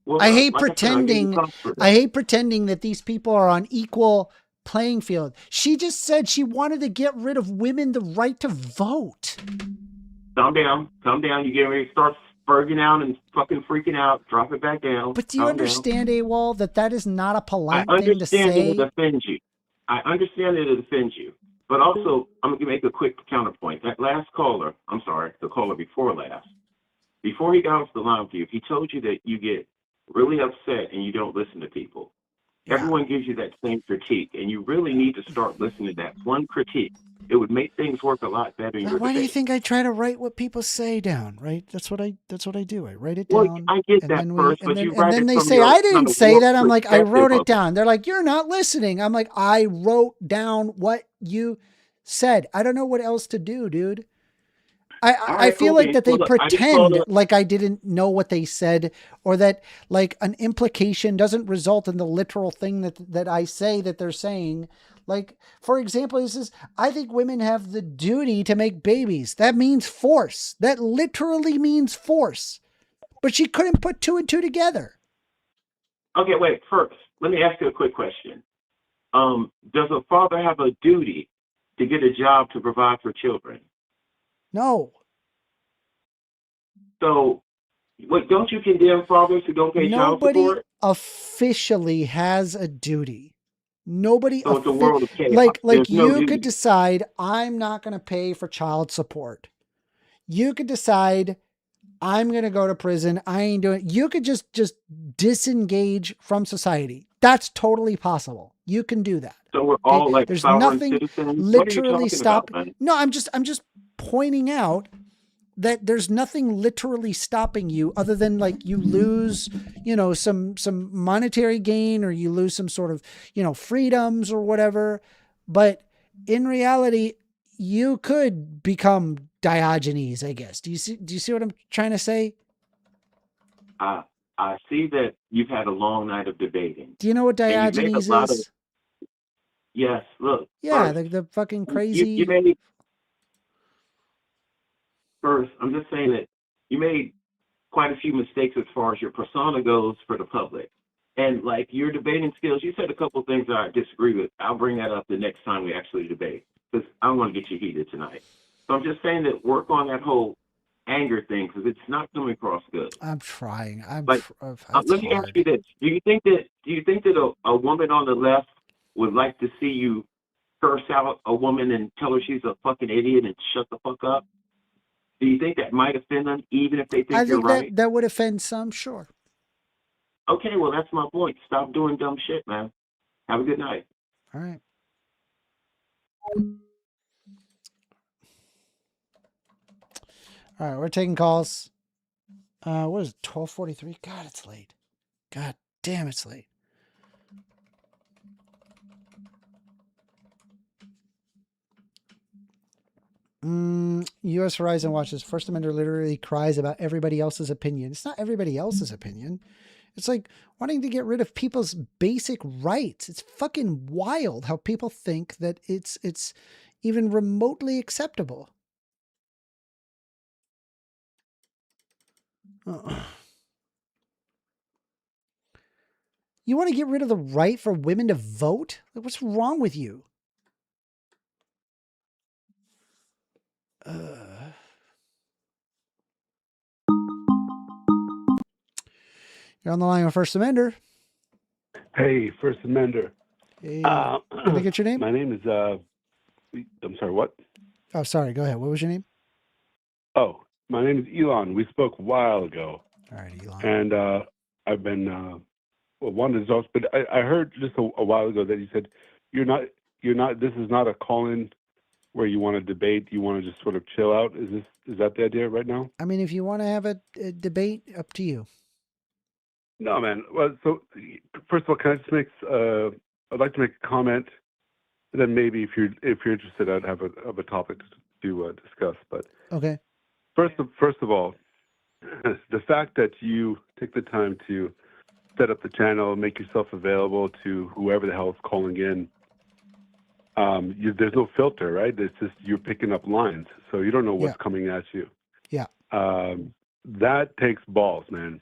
Well, I hate pretending. I hate pretending that these people are on equal playing field. She just said she wanted to get rid of women the right to vote. Calm down. You get ready to start spurging out and fucking freaking out. Drop it back down. But do you understand, AWOL, that is not a polite thing to say? I understand it offends you. I understand that it offends you. But also, I'm going to make a quick counterpoint. That last caller, I'm sorry, the caller before last, before he got off the line with you, he told you that you get really upset and you don't listen to people. Yeah. Everyone gives you that same critique, and you really need to start listening to that one critique. It would make things work a lot better in your Why debate. do you think I try to write what people say down, right? That's what I do. I write it down. Well, I get that first, but you write it then they from say, your I didn't say that. I'm like, I wrote it down. Okay. They're like, you're not listening. I'm like, I wrote down what you said. I don't know what else to do, dude. I feel like that they pretend like I didn't know what they said, or that like an implication doesn't result in the literal thing that I say that they're saying. Like, for example, he says, I think women have the duty to make babies. That means force. That literally means force. But she couldn't put 2 and 2 together. Okay, wait. First, let me ask you a quick question. Does a father have a duty to get a job to provide for children? No. So, don't you condemn fathers who don't pay child support? Nobody officially has a duty. Nobody, so it's a world of chaos. Like you could decide, I'm not going to pay for child support. You could decide, I'm going to go to prison. I ain't doing it. You could just disengage from society. That's totally possible. You can do that. So we're all like There's sovereign nothing citizens. literally What are you talking about, man? No, I'm just pointing out that there's nothing literally stopping you other than like you lose, some monetary gain, or you lose some sort of, freedoms or whatever. But in reality, you could become Diogenes, I guess. Do you see what I'm trying to say? I see that you've had a long night of debating. Do you know what Diogenes is? Yes, look. Yeah, first, the fucking crazy. You made first. I'm just saying that you made quite a few mistakes as far as your persona goes for the public, and like your debating skills. You said a couple of things that I disagree with. I'll bring that up the next time we actually debate, because I don't want to get you heated tonight. So I'm just saying that work on that whole anger thing, because it's not coming across good. I'm trying. Let me ask you this: Do you think that a woman on the left would like to see you curse out a woman and tell her she's a fucking idiot and shut the fuck up? Do you think that might offend them, even if they think you're right? That would offend some, sure. Okay, well that's my point. Stop doing dumb shit, man. Have a good night. All right. All right, we're taking calls. What is it, 12:43? God, it's late. God damn, it's late. U.S. Horizon watches. First Amendment literally cries about everybody else's opinion. It's not everybody else's opinion. It's like wanting to get rid of people's basic rights. It's fucking wild how people think that it's even remotely acceptable. You want to get rid of the right for women to vote? Like, what's wrong with you? You're on the line with 1stAmender. Hey, 1stAmender. Hey, can I get your name? My name is, I'm sorry, what? Oh, sorry. Go ahead. What was your name? Oh, my name is Elon. We spoke a while ago. All right, Elon. And I've been, wanted to talk, but I heard just a while ago that you said you're not, this is not a call-in where you want to debate, you want to just sort of chill out. Is that the idea right now? I mean, if you want to have a debate, up to you. No, man. Well, so first of all, can I just make, I'd like to make a comment, and then maybe if you're interested, I'd have a topic to discuss. But okay. First of all, the fact that you take the time to set up the channel, make yourself available to whoever the hell is calling in. There's no filter, right? It's just you're picking up lines, so you don't know what's coming at you. Yeah. That takes balls, man,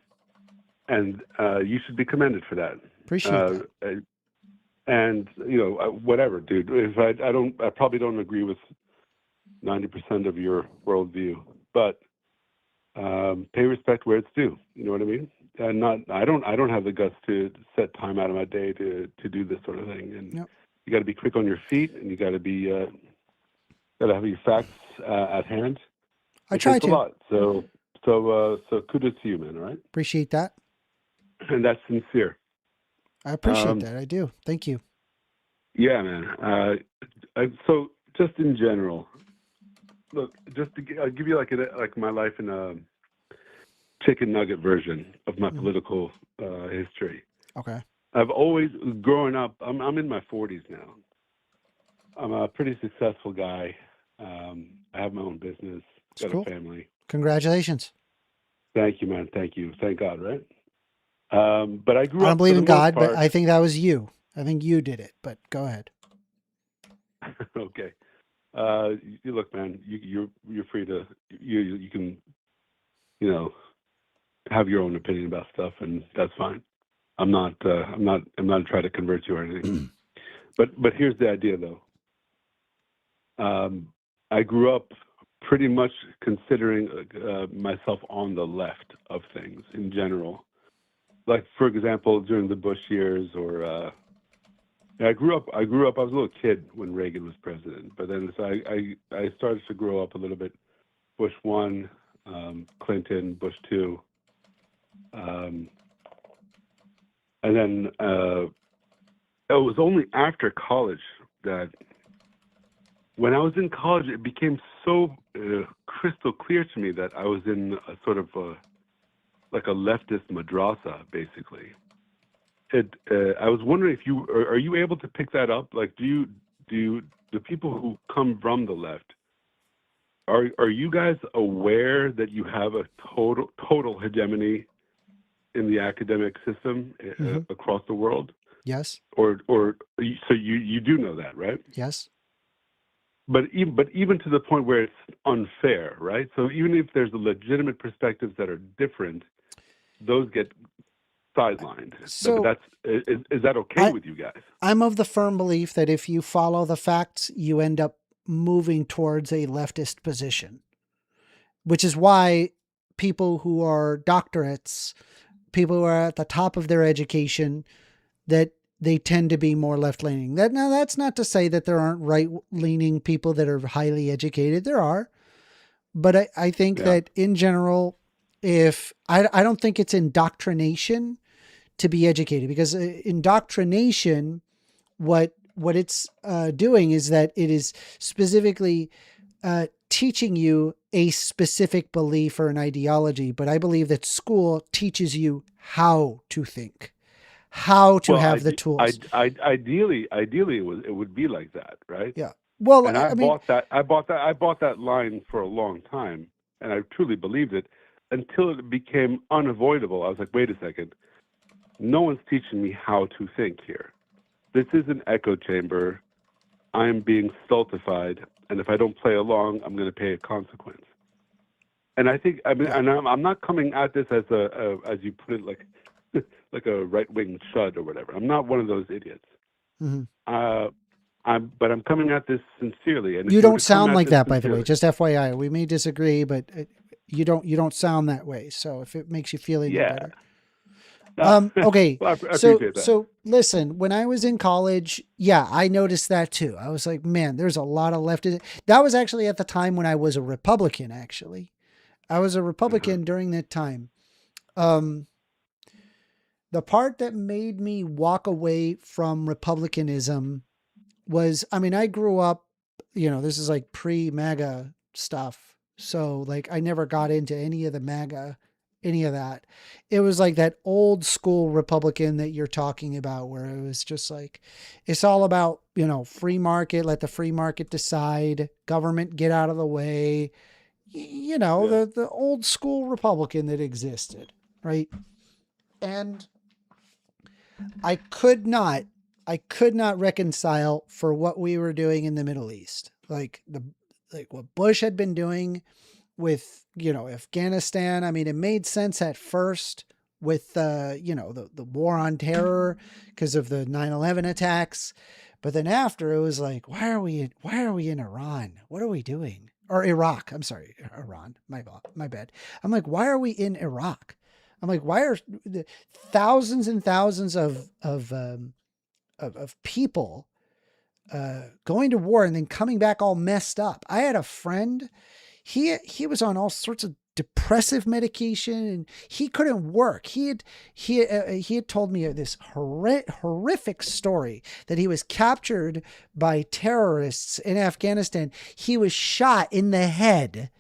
and you should be commended for that. Appreciate that. And whatever, dude. If I probably don't agree with 90% of your worldview, but pay respect where it's due. You know what I mean? And I don't have the guts to set time out of my day to do this sort of thing. And you got to be quick on your feet, and you got to be got to have your facts at hand. I try to. A lot. So kudos to you, man. All right. Appreciate that. And that's sincere. I appreciate that. I do. Thank you. Yeah, man. So just in general, look, I'll give you like my life in a chicken nugget version of my political history. Okay. I've always, growing up, I'm in my 40s now. I'm a pretty successful guy. I have my own business, got a family. Congratulations. Thank you, man. Thank you. Thank God, right? But I grew up. I don't believe in God, but I think that was you. I think you did it, but go ahead. Okay. You look, man, you're free to, you can, have your own opinion about stuff, and that's fine. I'm not trying to convert you or anything. but here's the idea, though. I grew up pretty much considering myself on the left of things in general. Like, for example, during the Bush years, or I grew up. I was a little kid when Reagan was president, but then so I started to grow up a little bit. Bush 1, Clinton, Bush 2. And then it was only after college that, when I was in college, it became so crystal clear to me that I was in a sort of like a leftist madrasa, basically. I was wondering if are you able to pick that up? Like, do the people who come from the left, are you guys aware that you have a total hegemony in the academic system across the world? Yes. Or so you do know that, right? Yes. But even to the point where it's unfair, right? So even if there's legitimate perspectives that are different, those get sidelined. So but is that okay with you guys? I'm of the firm belief that if you follow the facts, you end up moving towards a leftist position, which is why people who are doctorates, people who are at the top of their education, that they tend to be more left-leaning. Now, that's not to say that there aren't right-leaning people that are highly educated. There are. But I think that in general, if I don't think it's indoctrination to be educated, because indoctrination, what it's doing is that it is specifically teaching you a specific belief or an ideology. But I believe that school teaches you how to think, how to have the tools. Ideally, it would be like that, right? Yeah. Well, and I bought that line for a long time, and I truly believed it until it became unavoidable. I was like, wait a second, no one's teaching me how to think here. This is an echo chamber. I am being stultified, and if I don't play along, I'm going to pay a consequence. And I think, and I'm not coming at this as as you put it, like a right-wing chud or whatever. I'm not one of those idiots. Mm-hmm. But I'm coming at this sincerely. And you don't sound like that, by the way. Just FYI, we may disagree, but you don't sound that way. So if it makes you feel any better. Okay. Well, I appreciate that. So listen, when I was in college, I noticed that too. I was like, man, there's a lot of leftists. That was actually at the time when I was a Republican, actually. I was a Republican during that time. The part that made me walk away from Republicanism was, I grew up, this is like pre-MAGA stuff. So like, I never got into any of the MAGA, any of that. It was like that old school Republican that you're talking about, where it was just like, it's all about, free market, let the free market decide, government get out of the way, the old school Republican that existed. Right. And I could not reconcile for what we were doing in the Middle East. Like what Bush had been doing with, Afghanistan. It made sense at first with, the war on terror because of the 9/11 attacks. But then after, it was like, why are we in Iran? What are we doing? Or Iraq. I'm sorry, Iran. My bad. I'm like, why are we in Iraq? I'm like, why are thousands and thousands of people going to war and then coming back all messed up? I had a friend, he was on all sorts of depressive medication and he couldn't work. He had told me this horrific story that he was captured by terrorists in Afghanistan. He was shot in the head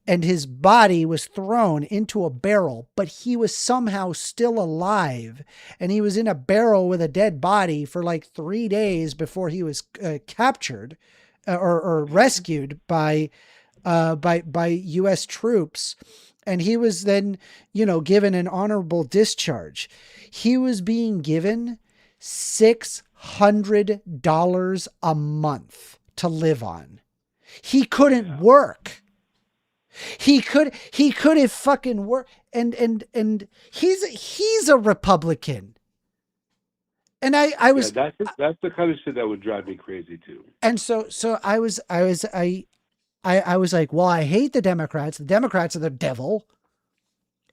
and his body was thrown into a barrel, but he was somehow still alive. And he was in a barrel with a dead body for like 3 days before he was captured or rescued by U.S. troops. And he was then, given an honorable discharge. He was being given $600 a month to live on. He couldn't work. He could have fucking worked, and he's a Republican, and I was that's the kind of shit that would drive me crazy too. And so I was like, well, I hate the Democrats. The Democrats are the devil,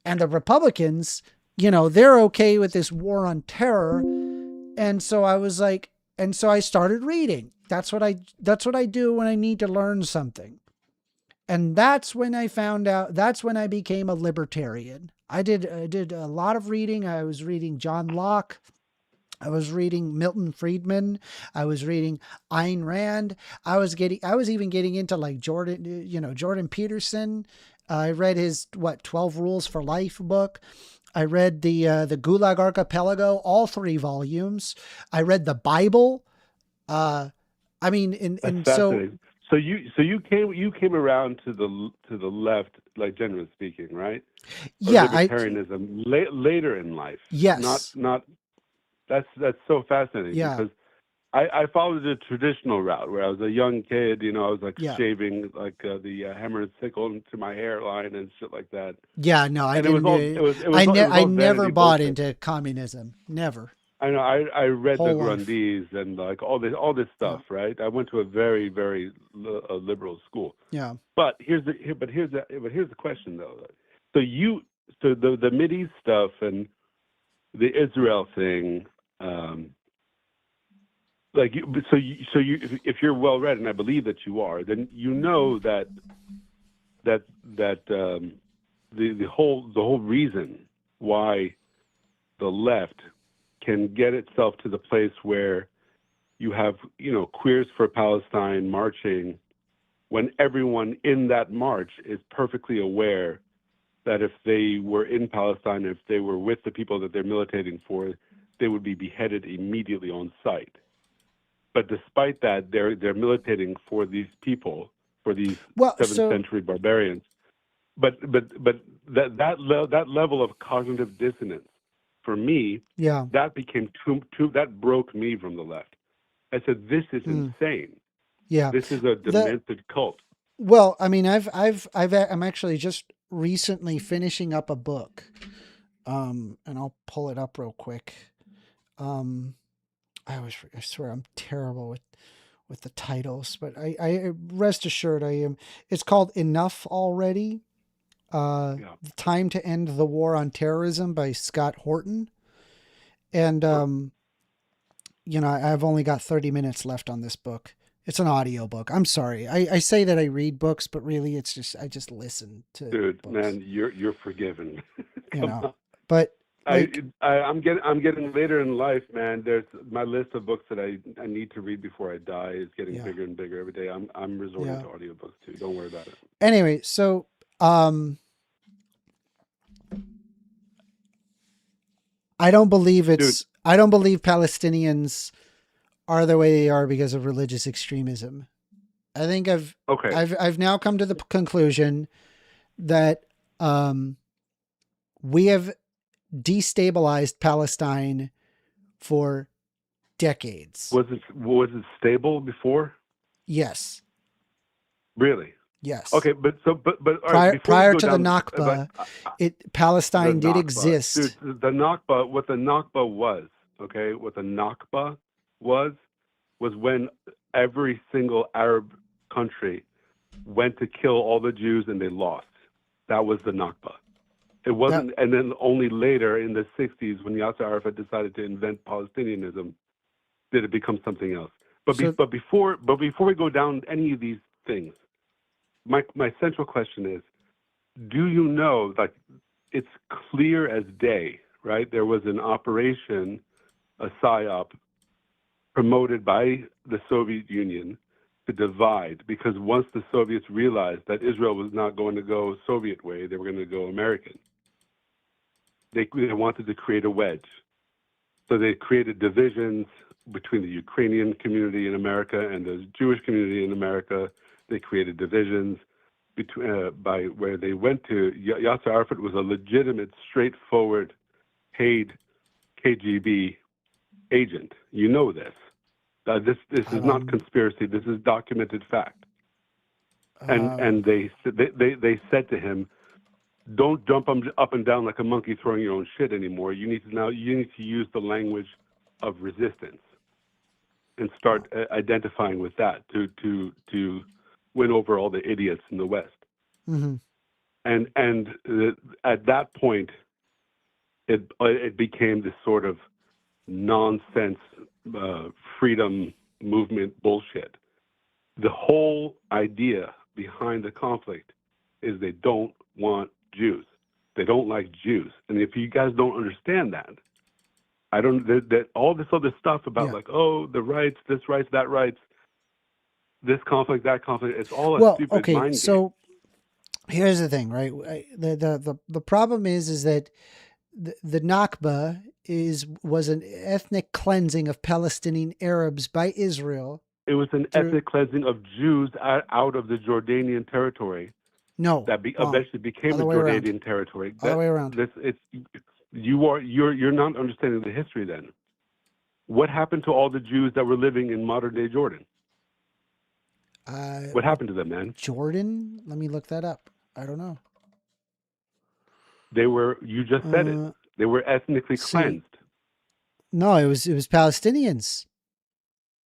and the Republicans, they're okay with this war on terror. And so I was like, and so I started reading. That's what I do when I need to learn something. And that's when I found out, that's when I became a libertarian. I did a lot of reading. I was reading John Locke. I was reading Milton Friedman. I was reading Ayn Rand. I was even getting into like Jordan Peterson. I read his 12 Rules for Life book. I read the Gulag Archipelago, all 3 volumes. I read the Bible. I mean, and so you came around to the left, like generally speaking, right? Or yeah, libertarianism later in life. Yes. Not. That's so fascinating because I followed the traditional route where I was a young kid, I was like shaving like the hammer and sickle into my hairline and shit like that. Yeah, no, I didn't. I never bought into communism. Never. I know. I read Whole the life. Grundys and like all this stuff, right? I went to a very, very liberal school. Yeah. But here's the question though. So the Mideast stuff and the Israel thing, if you're well read, and I believe that you are, then you know that the whole reason why the left can get itself to the place where you have queers for Palestine marching, when everyone in that march is perfectly aware that if they were in Palestine, if they were with the people that they're militating for, they would be beheaded immediately on sight. But despite that, they're militating for these people, for these 7th century barbarians. But that level of cognitive dissonance, for me, that became too that broke me from the left. I said, this is insane. Yeah, this is a demented cult. Well, I mean, I'm actually just recently finishing up a book, and I'll pull it up real quick. I swear I'm terrible with the titles, but I rest assured I am. It's called Enough Already. Time to End the War on Terrorism by Scott Horton. And, I've only got 30 minutes left on this book. It's an audio book. I'm sorry. I say that I read books, but really it's just, I just listen to Dude, books. man, you're forgiven. But I'm getting later in life, man. There's my list of books that I need to read before I die is getting bigger and bigger every day. I'm resorting to audiobooks too. Don't worry about it. Anyway, so I don't believe Palestinians are the way they are because of religious extremism. I think I've now come to the conclusion that we have destabilized Palestine for decades. Was it stable before? Yes. Really? Yes. Okay, but prior to the Nakba, Palestine did exist. Dude, the Nakba, what the Nakba was when every single Arab country went to kill all the Jews and they lost. That was the Nakba. It wasn't, and then only later in the 60s when Yasser Arafat decided to invent Palestinianism did it become something else. But before we go down any of these things, my central question is, do you know, like, it's clear as day, right? There was an operation, a PSYOP, promoted by the Soviet Union to divide, because once the Soviets realized that Israel was not going to go Soviet way, they were going to go American. They wanted to create a wedge. So they created divisions between the Ukrainian community in America and the Jewish community in America. They created divisions by where they went to. Yasser Arafat was a legitimate, straightforward, paid KGB agent. You know this. This is not conspiracy. This is documented fact. And they said to him, "Don't jump up and down like a monkey throwing your own shit anymore. You need to use the language of resistance and start identifying with that to win over all the idiots in the West." Mm-hmm. And at that point, it became this sort of nonsense freedom movement bullshit. The whole idea behind the conflict is they don't want Jews. They don't like Jews. And if you guys don't understand that, I don't that all this other stuff about like, oh, the rights, this rights, that rights, this conflict, that conflict. It's all a stupid mind game. So here's the thing, right? The problem is that the Nakba was an ethnic cleansing of Palestinian Arabs by Israel. It was an ethnic cleansing of Jews out of the Jordanian territory. No, that eventually became the Jordanian territory. All the way around. You're not understanding the history. Then, what happened to all the Jews that were living in modern day Jordan? What happened to them, man? Jordan? Let me look that up. I don't know. They were. You just said it. They were ethnically cleansed. No, it was Palestinians.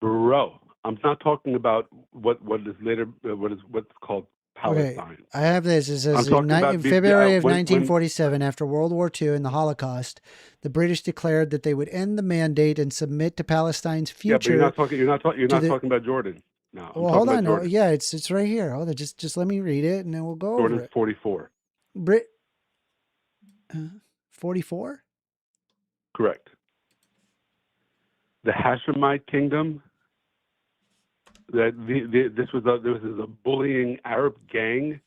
Bro, I'm not talking about what is later what's called Palestine. Okay, I have this. It says in February of 1947, after World War II and the Holocaust, the British declared that they would end the mandate and submit to Palestine's future. Yeah, but you're not talking about Jordan. No. Well, hold on. No, yeah, it's right here. Hold on. Just let me read it, and then we'll go Jordan's over it. 44. 44? Correct. The Hashemite kingdom. That this was a bullying Arab gang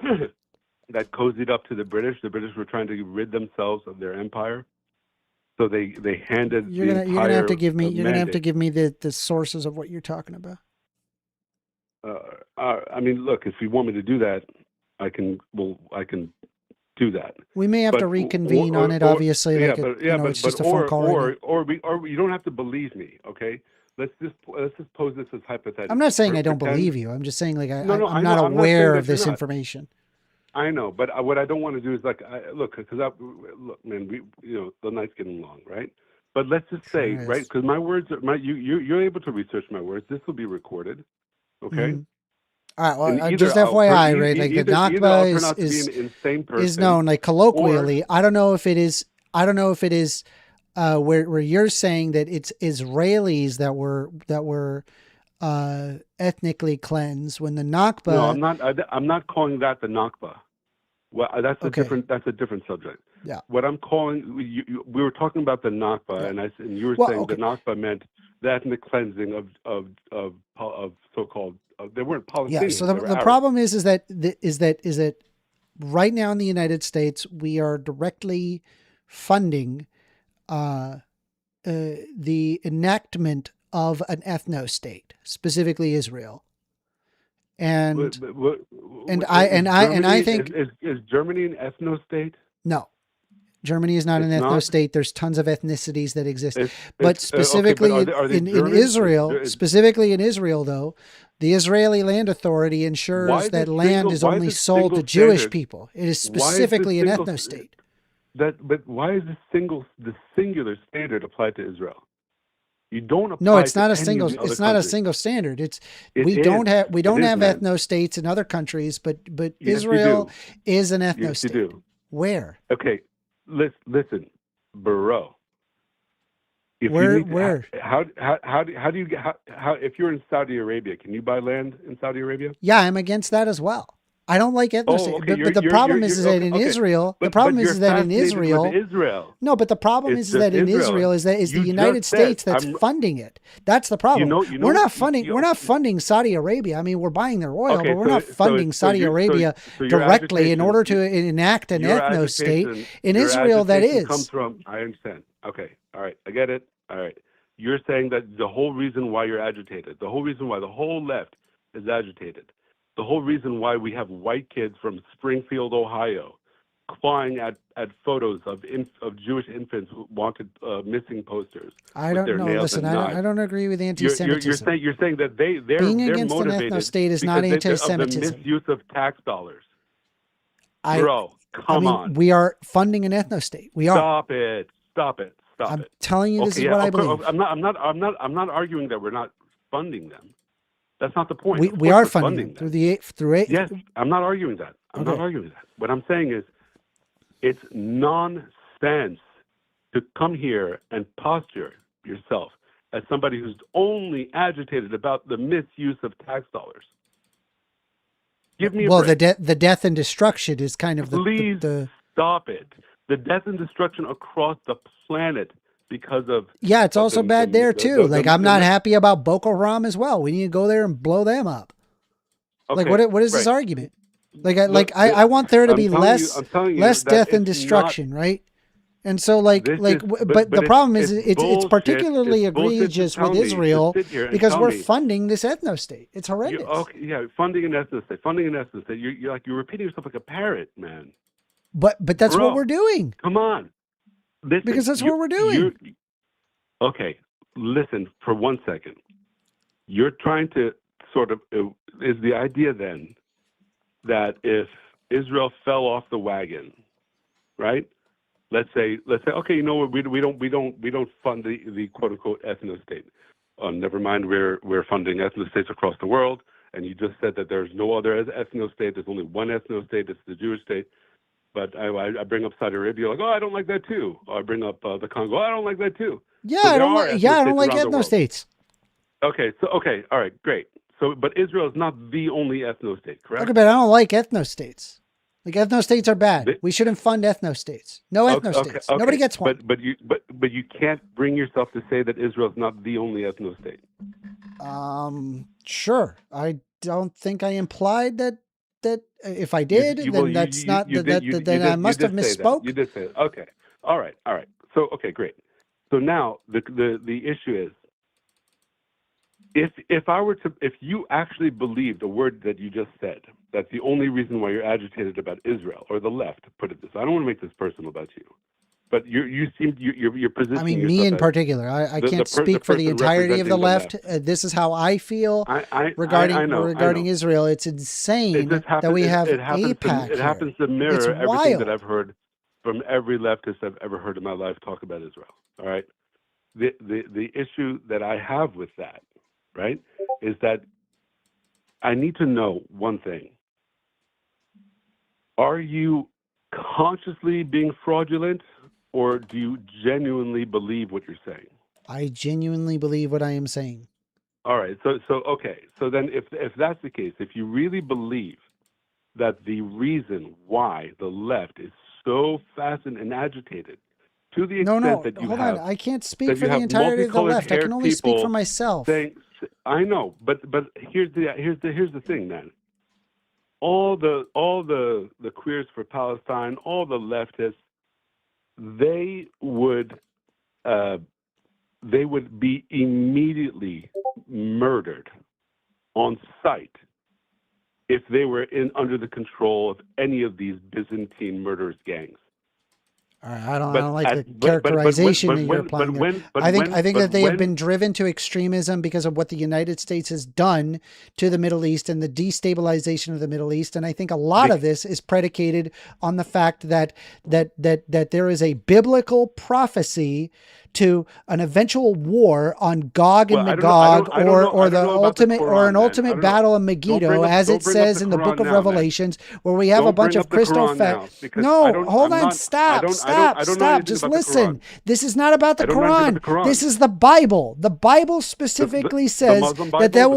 that cozied up to the British. The British were trying to rid themselves of their empire, so they handed. You're gonna have to give me. You're gonna have to give me the sources of what you're talking about. I mean, look, if you want me to do that, I can. Well, I can do that. We may have to reconvene on it. Obviously, it's just a phone call. Or you don't have to believe me. Okay. Let's just pose this as hypothetical. I'm not saying I don't believe you. I'm just saying I'm not aware of this information. I know, but what I don't want to do is look, man, the night's getting long, right? But let's just say, right, because my words, you're able to research my words. This will be recorded, okay? Mm-hmm. All right. Well, just FYI, right? Like the Nakba is known, like colloquially. I don't know if it is. Where you're saying that it's Israelis that were ethnically cleansed when the Nakba. No, I'm not calling that the Nakba. Well, that's a different subject. Yeah. What I'm calling, we were talking about the Nakba, and you were saying the Nakba meant the ethnic cleansing of so-called. They weren't Palestinians. Yeah. So the problem is that right now in the United States we are directly funding the enactment of an ethno-state, specifically Israel. And I think is Germany an ethno-state? No, Germany is not an ethno-state. There's tons of ethnicities that exist, but specifically in Israel, specifically in Israel, though, the Israeli Land Authority ensures that land is only sold to Jewish people. It is specifically an ethno-state. But why is the singular standard applied to Israel? You don't apply. No, it's not a single. It's not a single standard. We don't have ethno states in other countries, but yes, Do. Is an ethno yes, state. You do. Where? Okay, listen, bro. Where? How do you if you're in Saudi Arabia, can you buy land in Saudi Arabia? Yeah, I'm against that as well. I don't like ethno states, but the problem is that in Israel, the problem is that in Israel, no, but the problem is that in Israel is the United States that's funding it. That's the problem. We're not funding Saudi Arabia. I mean, we're buying their oil, but we're not funding Saudi Arabia directly in order to enact an ethno state. In Israel, that is. Comes from. I understand. Okay, all right, I get it. All right, you're saying that the whole reason why you're agitated, the whole reason why the whole left is agitated. The whole reason why we have white kids from Springfield, Ohio, clawing at photos of Jewish infants who wanted missing posters. I don't know. Listen, I don't agree with anti-Semitism. You're saying that they're against motivated an ethno-state is not anti-Semitism. Of the misuse of tax dollars. Bro, come on. We are funding an ethno-state. We are. Stop it. I'm telling you, this is what I believe. I'm not arguing that we're not funding them. That's not the point. We are funding them through eight. Yes, I'm not arguing that. I'm not arguing that. What I'm saying is, it's nonsense to come here and posture yourself as somebody who's only agitated about the misuse of tax dollars. Give me a break. the death and destruction is kind of Please stop it. The death and destruction across the planet because of. Yeah, it's also bad there too. Like I'm not happy about Boko Haram as well. We need to go there and blow them up. Okay, like what is this argument? I want there to be less death and destruction, right? And so but the problem is it's particularly egregious with Israel because we're funding this ethno state. It's horrendous. Funding an ethno state. You're repeating yourself like a parrot, man. But that's what we're doing. Come on. Listen, because that's what we're doing. Okay, listen for 1 second. You're trying to sort of, is the idea then that if Israel fell off the wagon, right? Let's say, okay, you know what? We don't fund the quote unquote ethno state. Never mind, we're funding ethno states across the world, and you just said that there's no other ethno state. There's only one ethno state. It's the Jewish state. But I bring up Saudi Arabia, like, oh, I don't like that too. Or I bring up the Congo, I don't like that too. Yeah, so I don't like ethno states. Okay, all right, great. So, but Israel is not the only ethno state, correct? Okay, but I don't like ethno states. Like ethno states are bad. We shouldn't fund ethno states. No ethno states. Okay. Nobody gets one. But you can't bring yourself to say that Israel is not the only ethno state. Sure. I don't think I implied that if I did, then I must have misspoke. You did say it. Okay. All right. So okay, great. So now the issue is, if you actually believed a word that you just said, that's the only reason why you're agitated about Israel or the left. Put it this. I don't want to make this personal about you, but you're positioning. I mean, me in particular. I can't speak for the entirety of the left. This is how I feel regarding Israel. It's insane that we have AIPAC. It happens to mirror everything that I've heard from every leftist I've ever heard in my life talk about Israel. All right. The issue that I have with that, right, is that I need to know one thing. Are you consciously being fraudulent, or do you genuinely believe what you're saying? I genuinely believe what I am saying. All right. So okay. So then if that's the case, if you really believe that the reason why the left is so fastened and agitated to the extent that you hold have, on. I can't speak for the entirety of the left. I can only speak for myself. I know, but here's the thing, man. All the queers for Palestine, all the leftists, they would be immediately murdered on sight if they were under the control of any of these Byzantine murderous gangs. I don't like the characterization that you're applying there. I think that they have been driven to extremism because of what the United States has done to the Middle East and the destabilization of the Middle East. And I think a lot of this is predicated on the fact that there is a biblical prophecy to an eventual war on Gog and Magog, or an ultimate battle of Megiddo, as it says in the book of Revelations, where we have a bunch of crystal No, hold on, stop. Just listen. This is not about the Quran. This is the Bible. The Bible specifically says that there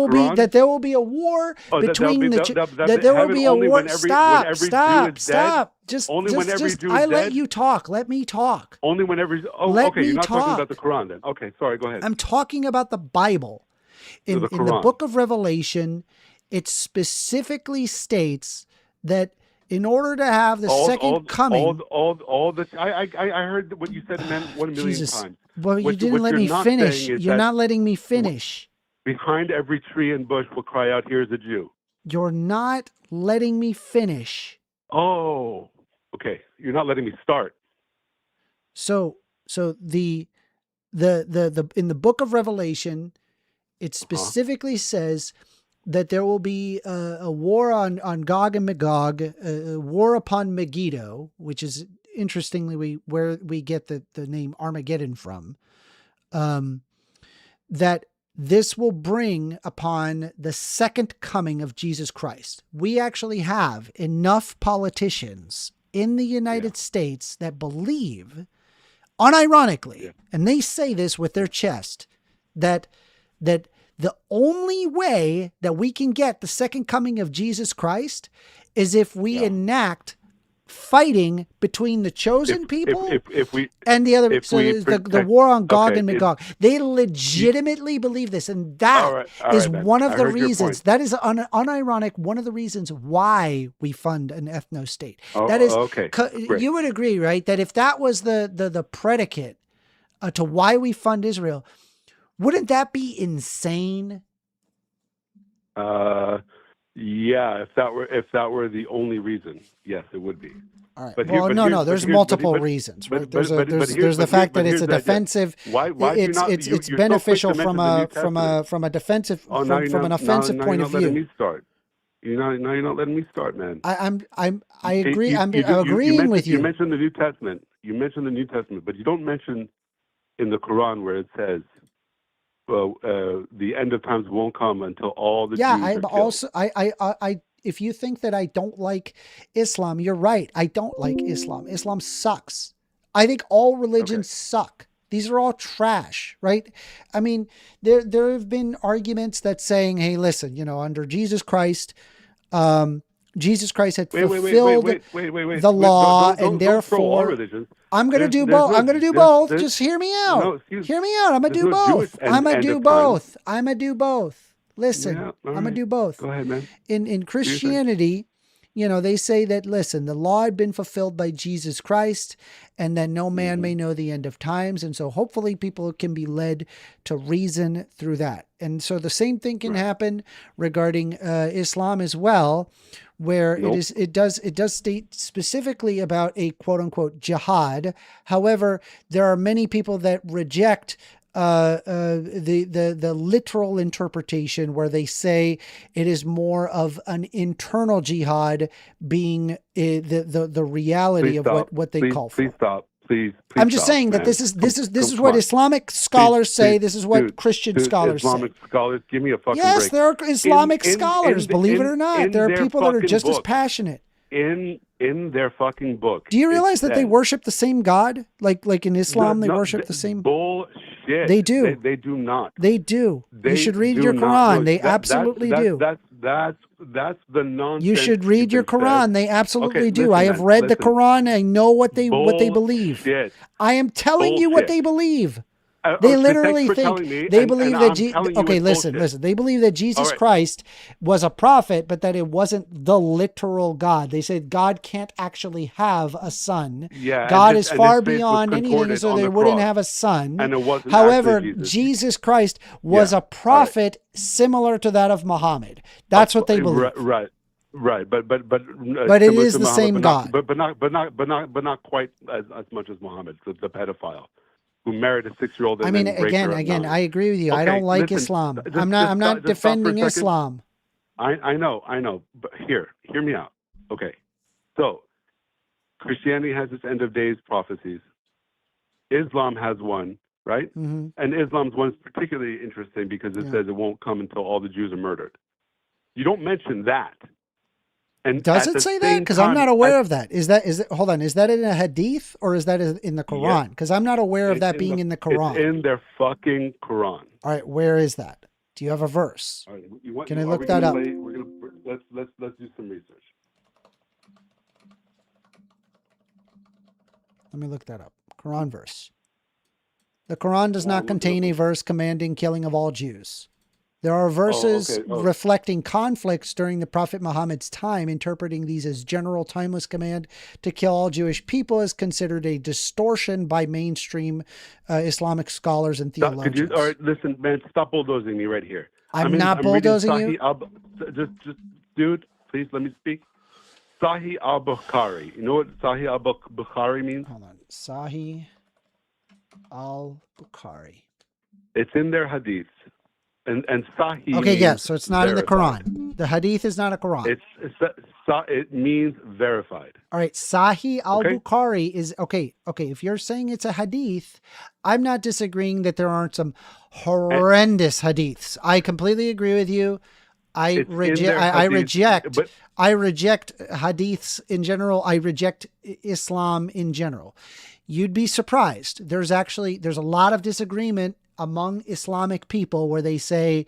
will be a war between that there will be a war. Stop. Just I let you talk. Let me talk. Only whenever. Okay, you're not talking about the Quran then. Okay, sorry. Go ahead. I'm talking about the Bible. In the book of Revelation, it specifically states that in order to have the second coming, I heard what you said 1 million times. Well, you didn't let me finish. You're not letting me finish. Behind every tree and bush will cry out, "Here's a Jew." You're not letting me finish. Oh, okay. You're not letting me start. So the in the book of Revelation, it specifically says that there will be a war on Gog and Magog, a war upon Megiddo, which is interestingly where we get the name Armageddon from. That this will bring upon the second coming of Jesus Christ. We actually have enough politicians in the United States that believe, unironically, and they say this with their chest, that the only way that we can get the second coming of Jesus Christ is if we enact fighting between the chosen people and the other. So the war on Gog and Magog. They legitimately believe this, and that is one of the reasons. That is unironic. One of the reasons why we fund an ethno state. That is, you would agree, right? That if that was the predicate to why we fund Israel, wouldn't that be insane? Yeah, if that were the only reason, yes, it would be. All right. But there's multiple reasons, right? There's the fact that it's a defensive. It's beneficial from an offensive point of view. You're not letting me start, man. I agree. I'm agreeing with you. You mentioned the New Testament. But you don't mention in the Quran where it says, the end of times won't come until all the Jews are killed. If you think that I don't like Islam, you're right. I don't like Islam. Islam sucks. I think all religions suck. These are all trash, right? I mean, there have been arguments that saying, hey, listen, under Jesus Christ, Jesus Christ had fulfilled the law, and therefore I'm going to do both. I'm going to do both. Just hear me out. Hear me out. I'm going to do both. I'm going to do both. I'm going to do both. Listen, I'm going to do both. Go ahead, man. In Christianity, they say that, listen, the law had been fulfilled by Jesus Christ, and that no man may know the end of times. And so hopefully people can be led to reason through that. And so the same thing can happen regarding Islam as well, where it does state specifically about a quote unquote jihad. However, there are many people that reject the literal interpretation, where they say it is more of an internal jihad, being the reality of what they call for. Please stop. Please I'm just saying that this is what Islamic scholars say. This is what Christian scholars say. Islamic scholars, give me a fucking break. Yes, there are Islamic scholars, believe it or not. There are people that are just as passionate. In their fucking book. Do you realize that they worship the same God? Like in Islam, they worship the same. Bullshit. They do. They do not. They do. You should read your Quran. They absolutely do. That's the nonsense. You should read your Quran. They absolutely do. I have read the Quran. I know what they believe. I am telling you what they believe. They literally think they believe that listen. They believe that Jesus Christ was a prophet, but that it wasn't the literal God. They said God can't actually have a son. God is far beyond anything, so they wouldn't have a son. However, Jesus Christ was a prophet similar to that of Muhammad. That's what they believe. Right, but it is the same God. But not quite as much as Muhammad, the pedophile who married a 6-year-old. I mean, again, I agree with you. I don't like Islam. I'm not defending Islam. I know. But hear me out. Okay. So Christianity has its end of days prophecies. Islam has one, right? Mm-hmm. And Islam's one's particularly interesting because it says it won't come until all the Jews are murdered. You don't mention that. And does it say that? Because I'm not aware of that. Hold on. Is that in a hadith or is that in the Quran? Because I'm not aware of that being in the Quran. It's in their fucking Quran. All right. Where is that? Do you have a verse? Right, Can I look that up? Let's do some research. Let me look that up. Quran verse. The Quran does not contain a verse commanding killing of all Jews. There are verses reflecting conflicts during the Prophet Muhammad's time. Interpreting these as general timeless command to kill all Jewish people is considered a distortion by mainstream Islamic scholars and theologians. All right, listen, man, stop bulldozing me right here. I'm not bulldozing you. Just, dude, please let me speak. Sahih al-Bukhari. You know what Sahih al-Bukhari means? Hold on. Sahih al-Bukhari. It's in their hadiths. And Sahih. Okay, yes. So it's not in the Quran. The hadith is not a Quran. It means verified. All right. Sahih al-Bukhari is okay. If you're saying it's a hadith, I'm not disagreeing that there aren't some horrendous hadiths. I completely agree with you. I reject hadiths in general. I reject Islam in general. You'd be surprised. There's a lot of disagreement among Islamic people where they say,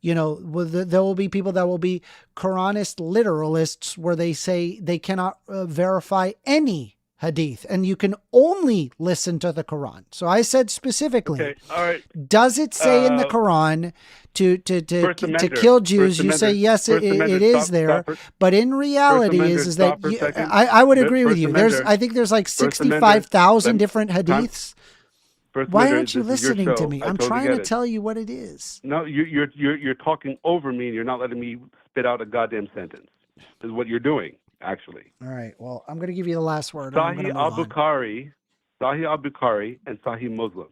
You know, there will be people that will be Quranist literalists where they say they cannot verify any hadith, and you can only listen to the Quran. So I said specifically, Okay, all right. Does it say in the Quran to kill Jews? You say yes, it is there, but in reality is that I would agree with you. I think there's like 65,000 different hadiths. Why aren't you listening to me? I'm trying to tell you what it is. No, you're talking over me, and you're not letting me spit out a goddamn sentence. Is what you're doing, actually. All right. Well, I'm going to give you the last word. Sahih al-Bukhari, and Sahih Muslim.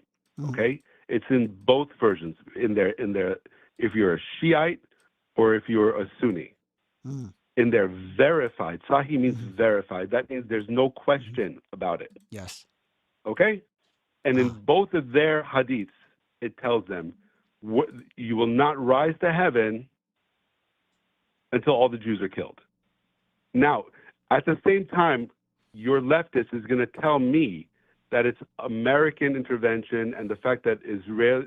Okay, it's in both versions. In there, if you're a Shiite or if you're a Sunni, in there verified. Sahih means verified. That means there's no question about it. Yes. Okay. And in both of their hadiths, it tells them, you will not rise to heaven until all the Jews are killed. Now, at the same time, your leftist is going to tell me that it's American intervention and the fact that Israel,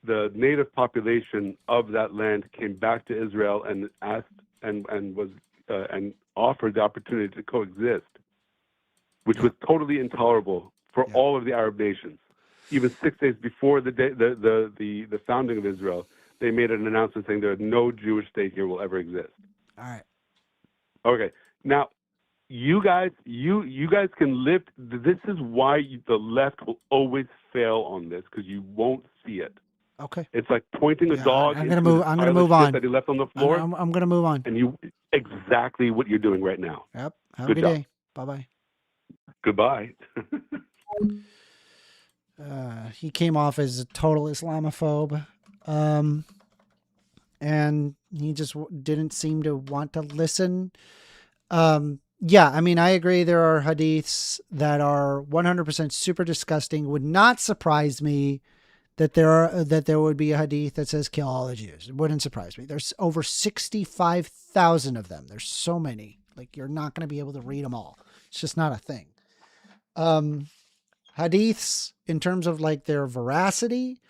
the native population of that land, came back to Israel and asked and offered the opportunity to coexist, which was totally intolerable for all of the Arab nations. Even 6 days before the founding of Israel, they made an announcement saying there is no Jewish state here will ever exist. All right. Okay. Now, you guys can live. This is why the left will always fail on this, because you won't see it. Okay. It's like pointing a dog. I'm going to move on. That he left on the floor. I'm going to move on. And exactly what you're doing right now. Yep. Have a good day. Bye-bye. Goodbye. He came off as a total Islamophobe. And he just didn't seem to want to listen. Yeah, I mean, I agree. There are hadiths that are 100% super disgusting. Would not surprise me that there would be a hadith that says kill all the Jews. It wouldn't surprise me. There's over 65,000 of them. There's so many. Like, you're not going to be able to read them all. It's just not a thing. Hadiths, in terms of like their veracity,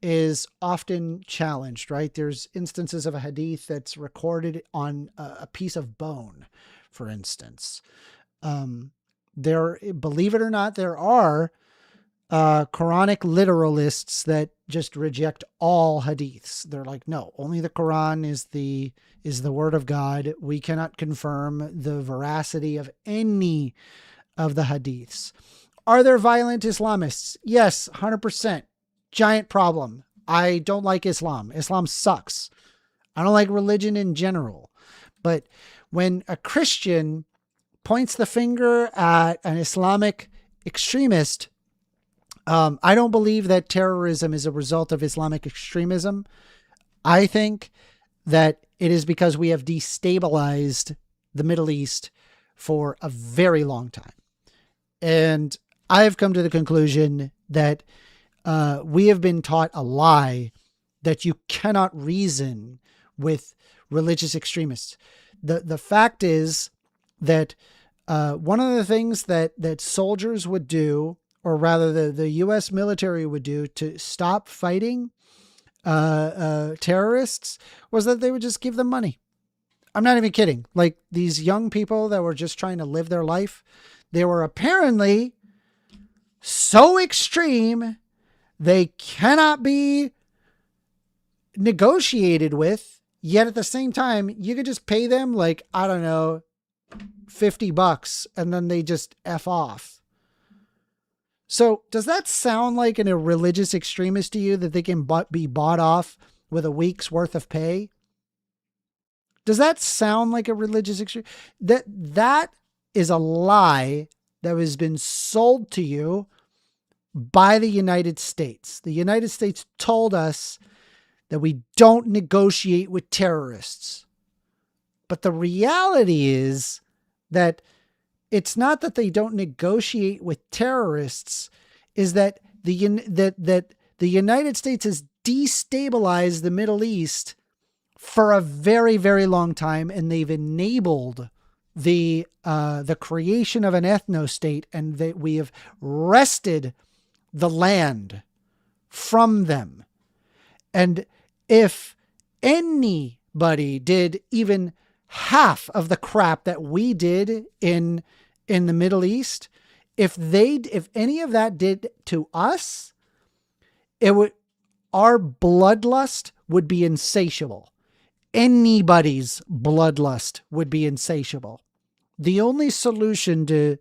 is often challenged, right? There's instances of a hadith that's recorded on a piece of bone, for instance. Believe it or not, there are Quranic literalists that just reject all hadiths. They're like, no, only the Quran is the word of God. We cannot confirm the veracity of any of the hadiths. Are there violent Islamists? Yes, 100%. Giant problem. I don't like Islam. Islam sucks. I don't like religion in general. But when a Christian points the finger at an Islamic extremist, I don't believe that terrorism is a result of Islamic extremism. I think that it is because we have destabilized the Middle East for a very long time. And I have come to the conclusion that we have been taught a lie that you cannot reason with religious extremists. The fact is that one of the things that soldiers would do, or rather the U.S. military would do to stop fighting terrorists, was that they would just give them money. I'm not even kidding. Like, these young people that were just trying to live their life, they were apparently so extreme they cannot be negotiated with, yet at the same time, you could just pay them like, I don't know, $50 and then they just F off. So does that sound like a religious extremist to you, that they can be bought off with a week's worth of pay? Does that sound like a religious extremist? That is a lie that has been sold to you by the United States. The United States told us that we don't negotiate with terrorists. But the reality is that it's not that they don't negotiate with terrorists, is that the United States has destabilized the Middle East for a very, very long time, and they've enabled the creation of an ethno-state, and that we have wrested the land from them. And if anybody did even half of the crap that we did in the Middle East, if any of that did to us, our bloodlust would be insatiable. Anybody's bloodlust would be insatiable. The only solution to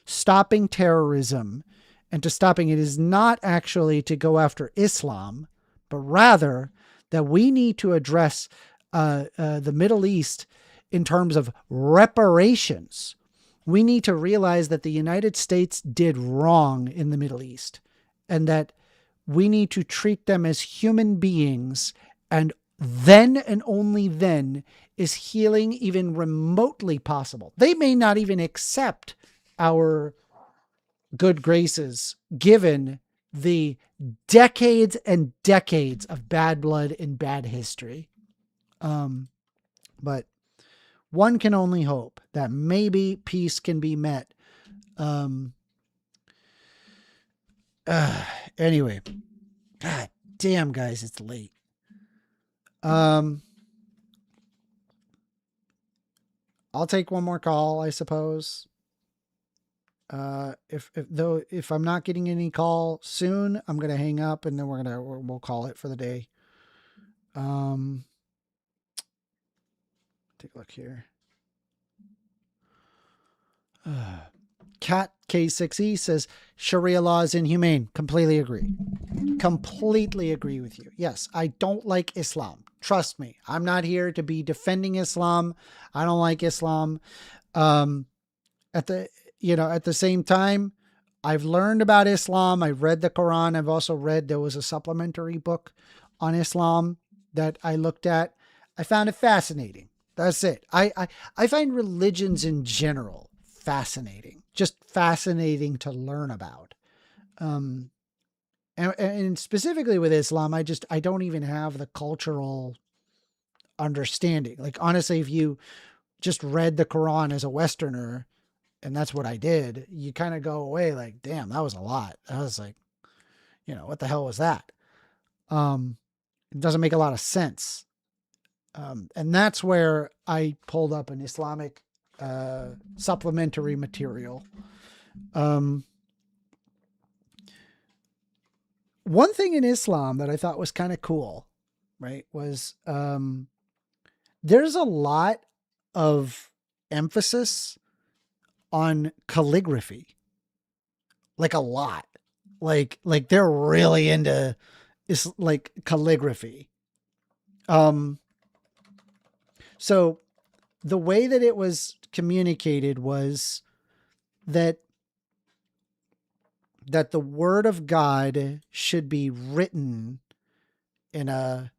stopping terrorism and to stopping it is not actually to go after Islam, but rather that we need to address the Middle East in terms of reparations. We need to realize that the United States did wrong in the Middle East, and that we need to treat them as human beings, and then and only then is healing even remotely possible. They may not even accept our good graces given the decades and decades of bad blood and bad history. But one can only hope that maybe peace can be met. Anyway, God damn, guys, it's late. I'll take one more call, I suppose. If I'm not getting any call soon, I'm gonna hang up and then we'll call it for the day. Take a look here. Cat K6E says Sharia law is inhumane. Completely agree. Completely agree with you. Yes, I don't like Islam. Trust me. I'm not here to be defending Islam. I don't like Islam. At the same time, I've learned about Islam. I've read the Quran. I've also read, there was a supplementary book on Islam that I looked at. I found it fascinating. That's it. I find religions in general fascinating, just fascinating to learn about. And specifically with Islam, I don't even have the cultural understanding. Like, honestly, if you just read the Quran as a Westerner, and that's what I did, you kind of go away like, damn, that was a lot. I was like, what the hell was that? It doesn't make a lot of sense. And that's where I pulled up an Islamic supplementary material. One thing in Islam that I thought was kind of cool, right, was there's a lot of emphasis on calligraphy. Like a lot. Like they're really into like calligraphy. So the way that it was communicated was that the word of God should be written in a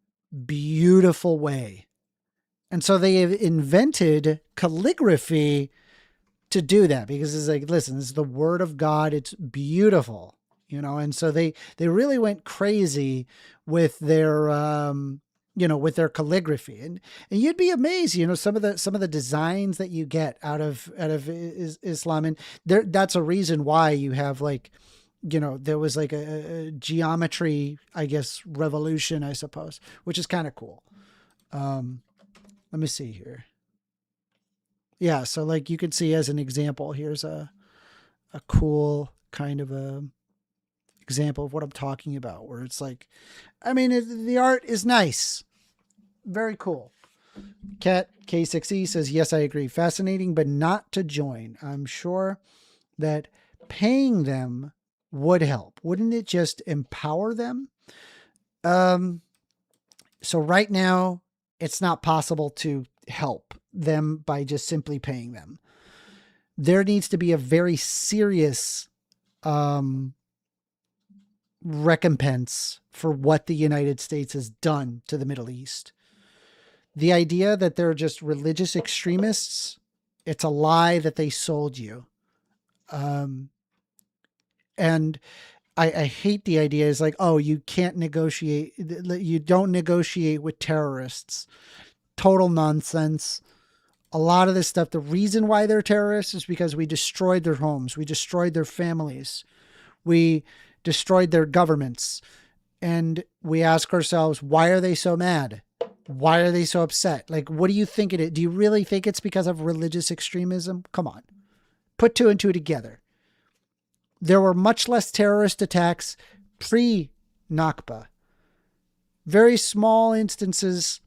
beautiful way. And so they have invented calligraphy to do that, because it's like, listen, this is the word of God. It's beautiful, and so they really went crazy with their, with their calligraphy, and you'd be amazed, some of the designs that you get out of Islam. And that's a reason why you have there was like a geometry, I guess, revolution, I suppose, which is kind of cool. Let me see here. Yeah. So like you could see as an example, here's a cool kind of a example of what I'm talking about, where it's like, I mean, the art is nice. Very cool. Cat K6E says, yes, I agree. Fascinating, but not to join. I'm sure that paying them would help. Wouldn't it just empower them? So right now it's not possible to help them by just simply paying them. There needs to be a very serious, recompense for what the United States has done to the Middle East. The idea that they're just religious extremists, it's a lie that they sold you. And I hate the idea. It's like, oh, you can't negotiate. You don't negotiate with terrorists. Total nonsense. A lot of this stuff, the reason why they're terrorists is because we destroyed their homes. We destroyed their families. We destroyed their governments. And we ask ourselves, why are they so mad? Why are they so upset? Like, what do you think it is? Do you really think it's because of religious extremism? Come on. Put two and two together. There were much less terrorist attacks pre-Nakba. Very small instances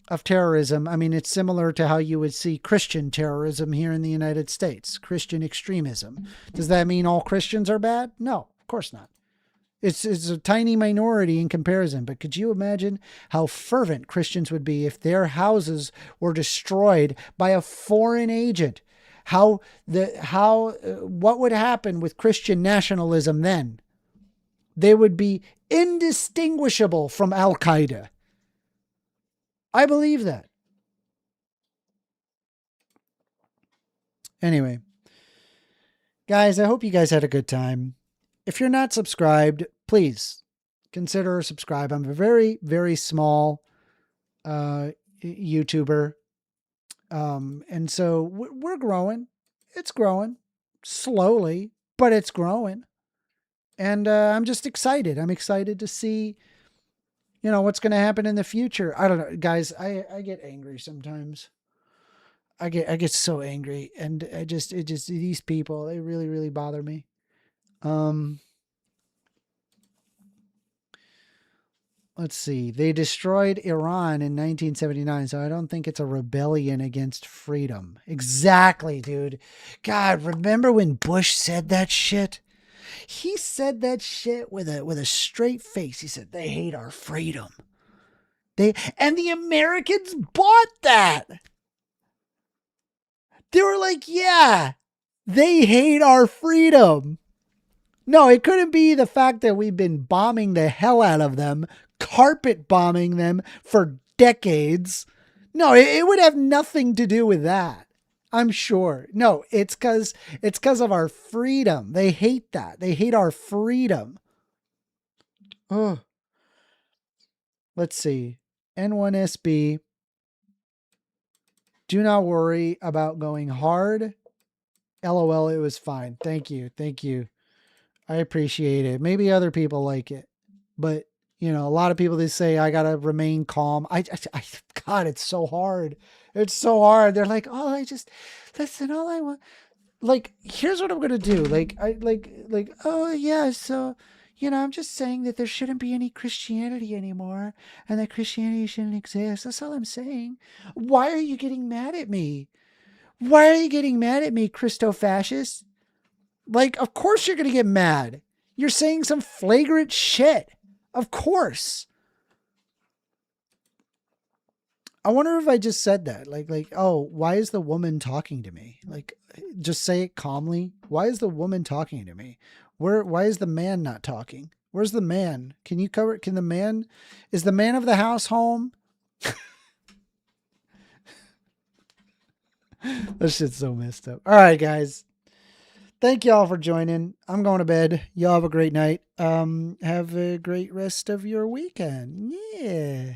of terrorism. I mean, it's similar to how you would see Christian terrorism here in the United States, Christian extremism. Does that mean all Christians are bad? No, of course not. It's a tiny minority in comparison, but could you imagine how fervent Christians would be if their houses were destroyed by a foreign agent? What would happen with Christian nationalism then? They would be indistinguishable from Al-Qaeda. I believe that. Anyway, guys, I hope you guys had a good time. If you're not subscribed, please consider subscribe. I'm a very, very small YouTuber. And so we're growing. It's growing slowly, but it's growing. And I'm just excited. I'm excited to see, what's going to happen in the future. I don't know, guys, I get angry sometimes. I get so angry, and it just these people, they really, really bother me. Let's see. They destroyed Iran in 1979, so I don't think it's a rebellion against freedom. Exactly, dude. God, remember when Bush said that shit? He said that shit with a straight face. He said, they hate our freedom. And the Americans bought that. They were like, yeah, they hate our freedom. No, it couldn't be the fact that we've been bombing the hell out of them, carpet bombing them for decades. No, it would have nothing to do with that. I'm sure. No, it's because of our freedom. They hate that. They hate our freedom. Oh. Let's see. N1SB. Do not worry about going hard. LOL, it was fine. Thank you. Thank you. I appreciate it. Maybe other people like it, but a lot of people, they say I got to remain calm. God, it's so hard. It's so hard. They're like, oh, listen, all I want, like, here's what I'm going to do. Oh yeah. So, I'm just saying that there shouldn't be any Christianity anymore and that Christianity shouldn't exist. That's all I'm saying. Why are you getting mad at me? Why are you getting mad at me, Christo-fascist? Like, of course you're going to get mad. You're saying some flagrant shit. Of course. I wonder if I just said that. Like, oh, why is the woman talking to me? Like, just say it calmly. Why is the woman talking to me? Why is the man not talking? Where's the man? Can you cover it? Is the man of the house home? That shit's so messed up. All right, guys. Thank y'all for joining. I'm going to bed. Y'all have a great night. Have a great rest of your weekend. Yeah.